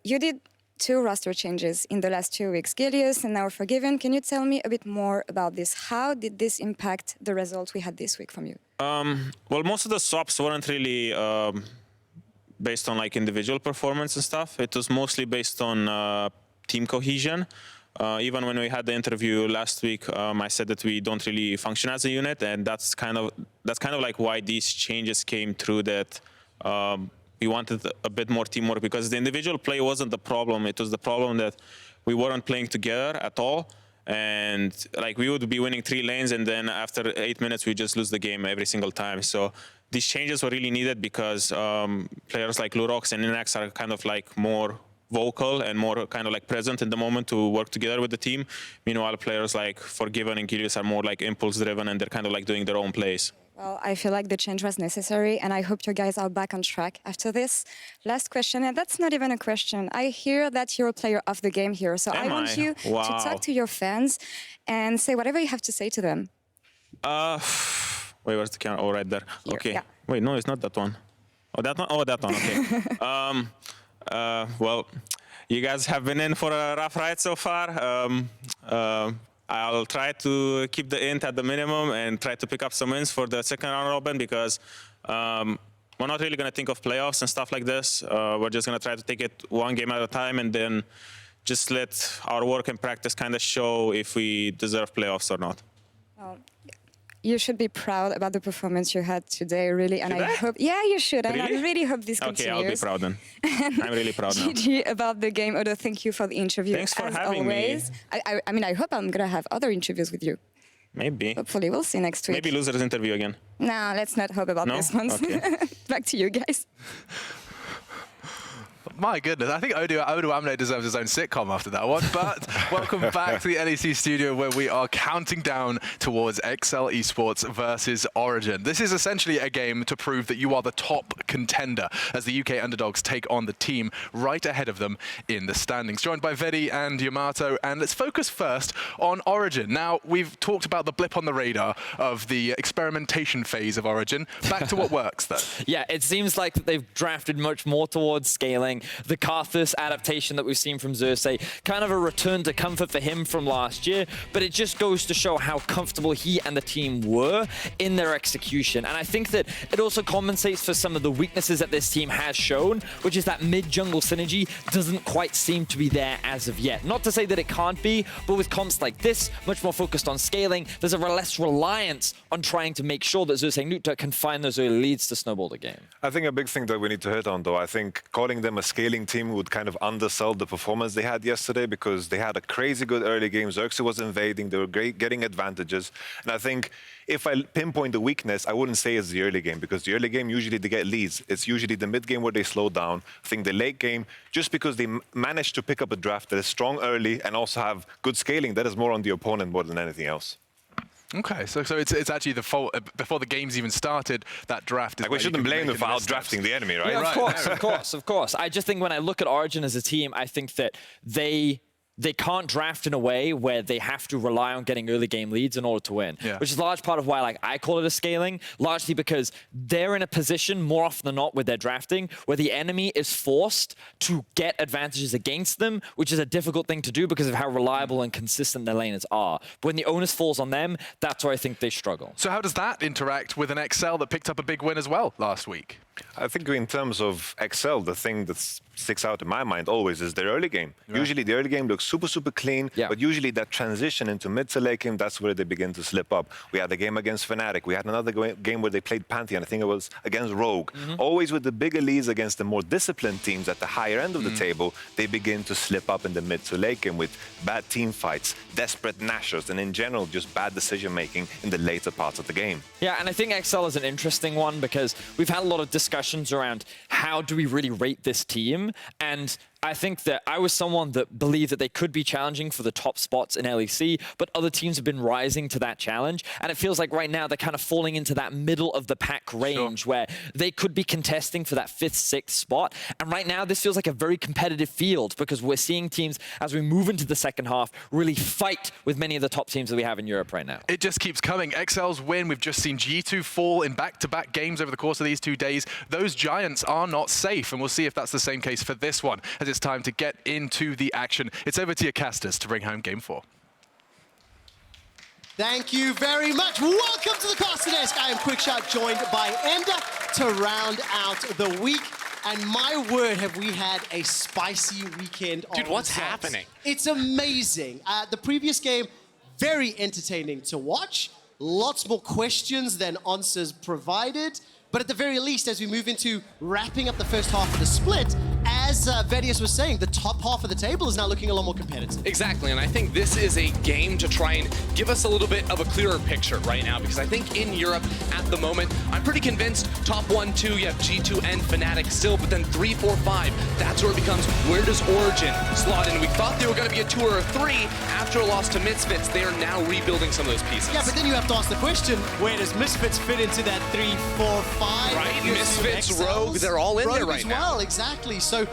You did 2 roster changes in the last 2 weeks. Gilius and now Forgiven. Can you tell me a bit more about this? How did this impact the result we had this week from you? Well, most of the swaps weren't really based on like individual performance and stuff. It was mostly based on team cohesion. Even when we had the interview last week, I said that we don't really function as a unit, and that's kind of like why these changes came through. That we wanted a bit more teamwork because the individual play wasn't the problem. It was the problem that we weren't playing together at all. And like we would be winning 3 lanes, and then after 8 minutes, we just lose the game every single time. So these changes were really needed because players like Lurox and Inax are kind of like more vocal and more kind of like present in the moment to work together with the team. Meanwhile, players like Forgiven and Gilius are more like impulse driven, and they're kind of like doing their own plays. Well, I feel like the change was necessary, and I hope you guys are back on track after this. Last question, and that's not even a question. I hear that you're a player of the game here, so I want you to talk to your fans and say whatever you have to say to them. Wait, where's the camera? Oh, right there. Here, Okay. yeah. Wait, no, it's not that one. Oh, that one? Oh, that one, okay. Well, you guys have been in for a rough ride so far. I'll try to keep the int at the minimum and try to pick up some wins for the second round robin because we're not really going to think of playoffs and stuff like this. We're just going to try to take it one game at a time and then just let our work and practice kind of show if we deserve playoffs or not. Well, you should be proud about the performance you had today, really. And I hope, yeah, you should. Really? And I really hope this continues. Okay, I'll be proud then. I'm really proud now. GG about the game. Odo, thank you for the interview. Thanks for as having always. me. I mean, I hope I'm going to have other interviews with you. Maybe. Hopefully, we'll see next week. Maybe losers interview again. No, let's not hope about No? this one. Okay. Back to you guys. My goodness, I think Odu Amne deserves his own sitcom after that one. But welcome back to the LEC studio where we are counting down towards XL Esports versus Origen. This is essentially a game to prove that you are the top contender as the UK underdogs take on the team right ahead of them in the standings. Joined by Vedi and Yamato, and let's focus first on Origen. Now, we've talked about the blip on the radar of the experimentation phase of Origen. Back to what works, though. Yeah, it seems like they've drafted much more towards scaling. The Karthus adaptation that we've seen from Xerxes, kind of a return to comfort for him from last year, but it just goes to show how comfortable he and the team were in their execution. And I think that it also compensates for some of the weaknesses that this team has shown, which is that mid-jungle synergy doesn't quite seem to be there as of yet. Not to say that it can't be, but with comps like this, much more focused on scaling, there's a less reliance on trying to make sure that Xerxes Nuta can find those early leads to snowball the game. I think a big thing that we need to hit on, though, I think calling them a scaling team would kind of undersell the performance they had yesterday because they had a crazy good early game. Xerxes was invading, they were great, getting advantages. And I think if I pinpoint the weakness, I wouldn't say it's the early game because the early game, usually they get leads. It's usually the mid game where they slow down. I think the late game, just because they managed to pick up a draft that is strong early and also have good scaling, that is more on the opponent more than anything else. Okay, so it's actually the fault before the game's even started. That draft is like we shouldn't blame them for out drafting the enemy, right? Yeah, of course. I just think when I look at Origen as a team, I think that they can't draft in a way where they have to rely on getting early game leads in order to win, which is a large part of why I call it a scaling, largely because they're in a position more often than not with their drafting where the enemy is forced to get advantages against them, which is a difficult thing to do because of how reliable and consistent their laners are. But when the onus falls on them, that's where I think they struggle. So how does that interact with an XL that picked up a big win as well last week? I think in terms of XL, the thing that sticks out in my mind always is their early game. Right. Usually the early game looks super, super clean, but usually that transition into mid to late game, that's where they begin to slip up. We had a game against Fnatic. We had another game where they played Pantheon. I think it was against Rogue. Always with the bigger leads against the more disciplined teams at the higher end of the table, they begin to slip up in the mid to late game with bad team fights, desperate nashers, and in general, just bad decision-making in the later parts of the game. Yeah, and I think XL is an interesting one because we've had a lot of discussions around how do we really rate this team, and I think that I was someone that believed that they could be challenging for the top spots in LEC, but other teams have been rising to that challenge. And it feels like right now they're kind of falling into that middle of the pack range where they could be contesting for that 5th, 6th spot. And right now this feels like a very competitive field because we're seeing teams as we move into the second half really fight with many of the top teams that we have in Europe right now. It just keeps coming. XL's win. We've just seen G2 fall in back-to-back games over the course of these 2 days. Those giants are not safe, and we'll see if that's the same case for this one as it's time to get into the action. It's over to Castus to bring home Game 4. Thank you very much. Welcome to the Caster Desk. I am Quickshot, joined by Ender to round out the week. And my word, have we had a spicy weekend. Dude, what's happening? It's amazing. The previous game, very entertaining to watch. Lots more questions than answers provided. But at the very least, as we move into wrapping up the first half of the split, as Vedius was saying, the top half of the table is now looking a lot more competitive. Exactly, and I think this is a game to try and give us a little bit of a clearer picture right now, because I think in Europe at the moment, I'm pretty convinced top 1, 2, you have G2 and Fnatic still, but then 3, 4, 5, that's where it becomes, where does Origen slot in? We thought they were going to be a 2 or a 3 after a loss to Misfits. They are now rebuilding some of those pieces. Yeah, but then you have to ask the question, where does Misfits fit into that 3, 4, 5? Right, Misfits, Rogue, they're all in there right now. Well, exactly. So,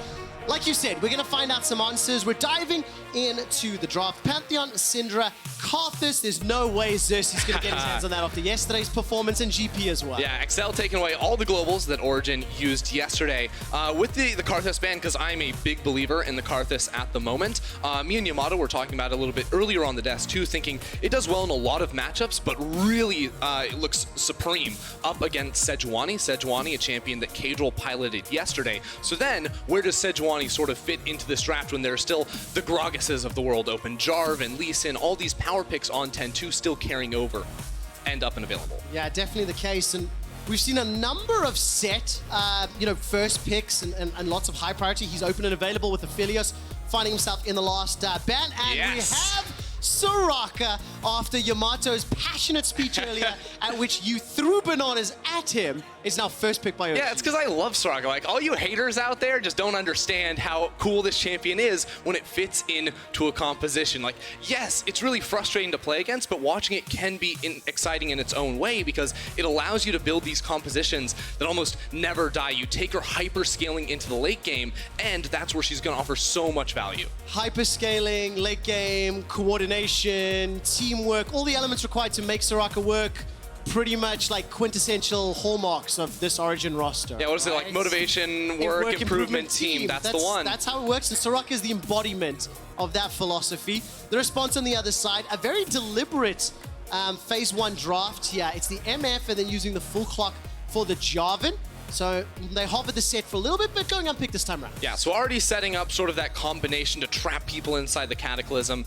like you said, we're going to find out some answers. We're diving into the draft. Pantheon, Syndra, Karthus. There's no way Xerxes going to get his hands on that after yesterday's performance, and GP as well. Yeah, Excel taking away all the globals that Origen used yesterday with the Karthus ban, because I'm a big believer in the Karthus at the moment. Me and Yamato were talking about it a little bit earlier on the desk too, thinking it does well in a lot of matchups, but really it looks supreme up against Sejuani. Sejuani, a champion that Cadril piloted yesterday. So then, where does Sejuani sort of fit into this draft when there are still the Gragas's of the world open, Jarv and Lee Sin, all these power picks on 10-2 still carrying over and up and available. Yeah, definitely the case. And we've seen a number of set, first picks and lots of high priority. He's open and available with Aphelios, finding himself in the last ban. And we have Soraka after Yamato's passionate speech earlier at which you threw bananas at him is now first pick by Origen. Yeah, it's because I love Soraka. Like, all you haters out there just don't understand how cool this champion is when it fits into a composition. Like, yes, it's really frustrating to play against, but watching it can be exciting in its own way because it allows you to build these compositions that almost never die. You take her hyper scaling into the late game, and that's where she's going to offer so much value. Hyper scaling, late game, coordination, teamwork, all the elements required to make Soraka work. Pretty much like quintessential hallmarks of this Origen roster. Yeah, what is it, like motivation, work improvement team. That's the one. That's how it works, and Soraka is the embodiment of that philosophy. The response on the other side, a very deliberate phase 1 draft here. It's the MF and then using the full clock for the Jarvan. So they hovered the set for a little bit, but going unpicked this time around. Yeah, so already setting up sort of that combination to trap people inside the Cataclysm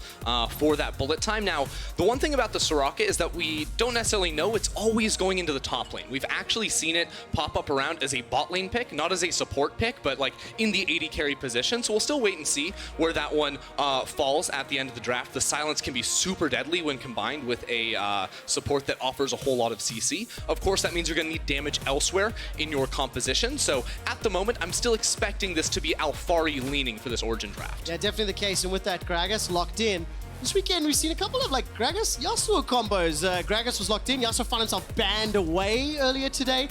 for that bullet time. Now, the one thing about the Soraka is that we don't necessarily know it's always going into the top lane. We've actually seen it pop up around as a bot lane pick, not as a support pick, but like in the AD carry position. So we'll still wait and see where that one falls at the end of the draft. The silence can be super deadly when combined with a support that offers a whole lot of CC. Of course, that means you're going to need damage elsewhere in your composition. So at the moment, I'm still expecting this to be Alfari leaning for this Origen draft. Yeah, definitely the case. And with that Gragas locked in, this weekend we've seen a couple of like Gragas Yasuo combos. Gragas was locked in. Yasuo found himself banned away earlier today.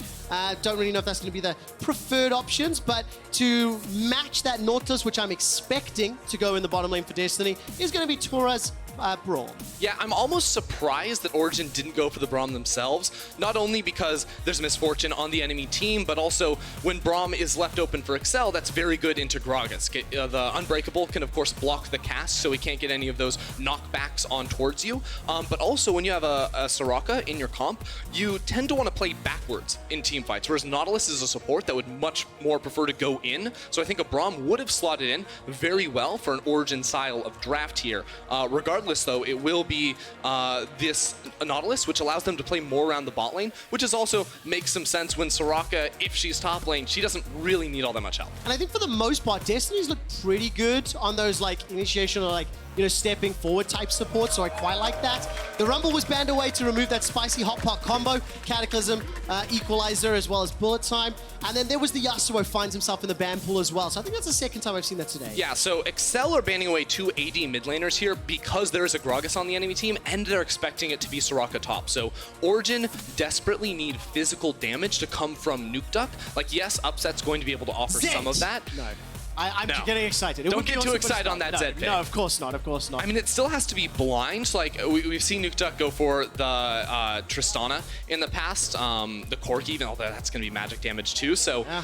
Don't really know if that's going to be the preferred options, but to match that Nautilus, which I'm expecting to go in the bottom lane for Destiny, is going to be Tora's Braum. Yeah, I'm almost surprised that Origen didn't go for the Braum themselves, not only because there's misfortune on the enemy team, but also when Braum is left open for Excel, that's very good into Gragas. The Unbreakable can, of course, block the cast, so he can't get any of those knockbacks on towards you. But also, when you have a Soraka in your comp, you tend to want to play backwards in team fights, whereas Nautilus is a support that would much more prefer to go in. So I think a Braum would have slotted in very well for an Origen style of draft here. Regardless, though, it will be this Nautilus, which allows them to play more around the bot lane, which is also makes some sense when Soraka, if she's top lane, she doesn't really need all that much help. And I think for the most part, Destiny's look pretty good on those like initiation or like, stepping forward type support, so I quite like that. The Rumble was banned away to remove that spicy hot pot combo, Cataclysm, Equalizer, as well as Bullet Time. And then there was the Yasuo finds himself in the ban pool as well. So I think that's the second time I've seen that today. Yeah, so Excel are banning away 2 AD mid laners here because there is a Gragas on the enemy team, and they're expecting it to be Soraka top. So Origen desperately need physical damage to come from Nuke Duck. Like, yes, Upset's going to be able to offer some of that. No. I'm getting excited. Don't get too excited on that Zed pick. No, of course not. Of course not. I mean, it still has to be blind. Like, we've seen Nuke Duck go for the Tristana in the past. The Corki, even though that's going to be magic damage too. So. Yeah.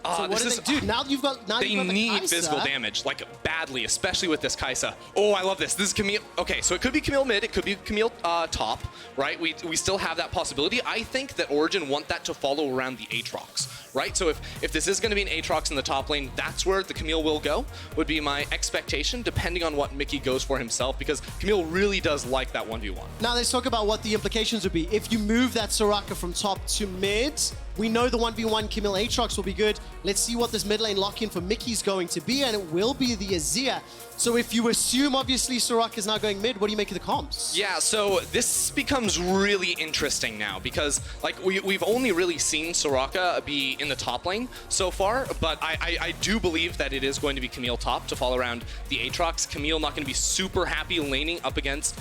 So what do they do? Now you've got they need physical damage, like badly, especially with this Kai'Sa. Oh, I love this. This is Camille. Okay, so it could be Camille mid, it could be Camille top, right? We still have that possibility. I think that Origen want that to follow around the Aatrox, right? So if this is going to be an Aatrox in the top lane, that's where the Camille will go, would be my expectation, depending on what Mickey goes for himself, because Camille really does like that 1v1. Now let's talk about what the implications would be. If you move that Soraka from top to mid, we know the 1v1 Camille Aatrox will be good. Let's see what this mid lane lock-in for Mickey's going to be, and it will be the Azir. So if you assume, obviously, Soraka is now going mid, what do you make of the comps? Yeah, so this becomes really interesting now because like we've only really seen Soraka be in the top lane so far, but I do believe that it is going to be Camille top to fall around the Aatrox. Camille not going to be super happy laning up against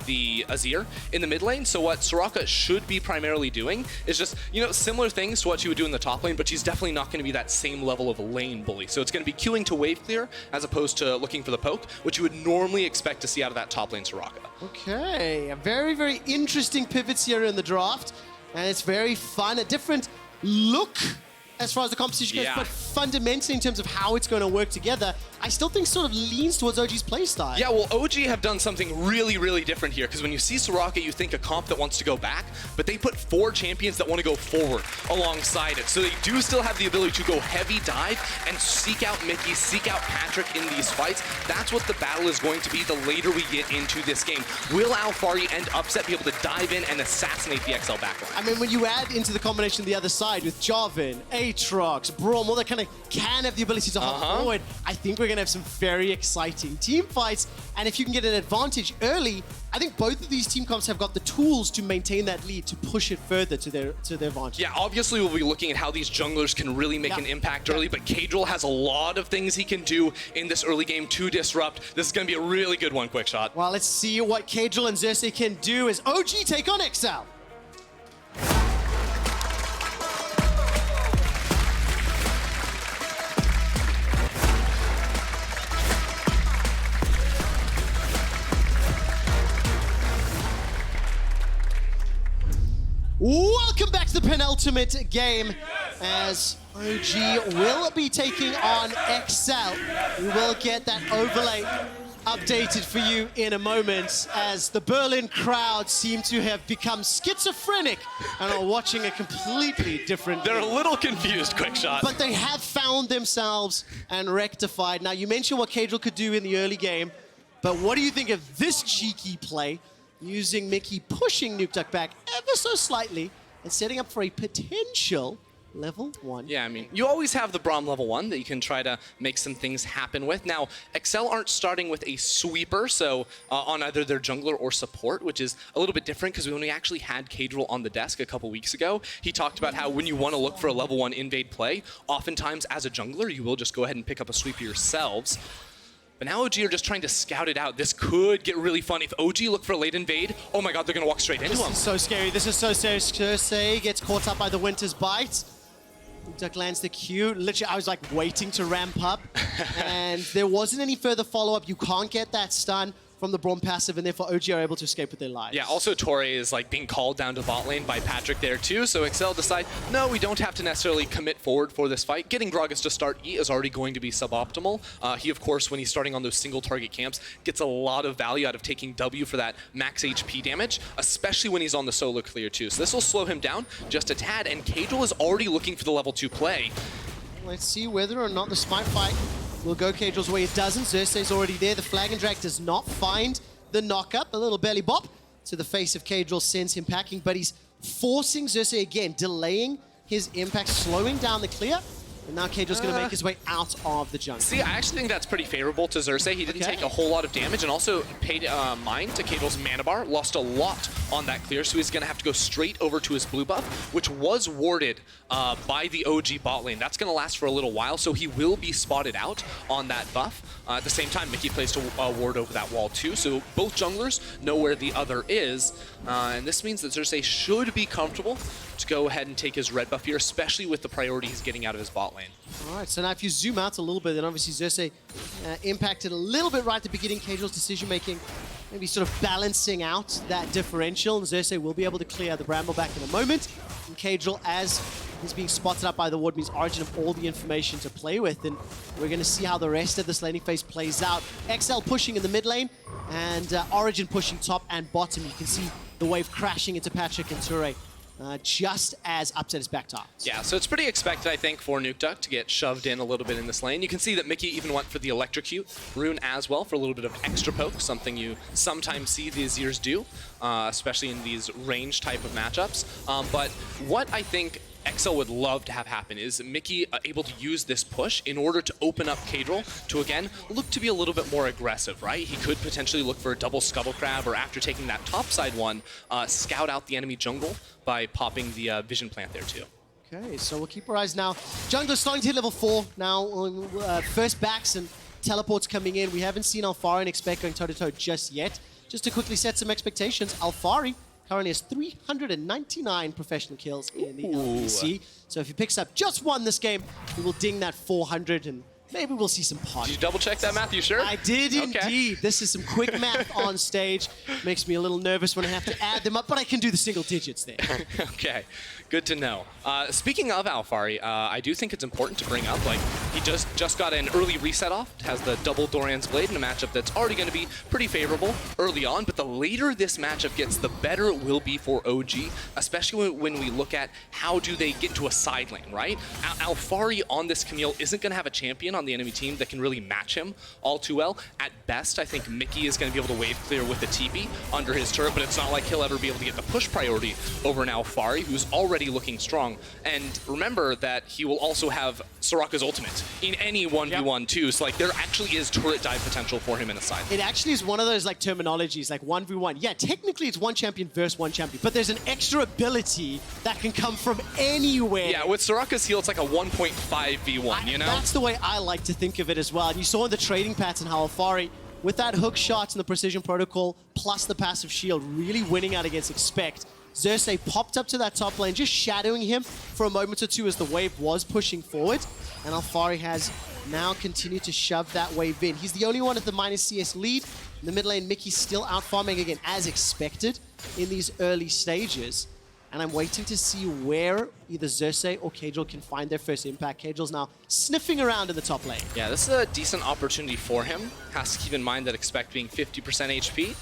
the Azir in the mid lane. So what Soraka should be primarily doing is just, you know, similar things to what she would do in the top lane, but she's definitely not going to be that same level of a lane bully. So it's going to be queuing to wave clear as opposed to looking for the poke, which you would normally expect to see out of that top lane Soraka. Okay, a very, very interesting pivots here in the draft, and it's very fun. A different look as far as the competition goes, but fundamentally in terms of how it's going to work together, I still think sort of leans towards OG's playstyle. Yeah, well, OG have done something really, really different here, because when you see Soraka, you think a comp that wants to go back, but they put 4 champions that want to go forward alongside it. So they do still have the ability to go heavy dive and seek out Mickey, seek out Patrick in these fights. That's what the battle is going to be the later we get into this game. Will Alfari and Upset be able to dive in and assassinate the XL backline? I mean, when you add into the combination the other side with Jarvan, Aatrox, Braum, all that kind of can have the ability to hop forward, I think we're going to have some very exciting team fights. And if you can get an advantage early, I think both of these team comps have got the tools to maintain that lead, to push it further to their advantage. Yeah, obviously we'll be looking at how these junglers can really make an impact early, but Kadril has a lot of things he can do in this early game to disrupt. This is going to be a really good one, Quick Shot. Well, let's see what Kadril and Xerxes can do as OG take on XL. Welcome back to the penultimate game as OG will be taking on XL. We will get that overlay updated for you in a moment as the Berlin crowd seem to have become schizophrenic and are watching a completely different They're a little confused, Quick Shot. But they have found themselves and rectified. Now, you mentioned what Kadril could do in the early game, but what do you think of this cheeky play? Using Mickey pushing Nukeduck back ever so slightly and setting up for a potential level 1. Yeah, I mean, you always have the Braum level 1 that you can try to make some things happen with. Now, XL aren't starting with a sweeper, so on either their jungler or support, which is a little bit different because when we actually had Kadril on the desk a couple weeks ago, he talked about how when you want to look for a level 1 invade play, oftentimes as a jungler, you will just go ahead and pick up a sweeper yourselves. But now OG are just trying to scout it out. This could get really fun. If OG look for a late invade, oh my god, they're going to walk straight into him. This is so scary. This is so scary. Xerxes gets caught up by the Winter's Bite. Duck lands the Q. Literally, I was like waiting to ramp up. And there wasn't any further follow-up. You can't get that stun from the Braum passive, and therefore OG are able to escape with their lives. Yeah, also Torre is like being called down to bot lane by Patrick there too, so XL decide, no, we don't have to necessarily commit forward for this fight. Getting Gragas to start E is already going to be suboptimal. He, of course, when he's starting on those single target camps, gets a lot of value out of taking W for that max HP damage, especially when he's on the solo clear too. So this will slow him down just a tad, and Kadril is already looking for the level 2 play. Let's see whether or not the Smite fight will go Kadril's way. It doesn't. Xerxes already there. The Flag and Drag does not find the knock-up. A little belly bop to the face of Kadril sends him packing, but he's forcing Xerxes again, delaying his impact, slowing down the clear. And now Kadril's going to make his way out of the jungle. See, I actually think that's pretty favorable to Xerxes. He didn't take a whole lot of damage and also paid mind to Kadril's mana bar. Lost a lot on that clear, so he's going to have to go straight over to his blue buff, which was warded by the OG bot lane. That's going to last for a little while, so he will be spotted out on that buff. At the same time, Mickey plays to ward over that wall too, so both junglers know where the other is. And this means that Xerxes should be comfortable to go ahead and take his red buff here, especially with the priority he's getting out of his bot lane. All right, so now if you zoom out a little bit, then obviously Xerxes impacted a little bit right at the beginning. Kadril's decision-making, maybe sort of balancing out that differential, and Xerxes will be able to clear the Bramble back in a moment. And Kadril, as he's being spotted up by the ward, means Origen have all the information to play with, and we're going to see how the rest of this laning phase plays out. XL pushing in the mid lane, and Origen pushing top and bottom. You can see the wave crashing into Patrick and Toure. just as Upset is back to ours. Yeah, so it's pretty expected, I think, for Nukeduck to get shoved in a little bit in this lane. You can see that Mickey even went for the Electrocute Rune as well for a little bit of extra poke, something you sometimes see the Azirs do, especially in these range type of matchups. But what I think XL would love to have happen is Mickey able to use this push in order to open up Kadril to, again, look to be a little bit more aggressive, right? He could potentially look for a double Scuttle Crab, or after taking that topside one, scout out the enemy jungle by popping the Vision Plant there too. Okay, so we'll keep our eyes now. Jungler's starting to hit level 4 now. First backs and teleports coming in. We haven't seen Alfari and Expect going toe-to-toe just yet. Just to quickly set some expectations, Alfari currently has 399 professional kills in the LEC. So if he picks up just one this game, he will ding that 400, and maybe we'll see some party. Did you double check that math? You sure? I did indeed. This is some quick math on stage. Makes me a little nervous when I have to add them up, but I can do the single digits there. Okay, good to know. Speaking of Alfari, I do think it's important to bring up, like, he just got an early reset off, has the double Dorian's Blade in a matchup that's already going to be pretty favorable early on, but the later this matchup gets, the better it will be for OG, especially when we look at how do they get into a side lane, right? Alfari on this Camille isn't going to have a champion on the enemy team that can really match him all too well. At best, I think Mickey is going to be able to wave clear with the TP under his turret, but it's not like he'll ever be able to get the push priority over an Alfari, who's already looking strong. And remember that he will also have Soraka's ultimate in any 1v1 too, so like there actually is turret dive potential for him in a side. It actually is one of those like terminologies, like 1v1. Yeah, technically it's one champion versus one champion, but there's an extra ability that can come from anywhere. Yeah, with Soraka's heal, it's like a 1.5v1, you know? That's the way I like to think of it as well. And you saw in the trading pattern how Alfari, with that hook shot and the precision protocol, plus the passive shield, really winning out against Expect. Xerxes popped up to that top lane, just shadowing him for a moment or two as the wave was pushing forward. And Alfari has now continued to shove that wave in. He's the only one at the minus CS lead. In the mid lane, Mickey's still out farming again, as expected in these early stages. And I'm waiting to see where either Xerxes or Kadril can find their first impact. Kadril's now sniffing around in the top lane. Yeah, this is a decent opportunity for him. Has to keep in mind that Expect being 50% HP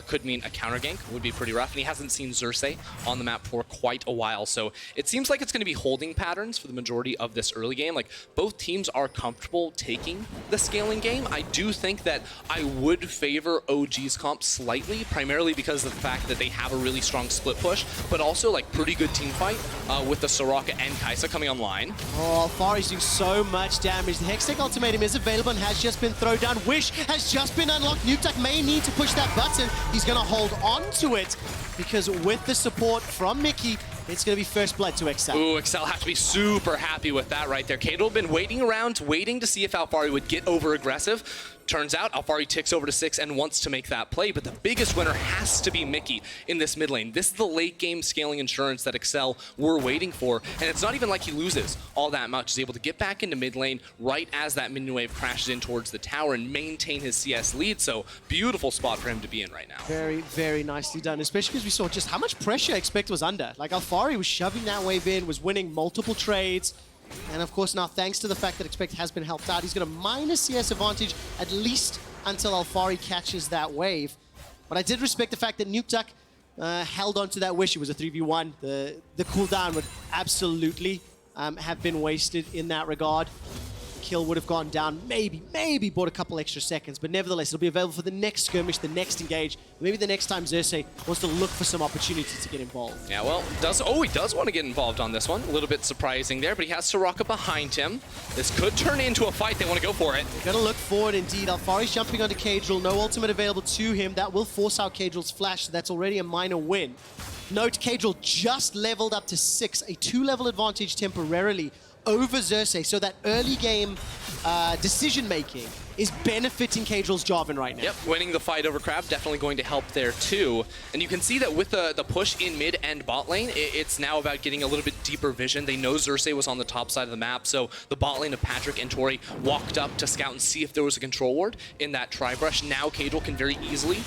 could mean a counter gank would be pretty rough. And he hasn't seen Xerxes on the map for quite a while. So it seems like it's going to be holding patterns for the majority of this early game. Like, both teams are comfortable taking the scaling game. I do think that I would favor OG's comp slightly, primarily because of the fact that they have a really strong split push, but also like pretty good team fight with the Soraka and Kai'Sa coming online. Oh, Alfari's doing so much damage. The Hextech ultimatum is available and has just been thrown down. Wish has just been unlocked. Nukeduck may need to push that button. He's going to hold on to it because with the support from Mickey, it's going to be first blood to XL. Ooh, XL have to be super happy with that right there. Kadril been waiting around, waiting to see if Alfari would get over aggressive. Turns out Alfari ticks over to 6 and wants to make that play, but the biggest winner has to be Mickey in this mid lane. This is the late game scaling insurance that XL were waiting for, and it's not even like he loses all that much. He's able to get back into mid lane right as that minion wave crashes in towards the tower and maintain his CS lead, so beautiful spot for him to be in right now. Very, very nicely done, especially because we saw just how much pressure Expect was under. Like, Alfari was shoving that wave in, was winning multiple trades. And of course now, thanks to the fact that Expect has been helped out, he's got a minus CS advantage at least until Alfari catches that wave. But I did respect the fact that Nukeduck held on to that wish. It was a 3v1. The cooldown would absolutely have been wasted in that regard. Kill would have gone down, maybe bought a couple extra seconds, but nevertheless, it'll be available for the next skirmish, the next engage, maybe the next time Xerxes wants to look for some opportunity to get involved. Yeah, well, he does want to get involved on this one. A little bit surprising there, but he has Soraka behind him. This could turn into a fight. They want to go for it. They're going to look forward indeed. Alfari's jumping onto Kadril, no ultimate available to him. That will force out Kadril's flash, so that's already a minor win. Note, Kadril just leveled up to 6, a 2-level advantage temporarily over Xerxes, so that early game decision-making is benefiting Kadril's Jarvan right now. Yep, winning the fight over Crab, definitely going to help there too. And you can see that with the push in mid and bot lane, it's now about getting a little bit deeper vision. They know Xerxes was on the top side of the map, so the bot lane of Patrick and Tori walked up to scout and see if there was a control ward in that tri-brush. Now Kadril can very easily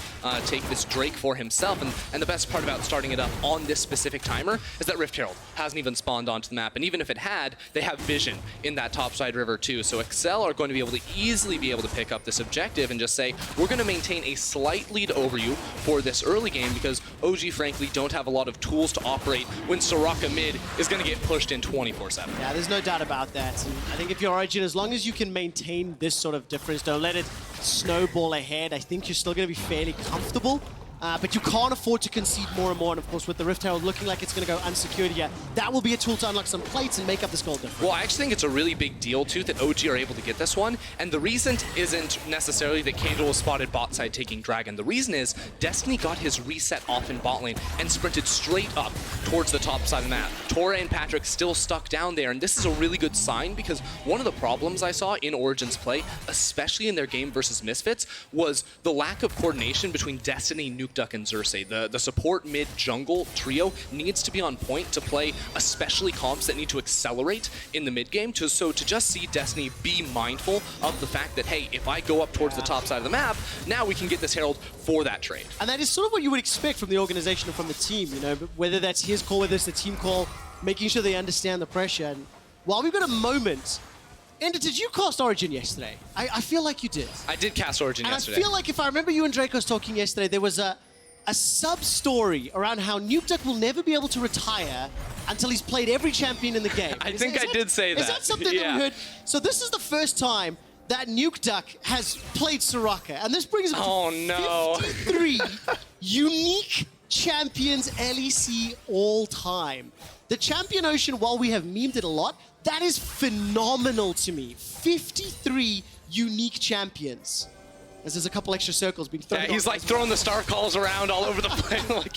take this Drake for himself, and the best part about starting it up on this specific timer is that Rift Herald hasn't even spawned onto the map, and even if it had, they have vision in that topside river too, so XL are going to be able to easily be able to pick up this objective and just say, we're going to maintain a slight lead over you for this early game because OG, frankly, don't have a lot of tools to operate when Soraka mid is going to get pushed in 24/7. Yeah, there's no doubt about that. And I think if you're Origen, as long as you can maintain this sort of difference, don't let it snowball ahead, I think you're still going to be fairly comfortable. But you can't afford to concede more and more. And of course, with the Rift Herald looking like it's going to go unsecured here, that will be a tool to unlock some plates and make up this goal difference. Well, I actually think it's a really big deal, too, that OG are able to get this one. And the reason isn't necessarily that Candle was spotted bot side taking Dragon. The reason is Destiny got his reset off in bot lane and sprinted straight up towards the top side of the map. Tora and Patrick still stuck down there. And this is a really good sign because one of the problems I saw in Origen's play, especially in their game versus Misfits, was the lack of coordination between Destiny, Nukeduck, and Xerxes. The support mid-jungle trio needs to be on point to play, especially comps that need to accelerate in the mid-game. So to just see Destiny be mindful of the fact that, hey, if I go up towards the top side of the map, now we can get this Herald for that trade. And that is sort of what you would expect from the organization and from the team, you know, whether that's his call, whether it's the team call, making sure they understand the pressure. And while we've got a moment, Ender, did you cast Origen yesterday? I feel like you did. I did cast Origen yesterday. And I feel like if I remember you and Dracos talking yesterday, there was a sub-story around how Nukeduck will never be able to retire until he's played every champion in the game. I think I did say that. Is that something that we heard? So this is the first time that Nukeduck has played Soraka, and this brings him to 53 unique champions LEC all time. The Champion Ocean, while we have memed it a lot, that is phenomenal to me. 53 unique champions. As there's a couple extra circles being thrown. Yeah, he's like throwing the star calls around all over the place. Like,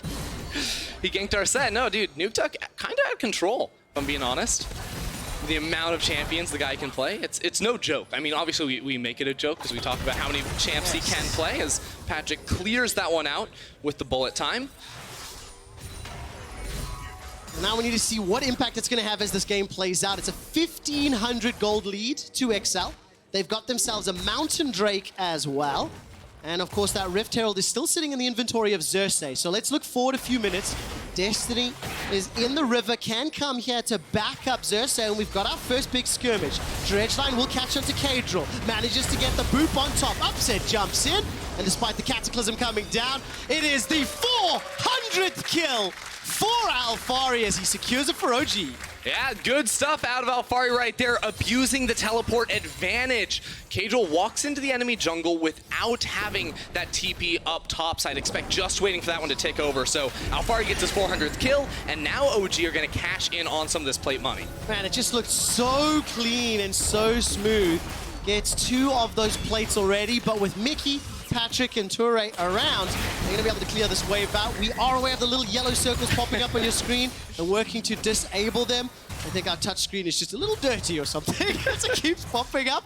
he ganked our set. No, dude, Nukeduck kind of had control, if I'm being honest. The amount of champions the guy can play, it's no joke. I mean, obviously we make it a joke because we talk about how many champs he can play as Patrick clears that one out with the bullet time. Now we need to see what impact it's going to have as this game plays out. It's a 1,500 gold lead to XL. They've got themselves a Mountain Drake as well. And of course, that Rift Herald is still sitting in the inventory of Xerxes. So let's look forward a few minutes. Destiny is in the river, can come here to back up Xerxes, and we've got our first big skirmish. Dredgeline will catch onto Kadril, manages to get the boop on top. Upset jumps in, and despite the Cataclysm coming down, it is the 400th kill for Alphari as he secures it for OG. Yeah, good stuff out of Alphari right there, abusing the teleport advantage. Kadril walks into the enemy jungle without having that TP up top side. Expect just waiting for that one to take over. So Alphari gets his 400th kill, and now OG are going to cash in on some of this plate money. Man, it just looked so clean and so smooth. Gets 2 of those plates already, but with Mickey, Patrick, and Toure around, they're going to be able to clear this wave out. We are aware of the little yellow circles popping up on your screen and working to disable them. I think our touch screen is just a little dirty or something as it keeps popping up.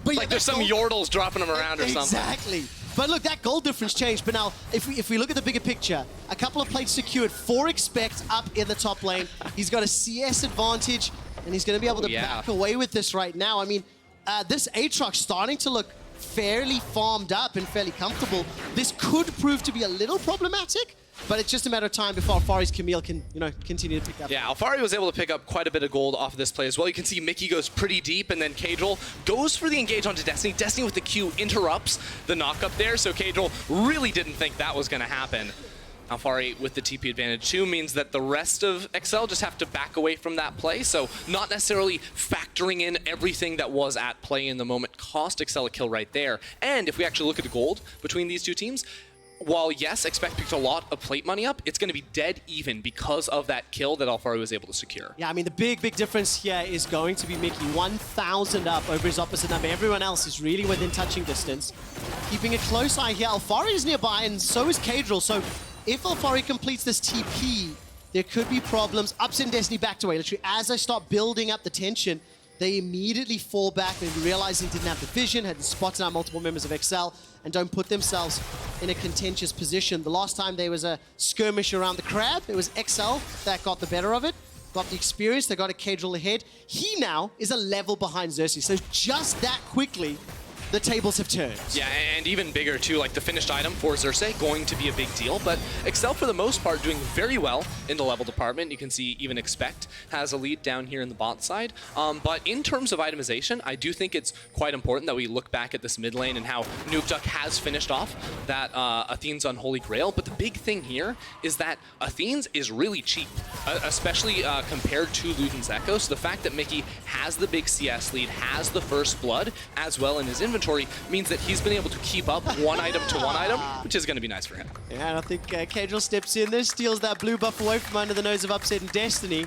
But like there's some Yordles dropping them around or something. Exactly. But look, that goal difference changed. But now, if we look at the bigger picture, a couple of plates secured, 4 expect up in the top lane. He's got a CS advantage, and he's going to be able to back away with this right now. I mean, this Aatrox starting to look fairly farmed up and fairly comfortable. This could prove to be a little problematic, but it's just a matter of time before Alphari's Camille can, you know, continue to pick up. Yeah, Alphari was able to pick up quite a bit of gold off of this play as well. You can see Mickey goes pretty deep, and then Kadril goes for the engage onto Destiny. Destiny with the Q interrupts the knock up there, so Kadril really didn't think that was going to happen. Alphari with the TP advantage too means that the rest of XL just have to back away from that play, so not necessarily factoring in everything that was at play in the moment cost XL a kill right there. And if we actually look at the gold between these two teams, while yes, Expect picked a lot of plate money up, it's going to be dead even because of that kill that Alphari was able to secure. Yeah, I mean, the big difference here is going to be Mickey 1,000 up over his opposite number. Everyone else is really within touching distance. Keeping a close eye here, Alphari is nearby, and so is Kadril, so if Alphari completes this TP, there could be problems. Upset and Destiny backed away. Literally, as I start building up the tension, they immediately fall back, maybe realizing didn't have the vision, had spotted out multiple members of XL, and don't put themselves in a contentious position. The last time there was a skirmish around the crab, it was XL that got the better of it, got the experience, they got a Kadril ahead. He now is a level behind Xerxes, so just that quickly, the tables have turned. Yeah, and even bigger too, like the finished item for Xerxes, going to be a big deal, but Excel for the most part doing very well in the level department. You can see even Expect has a lead down here in the bot side. But in terms of itemization, I do think it's quite important that we look back at this mid lane and how Nukeduck has finished off that Athene's Unholy Grail. But the big thing here is that Athene's is really cheap, especially compared to Luden's Echo. So the fact that Mickey has the big CS lead, has the first blood as well in his inventory, means that he's been able to keep up one item to one item, which is going to be nice for him. Yeah, and I think Kadriel steps in there, steals that blue buff away from under the nose of Upset and Destiny.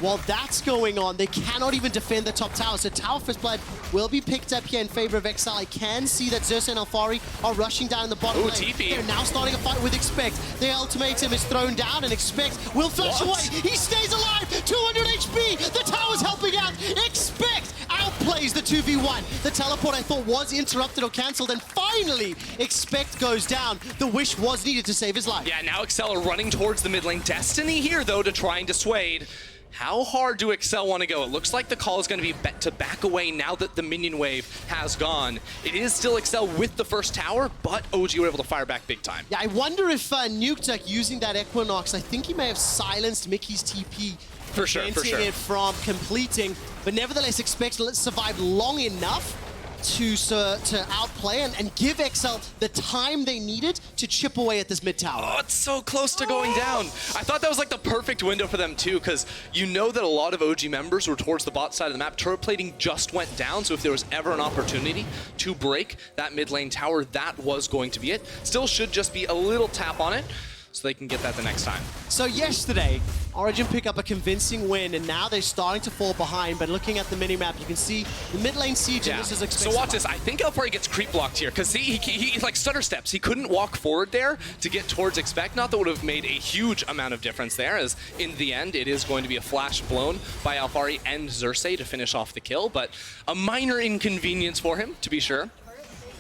While that's going on, they cannot even defend the top tower, so Tower First Blood will be picked up here in favor of Exile. I can see that Xerxes and Alfari are rushing down in the bottom lane. TP. They're now starting a fight with Expect. Their ultimatum is thrown down, and Expect will flash away. He stays alive, 200 HP. The tower's helping out. Expect outplays the 2v1. The teleport I thought was interrupted or cancelled, and finally Expect goes down. The wish was needed to save his life. Yeah, now Excel are running towards the mid lane. Destiny here, though, to try and dissuade. How hard do Excel want to go? It looks like the call is going to be to back away now that the minion wave has gone. It is still Excel with the first tower, but OG were able to fire back big time. Yeah, I wonder if Nukeduck using that Equinox, I think he may have silenced Mickey's TP. For sure. It from completing, but nevertheless Expect to survive long enough to outplay and give Excel the time they needed to chip away at this mid tower. Oh, it's so close to going down. I thought that was like the perfect window for them too, because you know that a lot of OG members were towards the bot side of the map. Turret plating just went down, so if there was ever an opportunity to break that mid lane tower, that was going to be it. Still should just be a little tap on it, so they can get that the next time. So yesterday, Origen pick up a convincing win, and now they're starting to fall behind, but looking at the minimap, you can see the mid lane siege, and this is expected. So watch this. I think Alfari gets creep blocked here, because he like stutter steps. He couldn't walk forward there to get towards Expect. Not that would have made a huge amount of difference there, as in the end, it is going to be a flash blown by Alfari and Xerxes to finish off the kill, but a minor inconvenience for him, to be sure.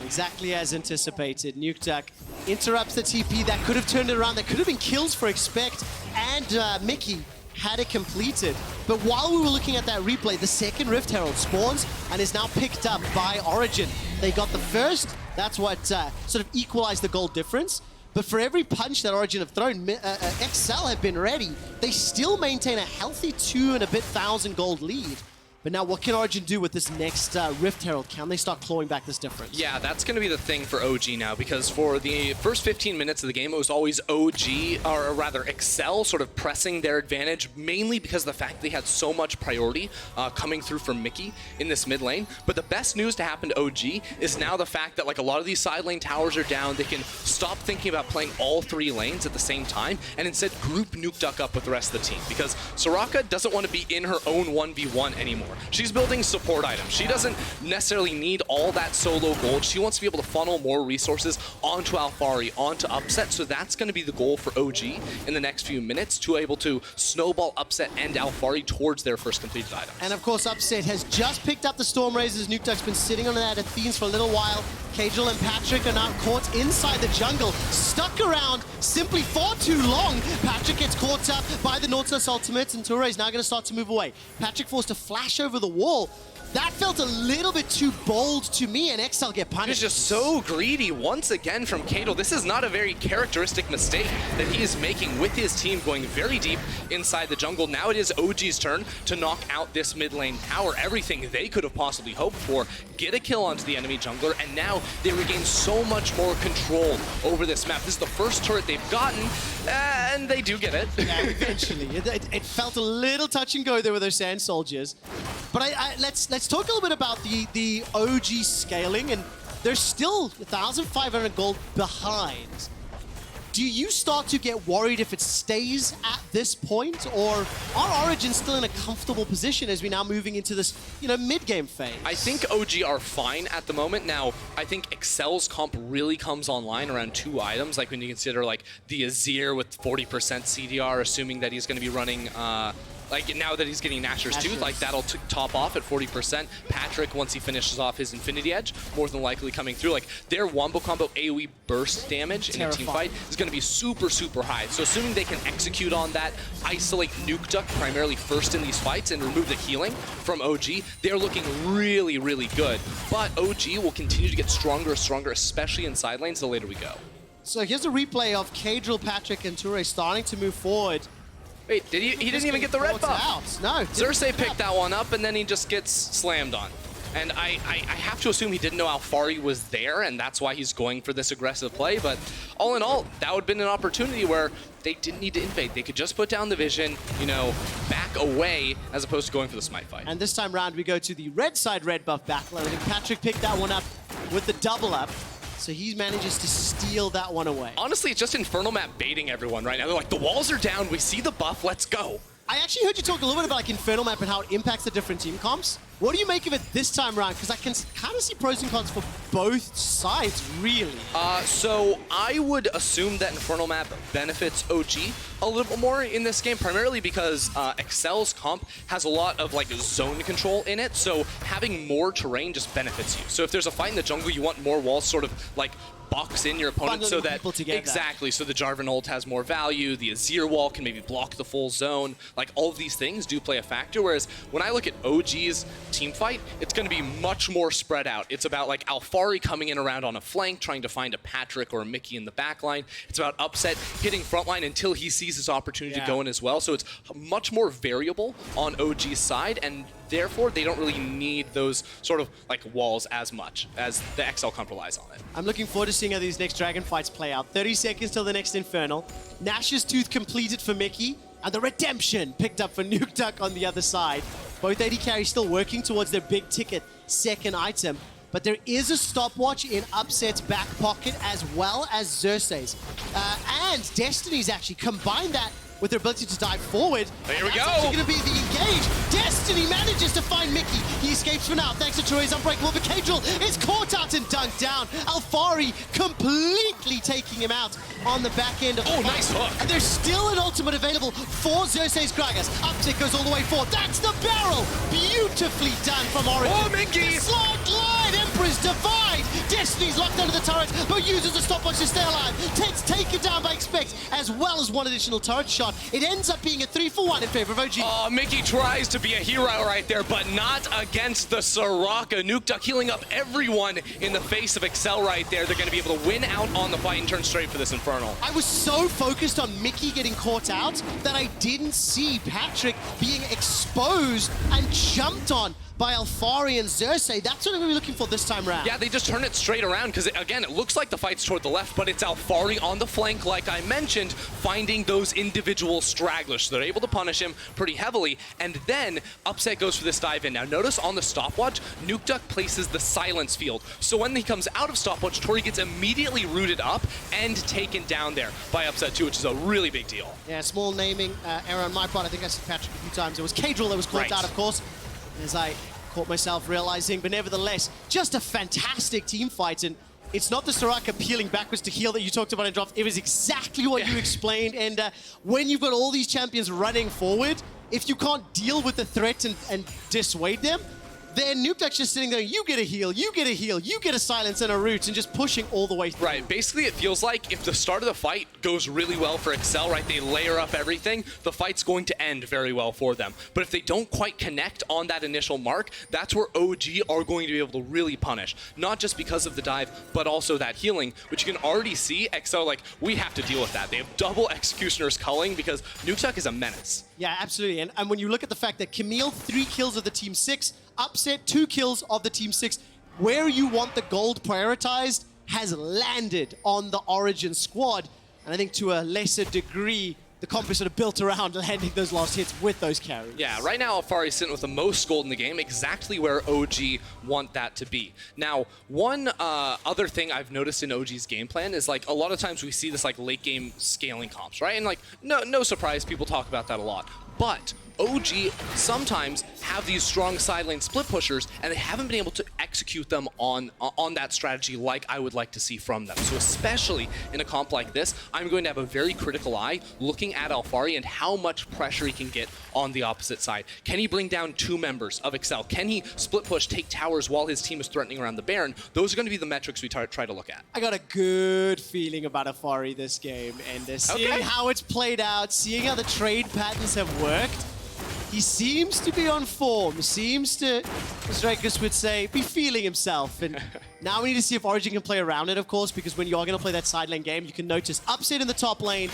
Exactly as anticipated. Nukeduck interrupts the TP. That could have turned it around. That could have been kills for Expect, and Mickey had it completed. But while we were looking at that replay, the second Rift Herald spawns and is now picked up by Origen. They got the first. That's what sort of equalized the gold difference. But for every punch that Origen have thrown, Excel have been ready. They still maintain a healthy 2 and a bit thousand gold lead. But now what can Origen do with this next Rift Herald? Can they start clawing back this difference? Yeah, that's going to be the thing for OG now, because for the first 15 minutes of the game, it was always OG, or rather Excel, sort of pressing their advantage, mainly because of the fact they had so much priority coming through from Mickey in this mid lane. But the best news to happen to OG is now the fact that like a lot of these side lane towers are down. They can stop thinking about playing all 3 lanes at the same time, and instead group Nukeduck up with the rest of the team, because Soraka doesn't want to be in her own 1v1 anymore. She's building support items. She doesn't necessarily need all that solo gold. She wants to be able to funnel more resources onto Alfari, onto Upset, so that's going to be the goal for OG in the next few minutes, to be able to snowball Upset and Alfari towards their first completed item. And of course, Upset has just picked up the Storm Razors. Nukeduck's been sitting on that Athenes for a little while. Kadriel and Patrick are now caught inside the jungle, stuck around simply far too long. Patrick gets caught up by the Nautilus ultimates, and Toure is now going to start to move away. Patrick forced to flash over the wall. That felt a little bit too bold to me, and Excel get punished. He's just so greedy once again from Kadriel. This is not a very characteristic mistake that he is making with his team going very deep inside the jungle. Now it is OG's turn to knock out this mid lane tower. Everything they could have possibly hoped for, get a kill onto the enemy jungler, and now they regain so much more control over this map. This is the first turret they've gotten, and they do get it. Yeah, eventually. It felt a little touch and go there with those Sand Soldiers. But let's talk a little bit about the OG scaling, and they're still 1,500 gold behind. Do you start to get worried if it stays at this point, or are Origen still in a comfortable position as we're now moving into this, mid-game phase? I think OG are fine at the moment. Now, I think Excel's comp really comes online around 2 items, like when you consider like the Azir with 40% CDR, assuming that he's going to be running like now that he's getting Nashor's Tooth, like that'll top off at 40%. Patrick, once he finishes off his Infinity Edge, more than likely coming through. Like their Wombo Combo AoE burst damage in a team fight is going to be super, super high. So assuming they can execute on that, isolate Nuke Duck primarily first in these fights and remove the healing from OG, they're looking really, really good. But OG will continue to get stronger and stronger, especially in side lanes the later we go. So here's a replay of Kadril, Patrick, and Toure starting to move forward. Wait, did he didn't even get the red buff. Out. No. Xerxes picked that one up, and then he just gets slammed on. And I have to assume he didn't know Alfari was there, and that's why he's going for this aggressive play. But all in all, that would have been an opportunity where they didn't need to invade. They could just put down the vision, you know, back away, as opposed to going for the smite fight. And this time round, we go to the red side red buff battle. I think Patrick picked that one up with the double up. So he manages to steal that one away. Honestly, it's just Infernal Map baiting everyone right now. They're like, the walls are down, we see the buff, let's go. I actually heard you talk a little bit about like Infernal Map and how it impacts the different team comps. What do you make of it this time around? Because I can kind of see pros and cons for both sides, really. So I would assume that Infernal Map benefits OG a little bit more in this game, primarily because Excel's comp has a lot of like zone control in it, so having more terrain just benefits you. So if there's a fight in the jungle, you want more walls sort of like box in your opponent so that exactly, so the Jarvan ult has more value, the Azir wall can maybe block the full zone, like all of these things do play a factor. Whereas when I look at OG's team fight, it's going to be much more spread out. It's about like Alfari coming in around on a flank, trying to find a Patrick or a Mickey in the backline. It's about Upset hitting frontline until he sees his opportunity to go in as well. So it's much more variable on OG's side, and therefore they don't really need those sort of like walls as much as the XL comp relies on it. I'm looking forward to seeing how these next Dragon fights play out. 30 seconds till the next Infernal. Nash's Tooth completed for Mickey, and the Redemption picked up for Nuke Duck on the other side. Both AD carries still working towards their big ticket second item, but there is a stopwatch in Upset's back pocket as well as Xerxes. And Destiny's actually combined that with their ability to dive forward. Here we go. That's actually going to be the engage. Destiny manages to find Mickey. He escapes for now thanks to Toure's Unbreakable, but Kadril is caught out and dunked down. Alfari completely taking him out on the back end of the fight. Nice hook. And there's still an ultimate available for Xerxes Gragas. Uptick goes all the way forward. That's the barrel. Beautifully done from Origen. Oh, Mickey. The slide glide. Emperor's Divide. Destiny's locked under the turret, but uses a stopwatch to stay alive. Ted's taken down by Expect, as well as one additional turret shot. It ends up being a 3-for-1 in favor of OG. Oh, Mickey tries to be a hero right there, but not against the Soraka. Nuke Duck healing up everyone in the face of Excel right there. They're going to be able to win out on the fight and turn straight for this Infernal. I was so focused on Mickey getting caught out that I didn't see Patrick being exposed and jumped on by Alfari and Xerxes. That's what I'm going to be looking for this time around. Yeah, they just turn it straight around because, again, it looks like the fight's toward the left, but it's Alfari on the flank, like I mentioned, finding those individual stragglers. So they're able to punish him pretty heavily, and then Upset goes for this dive in. Now, notice on the stopwatch, Nuke Duck places the silence field. So when he comes out of stopwatch, Tori gets immediately rooted up and taken down there by Upset too, which is a really big deal. Yeah, small naming error on my part. I think I said Patrick a few times. It was Kadril that was caught out, of course, as I caught myself realizing, but nevertheless, just a fantastic team fight. And it's not the Soraka peeling backwards to heal that you talked about in Drop. It was exactly what you explained. And when you've got all these champions running forward, if you can't deal with the threat and dissuade them, then Nuke Duck's just sitting there, you get a heal, you get a heal, you get a silence and a root, and just pushing all the way through. Right, basically it feels like if the start of the fight goes really well for Excel, right, they layer up everything, the fight's going to end very well for them. But if they don't quite connect on that initial mark, that's where OG are going to be able to really punish. Not just because of the dive, but also that healing, which you can already see Excel, like, we have to deal with that. They have double Executioner's culling because Nuke Duck is a menace. Yeah, absolutely. And when you look at the fact that Camille, 3 kills of the Team 6, Upset, 2 kills of the Team 6, where you want the gold prioritized has landed on the Origen squad. And I think to a lesser degree, the comp is sort of built around landing those last hits with those carries. Yeah, right now Alfari's sitting with the most gold in the game, exactly where OG want that to be. Now, one other thing I've noticed in OG's game plan is like a lot of times we see this like late game scaling comps, right? And like no surprise, people talk about that a lot. But OG sometimes have these strong side lane split pushers, and they haven't been able to execute them on that strategy like I would like to see from them. So especially in a comp like this, I'm going to have a very critical eye looking at Alphari and how much pressure he can get on the opposite side. Can he bring down 2 members of Excel? Can he split push, take towers while his team is threatening around the Baron? Those are going to be the metrics we try to look at. I got a good feeling about Alphari this game, and seeing how it's played out, seeing how the trade patterns have worked, he seems to be on form, seems to, as Drakus would say, be feeling himself. And now we need to see if Origen can play around it, of course, because when you are going to play that side lane game, you can notice upset in the top lane,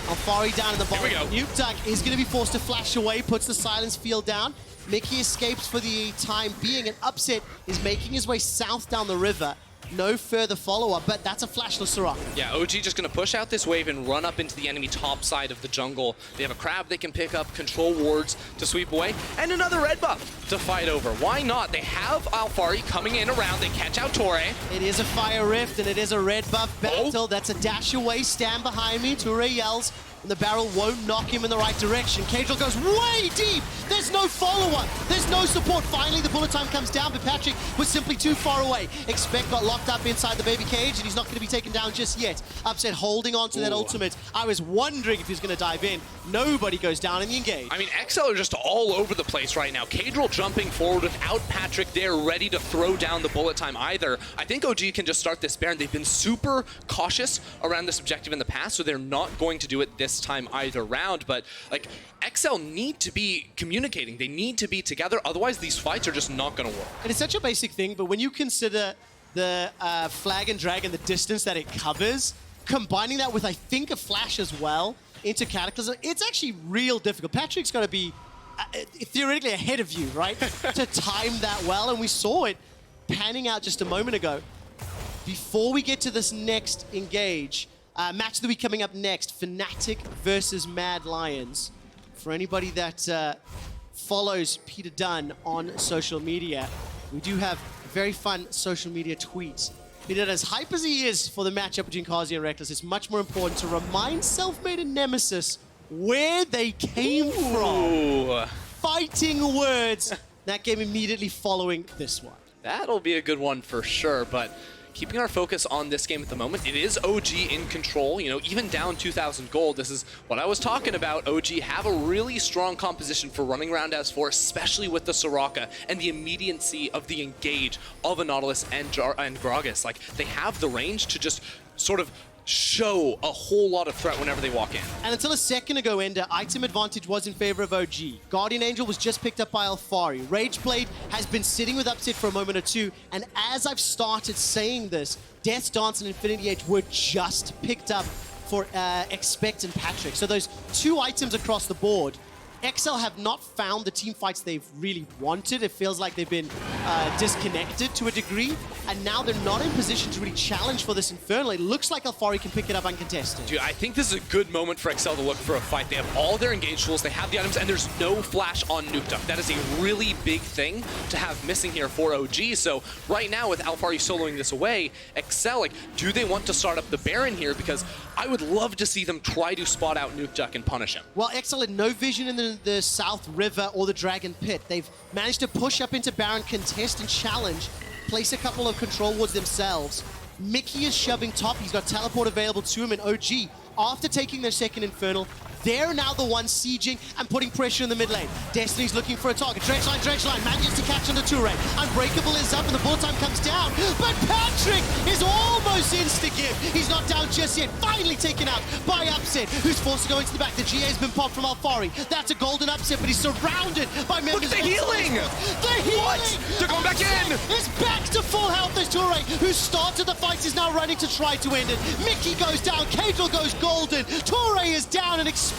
Alphari down in the bottom. Nuke Duck is going to be forced to flash away, puts the silence field down. Mickey escapes for the time being, and Upset is making his way south down the river. No further follow-up, but that's a flashless Soraka. Yeah, OG just going to push out this wave and run up into the enemy top side of the jungle. They have a crab they can pick up, control wards to sweep away, and another red buff to fight over. Why not? They have Alphari coming in around. They catch out Torre. It is a fire rift, and it is a red buff battle. That's a dash away, stand behind me. Torre yells, and the barrel won't knock him in the right direction. Cadril goes way deep. There's no follow-up. There's no support. Finally, the bullet time comes down, but Patrick was simply too far away. Expect got locked up inside the baby cage, and he's not going to be taken down just yet. Upset holding on to that ultimate. I was wondering if he was going to dive in. Nobody goes down in the engage. I mean, XL are just all over the place right now. Cadril jumping forward without Patrick there, ready to throw down the bullet time either. I think OG can just start this Baron. They've been super cautious around this objective in the past, so they're not going to do it this time either round. But like, XL need to be communicating. They need to be together. Otherwise, these fights are just not going to work. And it's such a basic thing, but when you consider the flag and dragon, the distance that it covers, combining that with, I think, a flash as well into Cataclysm, it's actually real difficult. Patrick's got to be theoretically ahead of you, right? To time that well, and we saw it panning out just a moment ago. Before we get to this next engage, match that will be coming up next, Fnatic versus Mad Lions. For anybody that follows Peter Dunn on social media, we do have very fun social media tweets. Peter, as hype as he is for the matchup between Kazi and Rekkles, it's much more important to remind Selfmade and Nemesis where they came from. Fighting words. That game immediately following this one. That'll be a good one for sure, but keeping our focus on this game at the moment, it is OG in control, you know, even down 2,000 gold. This is what I was talking about. OG have a really strong composition for running around as 4, especially with the Soraka and the immediacy of the engage of a Nautilus and Gragas. Like, they have the range to just sort of show a whole lot of threat whenever they walk in. And until a second ago, Ender, item advantage was in favor of OG. Guardian Angel was just picked up by Alphari. Rageblade has been sitting with Upset for a moment or two, and as I've started saying this, Death's Dance and Infinity Edge were just picked up for Expect and Patrick. So those 2 items across the board, XL have not found the team fights they've really wanted. It feels like they've been disconnected to a degree, and now they're not in position to really challenge for this Infernal. It looks like Alphari can pick it up uncontested. Dude, I think this is a good moment for XL to look for a fight. They have all their engage tools, they have the items, and there's no flash on Nuke Duck. That is a really big thing to have missing here for OG. So right now, with Alphari soloing this away, XL, like, do they want to start up the Baron here? Because I would love to see them try to spot out Nuke Duck and punish him. Well, XL had no vision in the South River or the Dragon Pit. They've managed to push up into Baron, contest and challenge, place a couple of control wards themselves. Mickey is shoving top. He's got teleport available to him, and OG, after taking their second Infernal, they're now the ones sieging and putting pressure in the mid lane. Destiny's looking for a target. Dredgeline manages to catch on the Touré. Unbreakable is up and the bullet time comes down. But Patrick is almost insta-give. He's not down just yet. Finally taken out by Upset, who's forced to go into the back. The GA's been popped from Alphari. That's a golden Upset, but he's surrounded by members. Look at the healing! The healing! What? They're going back in! It's back to full health. This Touré, who started the fight, is now running to try to end it. Mickey goes down. Cadril goes golden. Touré is down, and Expect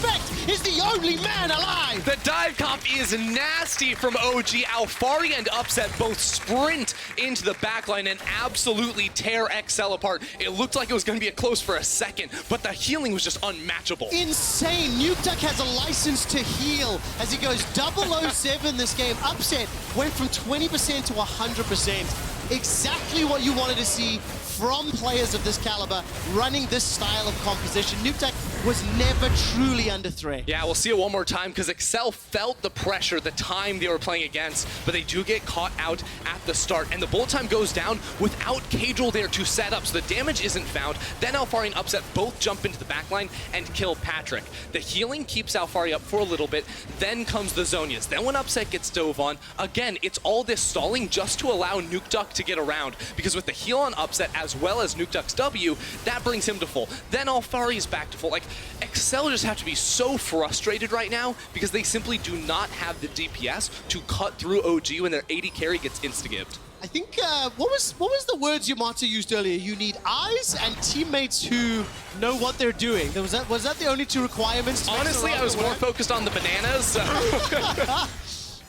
is the only man alive. The dive comp is nasty from OG. Alphari and Upset both sprint into the backline and absolutely tear XL apart. It looked like it was going to be a close for a second, but the healing was just unmatchable. Insane. Nuke Duck has a license to heal as he goes 007 this game. Upset went from 20% to 100%. exactly what you wanted to see from players of this caliber running this style of composition. Nukeduck was never truly under threat. Yeah, we'll see it one more time because Excel felt the pressure the time they were playing against, but they do get caught out at the start, and the bullet time goes down without Cadril there to set up, so the damage isn't found. Then Alfari and Upset both jump into the backline and kill Patrick. The healing keeps Alfari up for a little bit, then comes the Zonias. Then when Upset gets dove on, again, it's all this stalling just to allow Nukeduck to get around, because with the heal on Upset as well as Nukeduck's W, that brings him to full. Then Alfari is back to full. Like, Excel just have to be so frustrated right now because they simply do not have the DPS to cut through OG when their AD carry gets insta-gibbed. I think, what was the words Yamato used earlier? You need eyes and teammates who know what they're doing. Was that the only two requirements? Honestly, I was more focused on the bananas. So.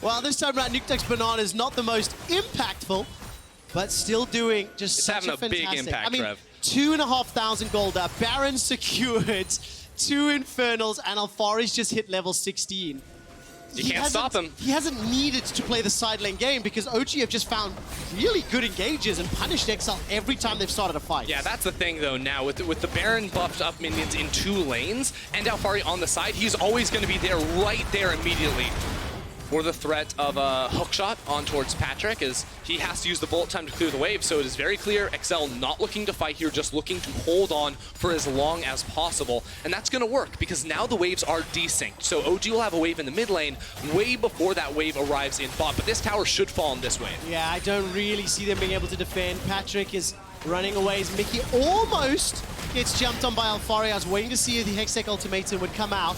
Well, this time around, Nukeduck's banana is not the most impactful, but still doing just it's such having a fantastic. big impact, I mean, Trev. 2,500 gold up. Baron secured 2 Infernals, and Alfari's just hit level 16. You can't stop him. He hasn't needed to play the side lane game because OG have just found really good engages and punished Excel every time they've started a fight. Yeah, that's the thing though now. With the Baron buffed up minions in 2 lanes and Alfari on the side, he's always going to be there right there immediately. For the threat of a hookshot on towards Patrick, as he has to use the bullet time to clear the wave, so it is very clear Excel not looking to fight here, just looking to hold on for as long as possible. And that's going to work because now the waves are desynced. So OG will have a wave in the mid lane way before that wave arrives in bot, but this tower should fall in this wave. Yeah, I don't really see them being able to defend. Patrick is running away as Mickey almost gets jumped on by Alfari. I was waiting to see if the Hextech ultimatum would come out.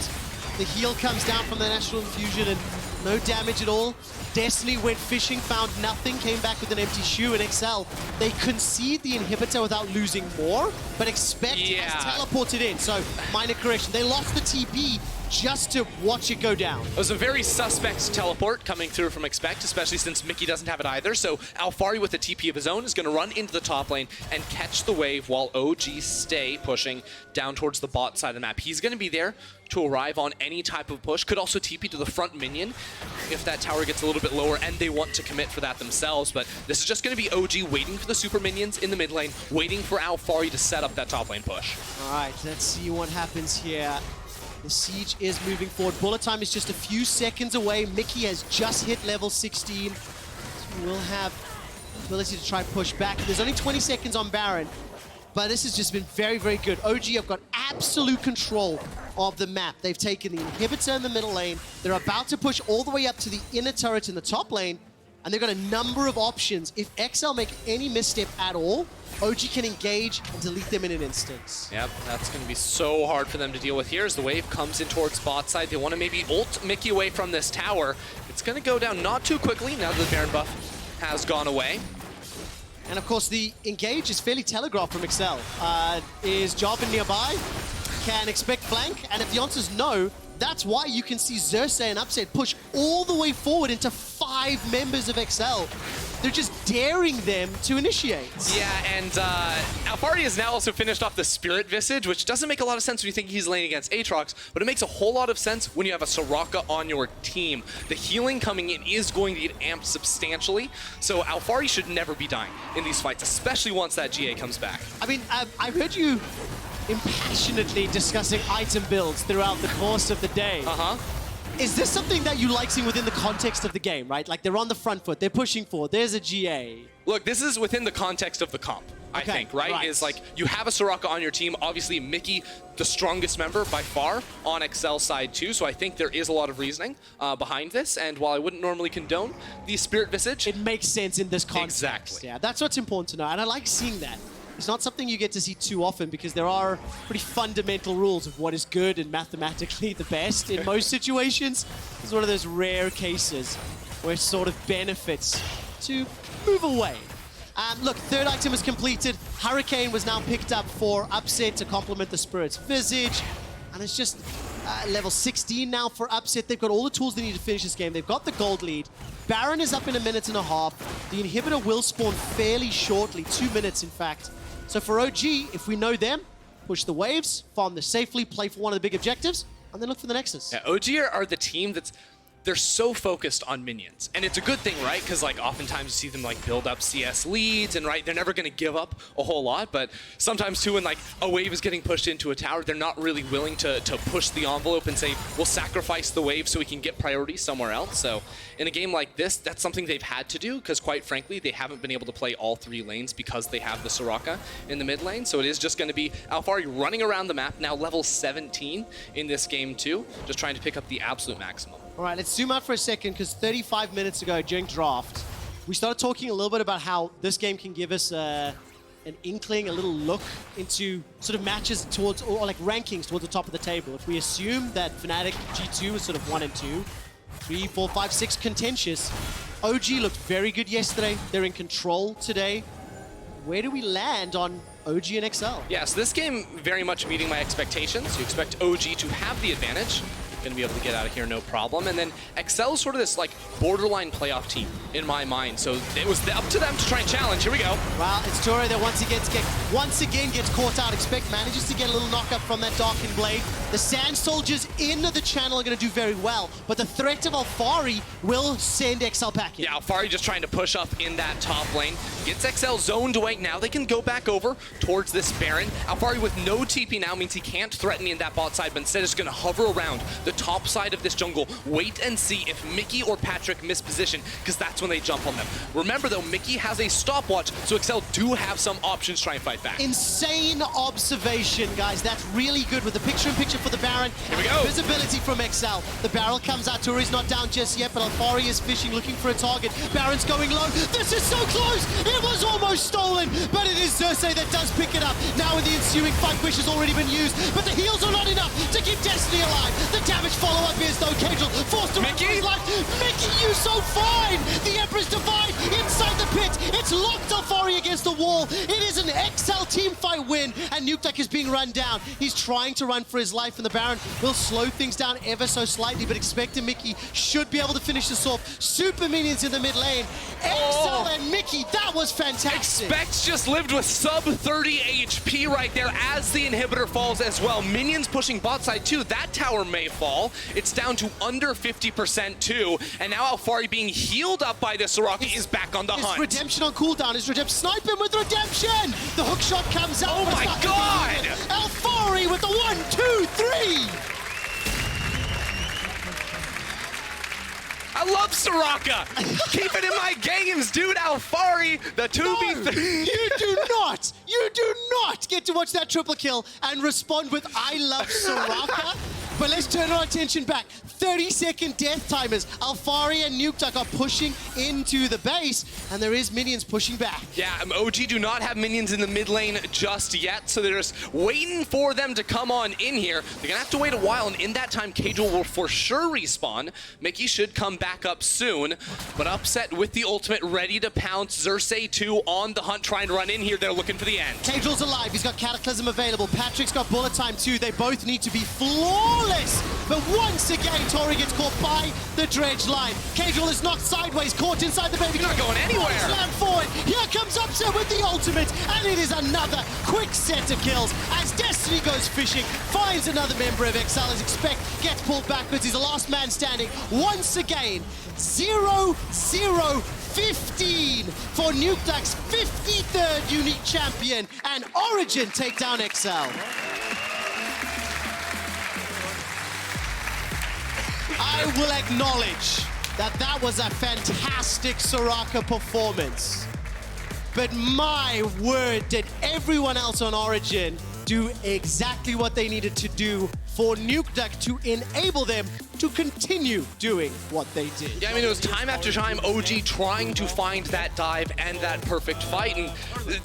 The heal comes down from the National Infusion and no damage at all. Destiny went fishing, found nothing, came back with an empty shoe, and Excel, they concede the inhibitor without losing more, but Expect has teleported in, so minor correction. They lost the TP just to watch it go down. It was a very suspect teleport coming through from Expect, especially since Mickey doesn't have it either, so Alfari with a TP of his own is going to run into the top lane and catch the wave while OG stay pushing down towards the bot side of the map. He's going to be there to arrive on any type of push, could also TP to the front minion if that tower gets a little bit lower and they want to commit for that themselves, but this is just going to be OG waiting for the super minions in the mid lane, waiting for Alfari to set up that top lane push. All right, let's see what happens here. The siege is moving forward. Bullet time is just a few seconds away. Mickey has just hit level 16. So we'll have the ability to try and push back. There's only 20 seconds on Baron, but this has just been very, very good. OG have got absolute control of the map. They've taken the inhibitor in the middle lane. They're about to push all the way up to the inner turret in the top lane, and they've got a number of options. If XL make any misstep at all, OG can engage and delete them in an instant. Yep, that's going to be so hard for them to deal with here as the wave comes in towards bot side. They want to maybe ult Mickey away from this tower. It's going to go down not too quickly now that the Baron buff has gone away. And of course, the engage is fairly telegraphed from Excel. Is Jarvan nearby? Can Expect flank? And if the answer is no, that's why you can see Xerxes and Upset push all the way forward into 5 members of Excel. They're just daring them to initiate. Yeah, and Alfari has now also finished off the Spirit Visage, which doesn't make a lot of sense when you think he's laning against Aatrox, but it makes a whole lot of sense when you have a Soraka on your team. The healing coming in is going to get amped substantially, so Alfari should never be dying in these fights, especially once that GA comes back. I mean, I've heard you impassionately discussing item builds throughout the course of the day. Is this something that you like seeing within the context of the game, right? Like they're on the front foot, they're pushing forward, there's a GA. Look, this is within the context of the comp, I think, right? Is like, you have a Soraka on your team, obviously Mickey, the strongest member by far on Excel's side too, so I think there is a lot of reasoning behind this, and while I wouldn't normally condone the Spirit Visage, it makes sense in this context. Exactly. Yeah, that's what's important to know, and I like seeing that. It's not something you get to see too often because there are pretty fundamental rules of what is good and mathematically the best in most situations. It's one of those rare cases where it sort of benefits to move away. Look, third item is completed. Hurricane was now picked up for Upset to complement the Spirit's Visage. And it's just level 16 now for Upset. They've got all the tools they need to finish this game. They've got the gold lead. Baron is up in 1.5 minutes. The inhibitor will spawn fairly shortly, 2 minutes in fact. So for OG, if we know them, push the waves, farm this safely, play for one of the big objectives, and then look for the Nexus. Yeah, OG are the team that's they're so focused on minions. And it's a good thing, right? Because like oftentimes you see them like build up CS leads and right, they're never gonna give up a whole lot, but sometimes too when like a wave is getting pushed into a tower, they're not really willing to push the envelope and say, we'll sacrifice the wave so we can get priority somewhere else. So in a game like this, that's something they've had to do because quite frankly, they haven't been able to play all 3 lanes because they have the Soraka in the mid lane. So it is just gonna be Alphari running around the map, now level 17 in this game too, just trying to pick up the absolute maximum. All right, let's zoom out for a second because 35 minutes ago during draft, we started talking a little bit about how this game can give us an inkling, a little look into sort of matches towards, or like rankings towards the top of the table. If we assume that Fnatic G2 was sort of 1 and 2, 3, 4, 5, 6 contentious, OG looked very good yesterday. They're in control today. Where do we land on OG and XL? Yeah, so this game very much meeting my expectations. You expect OG to have the advantage. Going to be able to get out of here no problem. And then XL is sort of this like borderline playoff team in my mind. So it was up to them to try and challenge. Here we go. Well, it's Torre that once again gets caught out. Expect manages to get a little knockup from that Darkened Blade. The Sand Soldiers in the channel are going to do very well, but the threat of Alphari will send XL back in. Yeah, Alphari just trying to push up in that top lane. Gets XL zoned away. Now they can go back over towards this Baron. Alphari with no TP now means he can't threaten in that bot side, but instead is going to hover around the top side of this jungle. Wait and see if Mickey or Patrick miss position, because that's when they jump on them. Remember though, Mickey has a stopwatch, so XL do have some options to try and fight back. Insane observation, guys. That's really good with the picture-in-picture for the Baron. Here we go. Visibility from XL. The barrel comes out. Turi's not down just yet, but Alphari is fishing, looking for a target. Baron's going low. This is so close. It was almost stolen, but it is Cersei that does pick it up. Now in the ensuing fight, Wish has already been used, but the heals are not enough to keep Destiny alive. The damage follow-up is though. Cagel forced to run for his life. Mickey, you so fine. The Emperor's Divide inside the pit. It's locked Alphari against the wall. It is an XL team fight win, and Nukeduck is being run down. He's trying to run for his life, and the Baron will slow things down ever so slightly, but expect Mickey should be able to finish this off. Super minions in the mid lane. XL and Mickey, that was fantastic. Expect just lived with sub 30 HP right there as the inhibitor falls as well. Minions pushing bot side too. That tower may fall. It's down to under 50% too. And now Alphari being healed up by the Soraka is back on the hunt. Redemption on cooldown. Is Redemption snipe him with Redemption? The hook shot comes out. Oh my god! Alphari with the 1, 2, 3. I love Soraka. Keep it in my games, dude. Alphari, the 2v3. You do not get to watch that triple kill and respond with I love Soraka. But let's turn our attention back. 30-second death timers. Alphari and Nukeduck are pushing into the base, and there is minions pushing back. Yeah, OG do not have minions in the mid lane just yet, so they're just waiting for them to come on in here. They're gonna have to wait a while, and in that time, Cajol will for sure respawn. Mickey should come back up soon, but Upset with the ultimate ready to pounce. Xerxes 2 on the hunt, trying to run in here. They're looking for the end. Cajol's alive. He's got Cataclysm available. Patrick's got bullet time too. They both need to be flawless. But once again, Tori gets caught by the dredge line. Cajol is knocked sideways, caught inside the baby. You're not going anywhere. Slam forward. Here comes Upset with the ultimate, and it is another quick set of kills as Destiny goes fishing, finds another member of XL as expect, gets pulled backwards. He's the last man standing. Once again, 0-0-15 for Nukeduck's 53rd unique champion, and Origen take down XL. I will acknowledge that that was a fantastic Soraka performance. But my word, did everyone else on Origen do exactly what they needed to do for Nukeduck to enable them to continue doing what they did. Yeah, I mean, it was time after time OG trying to find that dive and that perfect fight, and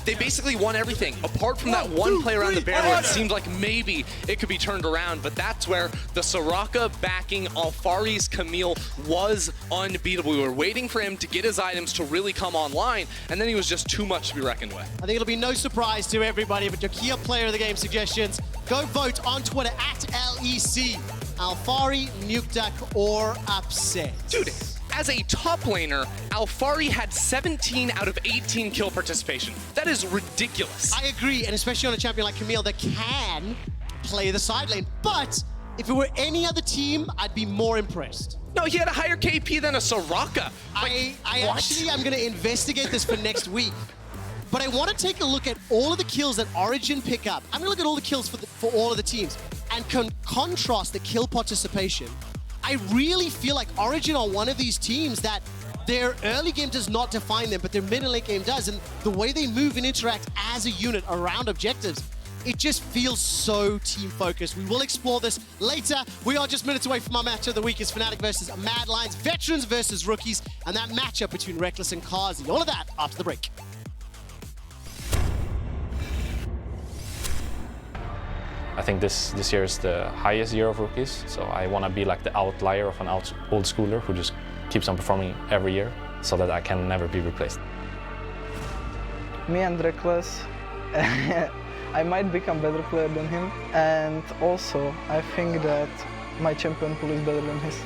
they basically won everything. Apart from that one play around the barrier, it seemed like maybe it could be turned around, but that's where the Soraka backing Alphari's Camille was unbeatable. We were waiting for him to get his items to really come online, and then he was just too much to be reckoned with. I think it'll be no surprise to everybody, but your key player of the game suggestions, go vote on Twitter at LEC. Alphari, Nukeduck, or Upset. Dude, as a top laner, Alphari had 17 out of 18 kill participation. That is ridiculous. I agree, and especially on a champion like Camille that can play the side lane. But if it were any other team, I'd be more impressed. No, he had a higher KP than a Soraka. I what? actually, I'm going to investigate this for next week. But I want to take a look at all of the kills that Origen pick up. I'm going to look at all the kills for all of the teams and contrast the kill participation. I really feel like Origen are one of these teams that their early game does not define them, but their mid and late game does. And the way they move and interact as a unit around objectives, it just feels so team-focused. We will explore this later. We are just minutes away from our match of the week. It's Fnatic versus Mad Lions, veterans versus rookies, and that matchup between Reckless and Kazi. All of that after the break. I think this year is the highest year of rookies, so I want to be like the outlier of an old schooler who just keeps on performing every year so that I can never be replaced. Me and Reckless, I might become better player than him, and also I think that my champion pool is better than his.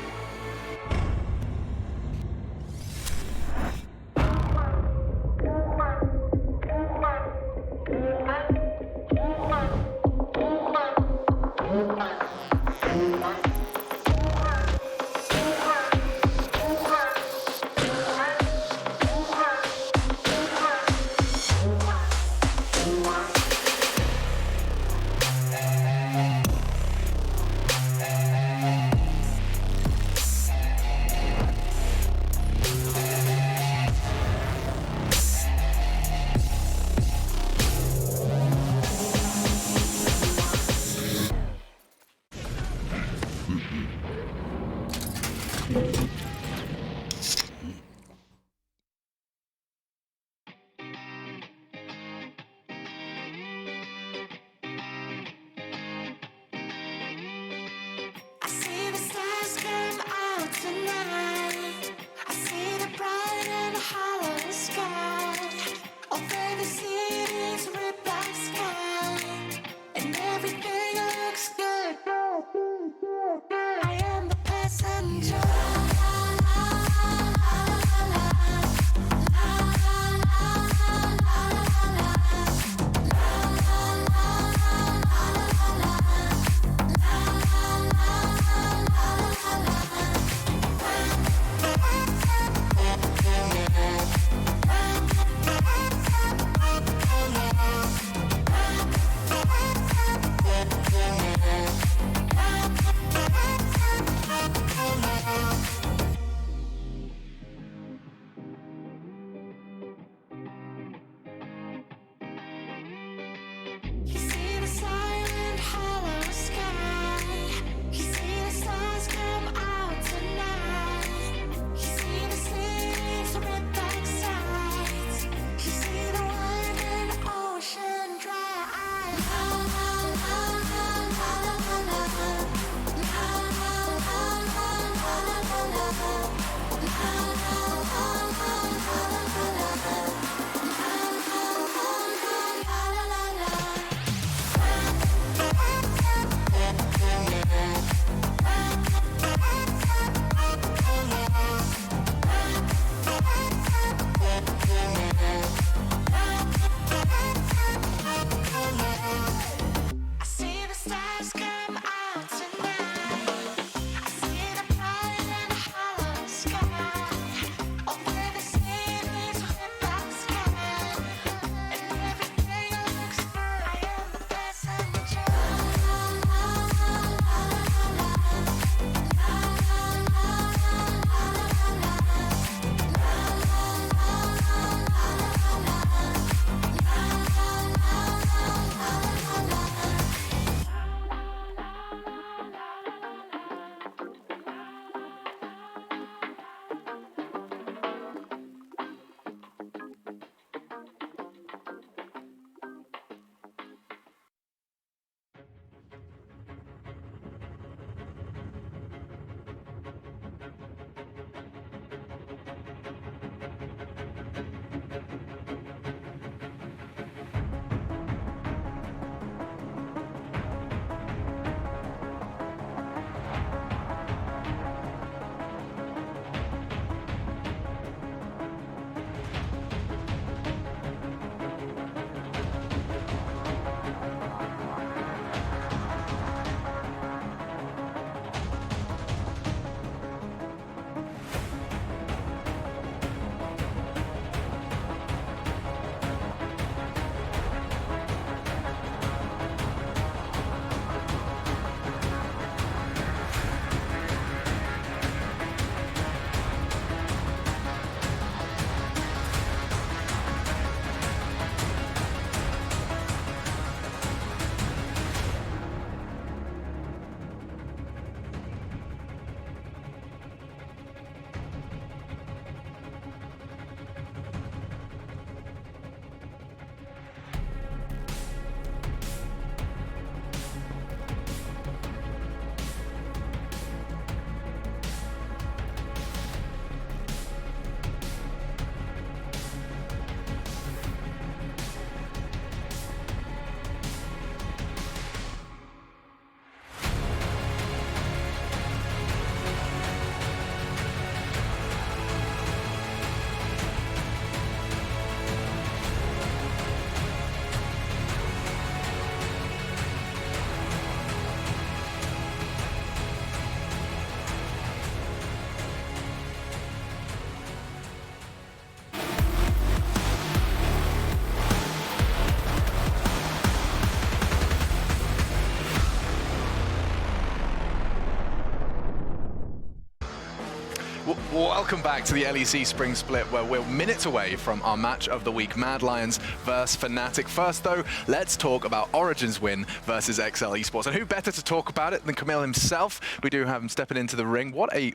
Welcome back to the LEC Spring Split, where we're minutes away from our match of the week, Mad Lions versus Fnatic. First, though, let's talk about Origen's win versus XL Esports. And who better to talk about it than Camille himself? We do have him stepping into the ring. What a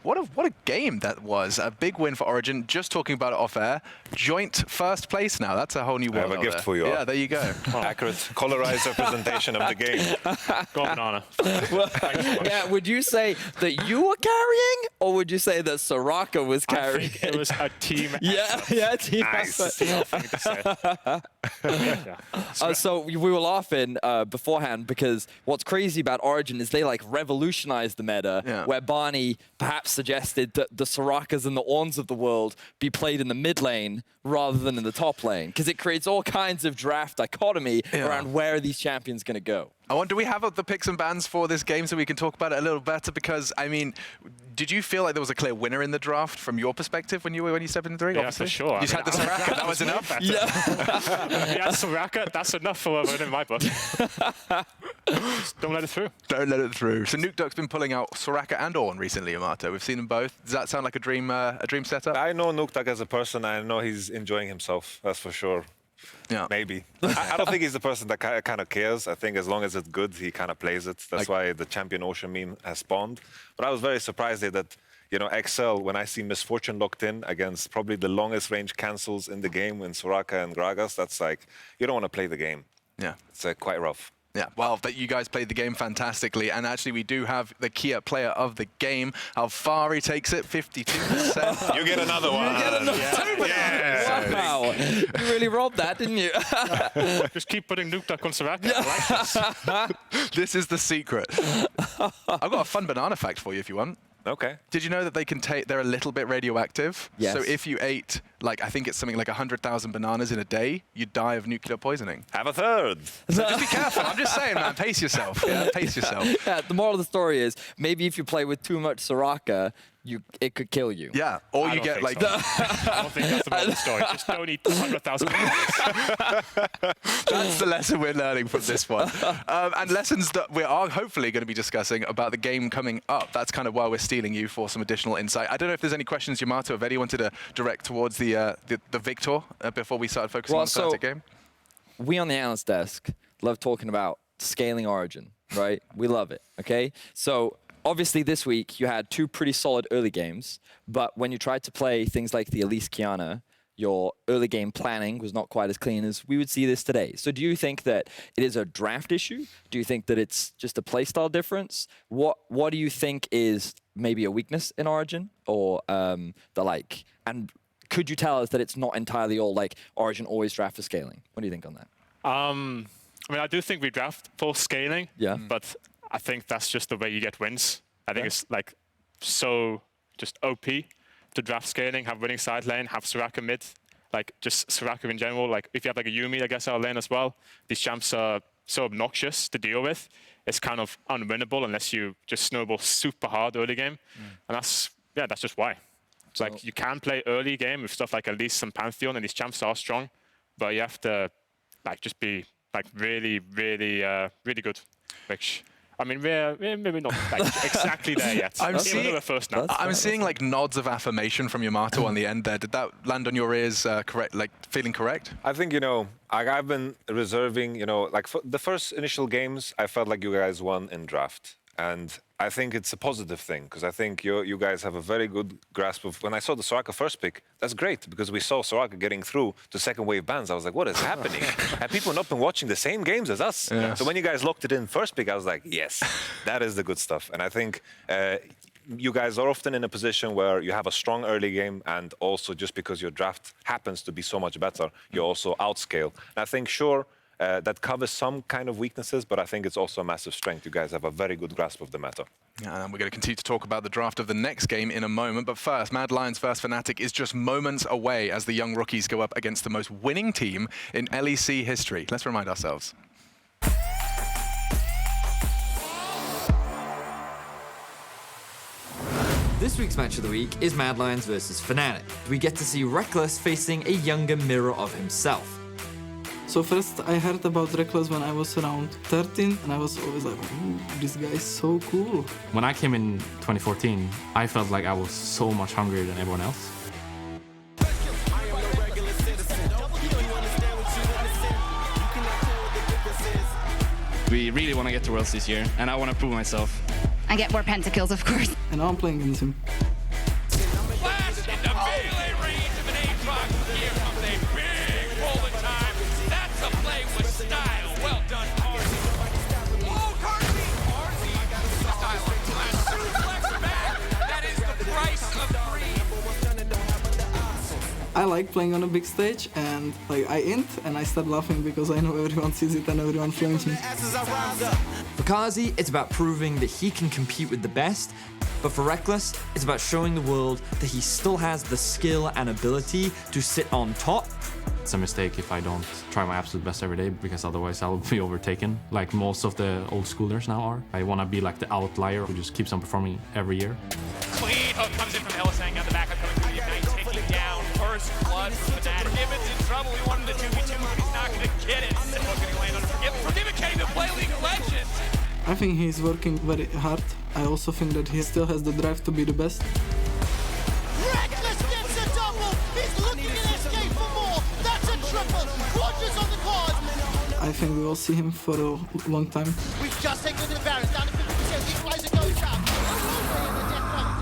game that was. A big win for Origen. Just talking about it off air. Joint first place now. That's a whole new world. I have a gift for you. Yeah, there you go. Accurate, colorized representation of the game. Go on, Banana. Yeah, would you say that you were carrying, or would you say that Soraka was carrying? I think it was a team yeah, team Nice. effort. So we were laughing beforehand because what's crazy about Origen is they like revolutionized the meta, where Barney perhaps suggested that the Sorakas and the Orns of the world be played in the mid lane rather than in the top lane, because it creates all kinds of draft dichotomy around where are these champions going to go. I wonder, do we have the picks and bans for this game so we can talk about it a little better? Because, I mean, did you feel like there was a clear winner in the draft from your perspective when you stepped into the ring? Yeah, obviously? for sure. You just had the Soraka, that was enough? Yeah, Soraka, that's enough for a win in my book. Just don't let it through. Don't let it through. So Nuke Duck's been pulling out Soraka and Orn recently, Yamato. We've seen them both. Does that sound like a dream setup? I know Nuke Duck as a person. I know he's enjoying himself. That's for sure. Yeah. Maybe. I don't think he's the person that kind of cares. I think as long as it's good, he kind of plays it. That's why the Champion Ocean meme has spawned. But I was very surprised that, XL, when I see Misfortune locked in against probably the longest range cancels in the game in Soraka and Gragas, that's like, you don't want to play the game. Yeah. It's quite rough. Yeah, well, but you guys played the game fantastically, and actually we do have the Kia player of the game. Alfari takes it, 52%. You get another one. You get another Yeah. Wow. You really robbed that, didn't you? Just keep putting Nuke Duck on Soraka. I like this. This is the secret. I've got a fun banana fact for you if you want. Okay. Did you know that they're a little bit radioactive? Yes. So if you ate, I think it's something like 100,000 bananas in a day, you'd die of nuclear poisoning. Have a third. So just be careful. I'm just saying, man, pace yourself. Yeah, pace yourself. Yeah, the moral of the story is maybe if you play with too much Soraka, it could kill you. Yeah, or you get I don't think that's the moral of the story. Just don't eat 100,000 bananas. That's the lesson we're learning from this one. And lessons that we are hopefully going to be discussing about the game coming up. That's kind of why we're stealing you for some additional insight. I don't know if there's any questions Yamato or Vedi wanted to direct towards the Victor before we started focusing on the Fnatic game. We on the analyst desk love talking about scaling Origen, right? We love it, okay? So obviously this week you had two pretty solid early games, but when you tried to play things like the Elise Kiana, your early game planning was not quite as clean as we would see this today. So do you think that it is a draft issue? Do you think that it's just a playstyle difference? What do you think is maybe a weakness in Origen, or and could you tell us that it's not entirely all Origen always draft for scaling? What do you think on that? I mean, I do think we draft for scaling, but I think that's just the way you get wins. I think it's so just OP to draft scaling, have winning side lane, have Soraka mid, just Soraka in general. If you have a Yumi, I guess, our lane as well, these champs are so obnoxious to deal with. It's kind of unwinnable unless you just snowball super hard early game. And that's just why. It's you can play early game with stuff like Elise and Pantheon, and these champs are strong, but you have to just be really, really, really good. Which, I mean, we're maybe not exactly there yet. I'm seeing nods of affirmation from Yamato on the end there. Did that land on your ears correct? Feeling correct? I think I've been reserving. For the first initial games, I felt like you guys won in draft. And I think it's a positive thing, because I think you guys have a very good grasp of... When I saw the Soraka first pick, that's great, because we saw Soraka getting through to second wave bans. I was like, what is happening? Have people not been watching the same games as us? Yes. So when you guys locked it in first pick, I was like, yes, that is the good stuff. And I think you guys are often in a position where you have a strong early game, and also just because your draft happens to be so much better, you also outscale. And I think, sure, that covers some kind of weaknesses, but I think it's also a massive strength. You guys have a very good grasp of the meta. Yeah, and we're going to continue to talk about the draft of the next game in a moment. But first, Mad Lions vs Fnatic is just moments away as the young rookies go up against the most winning team in LEC history. Let's remind ourselves. This week's match of the week is Mad Lions vs Fnatic. We get to see Reckless facing a younger mirror of himself. So first I heard about Reckless when I was around 13, and I was always like, ooh, this guy is so cool. When I came in 2014, I felt like I was so much hungrier than everyone else. We really want to get to Worlds this year, and I want to prove myself. I get more pentakills, of course. And now I'm playing against him. Flash into melee range of an Aatrox. Here comes a big roll of time. That's a play with style. Well done, Cardi. Oh, Cardi! Style suplex back. That is the price of free. I like playing on a big stage, and like I int and I start laughing because I know everyone sees it and everyone flames me. For Kazi, it's about proving that he can compete with the best, but for Reckless, it's about showing the world that he still has the skill and ability to sit on top. It's a mistake if I don't try my absolute best every day, because otherwise I'll be overtaken, like most of the old schoolers now are. I want to be like the outlier who just keeps on performing every year. Clean hook comes in from Hellsang on the back of coming through the Ignite, taking down first blood from Fnatic. Gibbons in trouble. We want him to 2v2, but he's not going to get it. And hook going to land on Forgiven came to play League of Legends. I think he's working very hard. I also think that he still has the drive to be the best. Reckless gets a double. He's looking at escape for more. That's a triple. Quadras on the card. I think we will see him for a long time. We've just taken the Varus down to 50%. The equalizer goes out.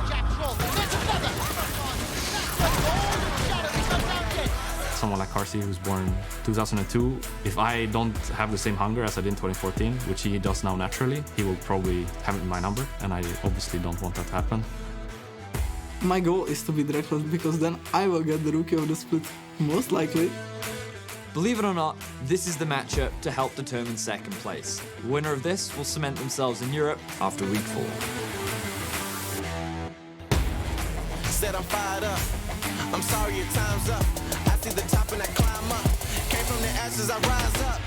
Jack Troll. There's another. That's a goal. Shadow. He comes out again. Someone like Karsi, who's born 2002, if I don't have the same hunger as I did in 2014, which he does now naturally, he will probably have my number, and I obviously don't want that to happen. My goal is to beat Reckless because then I will get the Rookie of the Split, most likely. Believe it or not, this is the matchup to help determine second place. The winner of this will cement themselves in Europe after week 4. Said I'm fired up. I'm sorry your time's up. I see the top and I climb up. Came from the ashes, I rise up.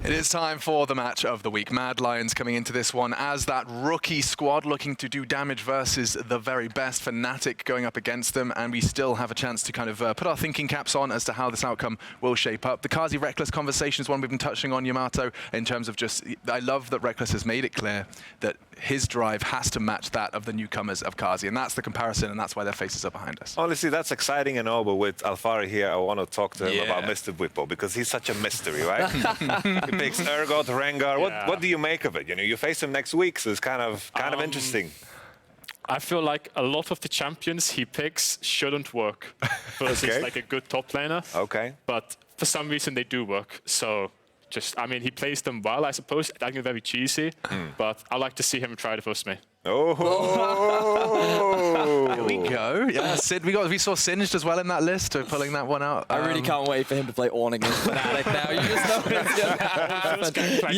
It is time for the match of the week. Mad Lions coming into this one as that rookie squad looking to do damage versus the very best. Fnatic going up against them, and we still have a chance to kind of put our thinking caps on as to how this outcome will shape up. The Kazi Reckless conversation is one we've been touching on, Yamato, in terms of just, I love that Reckless has made it clear that his drive has to match that of the newcomers of Kazi, and that's the comparison, and that's why their faces are behind us. Honestly, that's exciting and all, but with Alfari here, I want to talk to him about Mr. Whippo, because he's such a mystery, right? He picks Urgot, Rengar. What do you make of it? You know, you face him next week, so it's kind of interesting. I feel like a lot of the champions he picks shouldn't work versus like a good top laner. Okay. But for some reason they do work. So just, I mean, he plays them well, I suppose. I think it's very cheesy, but I like to see him try it versus me. Oh, there we go. Yeah, Sid, we saw Singed as well in that list, so pulling that one out. I really can't wait for him to play Orn against Fnatic now. You just know what's going to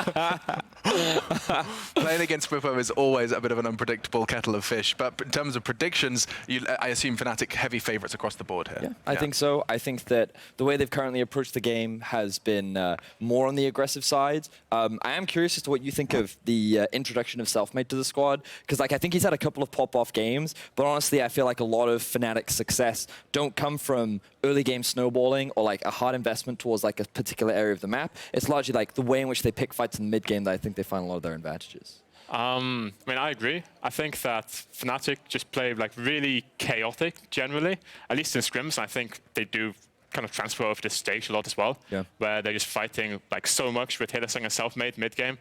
happen. Playing against Whippo is always a bit of an unpredictable kettle of fish, but in terms of predictions, I assume Fnatic heavy favourites across the board here. Yeah, I think so. I think that the way they've currently approached the game has been more on the aggressive side. I am curious as to what you think of the introduction of Selfmade to the squad, because like I think he's had a couple of pop-off games, but honestly I feel like a lot of Fnatic's success don't come from early game snowballing or like a hard investment towards like a particular area of the map. It's largely like the way in which they pick fights in the mid game that I think they find a lot of their advantages. I mean, I agree. I think that Fnatic just play like really chaotic generally, at least in scrims. I think they do kind of transfer over the stage a lot as well, where they're just fighting like so much with Hillsong and Selfmade mid game.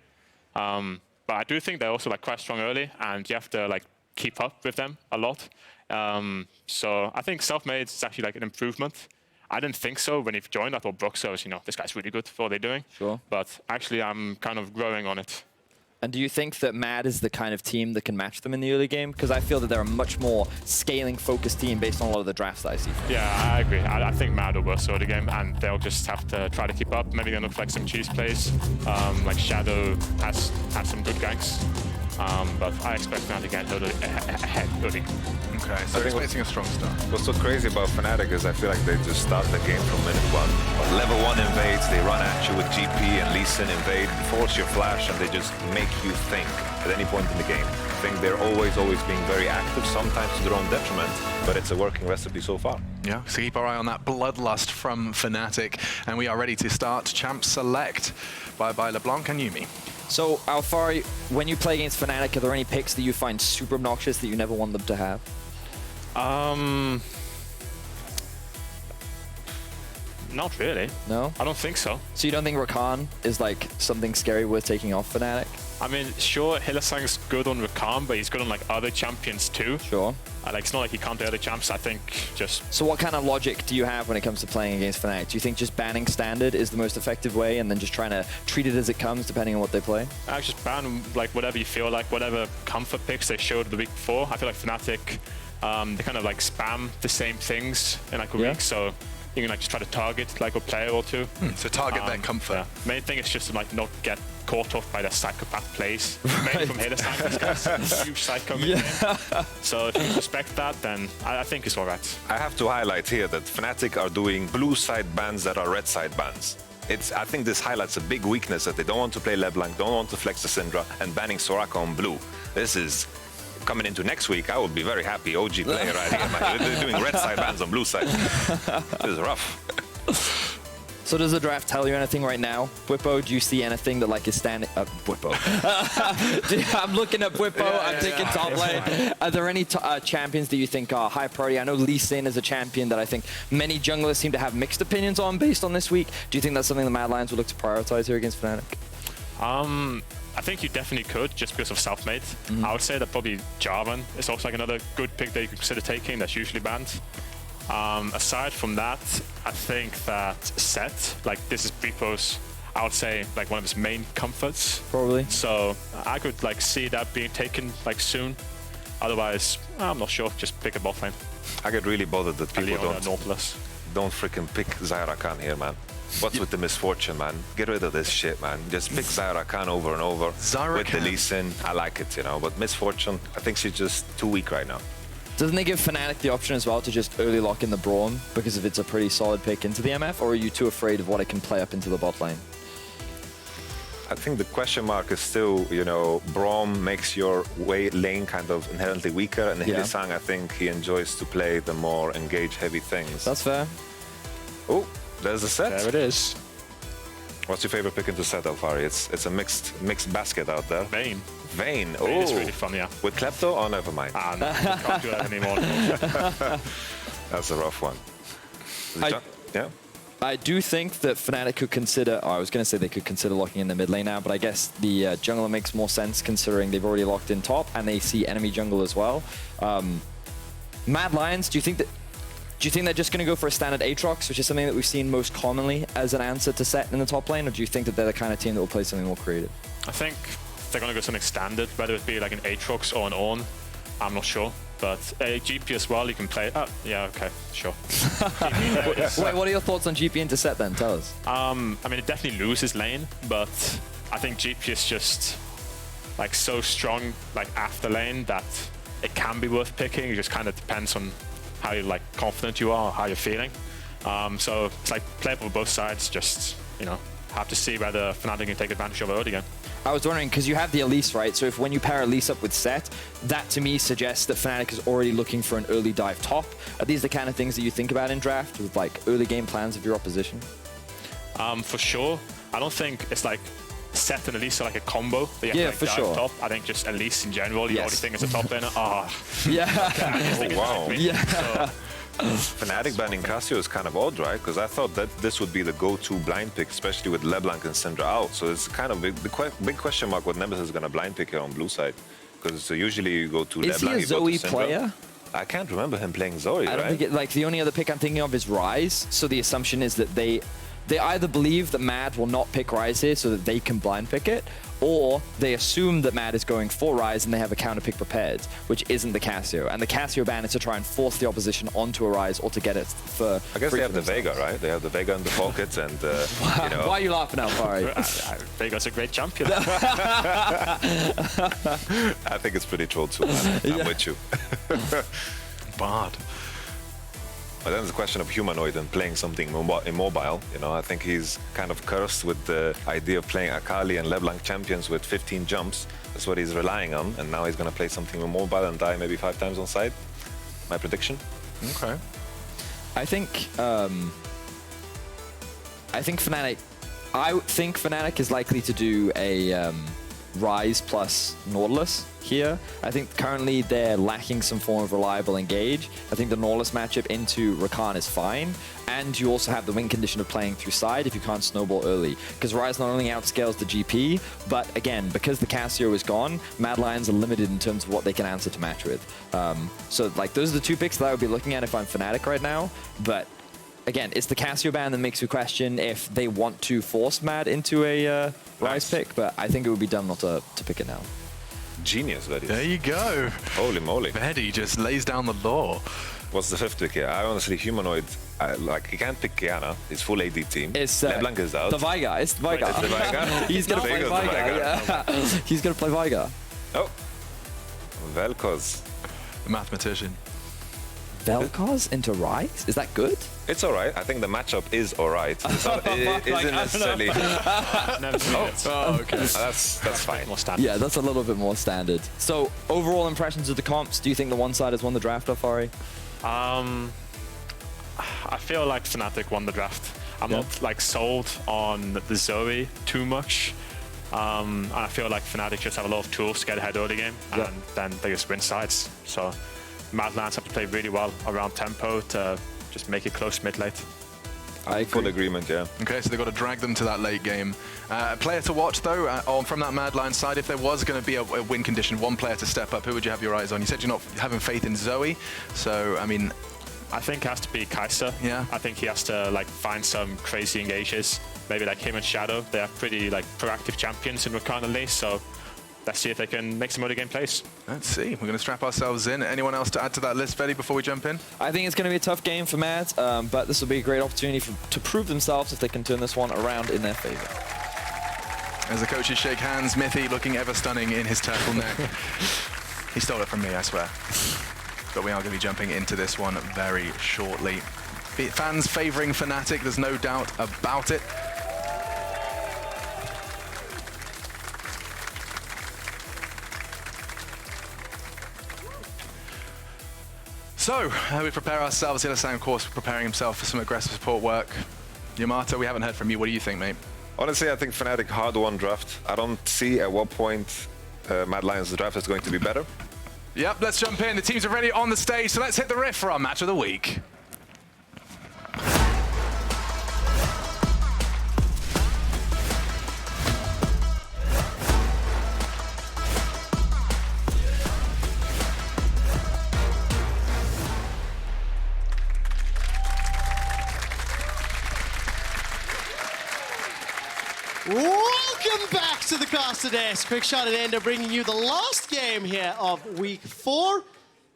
But I do think they're also like quite strong early, and you have to like keep up with them a lot. So I think Selfmade is actually like an improvement. I didn't think so when he joined. I thought Broxo was, you know, this guy's really good for what they're doing. Sure. But actually, I'm kind of growing on it. And do you think that Mad is the kind of team that can match them in the early game? Because I feel that they're a much more scaling-focused team based on a lot of the drafts that I see. Yeah, I agree. I think Mad will work early game, and they'll just have to try to keep up. Maybe they'll look like some cheese plays. Like Shadow has some good ganks. But I expect Fnatic to get ahead early. Okay, so expecting a strong start. What's so crazy about Fnatic is I feel like they just start the game from minute 1. Level 1 invades, they run at you with GP and Lee Sin invade, force your flash, and they just make you think at any point in the game. think they're always being very active, sometimes to their own detriment, but it's a working recipe so far. Yeah, so keep our eye on that bloodlust from Fnatic, and we are ready to start Champ Select by LeBlanc and Yumi. So, Alfari, when you play against Fnatic, are there any picks that you find super obnoxious that you never want them to have? Not really. No? I don't think so. So you don't think Rakan is like something scary worth taking off Fnatic? I mean, sure, Hylissang's good on Rakan, but he's good on like other champions too. Sure. Like it's not like he can't play other champs. I think just. So what kind of logic do you have when it comes to playing against Fnatic? Do you think just banning standard is the most effective way, and then just trying to treat it as it comes, depending on what they play? I just ban like whatever you feel like, whatever comfort picks they showed the week before. I feel like Fnatic, they kind of like spam the same things in like a week, so. You can like just try to target like a player or two. So target their comfort. Yeah. Main thing is just to like not get caught off by the psychopath plays. Mainly from Hylissang, this guy's a huge psycho. So if you respect that, then I think it's alright. I have to highlight here that Fnatic are doing blue side bans that are red side bans. I think this highlights a big weakness that they don't want to play LeBlanc, don't want to flex the Syndra, and banning Soraka on blue. This is coming into next week. I would be very happy. OG player right here, man. They're doing red side bans on blue side. This is rough. So does the draft tell you anything right now? Bwipo, do you see anything that like is standing up? Bwipo. I'm looking at Bwipo, I'm thinking top lane. Are there any champions that you think are high priority? I know Lee Sin is a champion that I think many junglers seem to have mixed opinions on based on this week. Do you think that's something the Mad Lions would look to prioritize here against Fnatic? I think you definitely could, just because of self-made. I would say that probably Jarvan is also like another good pick that you could consider taking that's usually banned. Aside from that, I think that Set, like this is Bwipo's, I would say like one of his main comforts. Probably. So I could like see that being taken like soon. Otherwise, I'm not sure, just pick a bot lane. I get really bothered that people don't freaking pick Zyra Khan here, man. What's with the misfortune, man? Get rid of this shit, man. Just pick Zyra Khan over and over. With the Lee Sin, I like it, you know. But misfortune, I think she's just too weak right now. Doesn't they give Fnatic the option as well to just early lock in the Braum because if it's a pretty solid pick into the MF, or are you too afraid of what it can play up into the bot lane? I think the question mark is still, you know, Braum makes your lane kind of inherently weaker, and Hylissang, I think he enjoys to play the more engage-heavy things. That's fair. Oh, there's a Set. There it is. What's your favorite pick into Set, Alfari? It's a mixed basket out there. Vayne. Vayne. Oh, Vayne is really fun, yeah. With Klepto? Oh, never mind. Ah, no, we can't do that anymore. That's a rough one. Yeah. I do think that Fnatic could consider, I was going to say they could consider locking in the mid lane now, but I guess the jungler makes more sense considering they've already locked in top and they see enemy jungle as well. Mad Lions, do you think they're just going to go for a standard Aatrox, which is something that we've seen most commonly as an answer to Set in the top lane, or do you think that they're the kind of team that will play something more creative? I think they're going to go something standard, whether it be like an Aatrox or an Ornn. I'm not sure. But GP as well, you can play. Oh, yeah, okay, sure. Wait, what are your thoughts on GP into Set then? Tell us. I mean, it definitely loses lane, but I think GP is just like so strong, like after lane, that it can be worth picking. It just kind of depends on how you like confident you are, how you're feeling. So it's like playable on both sides. Just have to see whether Fnatic can take advantage of it early again. I was wondering, because you have the Elise, right? So if when you pair Elise up with Set, that to me suggests that Fnatic is already looking for an early dive top. Are these the kind of things that you think about in draft with like early game plans of your opposition? For sure. I don't think it's like Set and Elise are like a combo. That you have to, like, dive top. I think just Elise in general, you already think it's a top laner. Yeah. Okay, wow. Yeah. Fnatic banning Cassio is kind of odd, right? Because I thought that this would be the go-to blind pick, especially with LeBlanc and Syndra out. So it's kind of big question mark what Nemesis is going to blind pick here on blue side. Because usually you go to Is LeBlanc, he a Zoe you go to Syndra. player? I can't remember him playing Zoe, I don't think like the only other pick I'm thinking of is Rise. So the assumption is that they either believe that Mad will not pick Rise here so that they can blind pick it, or they assume that Mad is going for Rise and they have a counter pick prepared, which isn't the Cassio. And the Cassio ban is to try and force the opposition onto a Rise or to get it for I guess free they have for the Vega, right? They have the Vega in the pockets and, you know. Why are you laughing out, Fari? Vega's a great champion. I think it's pretty troll too, man. I'm with you. Bard. But then it's a question of humanoid and playing something immobile. You know, I think he's kind of cursed with the idea of playing Akali and LeBlanc champions with 15 jumps. That's what he's relying on, and now he's going to play something immobile and die maybe 5 times on side. My prediction. Okay. I think Fnatic. I think Fnatic is likely to do a Ryze plus Nautilus here. I think currently they're lacking some form of reliable engage. I think the Nautilus matchup into Rakan is fine, and you also have the win condition of playing through side if you can't snowball early. Because Ryze not only outscales the GP, but again, because the Cassio is gone, Mad Lions are limited in terms of what they can answer to match with. So like those are the 2 picks that I would be looking at if I'm Fnatic right now, but again, it's the Cassio ban that makes you question if they want to force Mad into a Ryze pick, but I think it would be dumb not to pick it now. Genius, Veddy. There you go. Holy moly. Veddy just lays down the law. What's the 5th pick here? I honestly, humanoid, like, he can't pick Kiana. His full AD team. It's LeBlanc is out. the Veigar. It's the Veigar. It's the Veigar. He's going to play Veigar. Yeah. He's going to play Veigar. Oh. Vel'Koz. The mathematician. Vel'Koz into Ryze? Is that good? It's all right. I think the matchup is all right. It isn't necessarily... okay. That's fine. More standard. Yeah, that's a little bit more standard. So, overall impressions of the comps, do you think the one side has won the draft, Afari? I feel like Fnatic won the draft. I'm not like sold on the Zoe too much. And I feel like Fnatic just have a lot of tools to get ahead early game, and then they just win sides. So Mad Lions have to play really well around tempo to just make it close mid-late. I full agreement, yeah. Okay, so they've got to drag them to that late game. A player to watch, though, from that Mad Lions side, if there was going to be a win condition, one player to step up, who would you have your eyes on? You said you're not having faith in Zoe, so, I mean... I think it has to be Kai'Sa. Yeah. I think he has to like find some crazy engages. Maybe like him and Shadow. They are pretty like proactive champions in Rakan and Lee, so let's see if they can make some early game plays. Let's see. We're going to strap ourselves in. Anyone else to add to that list, Veddy, before we jump in? I think it's going to be a tough game for Mad, but this will be a great opportunity to prove themselves if they can turn this one around in their favor. As the coaches shake hands, Mithy looking ever stunning in his turtleneck. He stole it from me, I swear. But we are going to be jumping into this one very shortly. Fans favouring Fnatic, there's no doubt about it. So, we prepare ourselves. Illisan, of course, preparing himself for some aggressive support work. Yamato, we haven't heard from you. What do you think, mate? Honestly, I think Fnatic hard-won draft. I don't see at what point Mad Lions' draft is going to be better. Yep, let's jump in. The teams are ready on the stage, so let's hit the riff for our match of the week. Welcome back to the Caster Desk. Quick shot at Ender bringing you the last game here of week 4.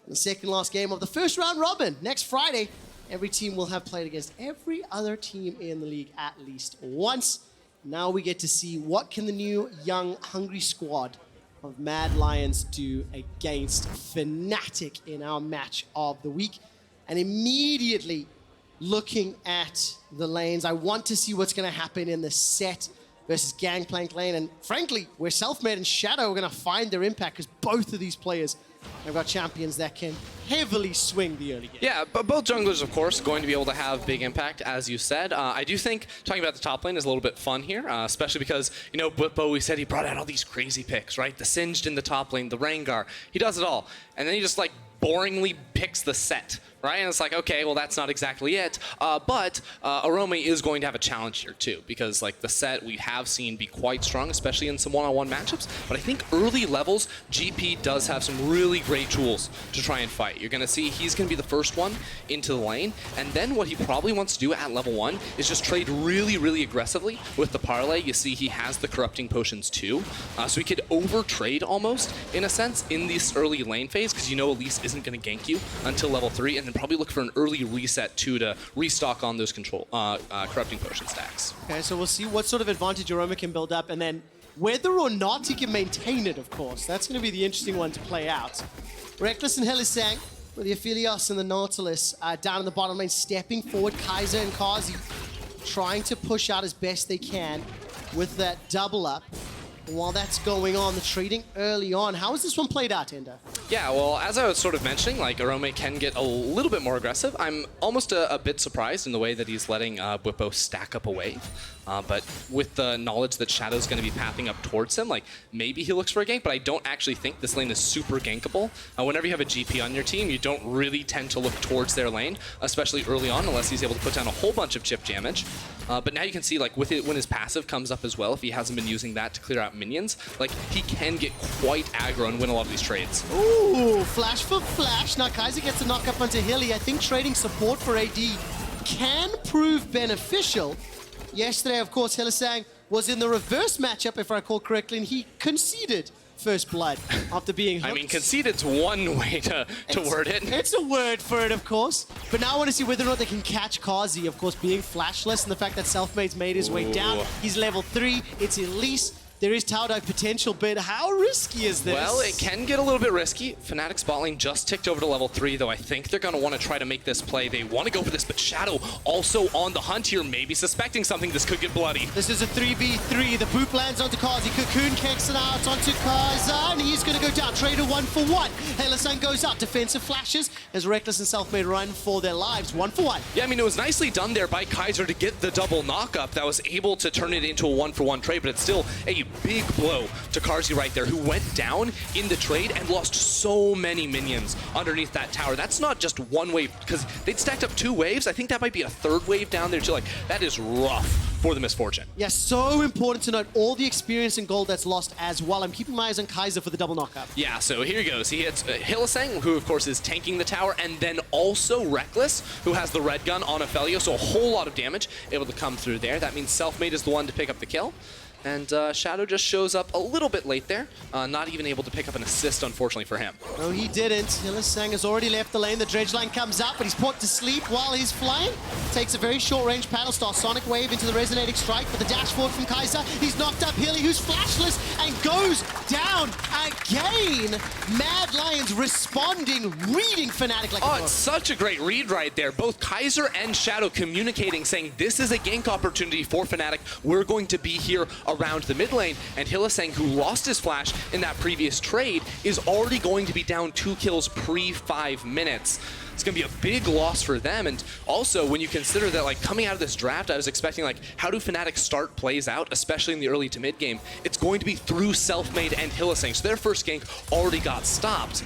The second last game of the first round robin. Next Friday, every team will have played against every other team in the league at least once. Now we get to see what can the new, young, hungry squad of Mad Lions do against Fnatic in our match of the week. And immediately looking at the lanes, I want to see what's going to happen in the set versus Gangplank lane. And frankly, where Selfmade and Shadow are going to find their impact, because both of these players have got champions that can heavily swing the early game. Yeah, but both junglers, of course, going to be able to have big impact, as you said. I do think talking about the top lane is a little bit fun here, especially because, you know, Bwipo, we said he brought out all these crazy picks, right? The Singed in the top lane, the Rengar. He does it all. And then he just, like, boringly picks the set, right? And it's like, okay, well, that's not exactly it. But Aromi is going to have a challenge here, too, because, like, the set we have seen be quite strong, especially in some one-on-one matchups. But I think early levels, GP does have some really great tools to try and fight. You're going to see he's going to be the first one into the lane. And then what he probably wants to do at level 1 is just trade really, really aggressively with the parlay. You see he has the corrupting potions, too. So he could over-trade almost, in a sense, in this early lane phase, because you know Elise isn't going to gank you until level 3, and then probably look for an early reset too to restock on those corrupting potion stacks. Okay, so we'll see what sort of advantage Aroma can build up, and then whether or not he can maintain it, of course. That's going to be the interesting one to play out. Reckless and Helisank With the Aphelios and the Nautilus down in the bottom lane, stepping forward, Kaiser and Kazi trying to push out as best they can with that double up. While that's going on, the trading early on. How is this one played out, Ender? Yeah, well, as I was sort of mentioning, like, Orome can get a little bit more aggressive. I'm almost a bit surprised in the way that he's letting Bwipo stack up a wave. But with the knowledge that Shadow's going to be pathing up towards him, like, maybe he looks for a gank, but I don't actually think this lane is super gankable. Whenever you have a GP on your team, you don't really tend to look towards their lane, especially early on, unless he's able to put down a whole bunch of chip damage. But now you can see, like, with it, when his passive comes up as well, if he hasn't been using that to clear out minions, like, he can get quite aggro and win a lot of these trades. Ooh, flash for flash. Now Kaiser gets a knock up onto Hilly. I think trading support for AD can prove beneficial. Yesterday, of course, Hillisang was in the reverse matchup, if I recall correctly, and he conceded first blood after being hooked. I mean, conceded's one way to word it. It's a word for it, of course. But now I want to see whether or not they can catch Kazi, of course, being flashless, and the fact that Selfmade's made his way down. He's level 3. It's Elise. There is tower dive potential, but how risky is this? Well, it can get a little bit risky. Fnatic's bot lane just ticked over to level 3, though I think they're going to want to try to make this play. They want to go for this, but Shadow also on the hunt here, maybe suspecting something. This could get bloody. This is a 3v3. The boop lands onto Kazi. Cocoon kicks it out onto Kaiser, and he's going to go down. Trader 1-for-1. Helasan goes up. Defensive flashes as Reckless and Selfmade run for their lives. 1-for-1. Yeah, I mean, it was nicely done there by Kaiser to get the double knock-up that was able to turn it into a 1-for-1 trade, but it's still a big blow to Karzi right there, who went down in the trade and lost so many minions underneath that tower. That's not just one wave, because they'd stacked up 2 waves. I think that might be a 3rd wave down there too. Like, that is rough for the Misfortune. Yeah, so important to note all the experience and gold that's lost as well. I'm keeping my eyes on Kaiser for the double knockup. Yeah, so here he goes. He hits Hillisang, who of course is tanking the tower, and then also Reckless, who has the red gun on Ophelio, so a whole lot of damage able to come through there. That means Selfmade is the one to pick up the kill. And Shadow just shows up a little bit late there, not even able to pick up an assist, unfortunately, for him. No, he didn't. Hillisang has already left the lane. The dredge line comes up, but he's put to sleep while he's flying. Takes a very short-range paddle star, Sonic Wave into the resonating strike, but the dash forward from Kaiser. He's knocked up Hilly, who's flashless, and goes down again. Mad Lions responding, reading Fnatic like a book. It's such a great read right there. Both Kaiser and Shadow communicating, saying this is a gank opportunity for Fnatic. We're going to be here around the mid lane, and Hillisang, who lost his flash in that previous trade, is already going to be down 2 kills pre-5 minutes. It's going to be a big loss for them. And also, when you consider that, like, coming out of this draft, I was expecting, like, how do Fnatic start plays out, especially in the early to mid game? It's going to be through Selfmade and Hillisang, so their first gank already got stopped.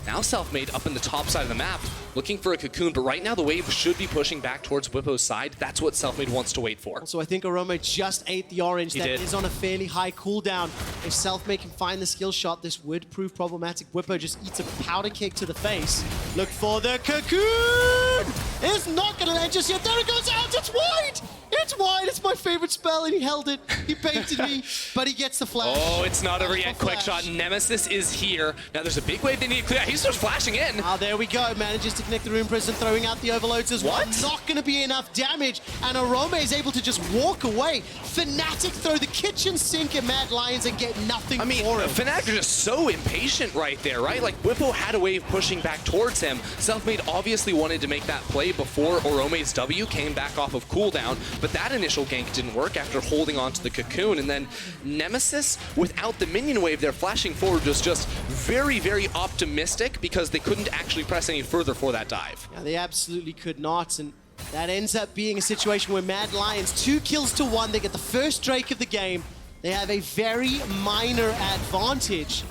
Now Selfmade up in the top side of the map, looking for a Cocoon, but right now the wave should be pushing back towards Bwipo's side. That's what Selfmade wants to wait for. So I think Orome just ate the orange. That is on a fairly high cooldown. If Selfmade can find the skill shot, this would prove problematic. Bwipo just eats a powder cake to the face. Look for the Cocoon! It's not going to land just yet. There it goes out. It's wide! It's wide. It's my favorite spell, and he held it. He baited me, but he gets the flash. Oh, it's not over yet. Quick shot. Nemesis is here. Now there's a big wave they need to clear. He's just flashing in. There we go. Manages to connect the Rune Prison, throwing out the overloads as well. Not going to be enough damage, and Orome is able to just walk away. Fnatic throw the kitchen sink at Mad Lions and get nothing for him. Fnatic are just so impatient right there, right? Like, Bwipo had a wave pushing back towards him. Selfmade obviously wanted to make that play before Orome's W came back off of cooldown, but that initial gank didn't work after holding on to the Cocoon. And then Nemesis, without the minion wave there flashing forward, was just very, very optimistic because they couldn't actually press any further for that dive. Yeah, they absolutely could not, and that ends up being a situation where Mad Lions, 2 kills to 1, they get the first Drake of the game. They have a very minor advantage.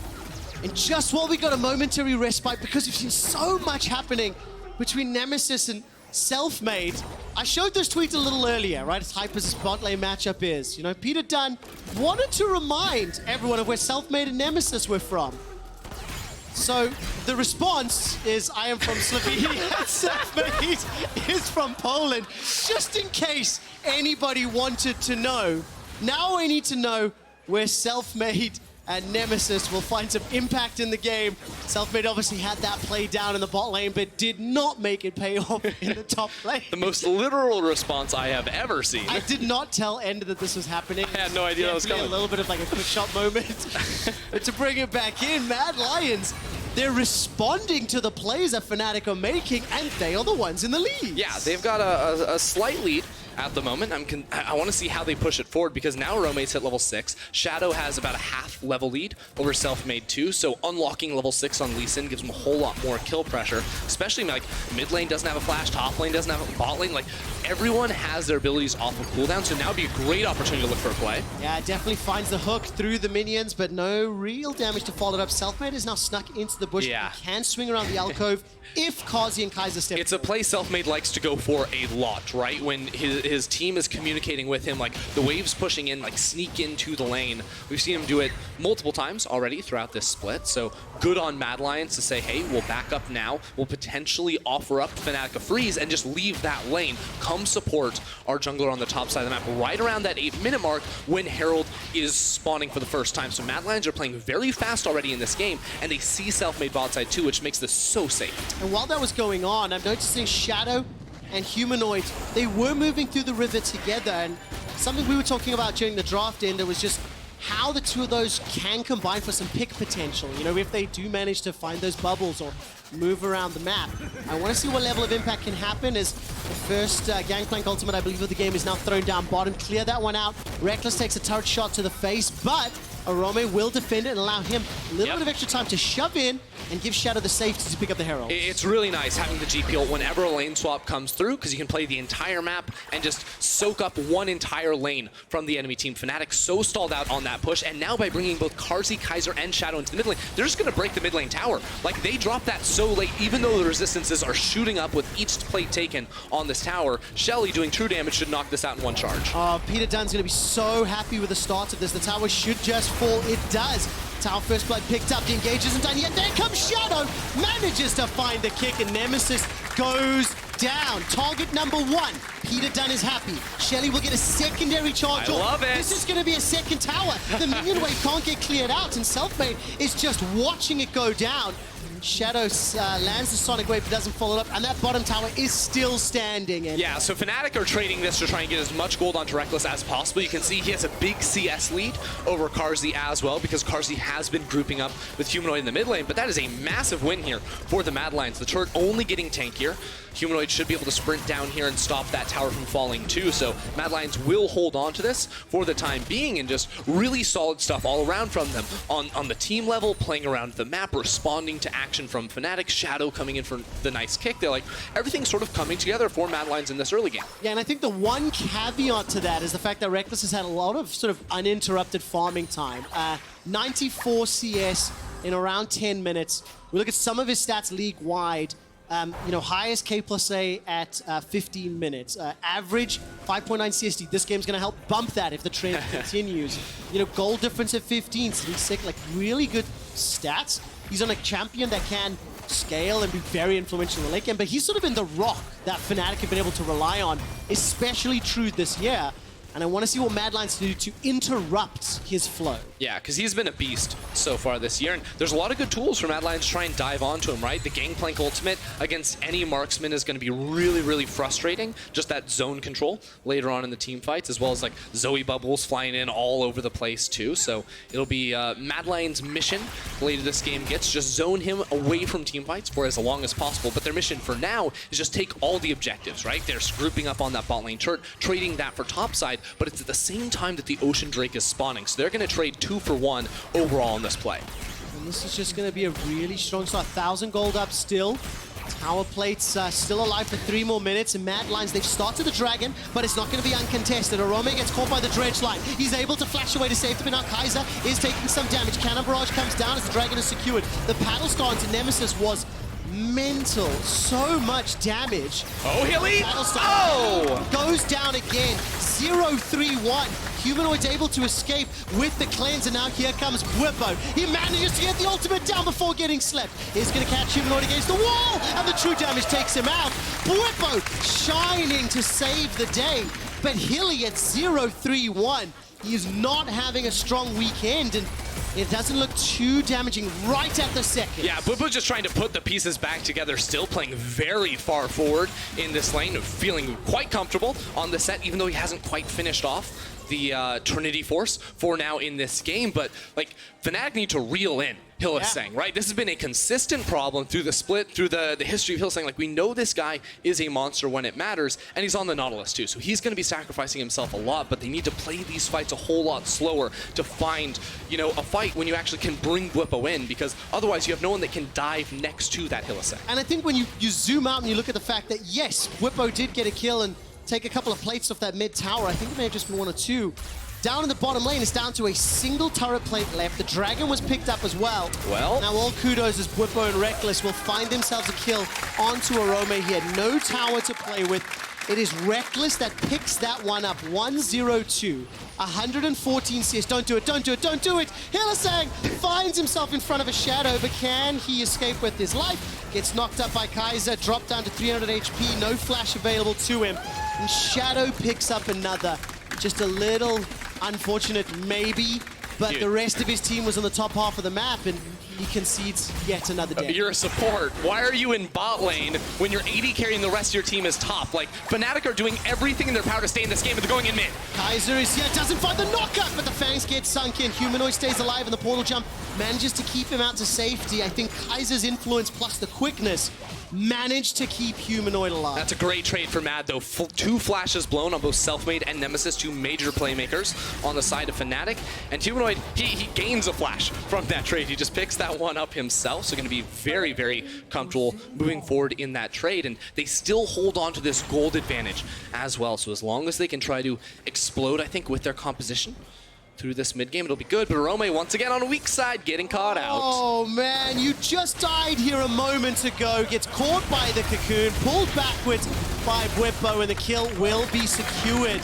And just while we got a momentary respite, because we've seen so much happening between Nemesis and Selfmade, I showed those tweets a little earlier, right? As hype as this bot lane matchup is. You know, Peter Dunn wanted to remind everyone of where Selfmade and Nemesis were from. So the response is, I am from Slovenia, Selfmade is from Poland, just in case anybody wanted to know. Now I need to know where Selfmade and Nemesis will find some impact in the game. Selfmade obviously had that play down in the bot lane, but did not make it pay off in the top lane. The most literal response I have ever seen. I did not tell Ender that this was happening. I had no idea that was coming. A little bit of like a quick shot moment. But to bring it back in, Mad Lions they're responding to the plays that Fnatic are making, and they are the ones in the lead. Yeah, they've got a slight lead at the moment. I want to see how they push it forward because now Rome's hit level 6. Shadow has about a half level lead over Selfmade 2, so unlocking level 6 on Lee Sin gives him a whole lot more kill pressure, especially like mid lane doesn't have a flash, top lane doesn't have a bot lane. Like everyone has their abilities off of cooldown, so now would be a great opportunity to look for a play. Yeah, it definitely finds the hook through the minions, but no real damage to follow it up. Selfmade is now snuck into the bush. Yeah. He can swing around the alcove if Kazi and Kaiser step. It's a play Selfmade likes to go for a lot, right? When his team is communicating with him, like the waves pushing in, like sneak into the lane. We've seen him do it multiple times already throughout this split, so good on Mad Lions to say, hey, we'll back up now. We'll potentially offer up Fnatic a freeze and just leave that lane. Come support our jungler on the top side of the map right around that 8-minute mark when Herald is spawning for the first time. So Mad Lions are playing very fast already in this game, and they see Selfmade bot side too, which makes this so safe. And while that was going on, I'm noticing Shadow and Humanoid, they were moving through the river together, and something we were talking about during the draft end, it was just how the two of those can combine for some pick potential. You know, if they do manage to find those bubbles or move around the map. I want to see what level of impact can happen as the first Gangplank ultimate, I believe, of the game is now thrown down bottom. Clear that one out. Reckless takes a turret shot to the face, but Orome will defend it and allow him a little bit of extra time to shove in and give Shadow the safety to pick up the Herald. It's really nice having the GP ult whenever a lane swap comes through because you can play the entire map and just soak up one entire lane from the enemy team. Fnatic so stalled out on that push, and now by bringing both Carzzy, Kaiser, and Shadow into the mid lane, they're just going to break the mid lane tower. Like, they dropped that so late, even though the resistances are shooting up with each plate taken on this tower. Shelly doing true damage should knock this out in one charge. Peter Dunn's going to be so happy with the start of this. The tower should just fall. It does. Tower first blood picked up. The engage isn't done yet. There comes Shadow. Manages to find the kick, and Nemesis goes down. Target number 1. Peter Dunn is happy. Shelly will get a secondary charge. I love it. This is going to be a second tower. The minion wave can't get cleared out, and Selfmade is just watching it go down. Shadow lands the Sonic Wave, but doesn't follow it up, and that bottom tower is still standing. And yeah, so Fnatic are trading this to try and get as much gold onto Reckless as possible. You can see he has a big CS lead over Carzzy as well, because Carzzy has been grouping up with Humanoid in the mid lane, but that is a massive win here for the Mad Lions. The turret only getting tankier. Humanoid should be able to sprint down here and stop that tower from falling too, so Mad Lions will hold on to this for the time being, and just really solid stuff all around from them. On the team level, playing around the map, responding to action from Fnatic, Shadow coming in for the nice kick. They're like, everything's sort of coming together for Mad Lions in this early game. Yeah, and I think the one caveat to that is the fact that Reckless has had a lot of sort of uninterrupted farming time. 94 CS in around 10 minutes. We look at some of his stats league-wide. You know, highest K plus A at 15 minutes. Average 5.9 CSD. This game's going to help bump that if the trend continues. You know, goal difference at 15. So he's sick, like really good stats. He's on a champion that can scale and be very influential in the late game, but he's sort of in the rock that Fnatic have been able to rely on, especially true this year. And I want to see what Mad Lions do to interrupt his flow. Yeah, because he's been a beast so far this year, and there's a lot of good tools for Mad Lions to try and dive onto him, right? The Gangplank ultimate against any marksman is going to be really, really frustrating. Just that zone control later on in the team fights, as well as like Zoe bubbles flying in all over the place too. So it'll be Mad Lions' mission later this game gets, just zone him away from team fights for as long as possible. But their mission for now is just take all the objectives, right? They're grouping up on that bot lane turret, trading that for top side, but it's at the same time that the Ocean Drake is spawning. So they're going to trade 2 for 1 overall in this play. And this is just going to be a really strong start. 1,000 gold up still. Tower plates still alive for 3 more minutes. And Mad Lions, they've started the Dragon, but it's not going to be uncontested. Orome gets caught by the Dredge line. He's able to flash away to safety, but now Kaiser is taking some damage. Cannon Barrage comes down as the Dragon is secured. The paddle star into Nemesis was mental. So much damage. Oh, Hilly! Oh! Goes down again. 0-3-1. Humanoid's able to escape with the cleanse, and now here comes Bwipo. He manages to get the ultimate down before getting slept. He's going to catch Humanoid against the wall, and the true damage takes him out. Bwipo shining to save the day, but Hilly at 0-3-1. He is not having a strong weekend, and it doesn't look too damaging right at the second. Yeah, Bwipo's just trying to put the pieces back together, still playing very far forward in this lane, feeling quite comfortable on the set, even though he hasn't quite finished off the Trinity Force for now in this game. But like, Fnatic need to reel in Hylissang, right? This has been a consistent problem through the split, through the history of Hylissang. Like, we know this guy is a monster when it matters, and he's on the Nautilus too, so he's going to be sacrificing himself a lot, but they need to play these fights a whole lot slower to find, you know, a fight when you actually can bring Bwipo in, because otherwise you have no one that can dive next to that Hylissang. And I think when you zoom out and you look at the fact that, yes, Bwipo did get a kill and take a couple of plates off that mid tower, I think it may have just been 1 or 2. Down in the bottom lane, it's down to a single turret plate left. The Dragon was picked up as well. Well, now all kudos as Bwipo and Reckless will find themselves a kill onto Orome. He had no tower to play with. It is Reckless that picks that one up. 1-0-2. 114 CS. Don't do it, don't do it, don't do it! Hylissang finds himself in front of a Shadow, but can he escape with his life? Gets knocked up by Kaiser, dropped down to 300 HP, no flash available to him. And Shadow picks up another. Just a little unfortunate, maybe, but the rest of his team was on the top half of the map, and he concedes yet another day. You're a support. Why are you in bot lane when you're AD carrying the rest of your team is top? Like, Fnatic are doing everything in their power to stay in this game, but they're going in mid. Kaiser is here, doesn't find the knockup, but the Fangs get sunk in. Humanoid stays alive, and the portal jump manages to keep him out to safety. I think Kaiser's influence plus the quickness managed to keep Humanoid alive. That's a great trade for Mad, though. 2 flashes blown on both Selfmade and Nemesis, 2 major playmakers on the side of Fnatic. And Humanoid, he gains a flash from that trade. He just picks that one up himself, so going to be very, very comfortable moving forward in that trade. And they still hold on to this gold advantage as well. So as long as they can try to explode, I think, with their composition through this mid game, it'll be good. But Orome once again on a weak side, getting caught out. Oh man, you just died here a moment ago. Gets caught by the cocoon, pulled backwards by Bwipo, and the kill will be secured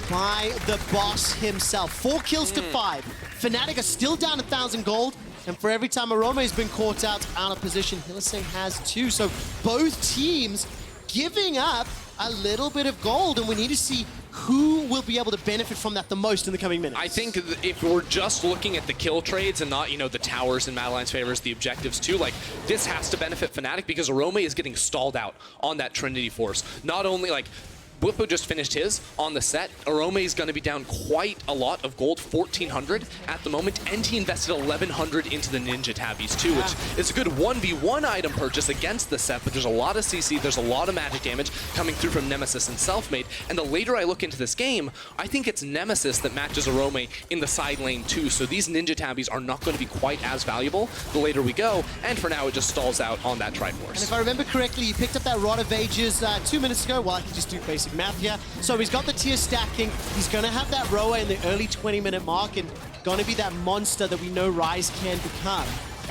by the boss himself. 4 kills to 5. Fnatic are still down 1,000 gold, and for every time Orome has been caught out of position, Hylissang has 2. So both teams giving up a little bit of gold, and we need to see who will be able to benefit from that the most in the coming minutes. I think if we're just looking at the kill trades and not, you know, the towers in Mad Lion's favors, the objectives too, like, this has to benefit Fnatic because Orome is getting stalled out on that Trinity Force. Not only, like, Bwipo just finished his on the set. Orome is going to be down quite a lot of gold, 1,400 at the moment, and he invested 1,100 into the Ninja Tabbies too, which is a good 1v1 item purchase against the set, but there's a lot of CC, there's a lot of magic damage coming through from Nemesis and Selfmade, and the later I look into this game, I think it's Nemesis that matches Orome in the side lane too, so these Ninja Tabbies are not going to be quite as valuable the later we go, and for now it just stalls out on that Triforce. And if I remember correctly, he picked up that Rod of Ages 2 minutes ago. Well, I can just do basic math here. So he's got the tier stacking. He's going to have that Roa in the early 20-minute mark and going to be that monster that we know Ryze can become.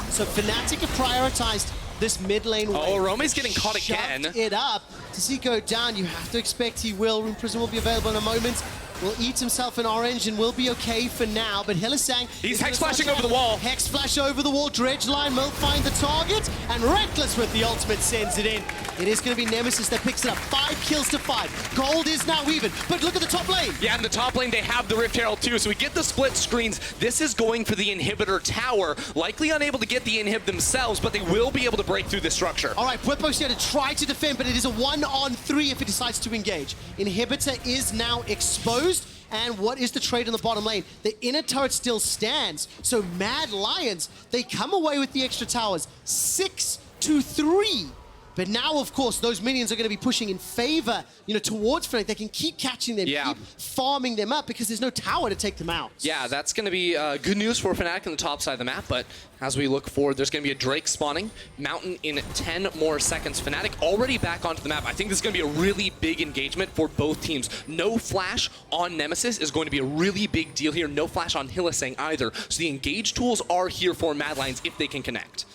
So Fnatic have prioritized this mid lane. Oh, Orome's getting caught again. It up. To see go down, you have to expect he will. Rune Prism will be available in a moment. Will eat himself an orange and will be okay for now, but Hylissang... He's Hex Flashing over the wall. Hex Flash over the wall. Dredgeline will find the target, and Reckless with the ultimate sends it in. It is going to be Nemesis that picks it up. 5 kills to 5. Gold is now even, but look at the top lane. Yeah, in the top lane, they have the Rift Herald too, so we get the split screens. This is going for the inhibitor tower. Likely unable to get the inhib themselves, but they will be able to break through the structure. All right, Bwipo's here to try to defend, but it is a 1-on-3 if it decides to engage. Inhibitor is now exposed. And what is the trade in the bottom lane? The inner turret still stands. So Mad Lions, they come away with the extra towers. 6-3. But now, of course, those minions are going to be pushing in favor, you know, towards Fnatic. They can keep catching them, keep farming them up because there's no tower to take them out. Yeah, that's going to be good news for Fnatic on the top side of the map, but as we look forward, there's going to be a Drake spawning. Mountain in 10 more seconds. Fnatic already back onto the map. I think this is going to be a really big engagement for both teams. No flash on Nemesis is going to be a really big deal here. No flash on Hylissang either. So the engage tools are here for Mad Lions if they can connect.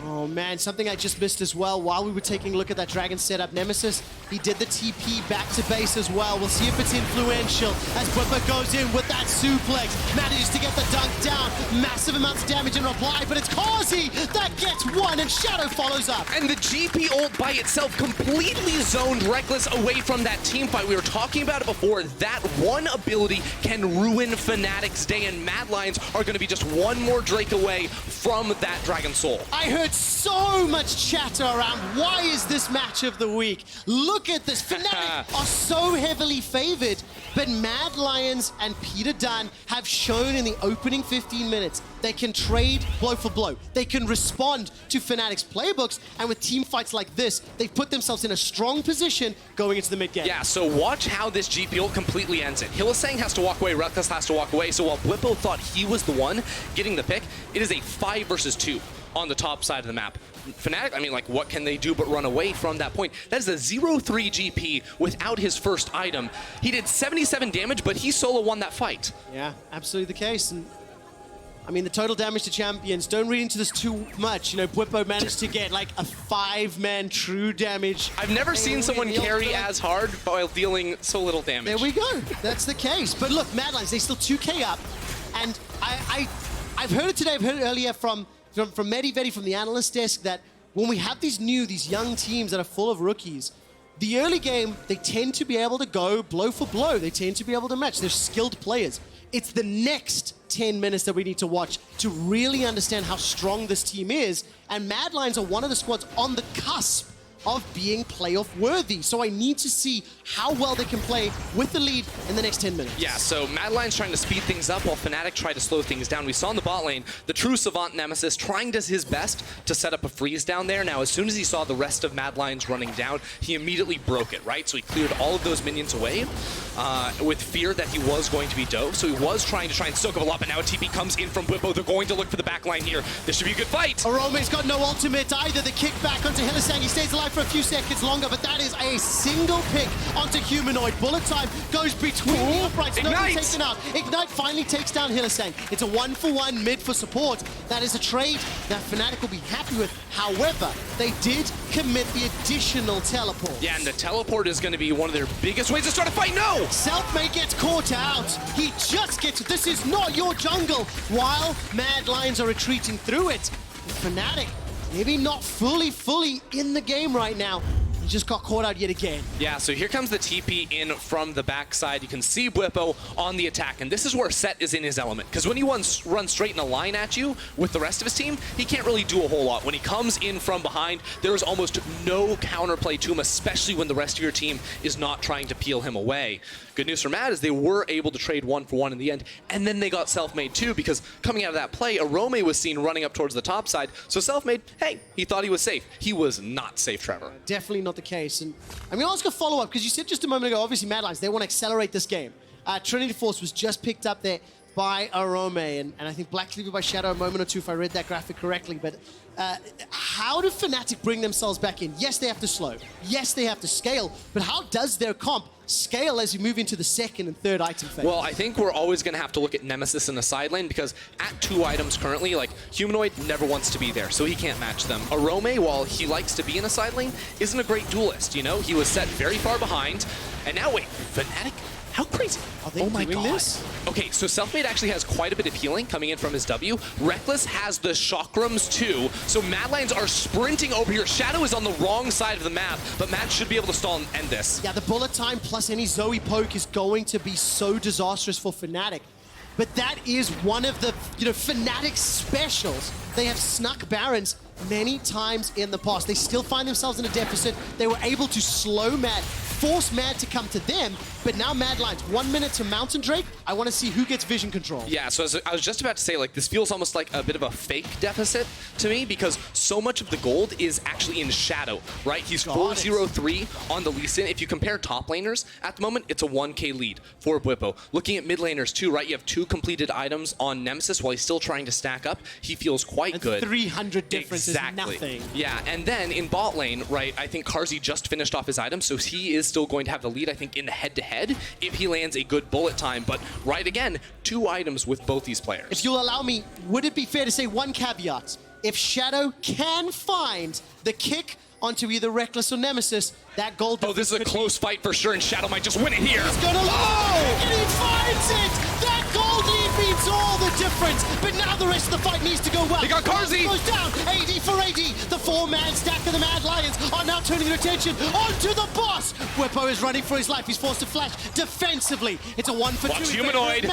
Oh man, something I just missed as well while we were taking a look at that Dragon setup. Nemesis, he did the TP back to base as well. We'll see if it's influential as Bwipo goes in with that suplex. Manages to get the dunk down. Massive amounts of damage in reply, but it's Causey that gets one and Shadow follows up. And the GP ult by itself completely zoned Reckless away from that team fight. We were talking about it before. That one ability can ruin Fnatic's day, and Mad Lions are going to be just one more Drake away from that Dragon Soul. I heard so much chatter around why is this match of the week. Look at this. Fnatic are so heavily favored, but Mad Lions and Peter done have shown in the opening 15 minutes they can trade blow for blow. They can respond to Fnatic's playbooks, and with team fights like this, they've put themselves in a strong position going into the mid game. Yeah, so watch how this GP ult completely ends it. Hylissang has to walk away, Reckless has to walk away, so while Blippo thought he was the one getting the pick, it is a 5 versus 2 on the top side of the map. Fnatic, I mean, like, what can they do but run away from that point? That is a 0-3 GP without his first item. He did 77 damage, but he solo won that fight. Yeah, absolutely the case. And I mean, the total damage to champions, don't read into this too much. You know, Bwipo managed to get like a 5-man true damage. I've never seen someone carry as hard while dealing so little damage. There we go. That's the case. But look, Madlines, they still 2k up. And I've heard it today, I've heard it earlier from Medivetti, from the analyst desk, that when we have these young teams that are full of rookies, the early game, they tend to be able to go blow for blow. They tend to be able to match. They're skilled players. It's the next 10 minutes that we need to watch to really understand how strong this team is. And Mad Lions are one of the squads on the cusp of being playoff worthy. So I need to see how well they can play with the lead in the next 10 minutes. Yeah, so Mad Lions trying to speed things up while Fnatic tried to slow things down. We saw in the bot lane, the true Savant Nemesis trying his best to set up a freeze down there. Now, as soon as he saw the rest of Mad Lions running down, he immediately broke it, right? So he cleared all of those minions away with fear that he was going to be dove. So he was trying to soak up a lot, but now a TP comes in from Bwipo. They're going to look for the back line here. This should be a good fight. Arome's got no ultimate either. The kick back onto Hylissang. He stays alive for a few seconds longer, but that is a single pick onto Humanoid. Bullet time goes between the uprights. Nobody taken out. Ignite finally takes down Hylissang. It's a 1-for-1 mid for support. That is a trade that Fnatic will be happy with. However, they did commit the additional teleport. Yeah, and the teleport is going to be one of their biggest ways to start a fight. No! Selfmade gets caught out. He just gets, this is not your jungle, while Mad Lions are retreating through it. Fnatic, maybe not fully in the game right now. He just got caught out yet again. Yeah, so here comes the TP in from the backside. You can see Bwipo on the attack, and this is where Set is in his element. Because when he runs straight in a line at you with the rest of his team, he can't really do a whole lot. When he comes in from behind, there is almost no counterplay to him, especially when the rest of your team is not trying to peel him away. Good news for Mad is they were able to trade 1-for-1 in the end, and then they got Selfmade too, because coming out of that play, Arome was seen running up towards the top side. So Selfmade, hey, he thought he was safe. He was not safe, Trevor. Definitely not the case. And I'm going to ask a follow-up, because you said just a moment ago, obviously Mad Lions, they want to accelerate this game. Trinity Force was just picked up there by Arome, and I think Black Cleaver by Shadow a moment or two, if I read that graphic correctly. But how do Fnatic bring themselves back in? Yes, they have to slow. Yes, they have to scale. But how does their comp scale as you move into the second and third item phase? Well, I think we're always going to have to look at Nemesis in the side lane, because at 2 items currently, like, Humanoid never wants to be there, so he can't match them. Arome, while he likes to be in a side lane, isn't a great duelist, you know? He was set very far behind, and now wait, Fnatic? How crazy? Are they doing this? Okay, so Selfmade actually has quite a bit of healing coming in from his W. Reckless has the chakrams too, so Mad Lions are sprinting over here. Shadow is on the wrong side of the map, but Mad should be able to stall and end this. Yeah, the bullet time plus any Zoe poke is going to be so disastrous for Fnatic. But that is one of the, Fnatic specials. They have snuck Barons many times in the past. They still find themselves in a deficit. They were able to slow Mad, force Mad to come to them, but now Mad Lions, 1 minute to Mountain Drake. I want to see who gets vision control. Yeah, so I was just about to say, like, this feels almost like a bit of a fake deficit to me, because so much of the gold is actually in Shadow, right? He's 4-0-3 on the Lee Sin. If you compare top laners, at the moment, it's a 1k lead for Bwipo. Looking at mid laners too, right? You have 2 completed items on Nemesis while he's still trying to stack up. He feels quite good. 300 difference is nothing. Yeah, and then in bot lane, right, I think Carzzy just finished off his item, so he is still going to have the lead, I think, in the head-to-head if he lands a good bullet time. But right again, 2 items with both these players. If you'll allow me, would it be fair to say one caveat? If Shadow can find the kick onto either Reckless or Nemesis, that gold... Oh, this is a close fight for sure, and Shadow might just win it here. He's gonna... Oh! And he finds it! That gold lead being It's all the difference. But now the rest of the fight needs to go well. They got Carzzy. Goes down. AD for AD. The four-man stack of the Mad Lions are now turning their attention onto the boss. Whippo is running for his life. He's forced to flash defensively. It's a 1 for 2. Watch Humanoid.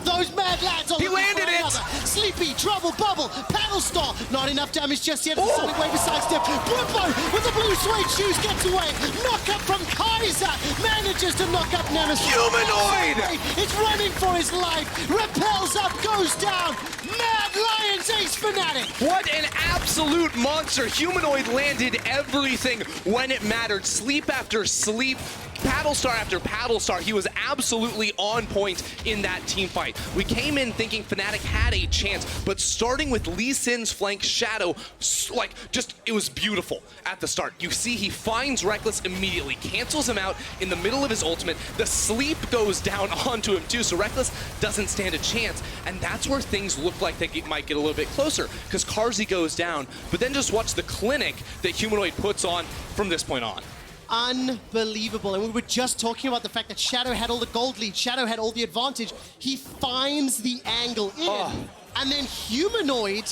Those Mad Lads are He looking landed for it. another. Sleepy, Trouble, Bubble, Paddle Star. Not enough damage just yet. The Sonic Wave aside step. Whippo with the blue suede shoes gets away. Knock up from Kaiser. Manages to knock up Nemesis. Humanoid. It's running for his life. Repels up, goes down. Mad Lions ace Fnatic. What an absolute monster. Humanoid landed everything when it mattered. Sleep after sleep. Paddle Star after Paddle Star, he was absolutely on point in that team fight. We came in thinking Fnatic had a chance, but starting with Lee Sin's flank Shadow, like, just, it was beautiful at the start. You see he finds Reckless immediately, cancels him out in the middle of his ultimate. The sleep goes down onto him too, so Reckless doesn't stand a chance, and that's where things look like they might get a little bit closer, because Carzzy goes down, but then just watch the clinic that Humanoid puts on from this point on. Unbelievable. And we were just talking about the fact that Shadow had all the gold lead. Shadow had all the advantage. He finds the angle in. And then Humanoid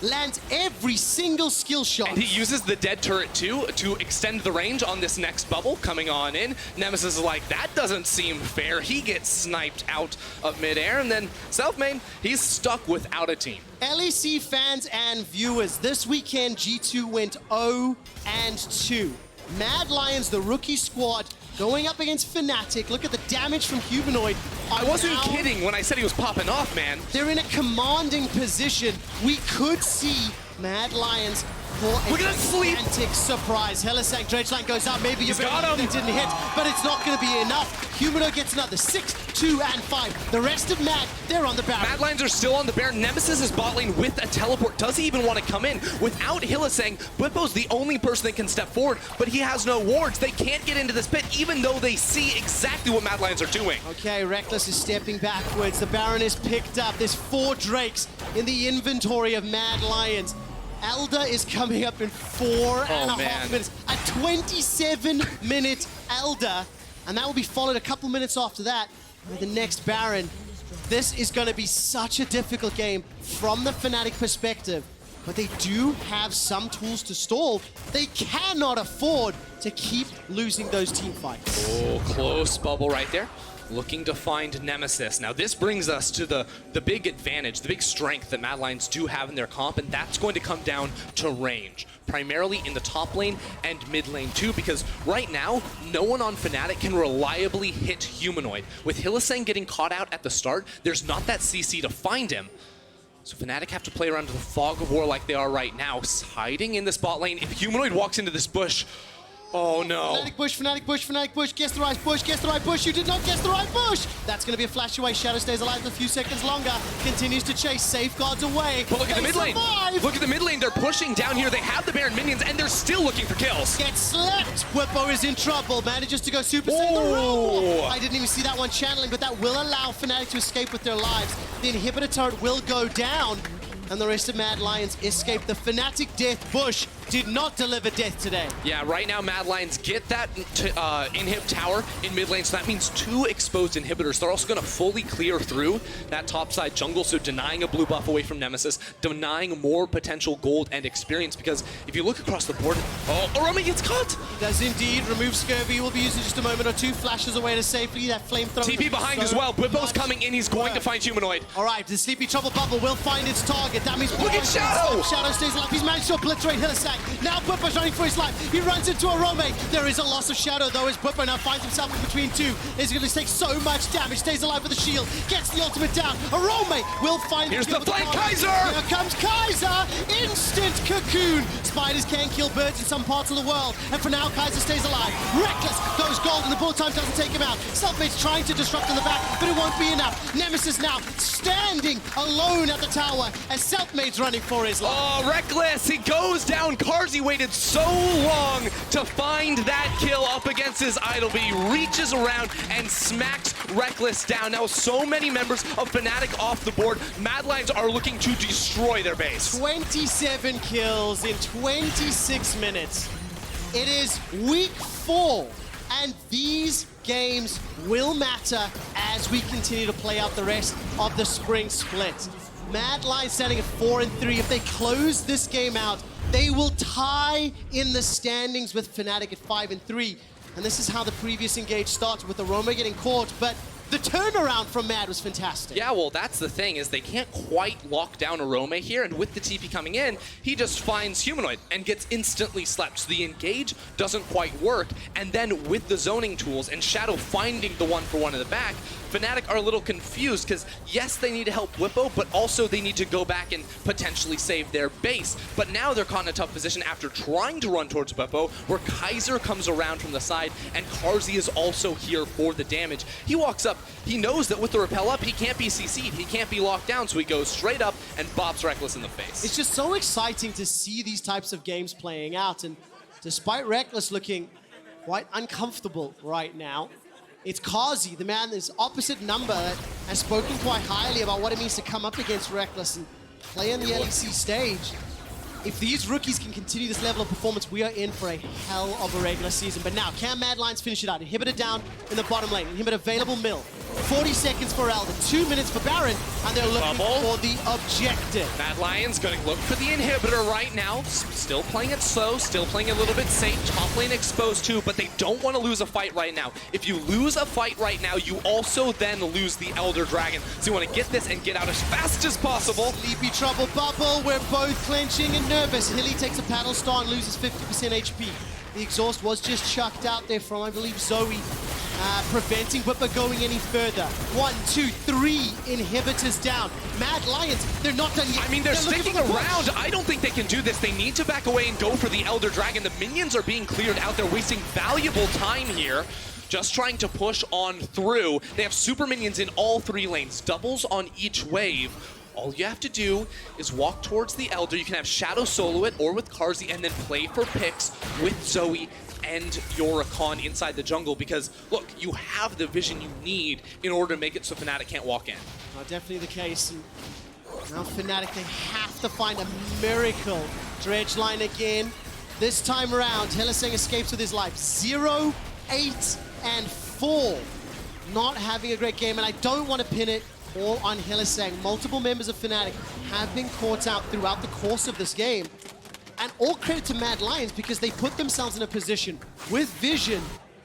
lands every single skill shot. And he uses the dead turret too to extend the range on this next bubble coming on in. Nemesis is like, that doesn't seem fair. He gets sniped out of midair, and then Selfmade, he's stuck without a team. LEC fans and viewers, this weekend G2 went 0-2. Mad Lions, the rookie squad, going up against Fnatic. Look at the damage from Humanoid. I wasn't kidding when I said he was popping off, man. They're in a commanding position. We could see Mad Lions for a gigantic surprise. Helisank Dredgeline goes up. Maybe He's got him. It didn't hit, but it's not going to be enough. Humanoid gets another 6, 2, and 5. The rest of Mad, they're on the Baron. Mad Lions are still on the Baron. Nemesis is bot lane with a teleport. Does he even want to come in? Without Hylissang, Blippo's the only person that can step forward, but he has no wards. They can't get into this pit, even though they see exactly what Mad Lions are doing. Okay, Reckless is stepping backwards. The Baron is picked up. There's 4 Drakes in the inventory of Mad Lions. Elder is coming up in 4.5 minutes. A 27-minute Elder, and that will be followed a couple minutes after that by the next Baron. This is going to be such a difficult game from the Fnatic perspective, but they do have some tools to stall. They cannot afford to keep losing those team fights. Oh, close bubble right there. Looking to find Nemesis. Now this brings us to the big advantage, the big strength that Mad Lions do have in their comp, and that's going to come down to range. Primarily in the top lane and mid lane too, because right now, no one on Fnatic can reliably hit Humanoid. With Hylissang getting caught out at the start, there's not that CC to find him. So Fnatic have to play around to the fog of war like they are right now, hiding in this bot lane. If Humanoid walks into this bush, oh no. Fnatic push, Fnatic push, Fnatic push. Guess the right bush, guess the right bush. You did not guess the right bush. That's going to be a flash away. Shadow stays alive a few seconds longer. Continues to chase, safeguards away. But look at the mid lane. Look at the mid lane. They're pushing down here. They have the Baron minions, and they're still looking for kills. Gets slept. Whippo is in trouble. Manages to go super saiyan. I didn't even see that one channeling, but that will allow Fnatic to escape with their lives. The inhibitor turret will go down, and the rest of Mad Lions escape. The Fnatic death bush did not deliver death today. Yeah, right now Mad Lions get that inhib tower in mid lane, so that means 2 exposed inhibitors. They're also going to fully clear through that topside jungle, so denying a blue buff away from Nemesis, denying more potential gold and experience, because if you look across the board, Origen gets caught! He does indeed. Remove Scurvy. Will be used in just a moment or two. Flashes away to safely. That flamethrower. TP behind as well. Whippo's coming in. He's going to find Humanoid. All right, the Sleepy Trouble Bubble will find its target. That means look at Shadow! Shadow stays alive. He's managed to obliterate Hylissang. Now Whippo's running for his life. He runs into Origen. There is a loss of Shadow though, as Whippo now finds himself in between 2. He's going to take so much damage. Stays alive with the shield. Gets the ultimate down. Origen will find. Here's the flank, Kaiser! Here comes Kaiser. Instant cocoon. Spiders can kill birds in some parts of the world, and for now Kaiser stays alive. Reckless goes gold, and the bullet time doesn't take him out. Selfmade's trying to disrupt in the back, but it won't be enough. Nemesis now standing alone at the tower as Selfmade's running for his life. Oh, Reckless, he goes down. Carzzy waited so long to find that kill up against his idol, but he reaches around and smacks Reckless down. Now so many members of Fnatic off the board. Mad Lions are looking to destroy their base. 27 kills in 26 minutes. It is week 4, and these games will matter as we continue to play out the rest of the Spring Split. Mad Lions standing at 4-3. If they close this game out, they will tie in the standings with Fnatic at 5-3. And this is how the previous engage starts, with Aroma getting caught, but the turnaround from Mad was fantastic. Yeah, well, that's the thing, is they can't quite lock down Arome here, and with the TP coming in, he just finds Humanoid and gets instantly slept. So the engage doesn't quite work, and then with the zoning tools and Shadow finding the 1-for-1 in the back, Fnatic are a little confused, because yes, they need to help Whippo, but also they need to go back and potentially save their base. But now they're caught in a tough position after trying to run towards Whippo, where Kaiser comes around from the side, and Carzzy is also here for the damage. He walks up, he knows that with the repel up, he can't be CC'd, he can't be locked down, so he goes straight up and bops Reckless in the face. It's just so exciting to see these types of games playing out, and despite Reckless looking quite uncomfortable right now, it's Carzzy, the man that's opposite number, that has spoken quite highly about what it means to come up against Reckless and play on the LEC stage. If these rookies can continue this level of performance, we are in for a hell of a regular season. But now, can Mad Lions finish it out? Inhibitor down in the bottom lane. Inhibitor available mill. 40 seconds for Elder, 2 minutes for Baron, and they're looking for the objective. Mad Lions going to look for the inhibitor right now. Still playing it slow, still playing a little bit safe. Top lane exposed too, but they don't want to lose a fight right now. If you lose a fight right now, you also then lose the Elder Dragon. So you want to get this and get out as fast as possible. Sleepy Trouble Bubble, we're both clenching and nervous. Hilly takes a paddle star and loses 50% HP. The exhaust was just chucked out there from, I believe, Zoe, preventing Whipper going any further. 1, 2, 3 inhibitors down. Mad Lions, they're not done yet. I mean, they're sticking around. I don't think they can do this. They need to back away and go for the Elder Dragon. The minions are being cleared out. They're wasting valuable time here, just trying to push on through. They have super minions in all 3 lanes, doubles on each wave. All you have to do is walk towards the Elder. You can have Shadow solo it or with Carzzy, and then play for picks with Zoe and your Rakan inside the jungle, because look, you have the vision you need in order to make it so Fnatic can't walk in. Definitely the case. And now Fnatic, they have to find a miracle. Dredge line again. This time around, Hylissang escapes with his life. 0, 8, and 4. Not having a great game, and I don't want to pin it all on Hylissang. Multiple members of Fnatic have been caught out throughout the course of this game. And all credit to Mad Lions, because they put themselves in a position with vision,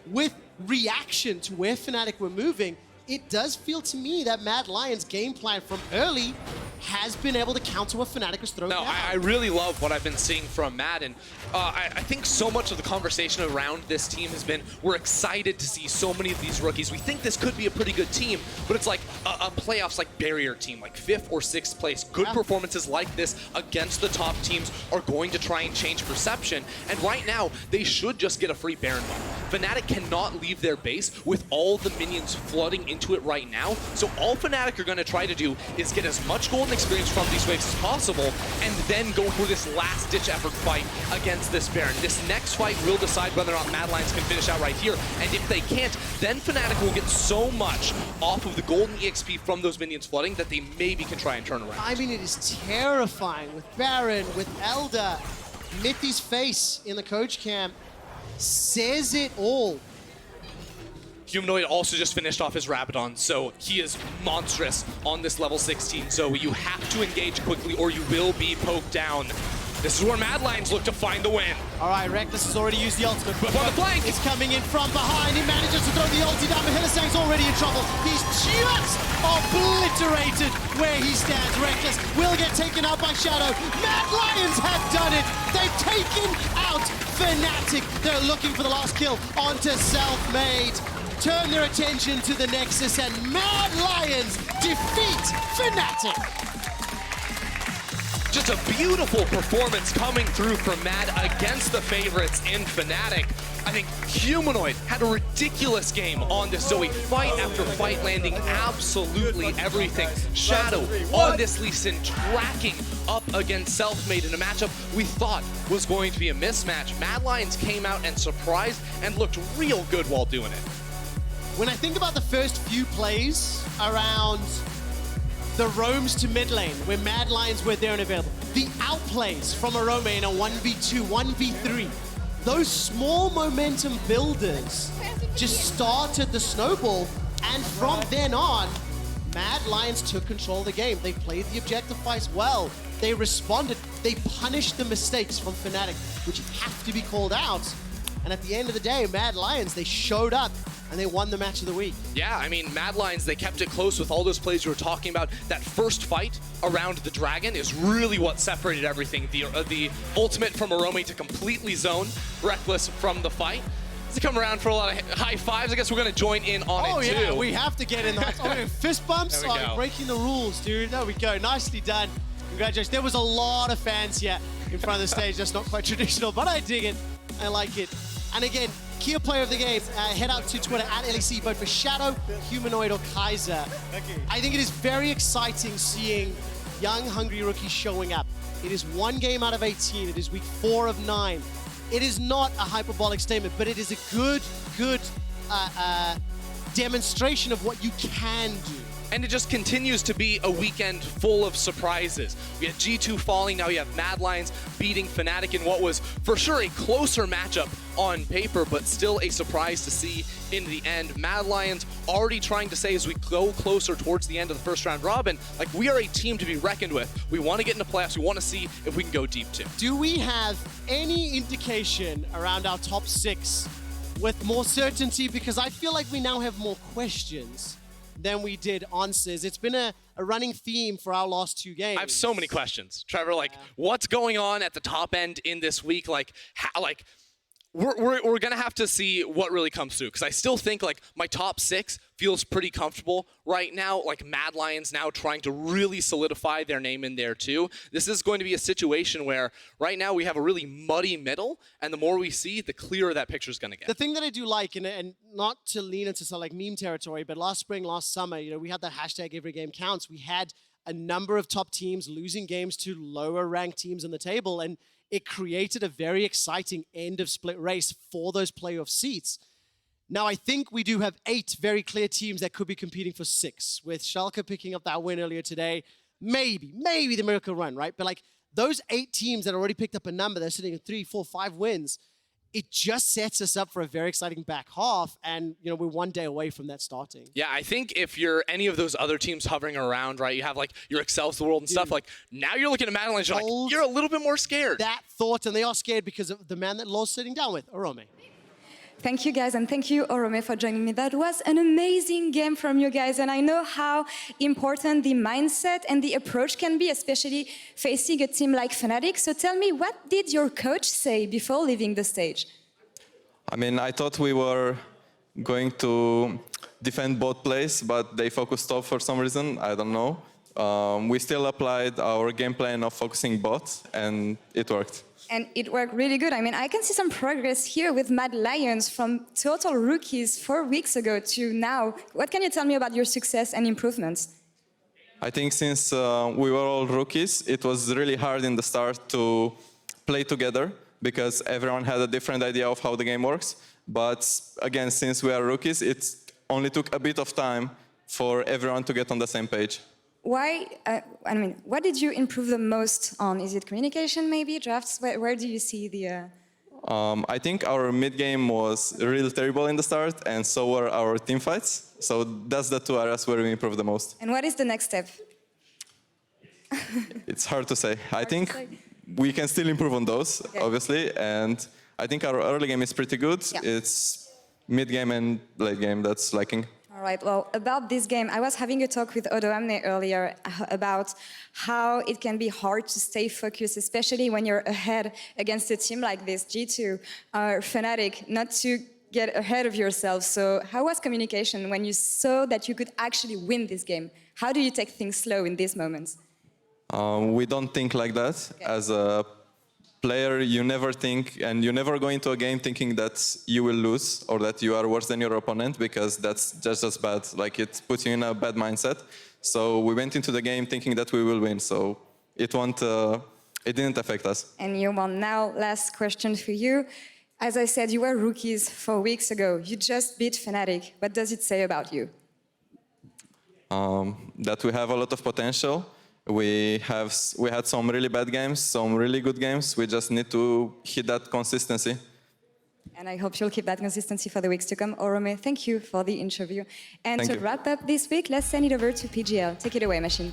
with reaction to where Fnatic were moving. It does feel to me that Mad Lions' game plan from early has been able to counter what Fnatic has thrown down. I really love what I've been seeing from Mad, and I think so much of the conversation around this team has been, we're excited to see so many of these rookies. We think this could be a pretty good team, but it's like a playoffs like barrier team, like 5th or 6th place. Good performances like this against the top teams are going to try and change perception, and right now, they should just get a free Baron buff. Fnatic cannot leave their base with all the minions flooding into it right now, so all Fnatic are going to try to do is get as much golden experience from these waves as possible, and then go for this last-ditch effort fight against this Baron. This next fight will decide whether or not Mad Lions can finish out right here, and if they can't, then Fnatic will get so much off of the golden EXP from those minions flooding that they maybe can try and turn around. I mean, it is terrifying with Baron, with Elder. Mithy's face in the coach camp says it all. Humanoid also just finished off his Rabadon, so he is monstrous on this level 16. So you have to engage quickly or you will be poked down. This is where Mad Lions look to find the win. All right, Reckless has already used the ultimate. But on the flank! It's coming in from behind. He manages to throw the ulti down, but Hylissang's already in trouble. He's just obliterated where he stands. Reckless will get taken out by Shadow. Mad Lions have done it. They've taken out Fnatic. They're looking for the last kill onto Selfmade. Turn their attention to the Nexus, and Mad Lions defeat Fnatic. Just a beautiful performance coming through from Mad against the favorites in Fnatic. I think Humanoid had a ridiculous game on this Zoe. Fight after fight, landing absolutely everything. Shadow on this Lee Sin, tracking up against Selfmade in a matchup we thought was going to be a mismatch. Mad Lions came out and surprised and looked real good while doing it. When I think about the first few plays around the roams to mid lane, where Mad Lions were there and available, the outplays from Arome in a 1v2, 1v3, those small momentum builders just started the snowball. And from then on, Mad Lions took control of the game. They played the objective fights well. They responded. They punished the mistakes from Fnatic, which have to be called out. And at the end of the day, Mad Lions, they showed up and they won the match of the week. Yeah, I mean, Mad Lions, they kept it close with all those plays you were talking about. That first fight around the Dragon is really what separated everything. The ultimate from Origen to completely zone Reckless from the fight. To come around for a lot of high fives. I guess we're going to join in on it too. Oh yeah, we have to get in that. Oh, fist bumps, breaking the rules, dude. There we go. Nicely done. Congratulations. There was a lot of fans here in front of the stage. That's not quite traditional, but I dig it. I like it. And again, key player of the game, head out to Twitter at LEC, vote for Shadow, Humanoid, or Kaiser. I think it is very exciting seeing young, hungry rookies showing up. It is 1 game out of 18. It is week 4 of 9. It is not a hyperbolic statement, but it is a good demonstration of what you can do. And it just continues to be a weekend full of surprises. We had G2 falling, now you have Mad Lions beating Fnatic in what was for sure a closer matchup on paper, but still a surprise to see in the end. Mad Lions already trying to say as we go closer towards the end of the first round robin, like we are a team to be reckoned with. We want to get into playoffs, we want to see if we can go deep too. Do we have any indication around our top 6 with more certainty? Because I feel like we now have more questions than we did answers. It's been a running theme for our last 2 games. I have so many questions, Trevor. Like, what's going on at the top end in this week? Like, how, like, we're gonna have to see what really comes through, because I still think like my top 6 feels pretty comfortable right now. Like Mad Lions now trying to really solidify their name in there too. This is going to be a situation where right now we have a really muddy middle, and the more we see, the clearer that picture is gonna get. The thing that I do like, and not to lean into some like meme territory, but last spring, last summer, you know, we had that hashtag every game counts. We had a number of top teams losing games to lower ranked teams on the table, and it created a very exciting end of split race for those playoff seats. Now, I think we do have 8 very clear teams that could be competing for 6, with Schalke picking up that win earlier today. Maybe the miracle run, right? But like those 8 teams that already picked up a number, they're sitting at 3, 4, 5 wins. It just sets us up for a very exciting back half, and you know we're 1 day away from that starting. Yeah, I think if you're any of those other teams hovering around, right, you have like your Excels of the world and stuff, like now you're looking at Mad Lions, you're like, you're a little bit more scared. That thought, and they are scared because of the man that Law's sitting down with, Origen. Thank you guys, and thank you, Origen, for joining me. That was an amazing game from you guys, and I know how important the mindset and the approach can be, especially facing a team like Fnatic. So tell me, what did your coach say before leaving the stage? I mean, I thought we were going to defend both plays, but they focused top for some reason. I don't know. We still applied our game plan of focusing bot, and it worked. And it worked really good. I mean, I can see some progress here with Mad Lions from total rookies 4 weeks ago to now. What can you tell me about your success and improvements? I think since we were all rookies, it was really hard in the start to play together because everyone had a different idea of how the game works. But again, since we are rookies, it only took a bit of time for everyone to get on the same page. Why, I mean, what did you improve the most on? Is it communication, maybe, drafts? Where do you see the... I think our mid game was really terrible in the start, and so were our team fights. So that's the 2 areas where we improved the most. And what is the next step? It's hard to say. I think we can still improve on those, obviously, and I think our early game is pretty good. Yeah. It's mid game and late game that's lacking. All right, well, about this game, I was having a talk with Odoamne earlier about how it can be hard to stay focused, especially when you're ahead against a team like this, G2 or Fnatic, not to get ahead of yourself. So how was communication when you saw that you could actually win this game? How do you take things slow in these moments? We don't think like that. Okay. As a player, you never think, and you never go into a game thinking that you will lose or that you are worse than your opponent, because that's just as bad. Like, it puts you in a bad mindset. So we went into the game thinking that we will win. So it didn't affect us. And you want now, last question for you. As I said, you were rookies 4 weeks ago. You just beat Fnatic. What does it say about you? That we have a lot of potential. We had some really bad games, some really good games. We just need to hit that consistency. And I hope you'll keep that consistency for the weeks to come. Orome, thank you for the interview. And Thank to you. wrap up this week, let's send it over to PGL. Take it away, Machine.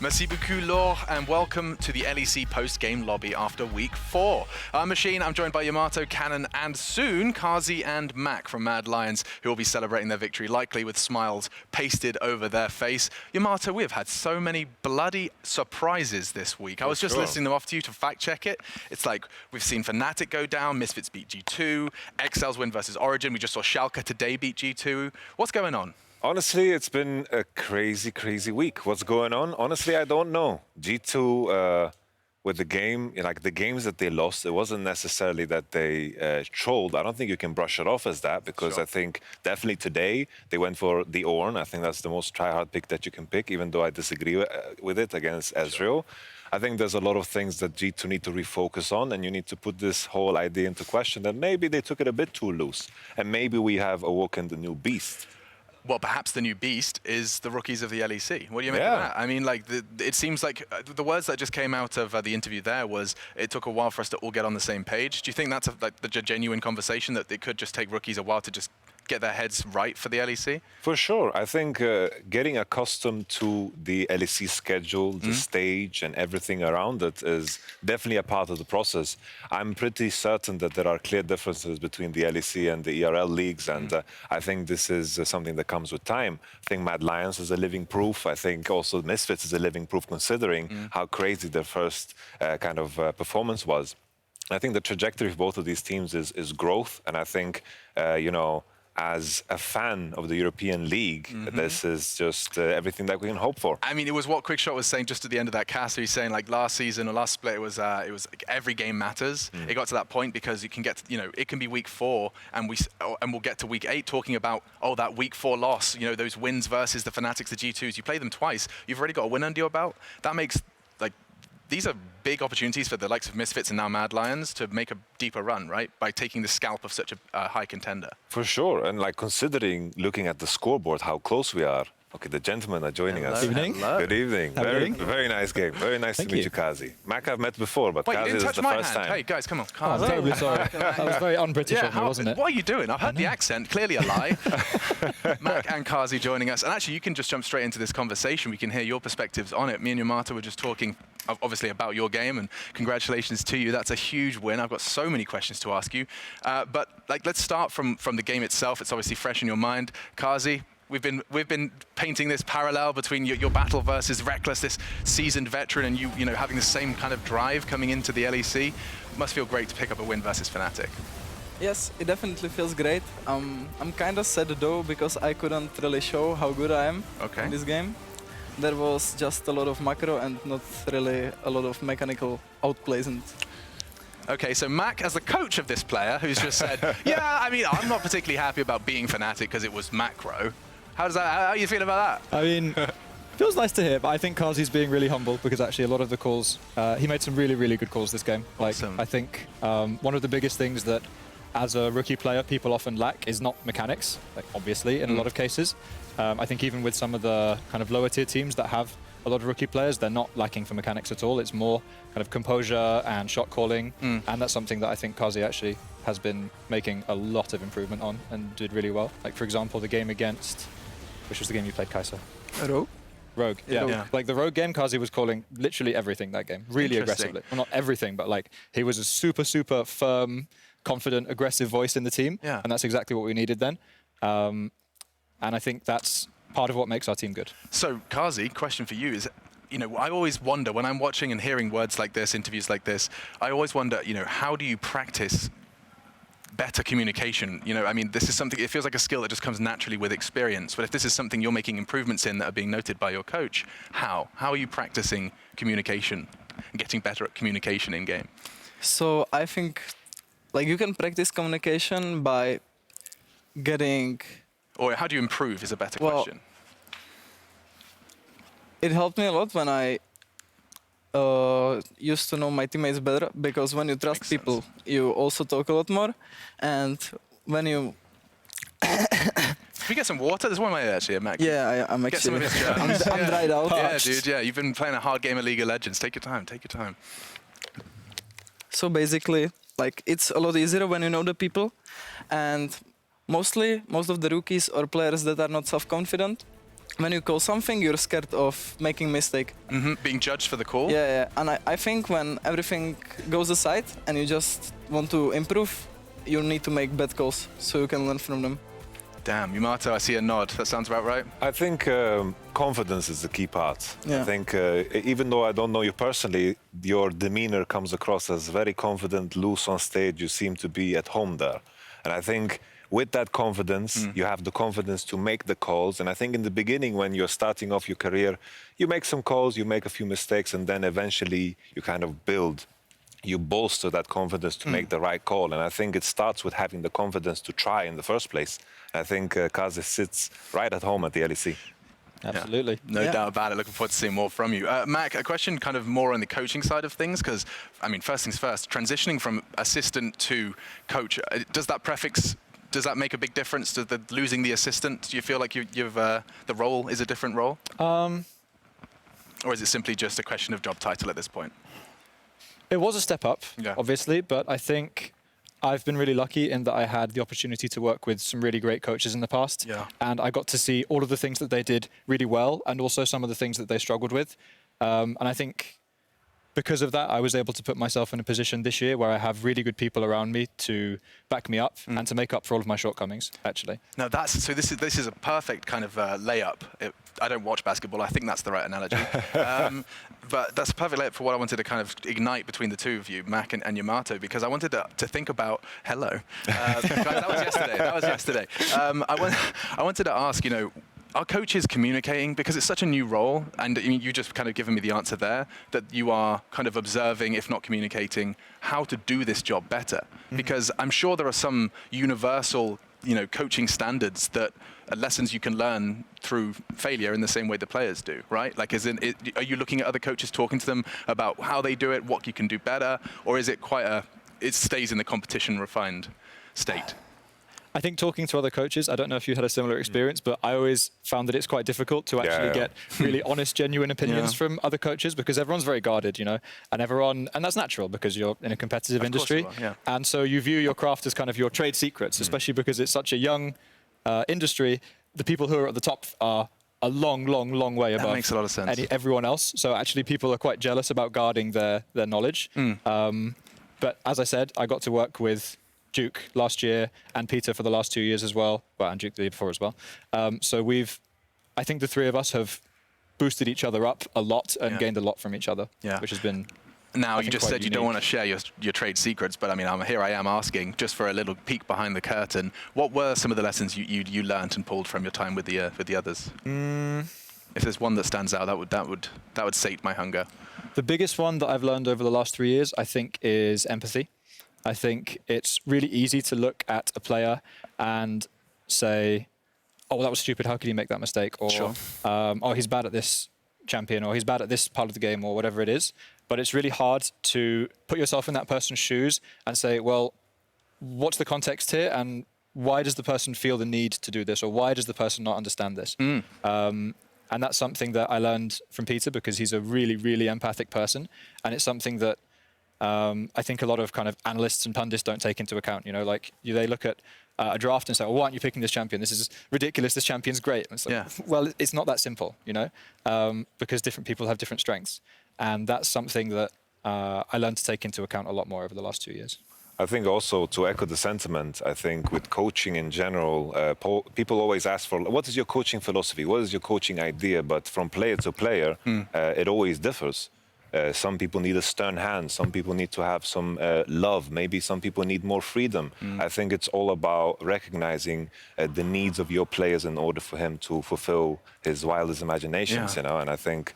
Merci beaucoup, Laure, and welcome to the LEC post-game lobby after week 4. Machine, I'm joined by Yamato, Cannon, and soon Kazi and Mac from Mad Lions, who will be celebrating their victory, likely with smiles pasted over their face. Yamato, we have had so many bloody surprises this week. I was just listening them off to you to fact-check it. It's like we've seen Fnatic go down, Misfits beat G2, Excel's win versus Origen. We just saw Schalke today beat G2. What's going on? Honestly, it's been a crazy, crazy week. What's going on? Honestly, I don't know. G2, with the game, like the games that they lost, it wasn't necessarily that they trolled. I don't think you can brush it off as that, because I think definitely today they went for the Orn. I think that's the most try-hard pick that you can pick, even though I disagree with it against Ezreal. I think there's a lot of things that G2 need to refocus on, and you need to put this whole idea into question that maybe they took it a bit too loose, and maybe we have awoken the new beast. Well, perhaps the new beast is the rookies of the LEC. What do you make of that? I mean, like, it seems like the words that just came out of the interview there was, it took a while for us to all get on the same page. Do you think that's like the genuine conversation, that it could just take rookies a while to just get their heads right for the LEC? For sure. I think getting accustomed to the LEC schedule, the stage, and everything around it is definitely a part of the process. I'm pretty certain that there are clear differences between the LEC and the ERL leagues, and I think this is something that comes with time. I think Mad Lions is a living proof. I think also Misfits is a living proof, considering how crazy their first kind of performance was. I think the trajectory of both of these teams is growth, and I think, you know, as a fan of the European League, this is just everything that we can hope for. I mean, it was what Quickshot was saying just at the end of that cast. He's saying, like, last season or last split, it was like every game matters. It got to that point because you can get, you know, it can be week 4, and we'll get to week 8 talking about, oh, that week 4 loss, you know, those wins versus the Fnatics, the G2s. You play them twice. You've already got a win under your belt. That makes, like, these are big opportunities for the likes of Misfits and now Mad Lions to make a deeper run, right? By taking the scalp of such a high contender. For sure, and like considering, looking at the scoreboard, how close we are. Okay, the gentlemen are joining us. Good evening. Good evening. How are you doing? Very nice game. Very nice to meet you, Kazi. Mac, I've met before, but Wait, you Kazi didn't is touch the my first hand. time. Hey, guys, come on. Oh, I'm terribly sorry. That was very un-British of me, wasn't it? What are you doing? I've heard the accent, clearly a lie. Mac and Kazi joining us. And actually, you can just jump straight into this conversation. We can hear your perspectives on it. Me and Yamato were just talking, obviously, about your game, and congratulations to you. That's a huge win. I've got so many questions to ask you. But like, let's start from the game itself. It's obviously fresh in your mind. Kazi, we've been painting this parallel between your battle versus Reckless, this seasoned veteran, and you know, having the same kind of drive coming into the LEC. Must feel great to pick up a win versus Fnatic. Yes, it definitely feels great. I'm kind of sad though, because I couldn't really show how good I am in this game. There was just a lot of macro and not really a lot of mechanical outplays. And okay, so Mac, as the coach of this player, who's just said, yeah, I mean, I'm not particularly happy about being Fnatic because it was macro. How do you feel about that? I mean, feels nice to hear, but I think Kazi's being really humble, because actually a lot of the calls, he made some really, really good calls this game. Awesome. Like, I think one of the biggest things that as a rookie player people often lack is not mechanics, like obviously in a lot of cases. I think even with some of the kind of lower tier teams that have a lot of rookie players, they're not lacking for mechanics at all. It's more kind of composure and shot calling, and that's something that I think Kazi actually has been making a lot of improvement on and did really well. Like, for example, the game against, which was the game you played, Kaiser? Rogue, yeah. Like the Rogue game, Kazi was calling literally everything that game, really aggressively. Well, not everything, but like he was a super, super firm, confident, aggressive voice in the team, and that's exactly what we needed then. And I think that's part of what makes our team good. So, Kazi, question for you is, you know, I always wonder when I'm watching and hearing words like this, interviews like this, I always wonder, you know, how do you practice better communication? You know, I mean, this is something, it feels like a skill that just comes naturally with experience. But if this is something you're making improvements in that are being noted by your coach, how? How are you practicing communication and getting better at communication in game? so I think, like, you can practice communication by getting. Or how do you improve is a better question. It helped me a lot when I used to know my teammates better, because when you trust people, you also talk a lot more. And when you we get some water? There's one right there, actually, Mac. Yeah, I'm Get some of actually. his germs. I'm dried out. Yeah, dude, yeah. You've been playing a hard game of League of Legends. Take your time, take your time. So basically, like, it's a lot easier when you know the people, and most of the rookies or players that are not self-confident, when you call something, you're scared of making mistake. Being judged for the call? Yeah. And I think when everything goes aside and you just want to improve, you need to make bad calls so you can learn from them. Damn, Yamato, I see a nod. That sounds about right. I think confidence is the key part. Yeah. I think even though I don't know you personally, your demeanor comes across as very confident, loose on stage. You seem to be at home there. And I think with that confidence, you have the confidence to make the calls. And I think in the beginning, when you're starting off your career, you make some calls, you make a few mistakes, and then eventually you kind of build, you bolster that confidence to make the right call. And I think it starts with having the confidence to try in the first place. I think Kaze sits right at home at the LEC. Absolutely. Yeah. No doubt about it. Looking forward to seeing more from you. Mac, a question kind of more on the coaching side of things, because, I mean, first things first, transitioning from assistant to coach, does that make a big difference to losing the assistant? Do you feel like the role is a different role? Or is it simply just a question of job title at this point? It was a step up, obviously, but I think I've been really lucky in that I had the opportunity to work with some really great coaches in the past. Yeah. And I got to see all of the things that they did really well and also some of the things that they struggled with. And I think because of that, I was able to put myself in a position this year where I have really good people around me to back me up and to make up for all of my shortcomings, actually. Now this is a perfect kind of layup. I don't watch basketball. I think that's the right analogy. But that's a perfect layup for what I wanted to kind of ignite between the two of you, Mac and Yamato, because I wanted to think about hello. Guys, that was yesterday. I wanted to ask, you know, are coaches communicating? Because it's such a new role, and you just kind of given me the answer there, that you are kind of observing, if not communicating, how to do this job better. Because I'm sure there are some universal, you know, coaching standards that lessons you can learn through failure in the same way the players do, right? Like, are you looking at other coaches, talking to them about how they do it, what you can do better, or is it it stays in the competition refined state? I think talking to other coaches, I don't know if you had a similar experience, but I always found that it's quite difficult to actually get really honest, genuine opinions from other coaches, because everyone's very guarded, you know, and that's natural because you're in a competitive industry. And so you view your craft as kind of your trade secrets, especially because it's such a young industry. The people who are at the top are a long way above that makes a lot of sense. Everyone else. So actually people are quite jealous about guarding their knowledge. But as I said, I got to work with Duke last year and Peter for the last 2 years as well, and Duke the year before as well. So I think the three of us have boosted each other up a lot and gained a lot from each other, which has been Now, you just said you don't want to share your trade secrets, but I mean, here I am asking, just for a little peek behind the curtain, what were some of the lessons you learned and pulled from your time with the others? If there's one that stands out, that would sate my hunger. The biggest one that I've learned over the last 3 years, I think, is empathy. I think it's really easy to look at a player and say, oh, well, that was stupid, how could he make that mistake? Or, oh, he's bad at this champion, or he's bad at this part of the game, or whatever it is. But it's really hard to put yourself in that person's shoes and say, well, what's the context here? And why does the person feel the need to do this? Or why does the person not understand this? And that's something that I learned from Peter, because he's a really, really empathic person. And it's something that I think a lot of kind of analysts and pundits don't take into account. You know, like they look at a draft and say, well, why aren't you picking this champion? This is ridiculous. This champion's great. And it's like, well, it's not that simple, you know, because different people have different strengths. And that's something that I learned to take into account a lot more over the last 2 years. I think also, to echo the sentiment, I think with coaching in general, people always ask for, what is your coaching philosophy? What is your coaching idea? But from player to player, it always differs. Some people need a stern hand. Some people need to have some love. Maybe some people need more freedom. I think it's all about recognizing the needs of your players in order for him to fulfill his wildest imaginations, you know. And I think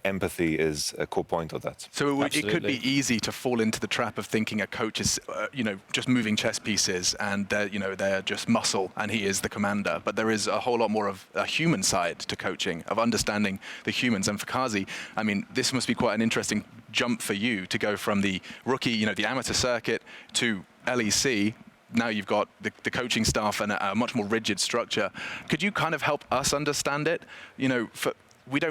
empathy is a core point of that. So it could be easy to fall into the trap of thinking a coach is, you know, just moving chess pieces and they're just muscle and he is the commander. But there is a whole lot more of a human side to coaching, of understanding the humans. And for Kazi, I mean, this must be quite an interesting jump for you to go from the rookie, you know, the amateur circuit to LEC. now you've got the coaching staff and a much more rigid structure. Could you kind of help us understand it? You know,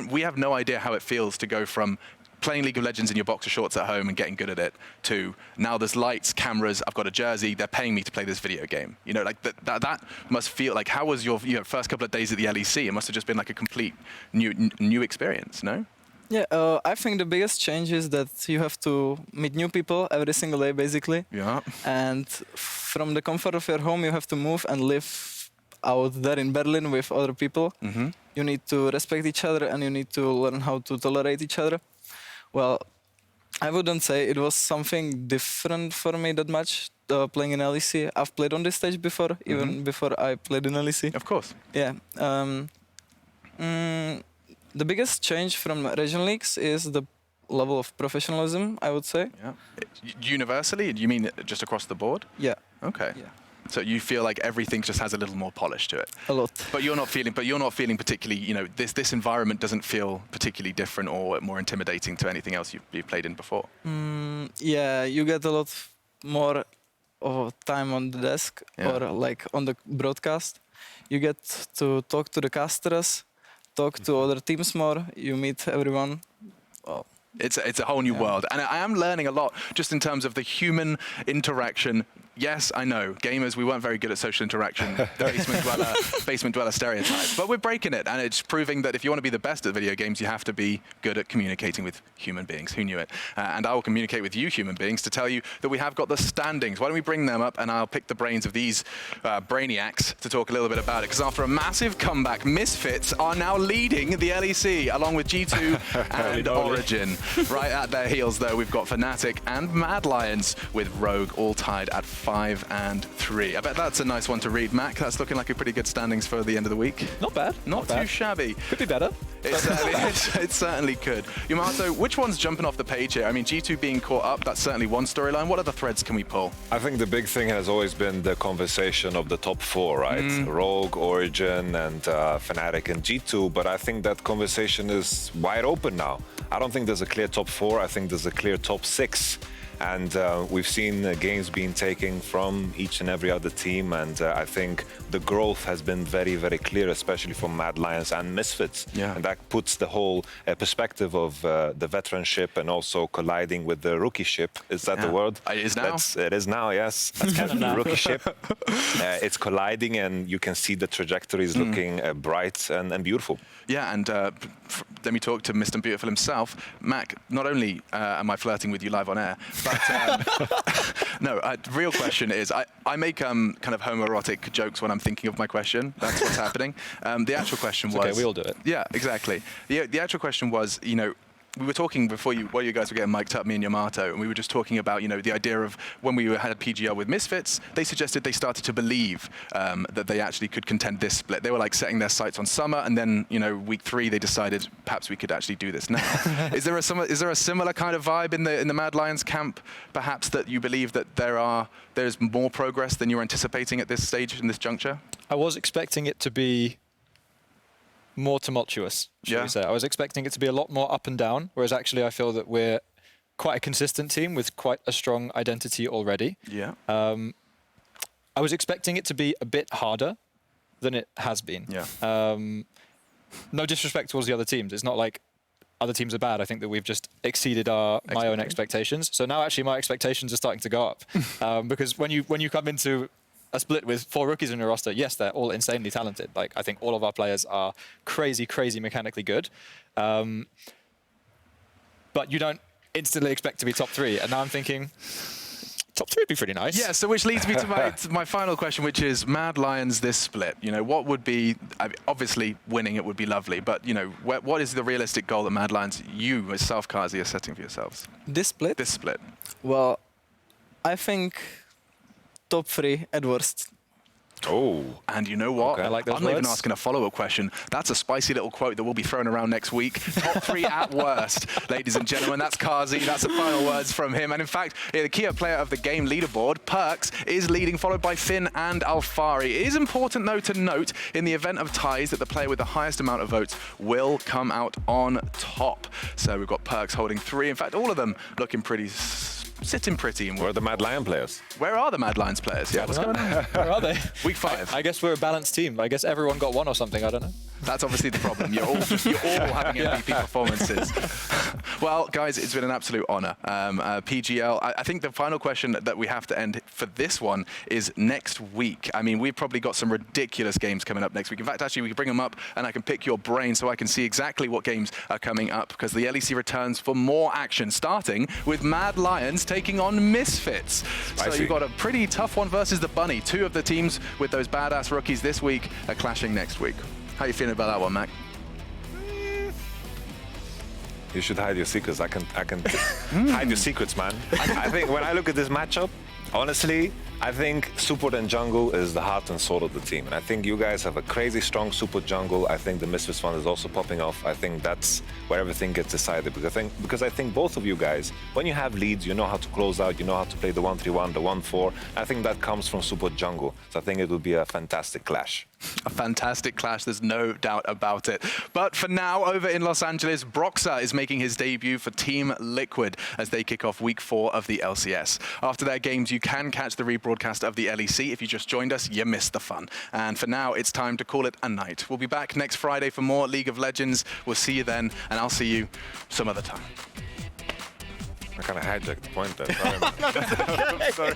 we have no idea how it feels to go from playing League of Legends in your boxer shorts at home and getting good at it to now there's lights, cameras, I've got a jersey, they're paying me to play this video game. You know, like that must feel like, how was your first couple of days at the LEC? It must have just been like a complete new experience, no? Yeah, I think the biggest change is that you have to meet new people every single day, basically. Yeah. And from the comfort of your home, you have to move and live out there in Berlin with other people. Mm-hmm. You need to respect each other and you need to learn how to tolerate each other. Well, I wouldn't say it was something different for me that much playing in LEC. I've played on this stage before, even before I played in LEC. Of course. Yeah. The biggest change from regional leagues is the level of professionalism, I would say. Yeah. Universally? Do you mean just across the board? Yeah. Okay. Yeah. So you feel like everything just has a little more polish to it. A lot. But you're not feeling particularly, you know, this environment doesn't feel particularly different or more intimidating to anything else you've played in before. Yeah, you get a lot more of time on the desk or like on the broadcast. You get to talk to the casters, talk to other teams more. You meet everyone. Well, it's a whole new world, and I am learning a lot just in terms of the human interaction. Yes, I know, gamers, we weren't very good at social interaction, the basement dweller stereotype, but we're breaking it, and it's proving that if you want to be the best at video games, you have to be good at communicating with human beings. Who knew it? And I will communicate with you human beings to tell you that we have got the standings. Why don't we bring them up, and I'll pick the brains of these brainiacs to talk a little bit about it, because after a massive comeback, Misfits are now leading the LEC, along with G2 and Origen. Right at their heels, though, we've got Fnatic and Mad Lions, with Rogue all tied at 5 and 3. I bet that's a nice one to read, Mac. That's looking like a pretty good standings for the end of the week. Not bad. Not too shabby. Could be better. It certainly could. Yamato, which one's jumping off the page here? I mean, G2 being caught up, that's certainly one storyline. What other threads can we pull? I think the big thing has always been the conversation of the top four, right? Rogue, Origen, and Fnatic and G2, but I think that conversation is wide open now. I don't think there's a clear top four. I think there's a clear top six. And we've seen games being taken from each and every other team, and I think the growth has been very, very clear, especially from Mad Lions and Misfits. Yeah. And that puts the whole perspective of the veteranship and also colliding with the rookieship. Is that the word? It is now. It is now, yes. That's kind of the rookieship. It's colliding, and you can see the trajectory is looking bright and beautiful. Yeah, and let me talk to Mr. Beautiful himself. Mac, not only am I flirting with you live on air, but no, the real question is, I make kind of homoerotic jokes when I'm thinking of my question. That's what's happening. The actual question was... Okay, we all do it. Yeah, exactly. The actual question was, you know, we were talking before while you guys were getting mic'd up, me and Yamato, and we were just talking about, you know, the idea of when we had a PGL with Misfits, they suggested they started to believe that they actually could contend this split. They were like setting their sights on summer, and then, you know, week 3 they decided perhaps we could actually do this now. Is there a similar kind of vibe in the Mad Lions camp, perhaps, that you believe that there's more progress than you're anticipating at this stage, in this juncture? I was expecting it to be more tumultuous, should we say. I was expecting it to be a lot more up and down, whereas actually I feel that we're quite a consistent team with quite a strong identity already. Yeah. I was expecting it to be a bit harder than it has been. Yeah. No disrespect towards the other teams. It's not like other teams are bad. I think that we've just exceeded my own expectations. So now actually my expectations are starting to go up. Because when you come into a split with 4 rookies in your roster, yes, they're all insanely talented. Like, I think all of our players are crazy, crazy mechanically good. But you don't instantly expect to be top 3. And now I'm thinking, top 3 would be pretty nice. Yeah, so which leads me to my final question, which is Mad Lions this split. You know, what would be, obviously winning it would be lovely, but, you know, what is the realistic goal that Mad Lions, you as South Kazi, are setting for yourselves? This split? This split. Well, I think top 3 at worst. Oh, and you know what? Okay, I like those I'm not even words. asking a follow-up question. That's a spicy little quote that will be thrown around next week. Top 3 at worst, ladies and gentlemen. That's Kazi. That's the final words from him. And in fact, the key player of the game leaderboard, Perks, is leading, followed by Finn and Alfari. It is important, though, to note in the event of ties that the player with the highest amount of votes will come out on top. So we've got Perks holding 3. In fact, all of them looking pretty sitting pretty. And where are the Mad Lion players? Where are the Mad Lions players? Yeah, what's going on? Where are they? Week 5. I guess we're a balanced team. I guess everyone got one or something. I don't know. That's obviously the problem. You're all having MVP performances. Well, guys, it's been an absolute honor. PGL, I think the final question that we have to end for this one is next week. I mean, we've probably got some ridiculous games coming up next week. In fact, actually, we can bring them up and I can pick your brain so I can see exactly what games are coming up, because the LEC returns for more action, starting with Mad Lions taking on Misfits. So you've got a pretty tough one versus the Bunny. 2 of the teams with those badass rookies this week are clashing next week. How are you feeling about that one, Mac? You should hide your secrets. I can hide your secrets, man. I think when I look at this matchup, honestly, I think support and jungle is the heart and soul of the team. And I think you guys have a crazy strong support jungle. I think the Misfits one is also popping off. I think that's where everything gets decided. Because I think both of you guys, when you have leads, you know how to close out, you know how to play the 1-3-1, the 1-4. I think that comes from support jungle. So I think it will be a fantastic clash. A fantastic clash, there's no doubt about it. But for now, over in Los Angeles, Broxah is making his debut for Team Liquid as they kick off week 4 of the LCS. After their games, you can catch the rebroadcast of the LEC. If you just joined us, you missed the fun. And for now, it's time to call it a night. We'll be back next Friday for more League of Legends. We'll see you then, and I'll see you some other time. I kind of hijacked the point there. Sorry.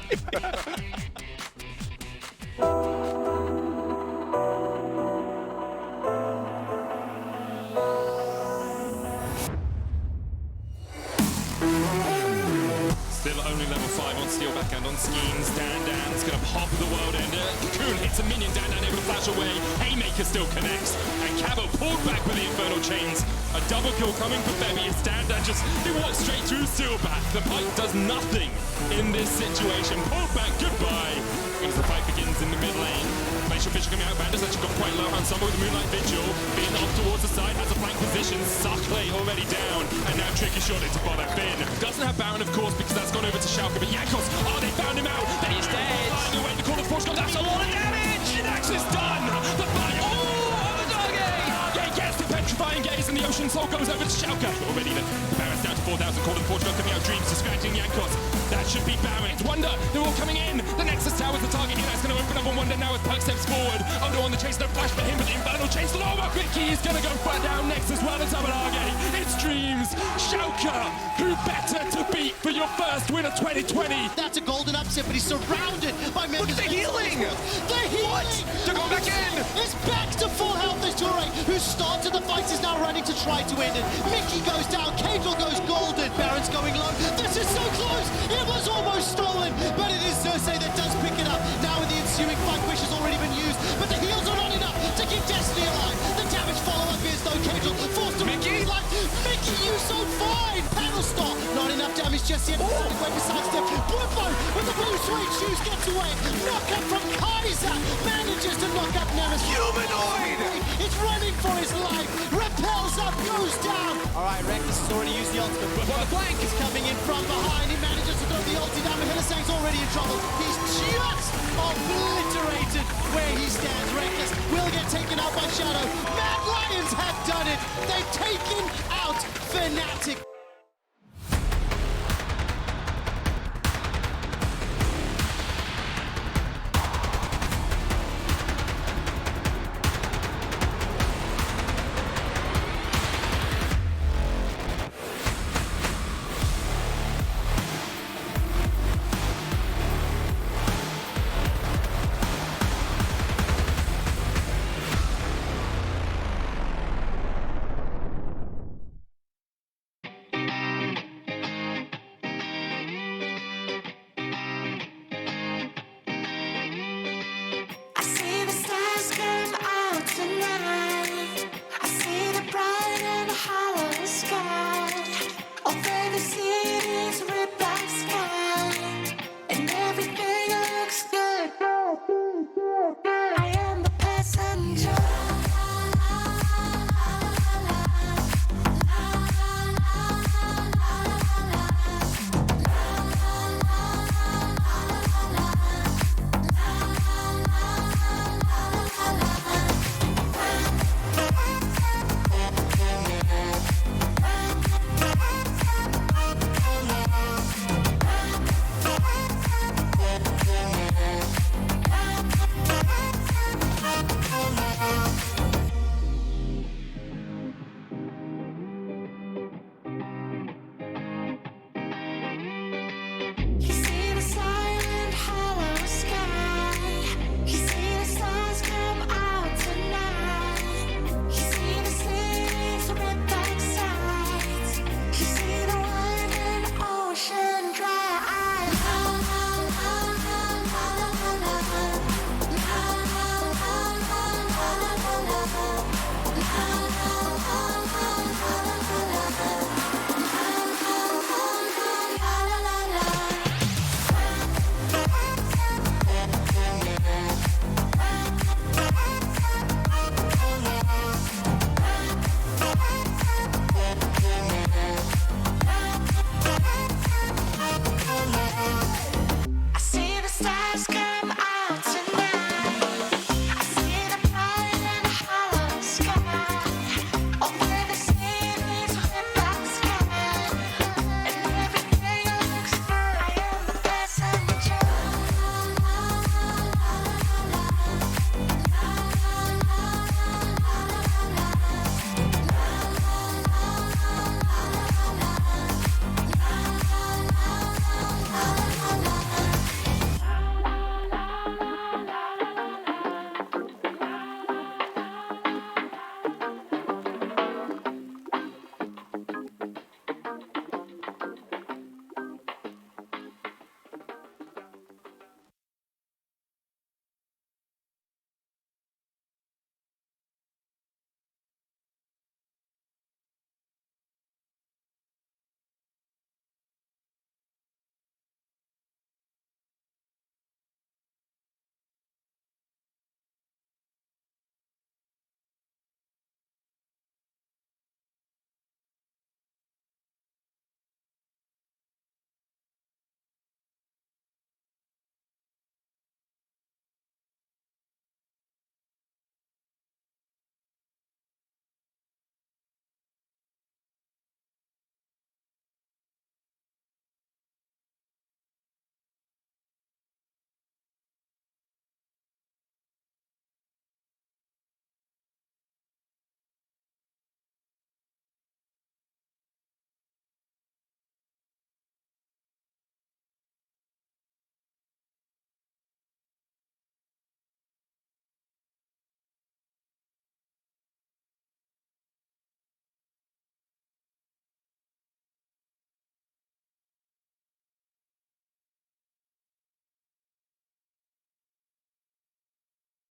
Still only level 5 on Steel backhand on Schemes. Dan's gonna pop the world ender. Cocoon hits a minion. Dan able to flash away. Haymaker still connects. And Cabo pulled back with the Infernal Chains. A double kill coming for Bebby. Dan he walks straight through Steelback. The fight does nothing in this situation. Pulled back, goodbye. As the fight begins in the mid lane. Glacial Fisher coming out. Bandit's actually got quite low. Ensemble with the Moonlight Vigil. Being off towards the side. Has a flank position. Suckley already down. And now Tricky shot it to bother Finn. Doesn't have Baron, of course, because that's gone over to Schalke. But Jankos, they found him out. Then he's dead. Finding a way to call the force. That's a lot of damage. Nax is done. The fight. The doggy. Yeah, he gets the petrifying gaze, and the Ocean Soul goes over to Schalke. Already the Baron's down to 4,000. Call the Portugal coming out. Dreams distracting Jankos. That should be Baron. It's Wonder. They're all coming in. The Nexus Tower's the target here. That's going to open up on Wonder now as Perk steps forward. Odo on the chase. No flash for him, but the Infernal Chains. Loma quickly. He's going to go far down next as well as Amarage. It's Dreams. Schalke, who better to beat for your first win of 2020? That's a golden upset, but he's surrounded by members. Look at the healing! The healing! What? They're going back in! It's back to full health. This Toure, who started the fight, is now running to try to end it. Mickey goes down. Cagel goes golden. Baron's going low. This is so close! It was almost stolen, but it is Cersei that does pick it up. Now with the ensuing fight, Wish has already been used, but the heals are not enough to keep Destiny alive. The damage follow-up is though. Cagel forced to Mickey! Mickey, you so fine! Panel Star, not enough damage just yet. Something way beside step. Blupo with the blue suede shoes gets away. Knock up from Kaiser, manages to knock up Nemesis. Humanoid! It's running for his life. Repels up, goes down. All right, Reckless has already used the ultimate. But the flank is coming in from behind. He manages to throw the ulti down. Hillisang's already in trouble. He's just obliterated where he stands. Reckless will get taken out by Shadow. Mad Lions have done it. They've taken out Fnatic.